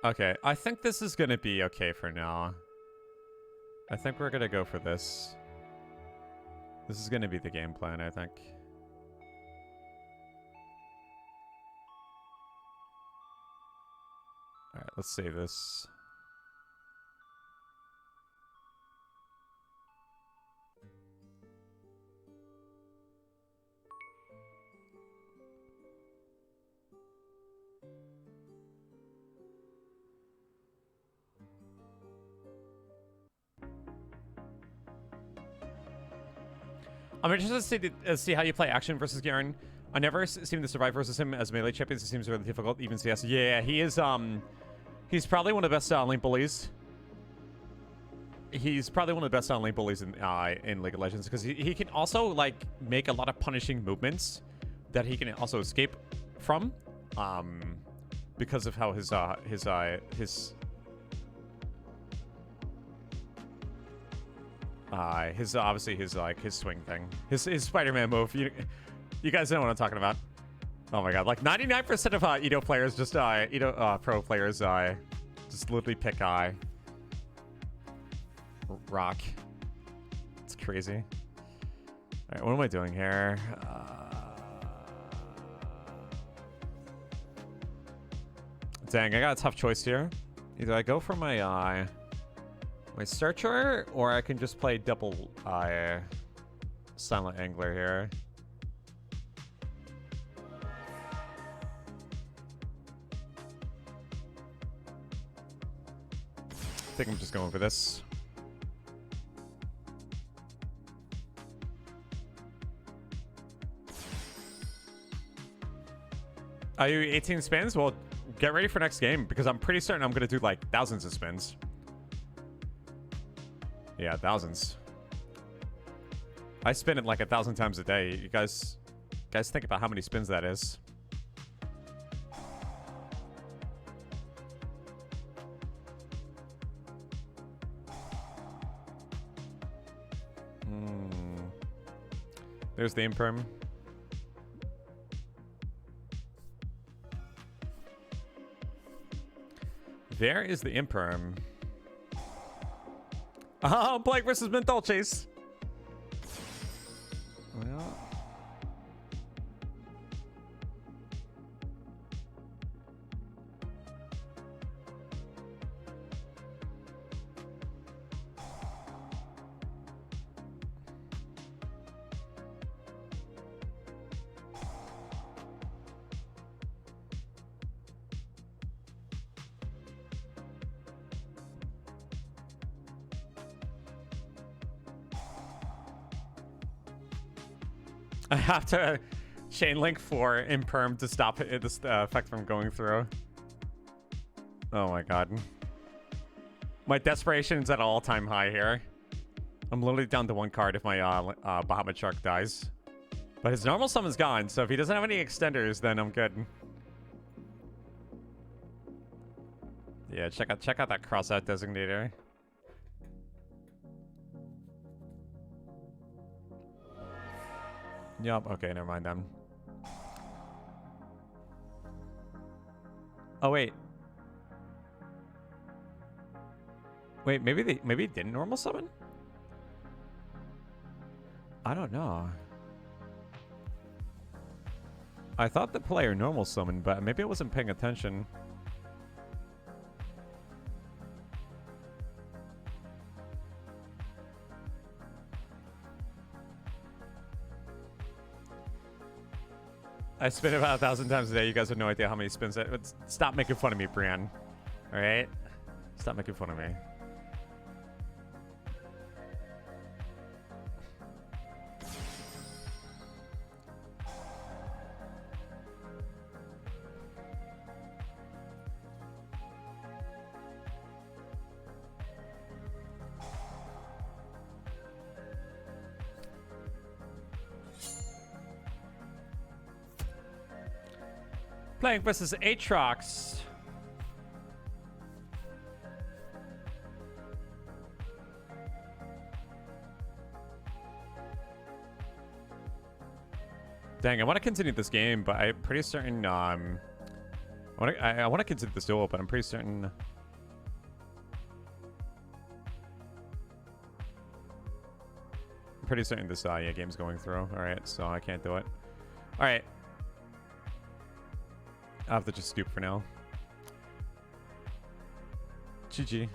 Speaker 1: Okay, I think this is gonna be okay for now. I think we're gonna go for this. This is gonna be the game plan, I think. Alright, let's save this. I'm interested to see how you play Action versus Garen. I never seem to survive versus him as melee champions. It seems really difficult, even CS. Yeah, he is, he's probably one of the best lane bullies. He's probably one of the best lane bullies in League of Legends, because he can also, like, make a lot of punishing movements that he can also escape from, because of how his obviously his swing thing, his Spider-Man move. You guys know what I'm talking about. Oh my god, like 99% of Edo players just pro players just literally pick rock. It's crazy. All right, what am I doing here? Dang, I got a tough choice here. Either I go for my Searcher, or I can just play double Silent Angler here. I think I'm just going for this. Are you 18 spins? Well, get ready for next game, because I'm pretty certain I'm going to do like thousands of spins. Yeah, thousands. I spin it like 1,000 times a day. You guys think about how many spins that is. There's the Imperm. There is the Imperm. Oh, Blake versus Menthol Chase. Well. I have to chain link for Imperm to stop this effect from going through. Oh my god. My desperation is at an all-time high here. I'm literally down to 1 card if my Bahamut Shark dies. But his normal summon's gone, so if he doesn't have any extenders, then I'm good. Yeah, check out that cross-out designator. Yup, okay, never mind then. Oh wait. Wait, maybe it didn't normal summon? I don't know. I thought the player normal summoned, but maybe I wasn't paying attention. I spin about 1,000 times a day. You guys have no idea how many spins it. Stop making fun of me, Brienne. All right? Stop making fun of me. Playing versus Aatrox. Dang, I want to continue this game, but I'm pretty certain. I want to continue this duel, but I'm pretty certain. I'm pretty certain this yeah, game's going through. All right, so I can't do it. All right. I have to just scoop for now. GG.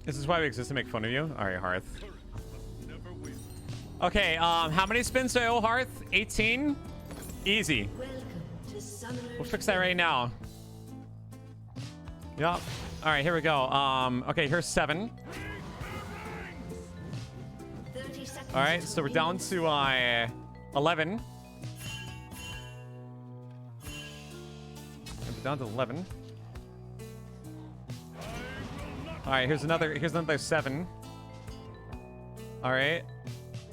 Speaker 1: This is why we exist, to make fun of you? Alright, Hearth. Okay, how many spins do I owe Hearth? 18? Easy. We'll fix that right now. Yup. Alright, here we go. Okay, here's 7. Alright, so we're down to 11. We're down to 11. All right, here's another 7. All right,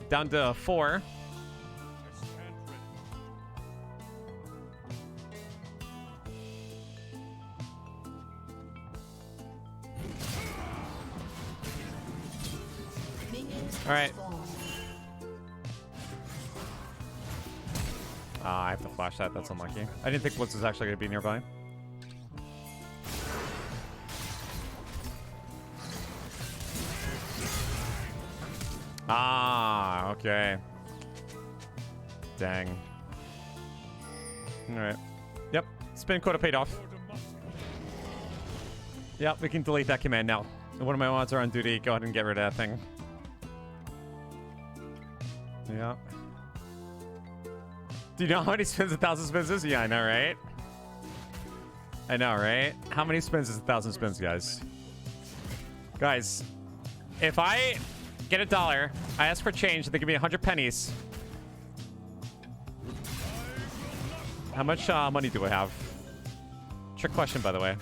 Speaker 1: down to 4. All right. I have to flash that. That's unlucky. I didn't think Blitz was actually going to be nearby. Ah, okay. Dang. Alright. Yep. Spin quota paid off. Yep, we can delete that command now. One of my mods are on duty. Go ahead and get rid of that thing. Yep. Do you know how many spins 1,000 spins is? Yeah, I know, right? I know, right? How many spins is 1,000 spins, guys? Guys, if I get $1, I ask for change, they give me 100 pennies. How much money do I have? Trick question, by the way.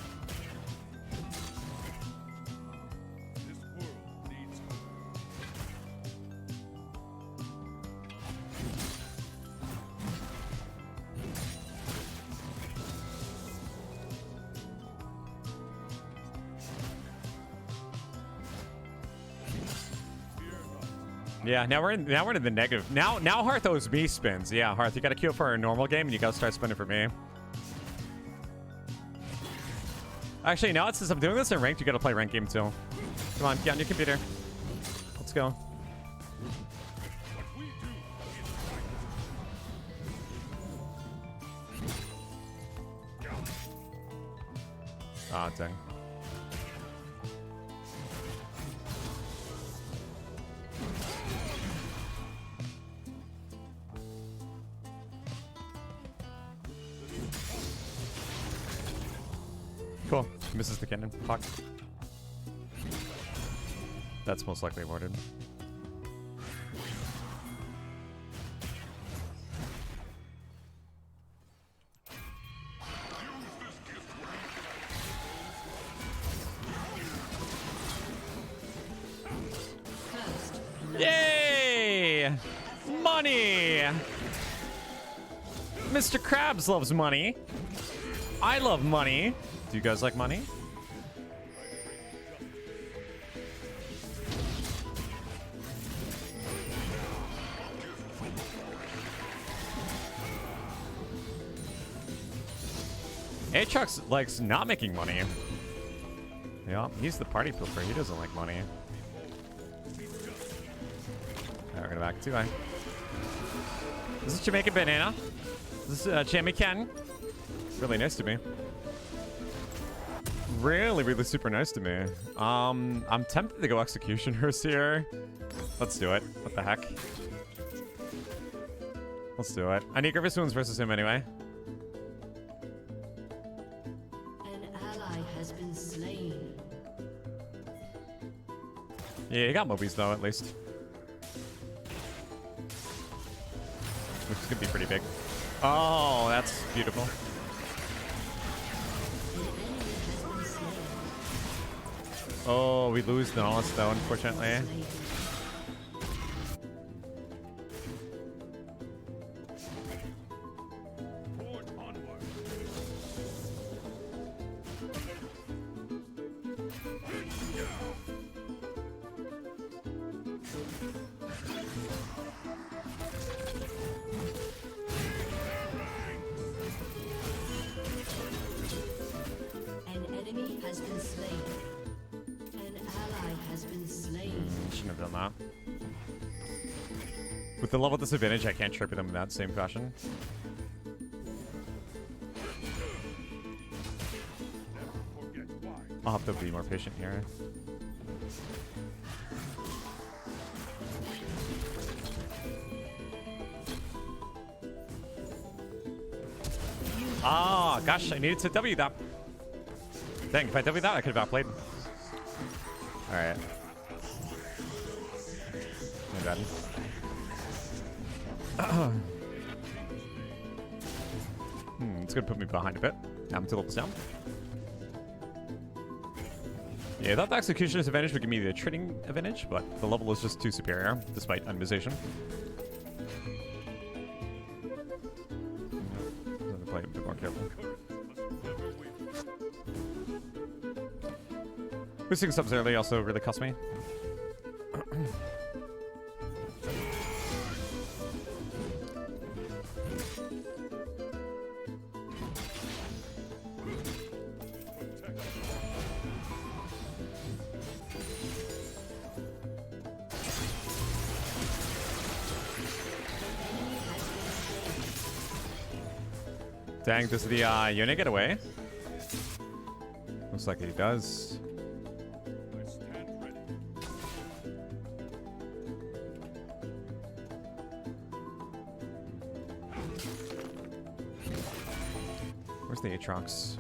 Speaker 1: Yeah, now we're in the negative. Now Hearth owes me spins. Yeah, Hearth, you gotta queue for a normal game and you gotta start spinning for me. Actually, now since I'm doing this in ranked, you gotta play ranked game too. Come on, get on your computer. Let's go. Ah, dang. Cool. Misses the cannon. Fuck. That's most likely warded. Yay! Money! Mr. Krabs loves money. I love money. Do you guys like money? Aatrox likes not making money. Yeah, he's the party pooper. He doesn't like money. Alright, we're gonna back 2-eye. This is Jamaican Banana. This is Jamie Ken. Really nice to me. Really super nice to me. I'm tempted to go Executioners here. Let's do it. What the heck? Let's do it. I need Grievous Wounds versus him anyway.
Speaker 2: An ally has been slain.
Speaker 1: Yeah, he got Mobies though, at least. Which is gonna be pretty big. Oh, that's beautiful. Oh, we lose the Nautilus though, unfortunately.
Speaker 4: Forge onward.
Speaker 2: An enemy has been slain. An ally has been slain.
Speaker 1: Shouldn't have done that. With the level disadvantage, I can't trip them in that same fashion.
Speaker 4: Forget why.
Speaker 1: I'll have to be more patient here. Ah, gosh, I needed to W that. Dang, if I W that, I could have outplayed. Alright. My bad. It's gonna put me behind a bit. I'm 2 levels down. Yeah, I thought the Executioner's advantage would give me the trading advantage, but the level is just too superior, despite animation. I'm gonna play a bit more careful. Boosting subs early also really cost me. Dang, does the Yone get away? Looks like he does.
Speaker 4: I stand ready.
Speaker 1: Where's the Aatrox?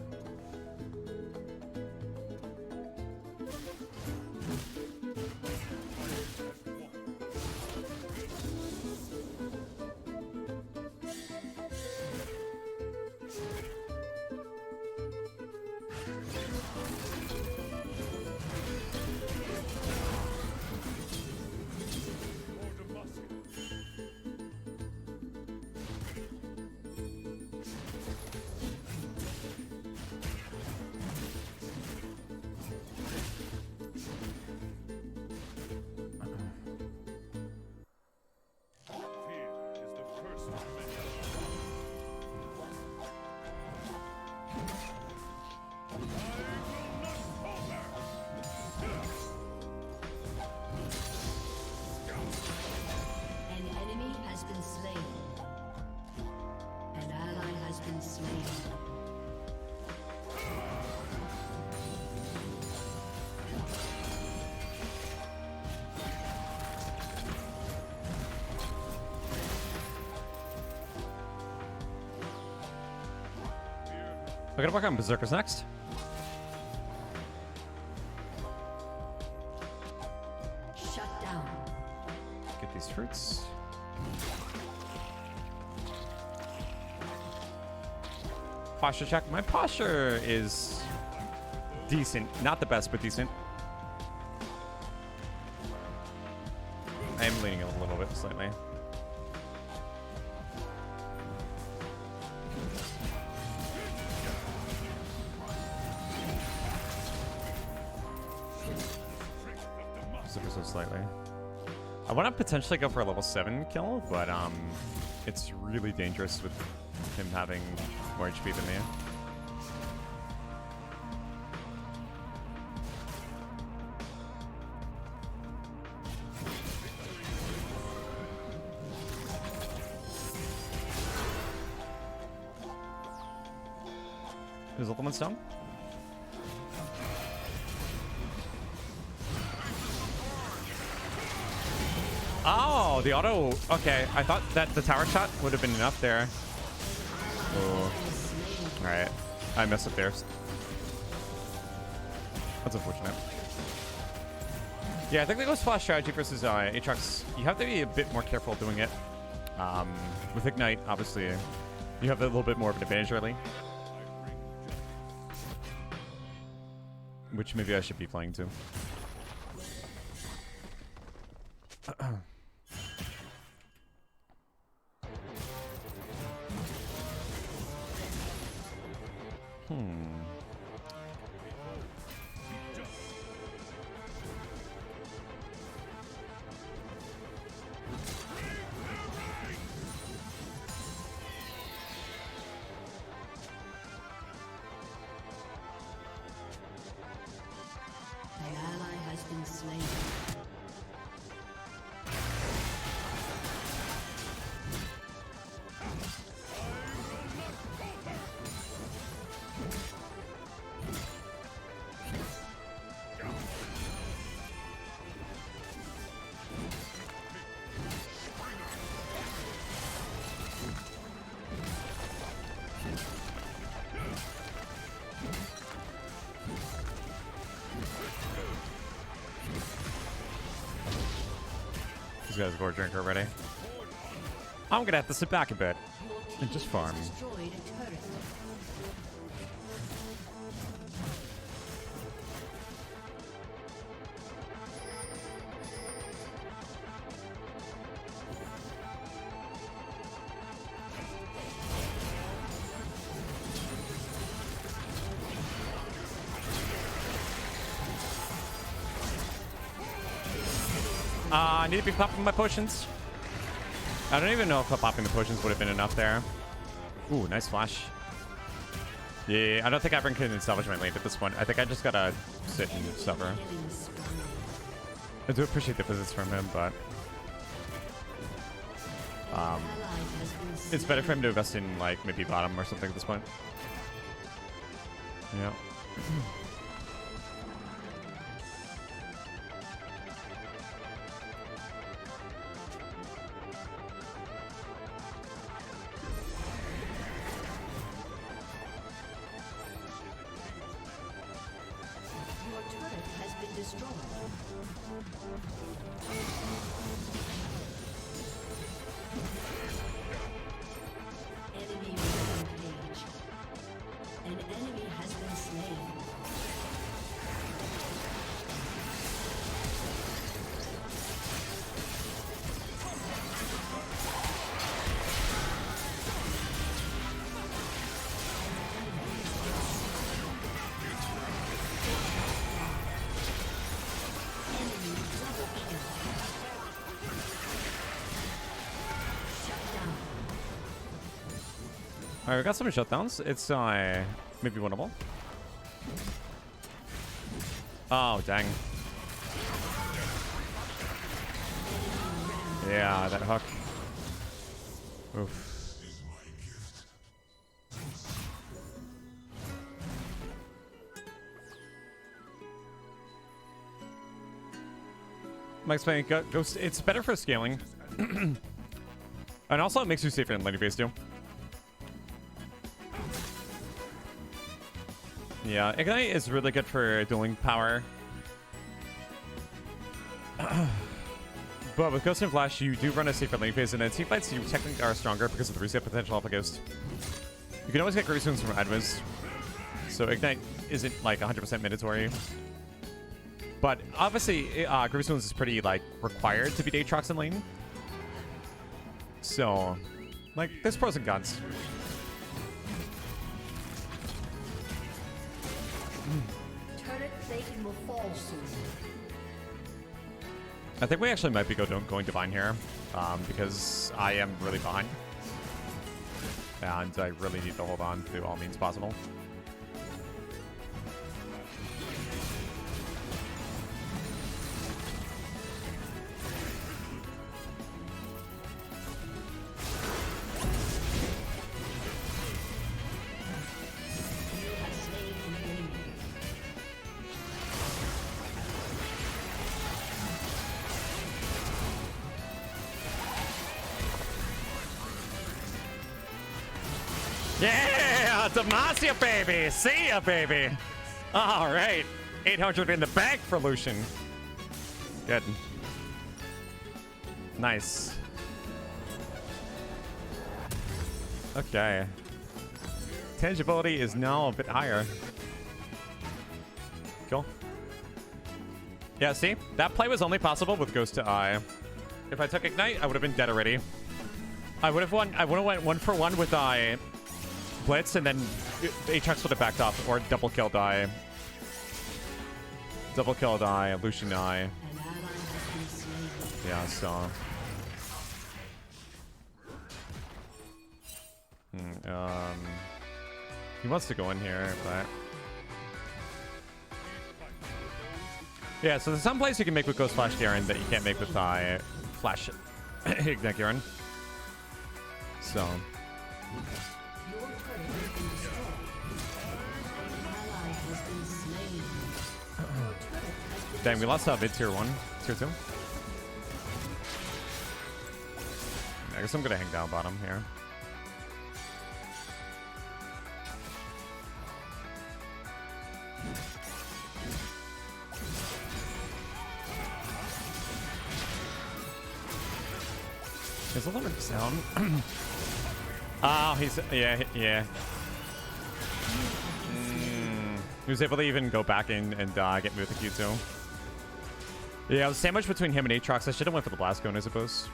Speaker 4: Fear is the first dimension.
Speaker 2: An enemy has been slain. An ally has been slain.
Speaker 1: I gotta work on Berserkers next.
Speaker 2: Shut down.
Speaker 1: Get these fruits. Posture check. My posture is decent. Not the best, but decent. I am leaning a little bit slightly. so slightly. I want to potentially go for a level 7 kill, but it's really dangerous with him having more HP than me. His ultimate's down. Oh, the auto. Okay, I thought that the tower shot would have been enough there. Oh. Alright. I messed up there. That's unfortunate. Yeah, I think the Ghost Flash strategy versus Aatrox, you have to be a bit more careful doing it. With Ignite, obviously, you have a little bit more of an advantage early. Which maybe I should be playing too.
Speaker 2: An ally has been slain.
Speaker 1: These guys go drink already. I'm gonna have to sit back a bit and just farm.
Speaker 2: Destroyed a turret.
Speaker 1: I need to be popping my potions. I don't even know if popping the potions would have been enough there. Ooh, nice flash. Yeah, I don't think Ivern can salvage my lane at this point. I think I just gotta sit and suffer. I do appreciate the visits from him, but it's better for him to invest in like maybe bottom or something at this point. Yeah.
Speaker 2: Your turret has been destroyed. Enemy rampage. An enemy has been slain.
Speaker 1: Alright, we got some shutdowns. It's maybe winnable. Oh, dang. Yeah, that hook. Oof. Mike's playing Ghost. It's better for scaling. And also it makes you safer in lane base too. Yeah, Ignite is really good for dueling power. But with Ghost and Flash, you do run a safer lane phase, and then team fights you technically are stronger because of the reset potential of a Ghost. You can always get great wounds from Adwiz, so Ignite isn't like 100% mandatory. But obviously, Grease Wounds is pretty like required to beat Aatrox in lane. So, like, there's pros and cons.
Speaker 2: Turret plating will fall soon.
Speaker 1: I think we actually might be going Divine here, because I am really behind. And I really need to hold on to all means possible. Yeah, Demacia, baby. See ya, baby. All right. 800 in the bank for Lucian. Good. Nice. Okay. Tangibility is now a bit higher. Cool. Yeah, see? That play was only possible with Ghost to Eye. If I took Ignite, I would have been dead already. I would have went 1-for-1 with Eye. Blitz, and then Aatrox would have backed off, or double kill die. Double kill die, Lucian die. Yeah, so. He wants to go in here, but. Yeah, so there's some plays you can make with Ghost Flash Garen that you can't make with Flash Ignite Garen. So. Dang, we lost mid tier 1, tier 2. I guess I'm gonna hang down bottom here. There's a little bit of sound. Oh, he's yeah. He was able to even go back in and get me with the Q2. Yeah, I was sandwiched between him and Aatrox. I should have went for the Blast Cone, I suppose.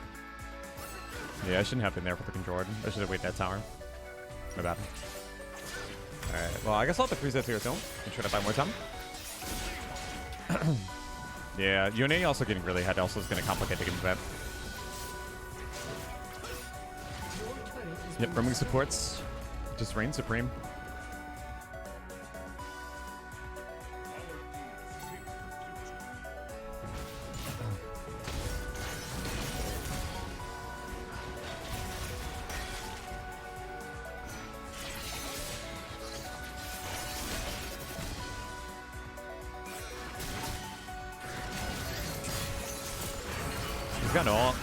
Speaker 1: Yeah, I shouldn't have been there for the Controlled. I should have waited that tower. My bad. Alright, well, I guess I'll have to freeze that tier 2 and try to buy more time. Yeah, Yone also getting really ahead also is going to complicate the game a bit. Yep, roaming supports. Just reign supreme. He's got ult.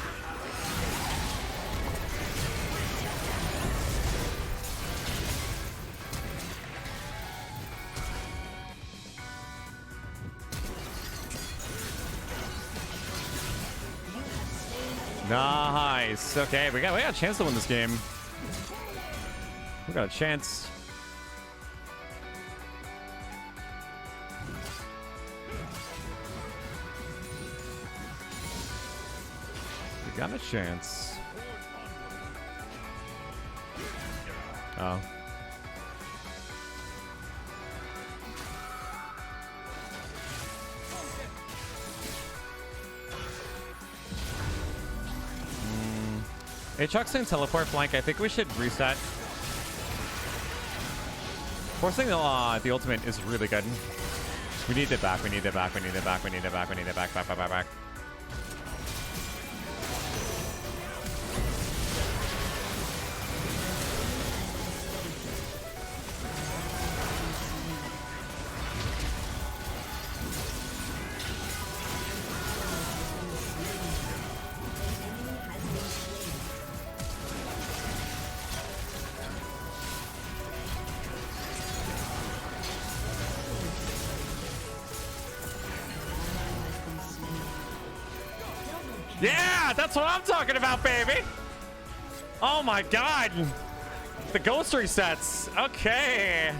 Speaker 1: Nice. Okay, we got a chance to win this game. We got a chance. We got a chance. Oh. Aatrox and teleport flank. I think we should reset. Forcing the ultimate is really good. We need it back. We need it back. We need it back. We need it back. We need it back. Back. Yeah, that's what I'm talking about, baby. Oh my god. The ghost resets. Okay.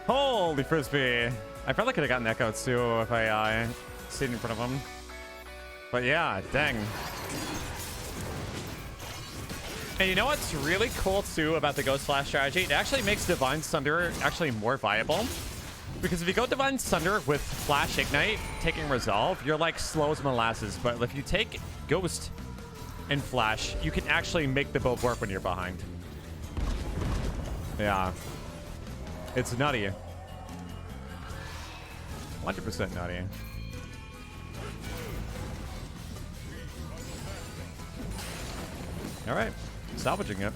Speaker 1: Holy frisbee. I probably could have gotten echoes too if I stayed in front of him. But yeah, dang. And you know what's really cool too about the Ghost Flash strategy? It actually makes Divine Thunder actually more viable. Because if you go Divine Sunder with Flash Ignite, taking Resolve, you're like slow as molasses. But if you take Ghost and Flash, you can actually make the both work when you're behind. Yeah. It's nutty. 100% nutty. Alright. Salvaging it.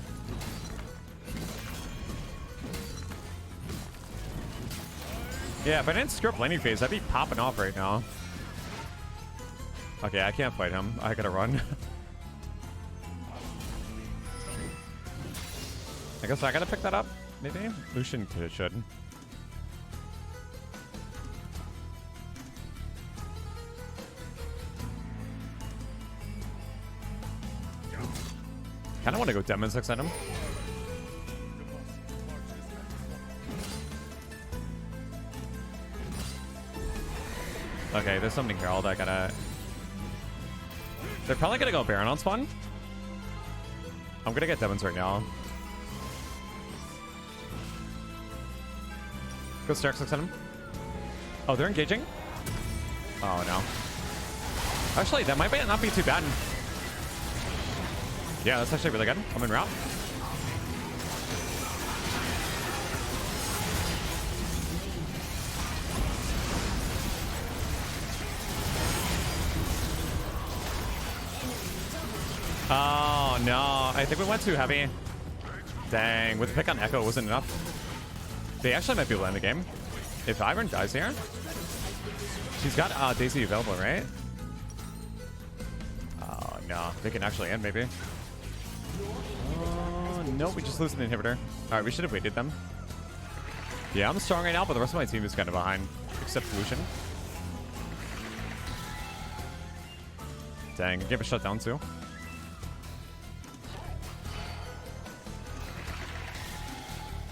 Speaker 1: Yeah, if I didn't screw up laning phase, I'd be popping off right now. Okay, I can't fight him. I gotta run. I guess I gotta pick that up, maybe? Lucian should. Kinda wanna go Demon 6 at him. Okay, there's something Herald I gotta... They're probably gonna go Baron on spawn. I'm gonna get Demons right now. Go Stark 6 at him. Oh, they're engaging? Oh, no. Actually, that might not be too bad. Yeah, that's actually really good. I'm in route. Oh, no. I think we went too heavy. Dang. With the pick on Echo, it wasn't enough. They actually might be able to end the game. If Ivern dies here. She's got Daisy available, right? Oh, no. They can actually end, maybe. Nope, we just lose an inhibitor. Alright, we should have waited them. Yeah, I'm strong right now, but the rest of my team is kind of behind. Except Lucian. Dang, give a shutdown too.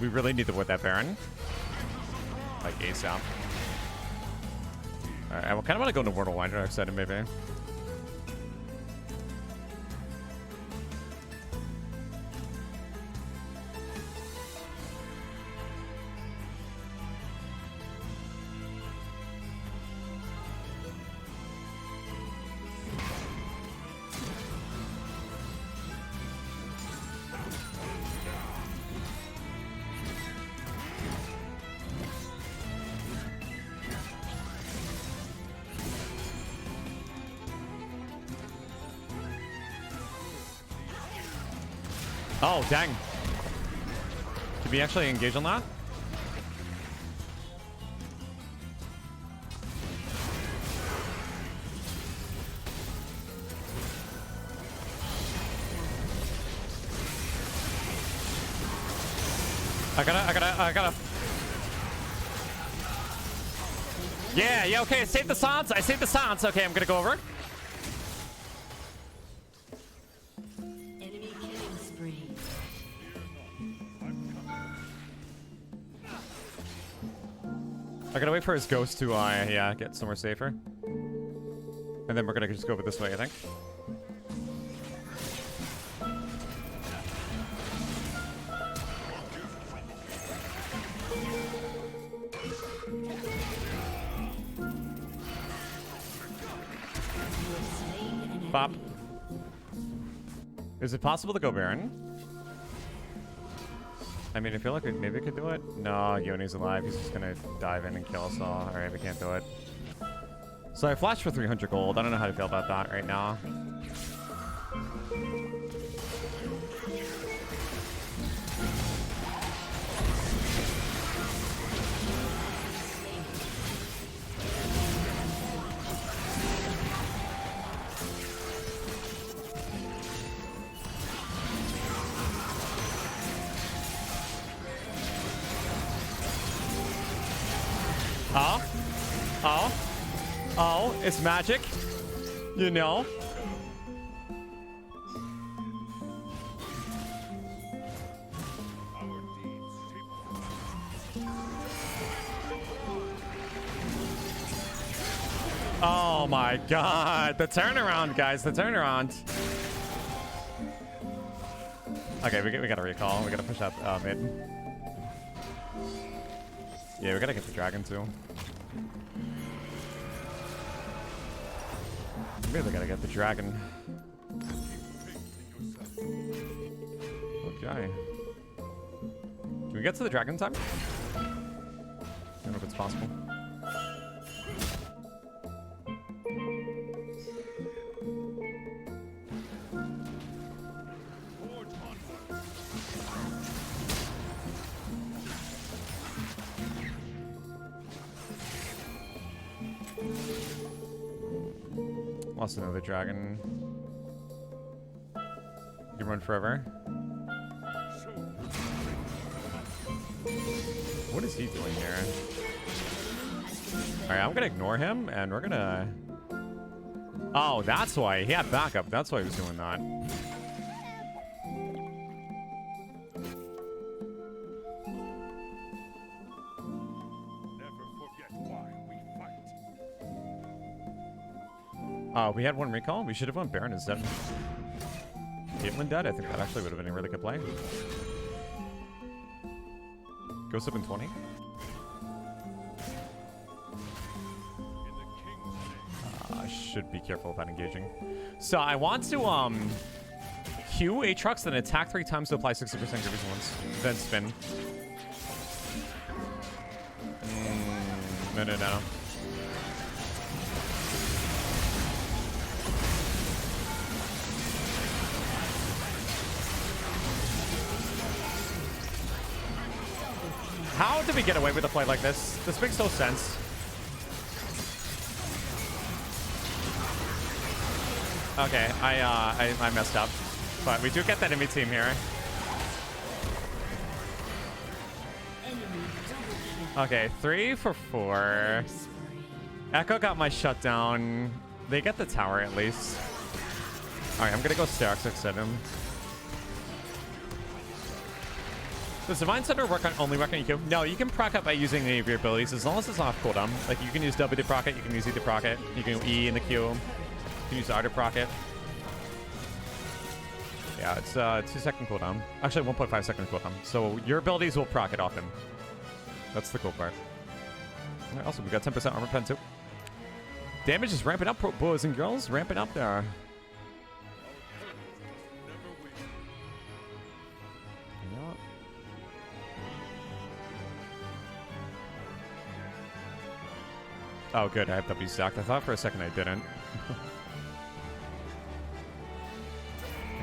Speaker 1: We really need to win that Baron. Like ASAP. Alright, I kind of want to go into Mortal Winder next item, maybe. Oh, dang. Did we actually engage on that? I gotta. Yeah, okay, I saved the silence. Okay, I'm gonna go over.
Speaker 2: Enemy killing spree.
Speaker 1: I gotta wait for his ghost to, yeah, get somewhere safer. And then we're gonna just go over this way, I think. Bop. Is it possible to go Baron? I mean, I feel like maybe we could do it. No, Yoni's alive. He's just gonna dive in and kill us all. Alright, we can't do it. So I flashed for 300 gold. I don't know how to feel about that right now. Oh, it's magic. You know. Oh my god. The turnaround, guys. The turnaround. Okay, we gotta recall. We gotta push out mid. Yeah, we gotta get the dragon too. Really gotta get the dragon. Okay. Can we get to the dragon time? I don't know if it's possible. Lost another dragon. You can run forever. What is he doing here? Alright, I'm gonna ignore him, and we're gonna... Oh, that's why. He had backup. That's why he was doing that.
Speaker 4: Never forget why we fight.
Speaker 1: We had one recall. We should have won Baron instead. Caitlyn dead. I think that actually would have been a really good play. Ghost up in 20.
Speaker 4: In the king's name.
Speaker 1: I should be careful about engaging. So I want to Q Aatrox, then attack 3 times to apply 60% increase once, then spin. No. How did we get away with a play like this? This makes no sense. Okay, I messed up. But we do get that enemy team here. Okay, 3 for 4. Echo got my shutdown. They get the tower at least. Alright, I'm gonna go Sterox at him. Does Divine Center only work on EQ? No, you can proc up by using any of your abilities as long as it's off cooldown. Like you can use W to proc it, you can use E to proc it, you can E in the Q, you can use R to proc it. Yeah, it's 2-second cooldown. Actually, 1.5-second cooldown. So your abilities will proc it often. That's the cool part. Alright, also, we got 10% armor pen too. Damage is ramping up, boys and girls. Ramping up there. Oh, good. I have W stacked. I thought for a second I didn't.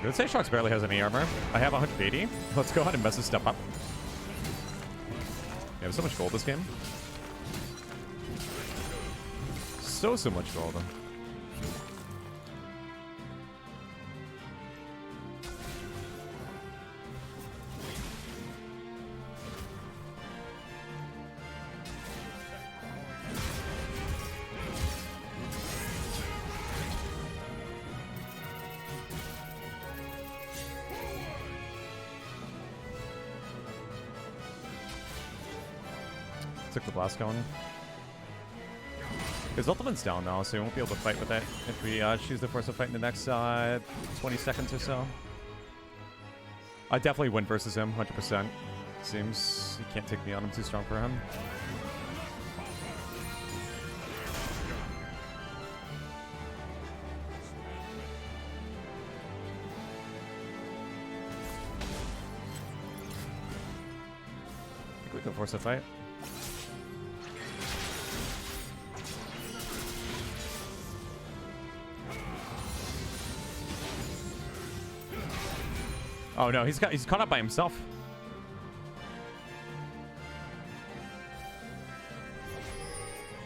Speaker 1: Good. Say Aatrox barely has any armor. I have 180. Let's go ahead and mess this stuff up. We have so much gold this game. So much gold. Took the blast going. His ultimate's down now, so he won't be able to fight with it if we choose to force a fight in the next 20 seconds or so. I definitely win versus him, 100%. Seems he can't take me on. I'm too strong for him. I think we can force a fight. Oh no, he's caught up by himself.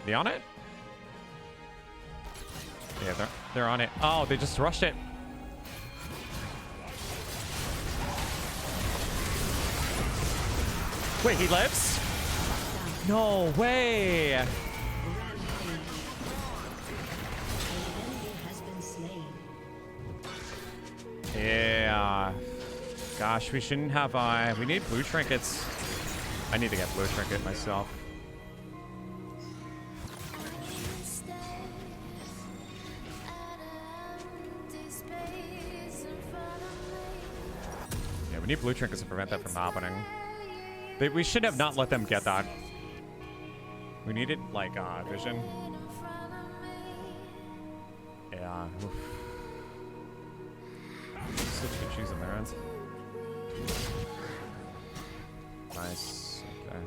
Speaker 1: They on it? Yeah, they're on it. Oh, they just rushed it. Wait, he lives? No way. Yeah. Gosh, we shouldn't have, we need blue trinkets. I need to get blue trinket myself. Yeah, we need blue trinkets to prevent that from happening. We should have not let them get that. We needed, like, vision. Yeah. Oof. Such good shoes on their end. Nice. Okay.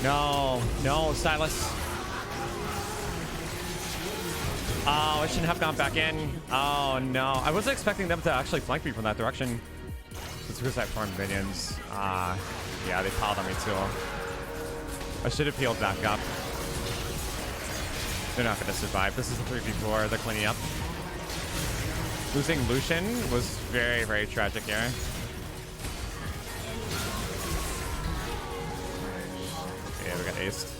Speaker 1: No, no, Silas. Oh, I shouldn't have gone back in. Oh, no. I wasn't expecting them to actually flank me from that direction. It's because I farmed minions. Yeah, they piled on me too. I should have healed back up. They're not going to survive. This is a 3v4. They're cleaning up. Losing Lucian was very, very tragic here. Yeah, we got aced.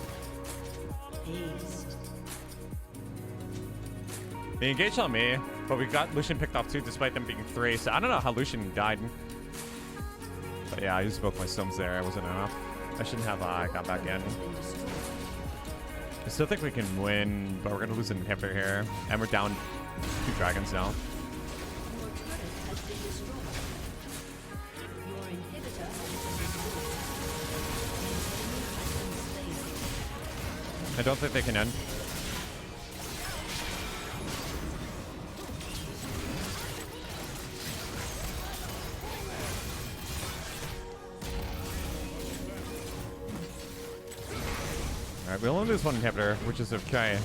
Speaker 1: They engaged on me, but we got Lucian picked off too, despite them being 3. So I don't know how Lucian died. But yeah, I used both my stones there. It wasn't enough. I shouldn't have got back in. I still think we can win, but we're going to lose an inhibitor here. And we're down 2 dragons now. I don't think they can end. Alright, we only lose 1 inhibitor, which is okay.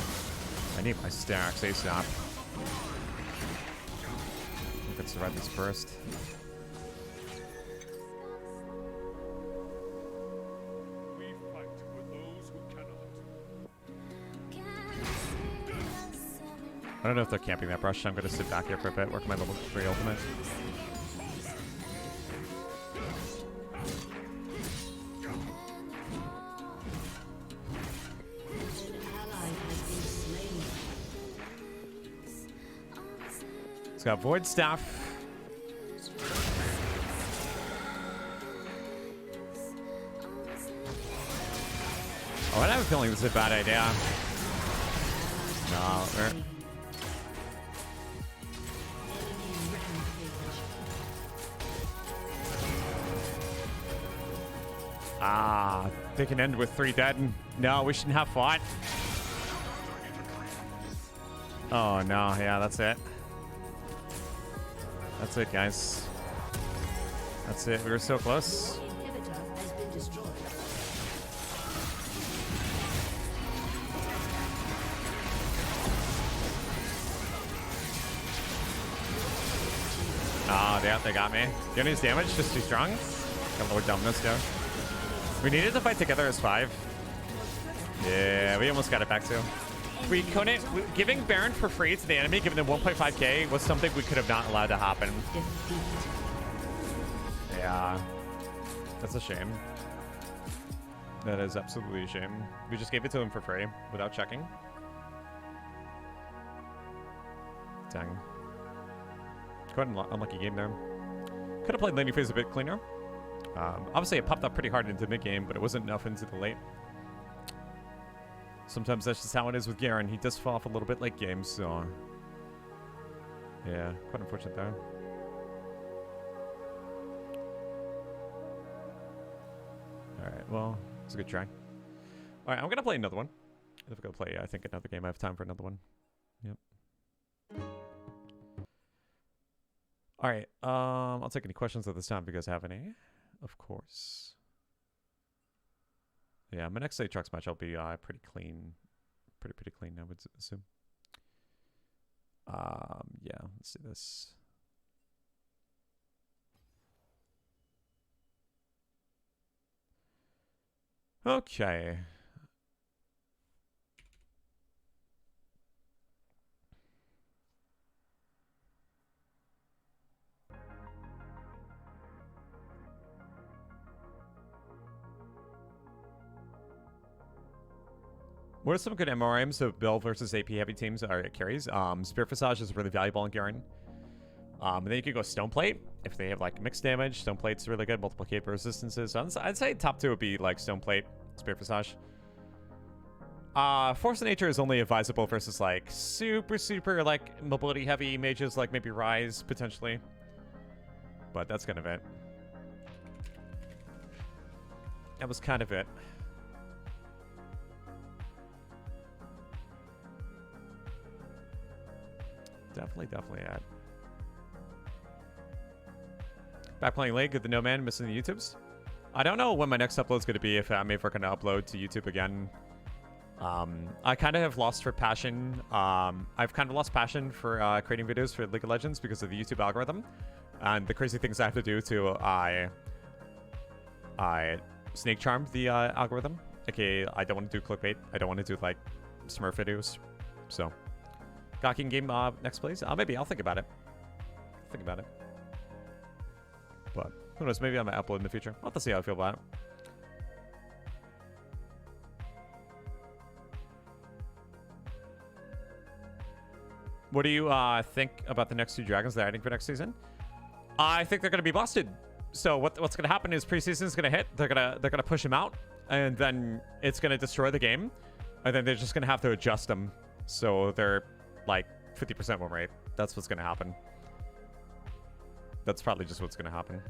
Speaker 1: I need my stacks ASAP. We can survive this burst.
Speaker 4: We fight with those who cannot.
Speaker 1: I don't know if they're camping that brush. I'm going to sit back here for a bit, work my level 3 ultimate. It's got Void Staff. Oh, I have a feeling this is a bad idea. No, they can end with 3 dead. No, we shouldn't have fought. Oh, no. Yeah, that's it. That's it, guys. That's it. We were so close. Oh, yeah, they got me. Gunny's damage just too strong. Got lower dumbness down. We needed to fight together as 5. Yeah, we almost got it back too. We couldn't. Giving Baron for free to the enemy, giving them 1.5k, was something we could have not allowed to happen. Yeah. That's a shame. That is absolutely a shame. We just gave it to him for free without checking. Dang. Quite an unlucky game there. Could have played laning phase a bit cleaner. Obviously, it popped up pretty hard into mid-game, but it wasn't enough into the late. Sometimes that's just how it is with Garen. He does fall off a little bit late game, so... yeah, quite unfortunate there. Alright, well, it's a good try. Alright, I'm gonna play another one. If I'm gonna play, I think, another game. I have time for another one. Yep. Alright, I'll take any questions at this time if you guys have any. Of course. Yeah, my next Aatrox match I'll be pretty clean. Pretty clean, I would assume. Yeah, let's do this. Okay. What are some good MRMs of Bill versus AP heavy teams are carries? Spirit Visage is really valuable in Garen. And then you could go Stoneplate if they have like mixed damage. Stoneplate's really good, multiple cape resistances. So I'd say top 2 would be like Stoneplate, Spirit Visage. Force of Nature is only advisable versus like super like mobility heavy mages like maybe Rise potentially. But that's kind of it. That was kind of it. Definitely it. Back playing League with the No Man missing the YouTubes. I don't know when my next upload's going to be, if I'm ever going to upload to YouTube again. I kind of have lost for passion. I've kind of lost passion for creating videos for League of Legends because of the YouTube algorithm and the crazy things I have to do to snake charm the algorithm. Okay, I don't want to do clickbait. I don't want to do like Smurf videos. So, Gawking game next, please. Maybe I'll think about it. But who knows? Maybe I might upload in the future. I'll have to see how I feel about it. What do you think about the next 2 dragons they're adding for next season? I think they're going to be busted. So what's going to happen is preseason's going to hit. They're gonna push them out, and then it's going to destroy the game, and then they're just going to have to adjust them. So they're like 50% win rate. That's what's going to happen. That's probably just what's going to happen.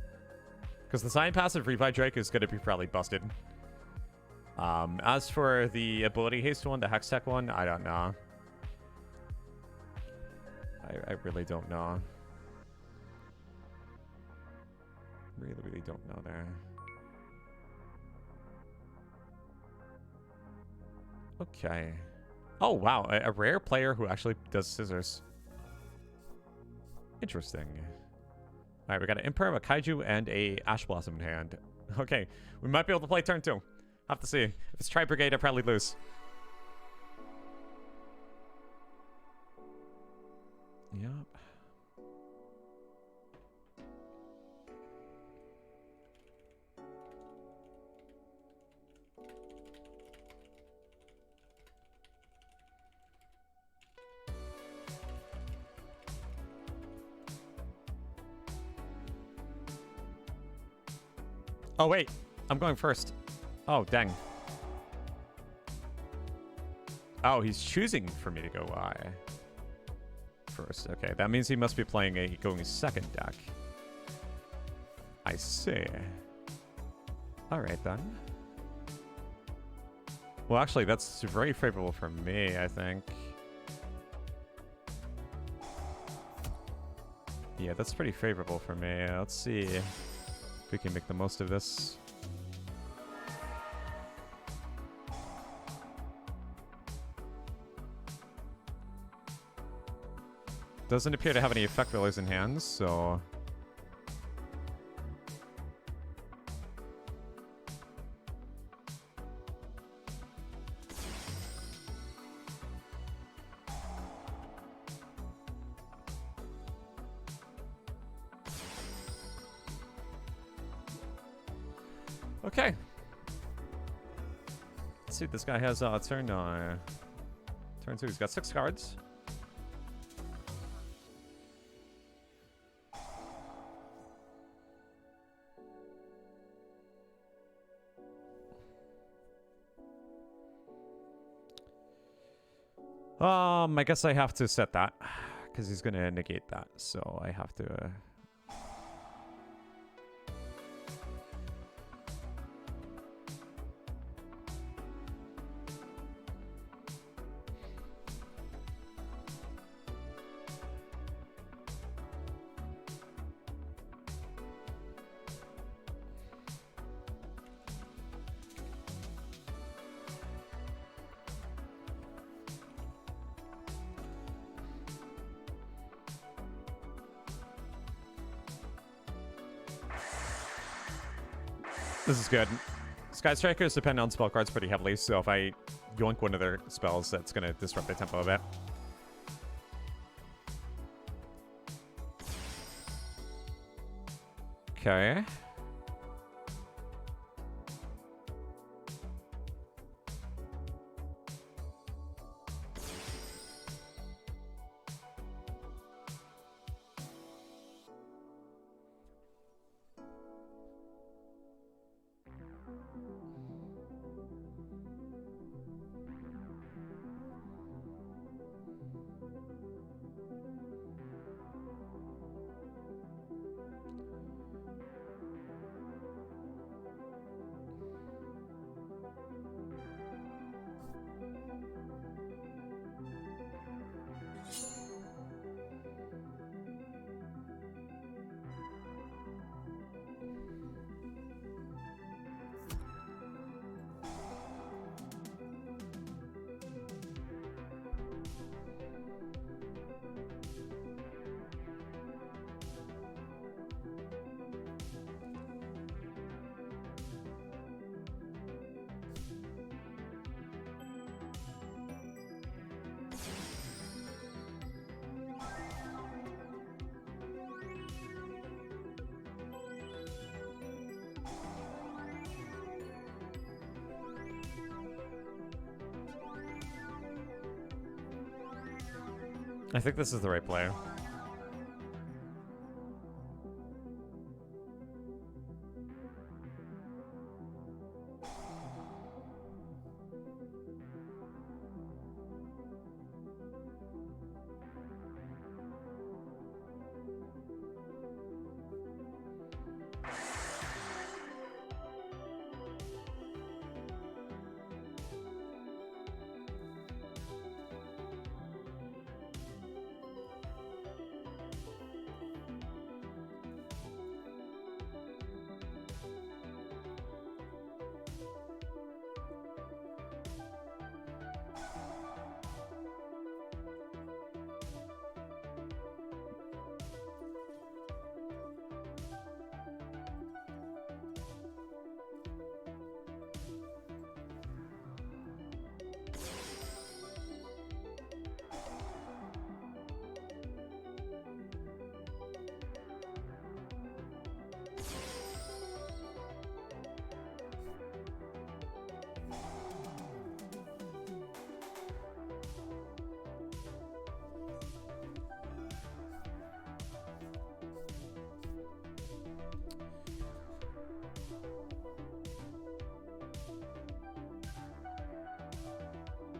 Speaker 1: Because the Sign passive Revive Drake is going to be probably busted. As for the ability haste one, the Hex Tech one, I don't know. I really don't know. Really don't know there. Okay. Oh, wow. A rare player who actually does scissors. Interesting. Alright, we got an Imperm, a Kaiju, and a Ash Blossom in hand. Okay, we might be able to play turn 2. Have to see. If it's Tri Brigade, I probably lose. Yep. Oh, wait. I'm going first. Oh, dang. Oh, he's choosing for me to go first. Okay, that means he must be playing going second deck. I see. Alright, then. Well, actually, that's very favorable for me, I think. Yeah, that's pretty favorable for me. Let's see if we can make the most of this. Doesn't appear to have any effect values in hands, so... Okay. Let's see what this guy has turn 2. He's got 6 cards. I guess I have to set that because he's gonna negate that, so I have to. This is good. Sky Strikers depend on spell cards pretty heavily, so if I yoink one of their spells, that's going to disrupt the tempo a bit. Okay. I think this is the right play.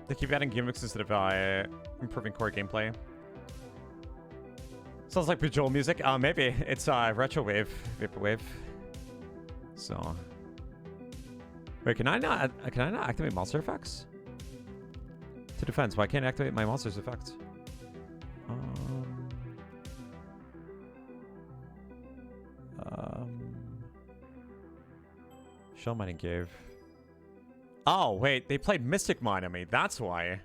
Speaker 1: They keep adding gimmicks instead of improving core gameplay. Sounds like Bejeweled music. Maybe it's retrowave, vaporwave. So, wait, can I not activate monster effects? To defense, why can't I activate my monster's effect? Shell mining gave. Oh, wait, they played Mystic Mine on me. That's why.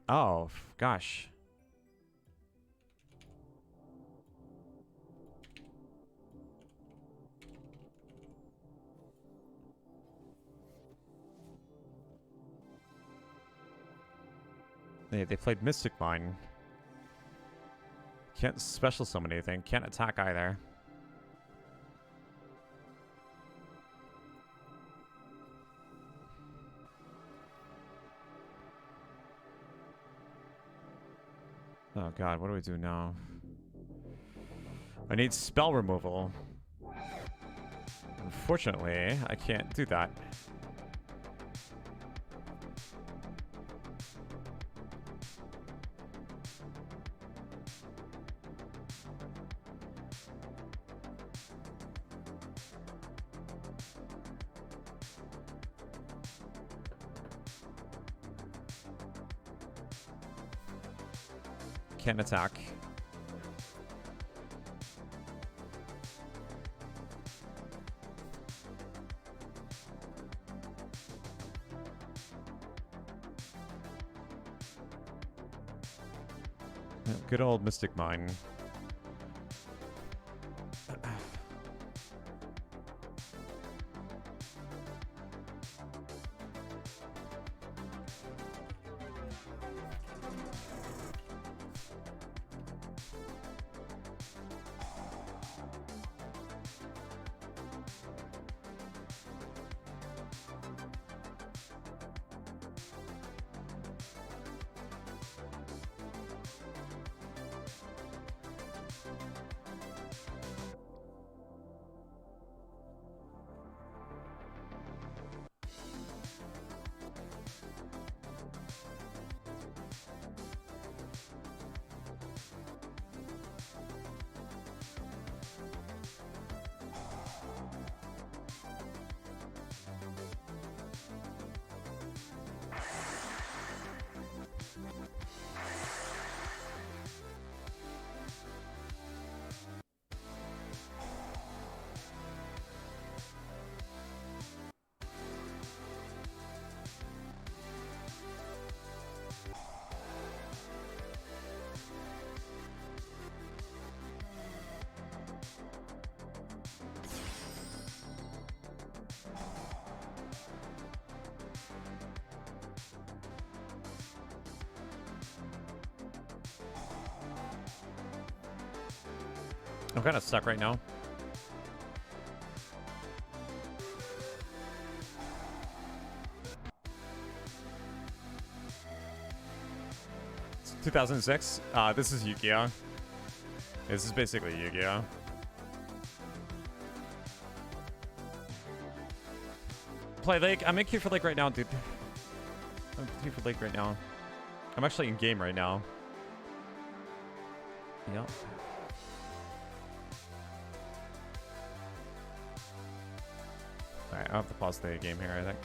Speaker 1: Oh, gosh. They played Mystic Mine. Can't special summon anything. Can't attack either. Oh god, what do we do now? I need spell removal. Unfortunately, I can't do that. Can't attack. Yeah, good old Mystic Mine. I'm kind of stuck right now. 2006. This is Yu-Gi-Oh. This is basically Yu-Gi-Oh. Play Lake. I'm in queue for Lake right now, dude. I'm in queue for Lake right now. I'm actually in game right now. Yep. Alright, I'll have to pause the game here, I think.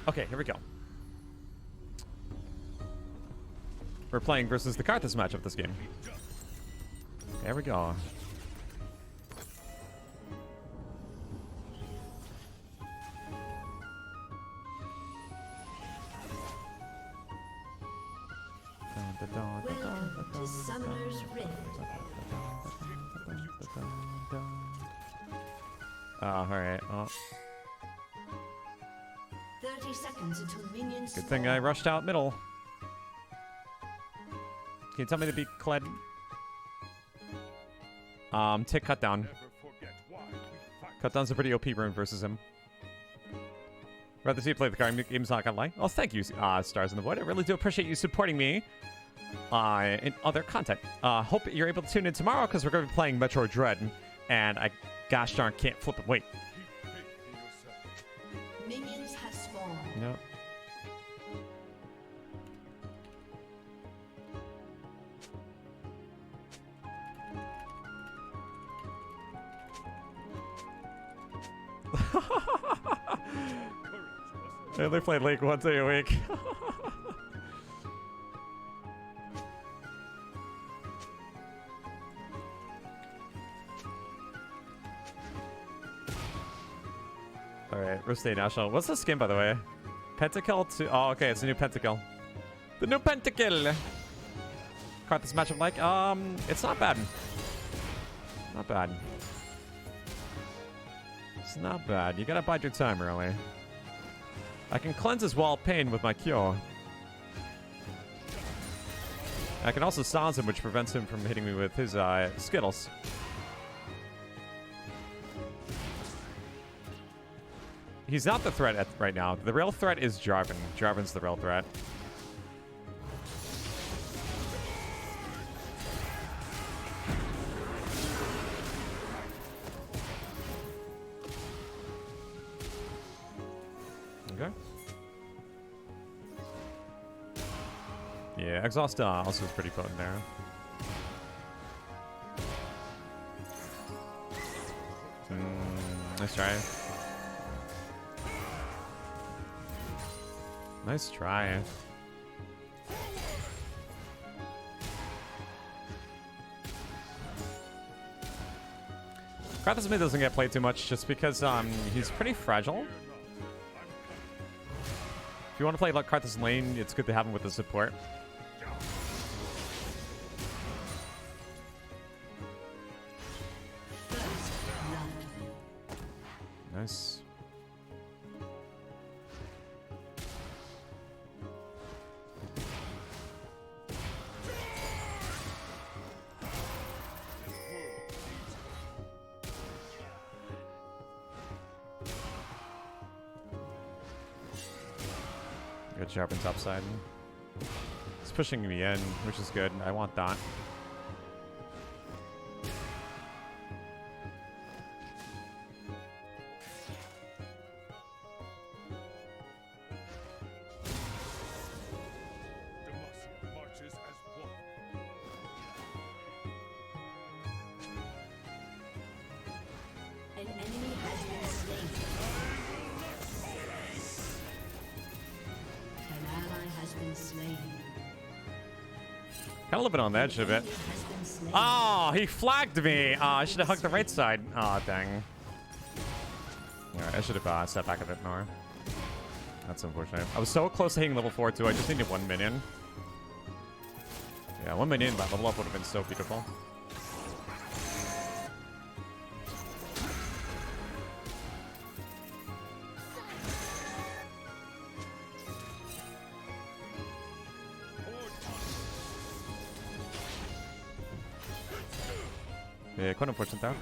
Speaker 1: Okay, here we go. We're playing versus the Karthus matchup this game. There we go.
Speaker 2: Welcome to Summoner's Rift.
Speaker 1: Alright. Well,
Speaker 2: 30 seconds until minions
Speaker 1: good thing I rushed out middle. Can you tell me to be Kled? Take cut down.
Speaker 4: Never forget why we fight.
Speaker 1: Cut down's a pretty OP rune versus him. Rather see you play the card game's not gonna lie. Oh, thank you, Stars in the Void. I really do appreciate you supporting me in other content. Hope you're able to tune in tomorrow because we're gonna be playing Metroid Dread, and I gosh darn can't flip it. Wait.
Speaker 4: Keep faith in yourself.
Speaker 2: Minions have spawned.
Speaker 1: No. I only play Lake once a week. Alright, Riste National. What's the skin, by the way? Pentakill to... Oh, okay, it's a new Pentakill. The new Pentakill! Caught this matchup like? It's not bad. Not bad. It's not bad. You gotta bide your time, really. I can cleanse his wall of pain with my cure. I can also silence him, which prevents him from hitting me with his Skittles. He's not the threat right now. The real threat is Jarvan. Jarvan's the real threat. Okay. Yeah, Exhaust also is pretty potent there. Nice try. Nice try. Karthus mid doesn't get played too much just because he's pretty fragile. If you want to play like Karthus lane, it's good to have him with the support. Nice. Good sharpen top side. It's pushing me in, which is good. I want that.
Speaker 4: Demacia marches as one.
Speaker 2: An enemy has been slain. An ally has been slain.
Speaker 1: Got a little bit on the edge of it.
Speaker 2: Enemy has been slain.
Speaker 1: Oh, he flagged me. I should have hugged the right side. Oh, dang. Alright, I should have stepped back a bit more. That's unfortunate. I was so close to hitting level 4 too. I just needed 1 minion. Yeah, 1 minion, that level up would have been so beautiful. Yeah, quite unfortunate though.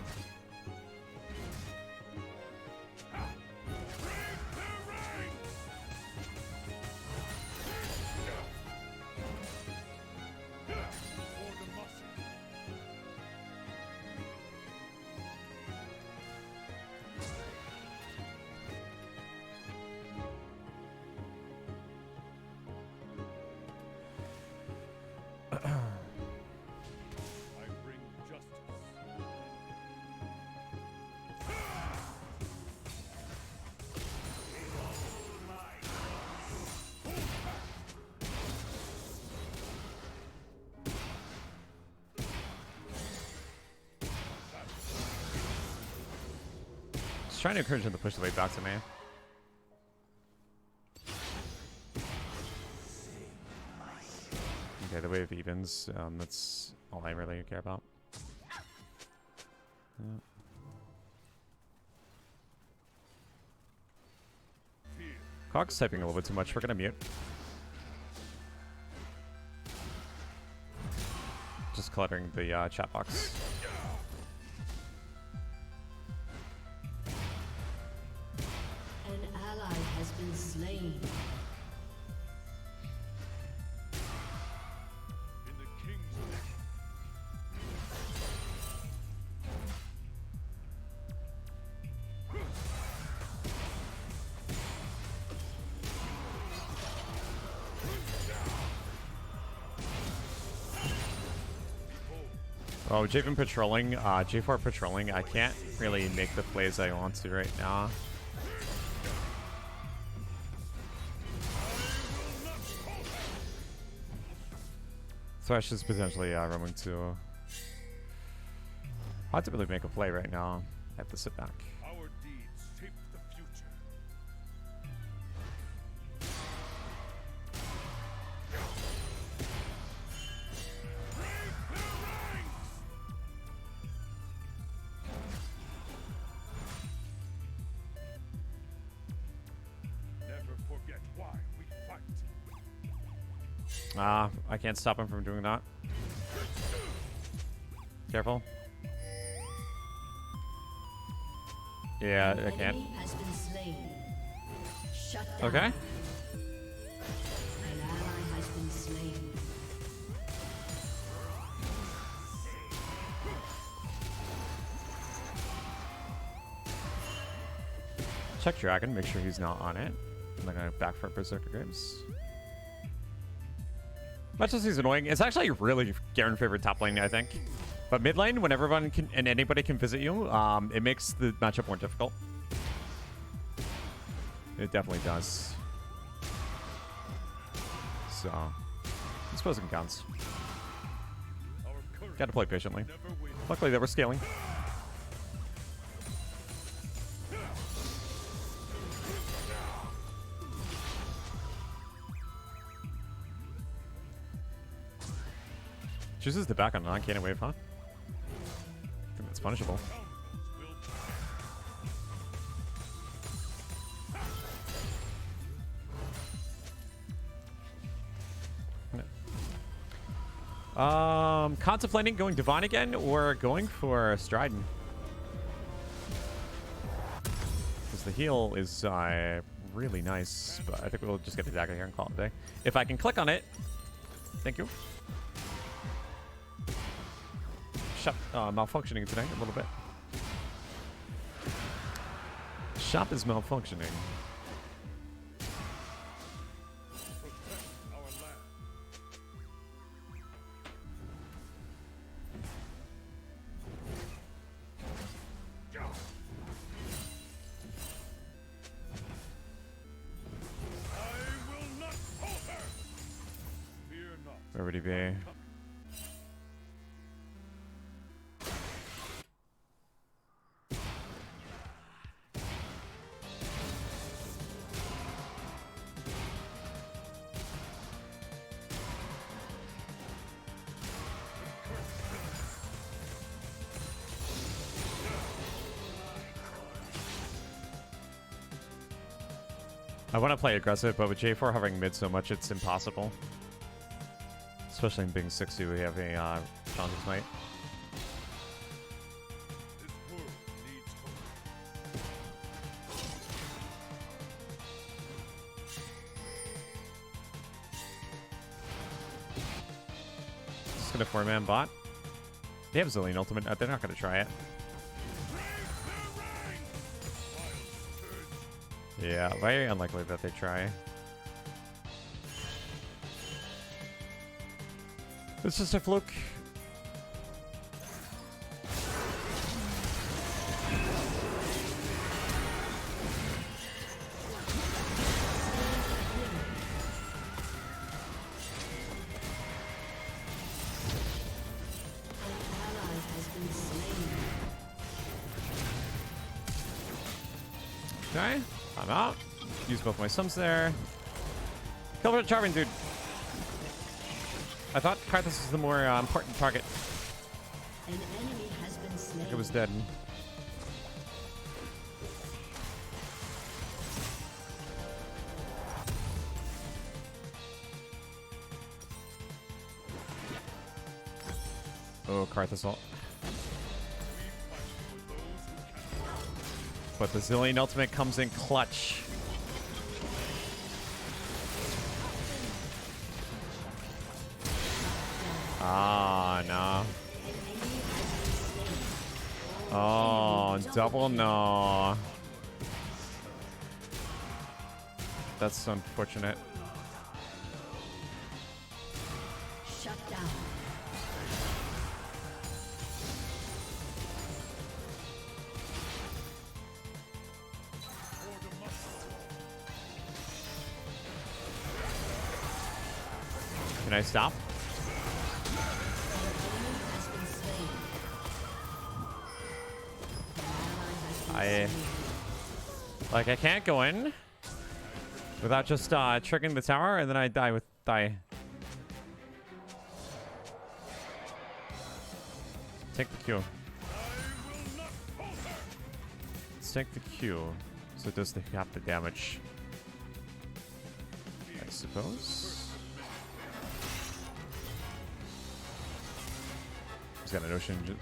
Speaker 4: I bring justice.
Speaker 1: Just trying to encourage him to push the way back to me. Okay, the wave evens. That's all I really care about. Yeah. Cog's typing a little bit too much. We're gonna mute. Just cluttering the chat box.
Speaker 2: An ally has been slain.
Speaker 4: In the king's name.
Speaker 1: Oh, J4 patrolling. J4 patrolling. I can't really make the plays I want to right now. Thresh is potentially roaming too. Hard to really make a play right now. I have to sit back.
Speaker 4: Our deeds shape the future. Never forget why we fight.
Speaker 1: I can't stop him from doing that. Careful. Yeah, I can't.
Speaker 2: Enemy has been slain. Shut down.
Speaker 1: Okay.
Speaker 2: An ally has been slain.
Speaker 1: Check Dragon, make sure he's not on it. I'm not gonna back for Berserker Games. Much as he's annoying, it's actually really Garen favorite top lane, I think. But mid lane, when everyone can and anybody can visit you, it makes the matchup more difficult. It definitely does. So, it's pros and cons.
Speaker 4: Our courage
Speaker 1: Gotta play patiently.
Speaker 4: never wavers.
Speaker 1: Luckily, they were scaling. Chooses the back on an uncanny wave, huh? I think that's punishable. Contemplating going Divine again or going for Strident. Because the heal is really nice, but I think we'll just get the dagger here and call it a day. If I can click on it. Thank you. Shop malfunctioning today a little bit. Shop is malfunctioning.
Speaker 4: Our land. I will not falter. Fear not.
Speaker 1: Where would he be? I want to play aggressive, but with J4 hovering mid so much, it's impossible. Especially in being 6-2, we have a chance of Smite. in a 4-man bot. They have Zillion ultimate. They're not going to try it. Yeah, very unlikely that they try. It's just a fluke. Okay, I'm out. Use both my sums there. Kill for the charming dude. I thought Karthus was the more important target.
Speaker 2: An enemy has been slain.
Speaker 1: It was dead. Oh, Karthus ult. But the Zillion ultimate comes in clutch. Ah, no. Oh, double no. That's unfortunate.
Speaker 2: Shut down.
Speaker 1: Can I stop? I can't go in without just triggering the tower, and then I die. Take the Q. Let's take the Q, so it does half the damage, I suppose. He's got an ocean,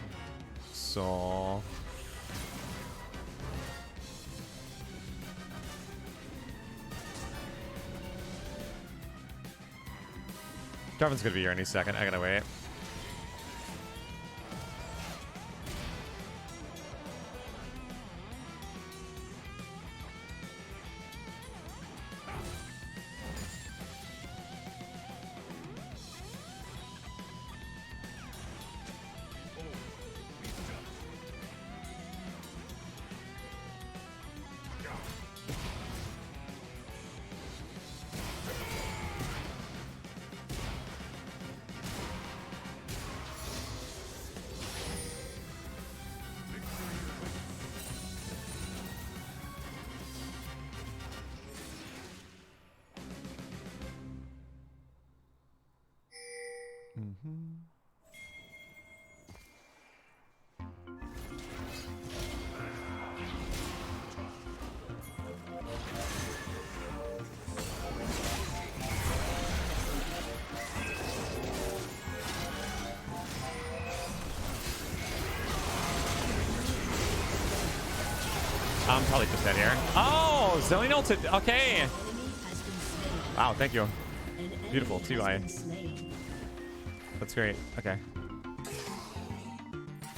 Speaker 1: so. Jarvan's gonna be here any second. I gotta wait. I'm probably just dead here. Oh, Zillion ulted. Okay. Wow, thank you. Beautiful, too. That's great. Okay.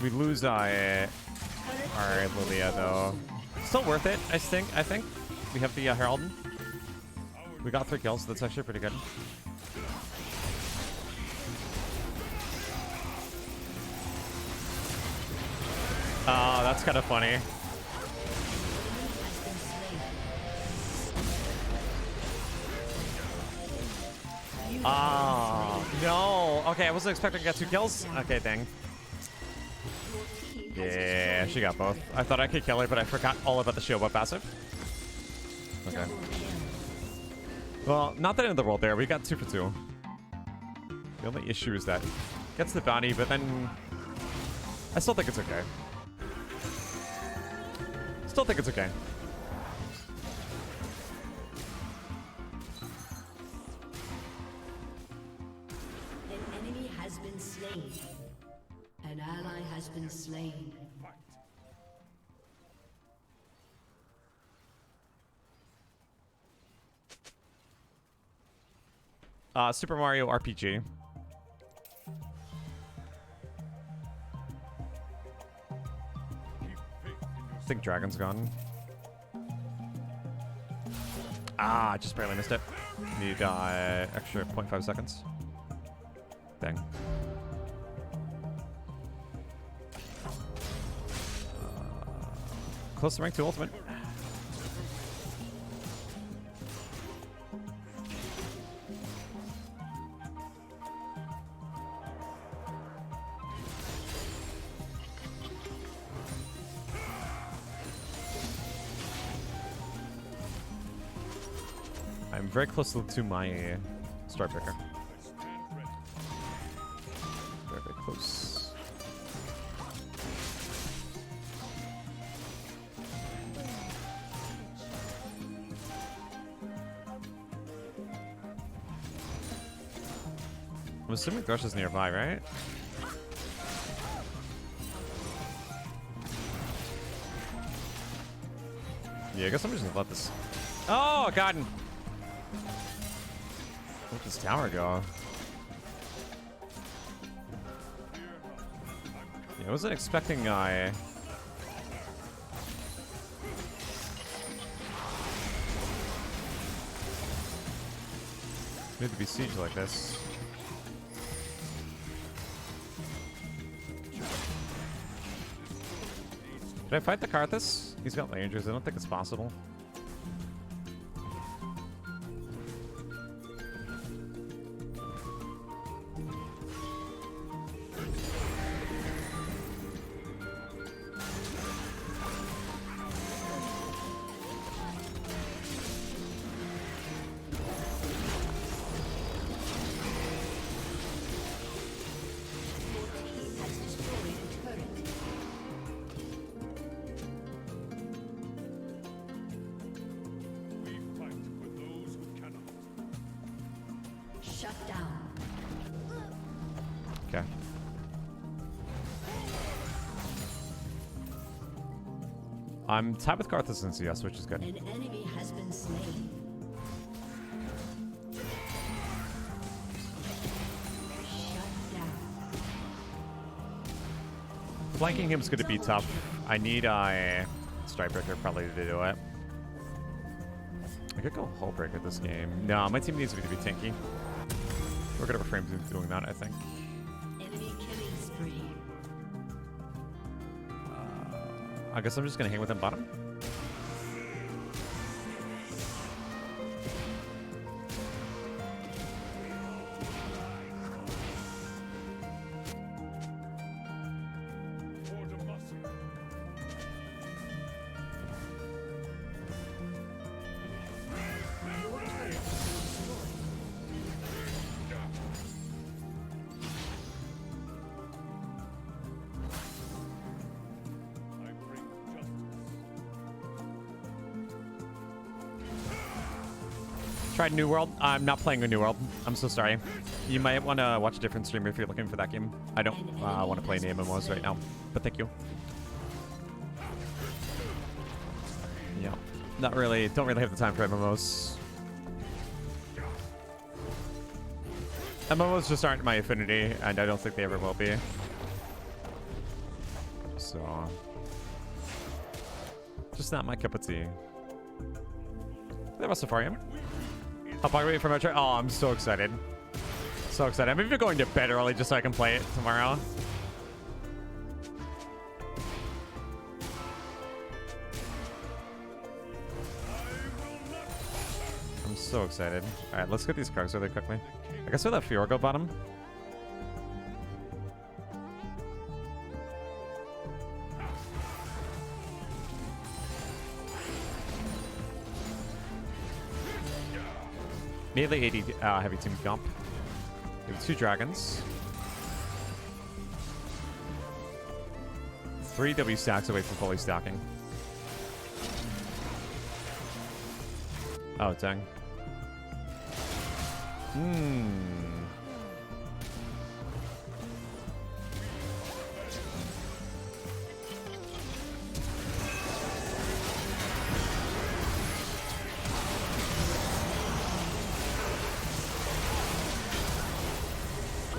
Speaker 1: We lose our Lilia, though. Still worth it, I think. We have the Heraldin. We got 3 kills. That's actually pretty good. Oh, that's kind of funny. Oh, no. Okay, I wasn't expecting to get 2 kills. Okay, dang. Yeah, she got both. I thought I could kill her, but I forgot all about the shield whip passive. Okay. Well, not the end of the world there. We got 2 for 2. The only issue is that gets the bounty, but then I still think it's okay. Still think it's okay.
Speaker 2: An ally has been slain.
Speaker 1: Super Mario RPG. think Dragon's gone. Ah, I just barely missed it. Need extra 0.5 seconds. Dang. Close to rank 2 ultimate. I'm very close to my Starbreaker. Very, very close. I'm assuming Thrush is nearby, right? Yeah, I guess I'm just gonna let this. Oh, God! Where'd this tower go? Yeah, I wasn't expecting need to be sieged like this. Did I fight the Karthus? He's got Rangers. I don't think it's possible.
Speaker 2: Shut down.
Speaker 1: Okay. I'm tied with Karthus in CS, which is good.
Speaker 2: An enemy has been slain. Shut down.
Speaker 1: Flanking him's going to be tough. I need a Strikebreaker probably to do it. I could go Hullbreaker this game. No, my team needs me to be tanky. We're going to refrain from doing that, I think.
Speaker 2: Enemy killing spree.
Speaker 1: I guess I'm just going to hang with him bottom.
Speaker 4: For Demacia. I bring justice.
Speaker 1: Tried New World. I'm not playing a New World. I'm so sorry. You might want to watch a different streamer if you're looking for that game. I don't want to play any MMOs right now, but thank you. Yeah, not really. Don't really have the time for MMOs. MMOs just aren't my affinity, and I don't think they ever will be. So, just not my cup of tea. That was Safarium. I'll probably wait for my turn. Oh, I'm so excited. So excited. I'm even going to bed early just so I can play it tomorrow. I'm so excited. Alright, let's get these cards really quickly. I guess we'll let Fiora go bottom. Melee 80 heavy team comp. We have 2 dragons. 3 W stacks away from fully stacking. Oh, dang.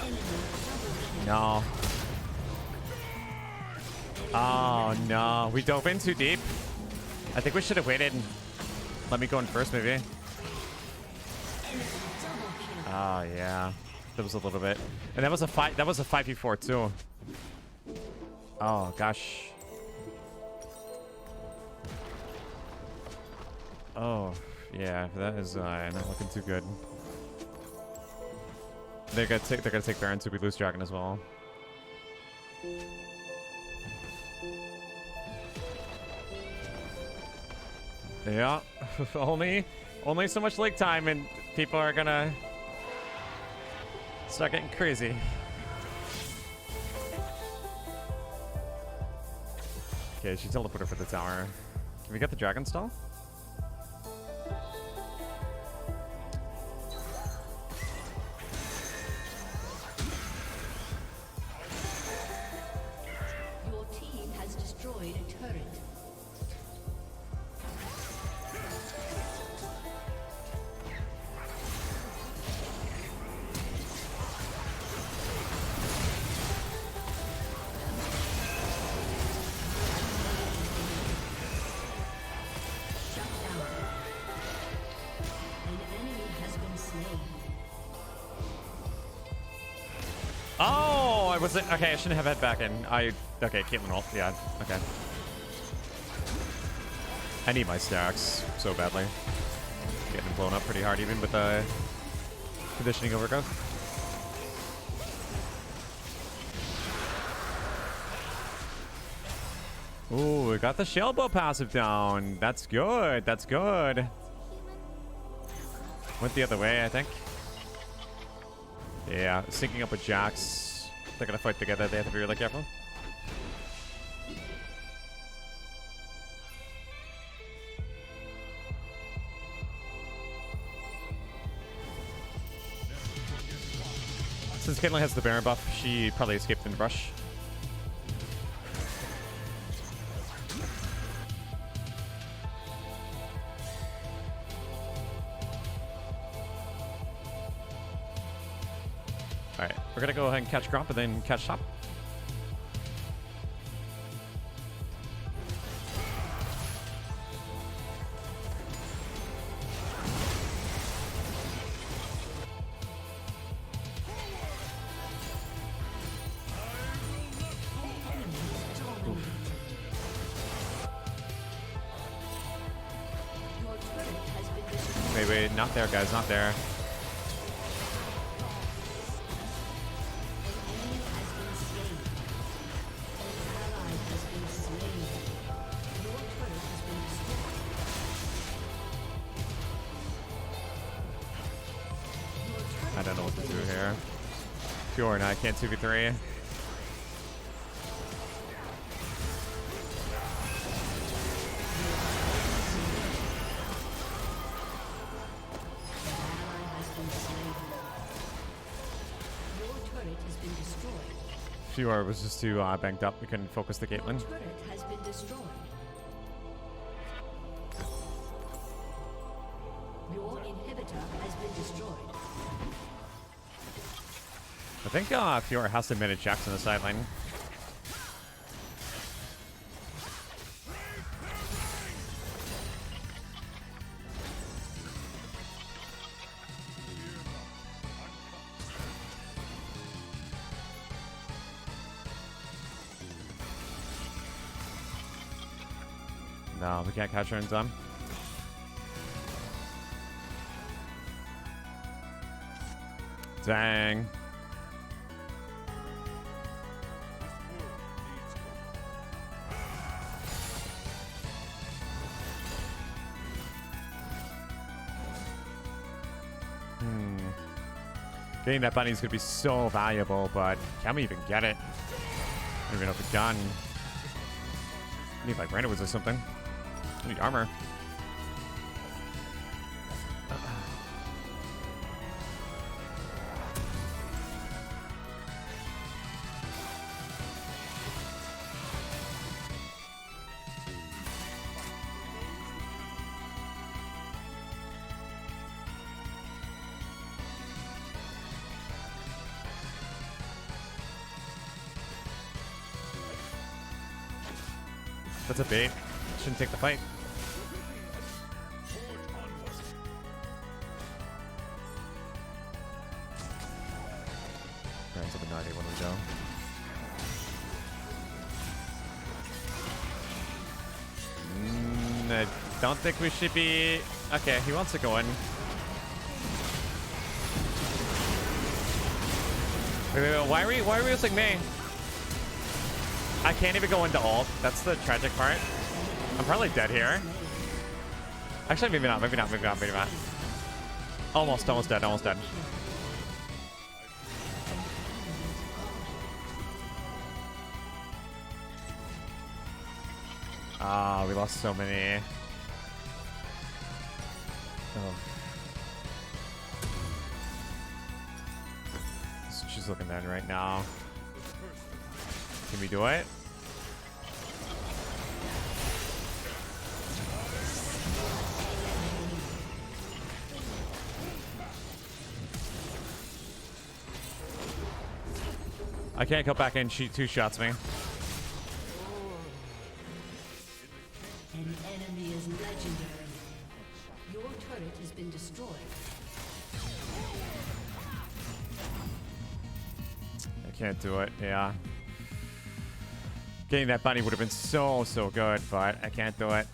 Speaker 2: Enemy double kill.
Speaker 1: No. Oh no, we dove in too deep. I think we should have waited and let me go in first, maybe. Oh yeah, that was a little bit, and that was a fight. That was a 5v4 too. Oh gosh. Oh yeah, that is not looking too good. They're gonna take Baron too. We lose Dragon as well. Yeah, only so much lake time, and people are gonna start getting crazy. Okay, she teleported for the tower. Can we get the dragon stall?
Speaker 2: Your team has destroyed a turret.
Speaker 1: Oh, I wasn't. Okay, I shouldn't have head back in. Okay, Caitlyn ult. Yeah, okay. I need my stacks so badly. Getting blown up pretty hard even with the conditioning overgrowth. Ooh, we got the shell bow passive down. That's good. That's good. Went the other way, I think. Yeah, syncing up with Jax. They're gonna fight together. They have to be really careful. Since Caitlyn has the Baron buff, she probably escaped in the brush. Alright, we're gonna go ahead and catch Gromp and then catch top. Wait, not there, guys, not there. I don't know what to do here. Pure and I can't 2v3. Pure was just too banked up. We couldn't focus the Caitlyn.
Speaker 2: Turret has been destroyed. Your inhibitor has been destroyed.
Speaker 1: I think Fiora has to manage Jax on the sideline. No, we can't catch her in time. Dang. Getting that bunny is going to be so valuable, but can we even get it? I don't even know if it's done. I need like Brandon was or something. I need armor. That's a bait. Shouldn't take the fight. Garen's up a 90 when we go. I don't think we should be... Okay, he wants to go in. Wait, why are we using me? I can't even go into ult. That's the tragic part. I'm probably dead here. Actually, maybe not. Almost dead. Ah, we lost so many. Oh. She's looking at it right now. Can we do it? I can't go back in. She two shots me.
Speaker 2: An enemy is legendary. Your turret has been destroyed.
Speaker 1: I can't do it. Yeah. Getting that bunny would have been so good, but I can't do it.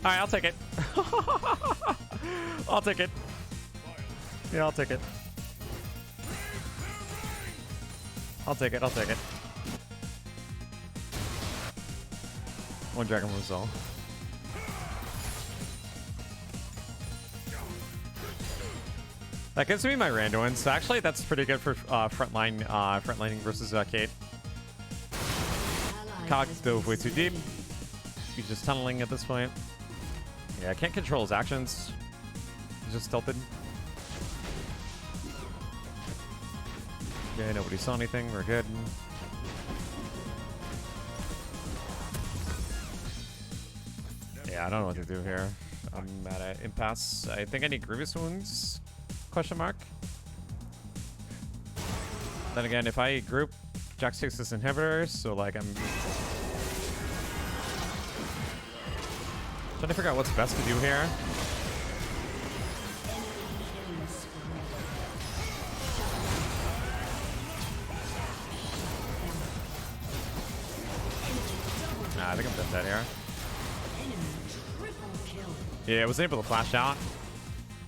Speaker 1: All right, I'll take it. I'll take it. Yeah, I'll take it. I'll take it. One Dragon Rosal. That gives me my Randuin, so actually that's pretty good for frontlining versus Kate. Cog dove way too deep. He's just tunneling at this point. Yeah, I can't control his actions. He's just tilted. Okay, nobody saw anything. We're good. Yeah, I don't know what to do here. I'm at an impasse. I think I need Grievous Wounds? Question mark. Then again, if I group Jax takes this inhibitor, so like I'm trying to figure out what's best to do here. Nah, I think I'm dead here. Yeah, I was able to flash out.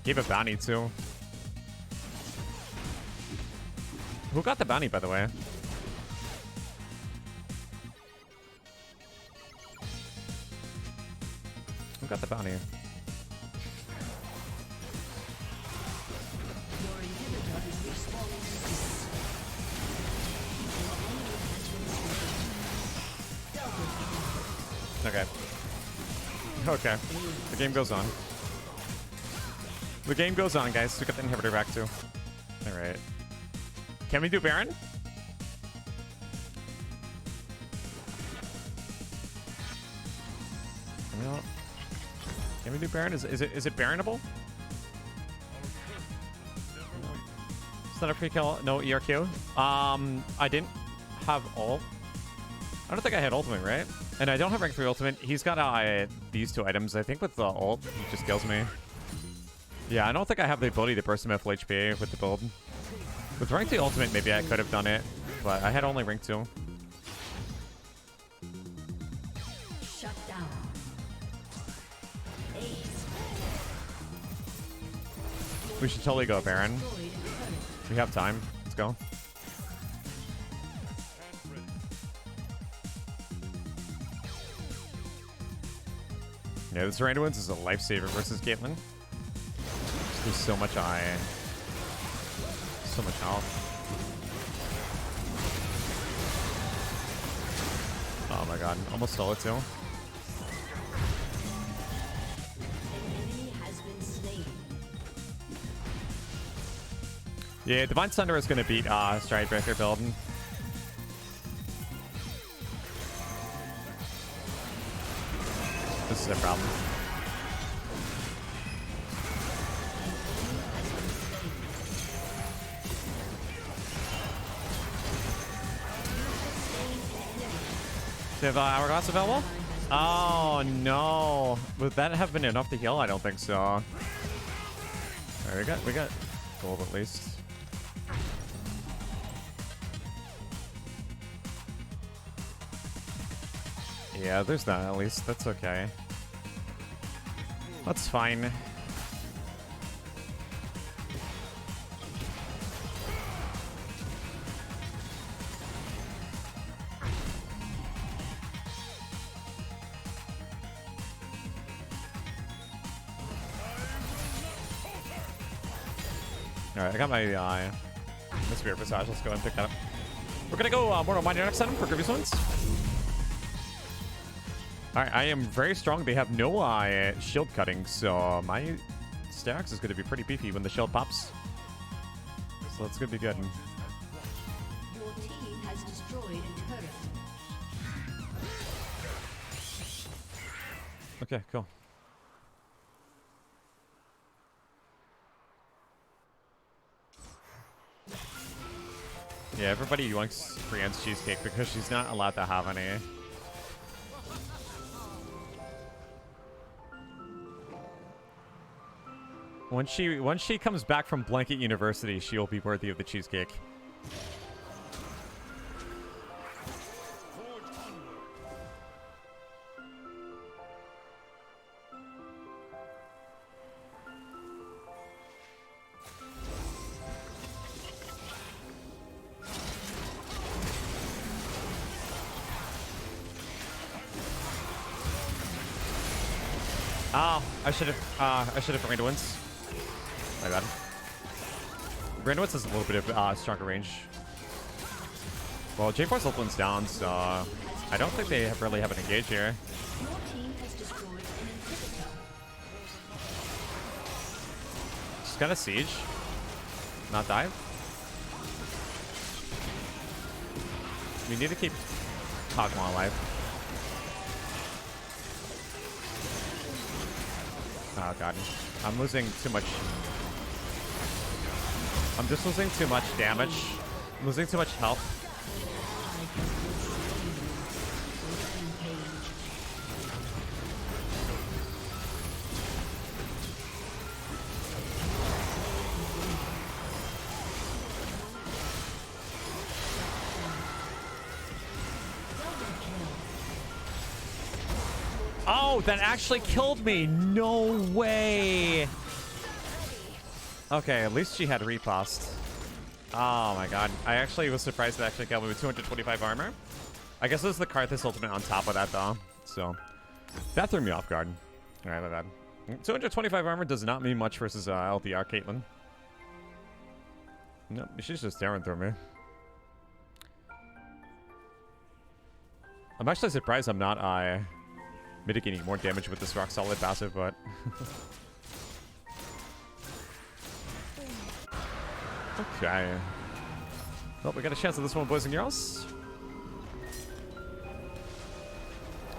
Speaker 1: Gave a bounty too. Who got the bounty, by the way? Who got the bounty? Okay. Okay. The game goes on. The game goes on, guys. We got the inhibitor back too. Alright. Can we do Baron? Can we do Baron? Is it Baronable? It's not a pre-kill. No ERQ. I didn't have ult. I don't think I had ultimate, right? And I don't have rank 3 ultimate. He's got these two items. I think with the ult, he just kills me. Yeah, I don't think I have the ability to burst him at full HP with the build. With rank 2 ultimate, maybe I could have done it, but I had only rank 2.
Speaker 2: Shut down. Ace.
Speaker 1: We should totally go Baron.
Speaker 2: Destroyed a turret.
Speaker 1: We have time. Let's go. Yeah, this Randuin's is a lifesaver versus Caitlyn. There's so much so much health. Oh my god, almost stole it too.
Speaker 2: An enemy has been slain.
Speaker 1: Yeah, Divine Thunder is gonna beat Stridebreaker build. is a problem. Do you have Hourglass available? Oh no. Would that have been enough to heal? I don't think so. Alright, we got gold at least. Yeah, there's that at least. That's okay. That's fine. Alright, I got my Spirit Visage. Let's go and pick that up. We're gonna go Mortal Mind next time for previous ones. Alright, I am very strong. They have no shield cutting, so my stacks is gonna be pretty beefy when the shield pops. So that's gonna be good.
Speaker 2: Your team has destroyed a turret.
Speaker 1: Okay, cool. Yeah, everybody wants Brienne's cheesecake because she's not allowed to have any. Once she comes back from Blanket University, she will be worthy of the cheesecake. Oh, I should have Miranda wins. My bad. Miranda wins has a little bit of stronger range. Well, J4's ult one's down, so I don't think they really have an engage here.
Speaker 2: Your team has destroyed an inhibitor.
Speaker 1: Just got a siege. Not dive. We need to keep Kog'Maw alive. Oh god. I'm losing too much. I'm just losing too much damage. I'm losing too much health. Oh, that actually killed me. No way. Okay, at least she had riposte. Oh my god. I actually was surprised that actually killed me with 225 armor. I guess it was the Karthus ultimate on top of that though. So that threw me off guard. Alright, my bad. 225 armor does not mean much versus LDR Caitlyn. Nope, she's just staring through me. I'm actually surprised I'm not mitigating more damage with this rock solid passive, but okay. Well, we got a chance at this one, boys and girls.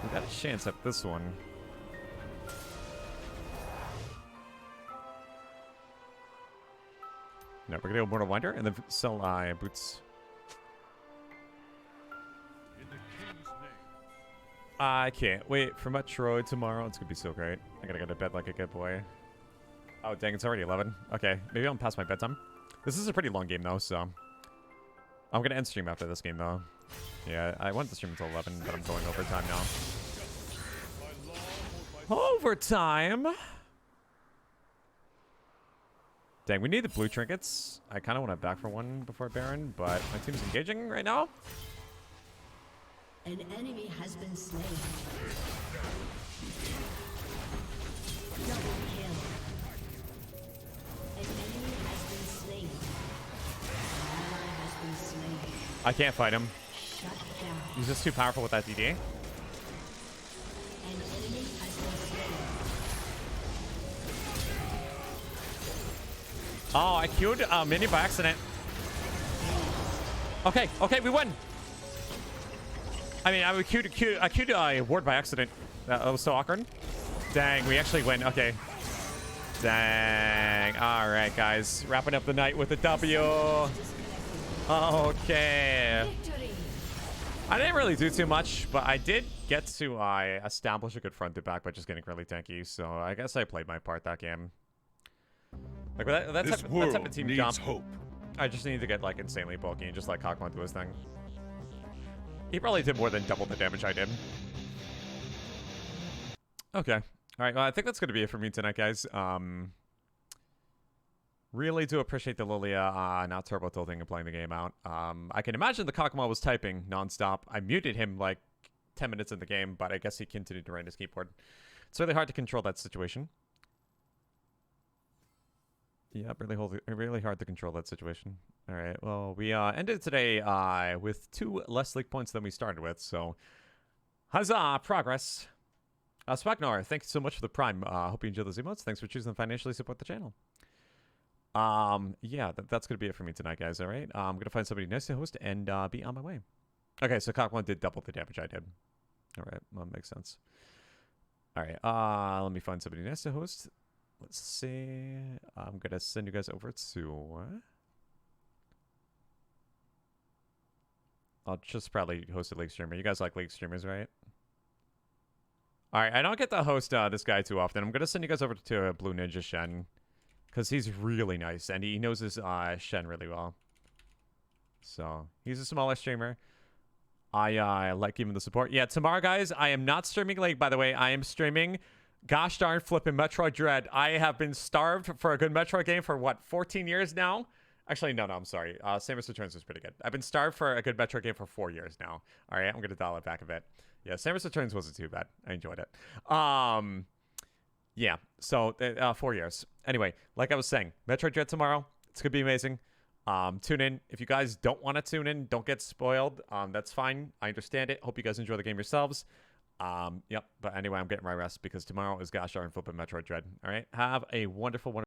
Speaker 1: We got a chance at this one. No, we're gonna go Mortal Winder and then sell boots. I can't wait for Metroid tomorrow. It's gonna be so great. I gotta go to bed like a good boy. Oh, dang, it's already 11. Okay, maybe I'm past my bedtime. This is a pretty long game, though, so I'm gonna end stream after this game, though. Yeah, I wanted to stream until 11, but I'm going overtime now. Overtime? Dang, we need the blue trinkets. I kind of want to back for one before Baron, but my team's engaging right now.
Speaker 2: An enemy has been slain. Double kill. An enemy has been slain. An ally has been slain.
Speaker 1: I can't fight him.
Speaker 2: Shut down.
Speaker 1: He's just too powerful with that DD.
Speaker 2: An enemy has been slain.
Speaker 1: Oh, I queued Minion by accident. Okay, okay, we win. I mean, I queued Ward by accident. That was so awkward. Dang, we actually win. Okay. Dang. All right, guys. Wrapping up the night with a W. Okay.
Speaker 2: Victory.
Speaker 1: I didn't really do too much, but I did get to establish a good front to back by just getting really tanky. So I guess I played my part that game. Like with that
Speaker 4: This
Speaker 1: type
Speaker 4: world
Speaker 1: of team
Speaker 4: needs
Speaker 1: jump,
Speaker 4: hope.
Speaker 1: I just need to get like insanely bulky and just like Cockmon do his thing. He probably did more than double the damage I did. Okay. All right. Well, I think that's going to be it for me tonight, guys. Really do appreciate the Lilia not turbo tilting and playing the game out. I can imagine the Cockmon was typing nonstop. I muted him like 10 minutes in the game, but I guess he continued to write his keyboard. It's really hard to control that situation. Yeah, really hard to control that situation. All right, well, we ended today with 2 less league points than we started with, so huzzah, progress. Spagnar, thank you so much for the Prime. Hope you enjoy those emotes. Thanks for choosing to financially support the channel. Yeah, that's going to be it for me tonight, guys, all right? I'm going to find somebody nice to host and be on my way. Okay, so Cock1 did double the damage I did. All right, well, that makes sense. All right, let me find somebody nice to host. Let's see. I'm going to send you guys over to... I'll just probably host a league streamer. You guys like league streamers, right? All right, I don't get to host this guy too often. I'm going to send you guys over to Blue Ninja Shen because he's really nice and he knows his Shen really well. So he's a smaller streamer. I like giving the support. Yeah, tomorrow, guys, I am not streaming League, by the way. I am streaming... Gosh darn flipping Metroid Dread. I have been starved for a good Metroid game for, what, 14 years now? Actually, no, I'm sorry. Samus Returns was pretty good. I've been starved for a good Metroid game for 4 years now. All right, I'm going to dial it back a bit. Yeah, Samus Returns wasn't too bad. I enjoyed it. Yeah, so 4 years. Anyway, like I was saying, Metroid Dread tomorrow. It's going to be amazing. Tune in. If you guys don't want to tune in, don't get spoiled. That's fine. I understand it. Hope you guys enjoy the game yourselves. Yep. But anyway, I'm getting my rest because tomorrow is gosh darn flipping Metroid Dread. All right. Have a wonderful, wonderful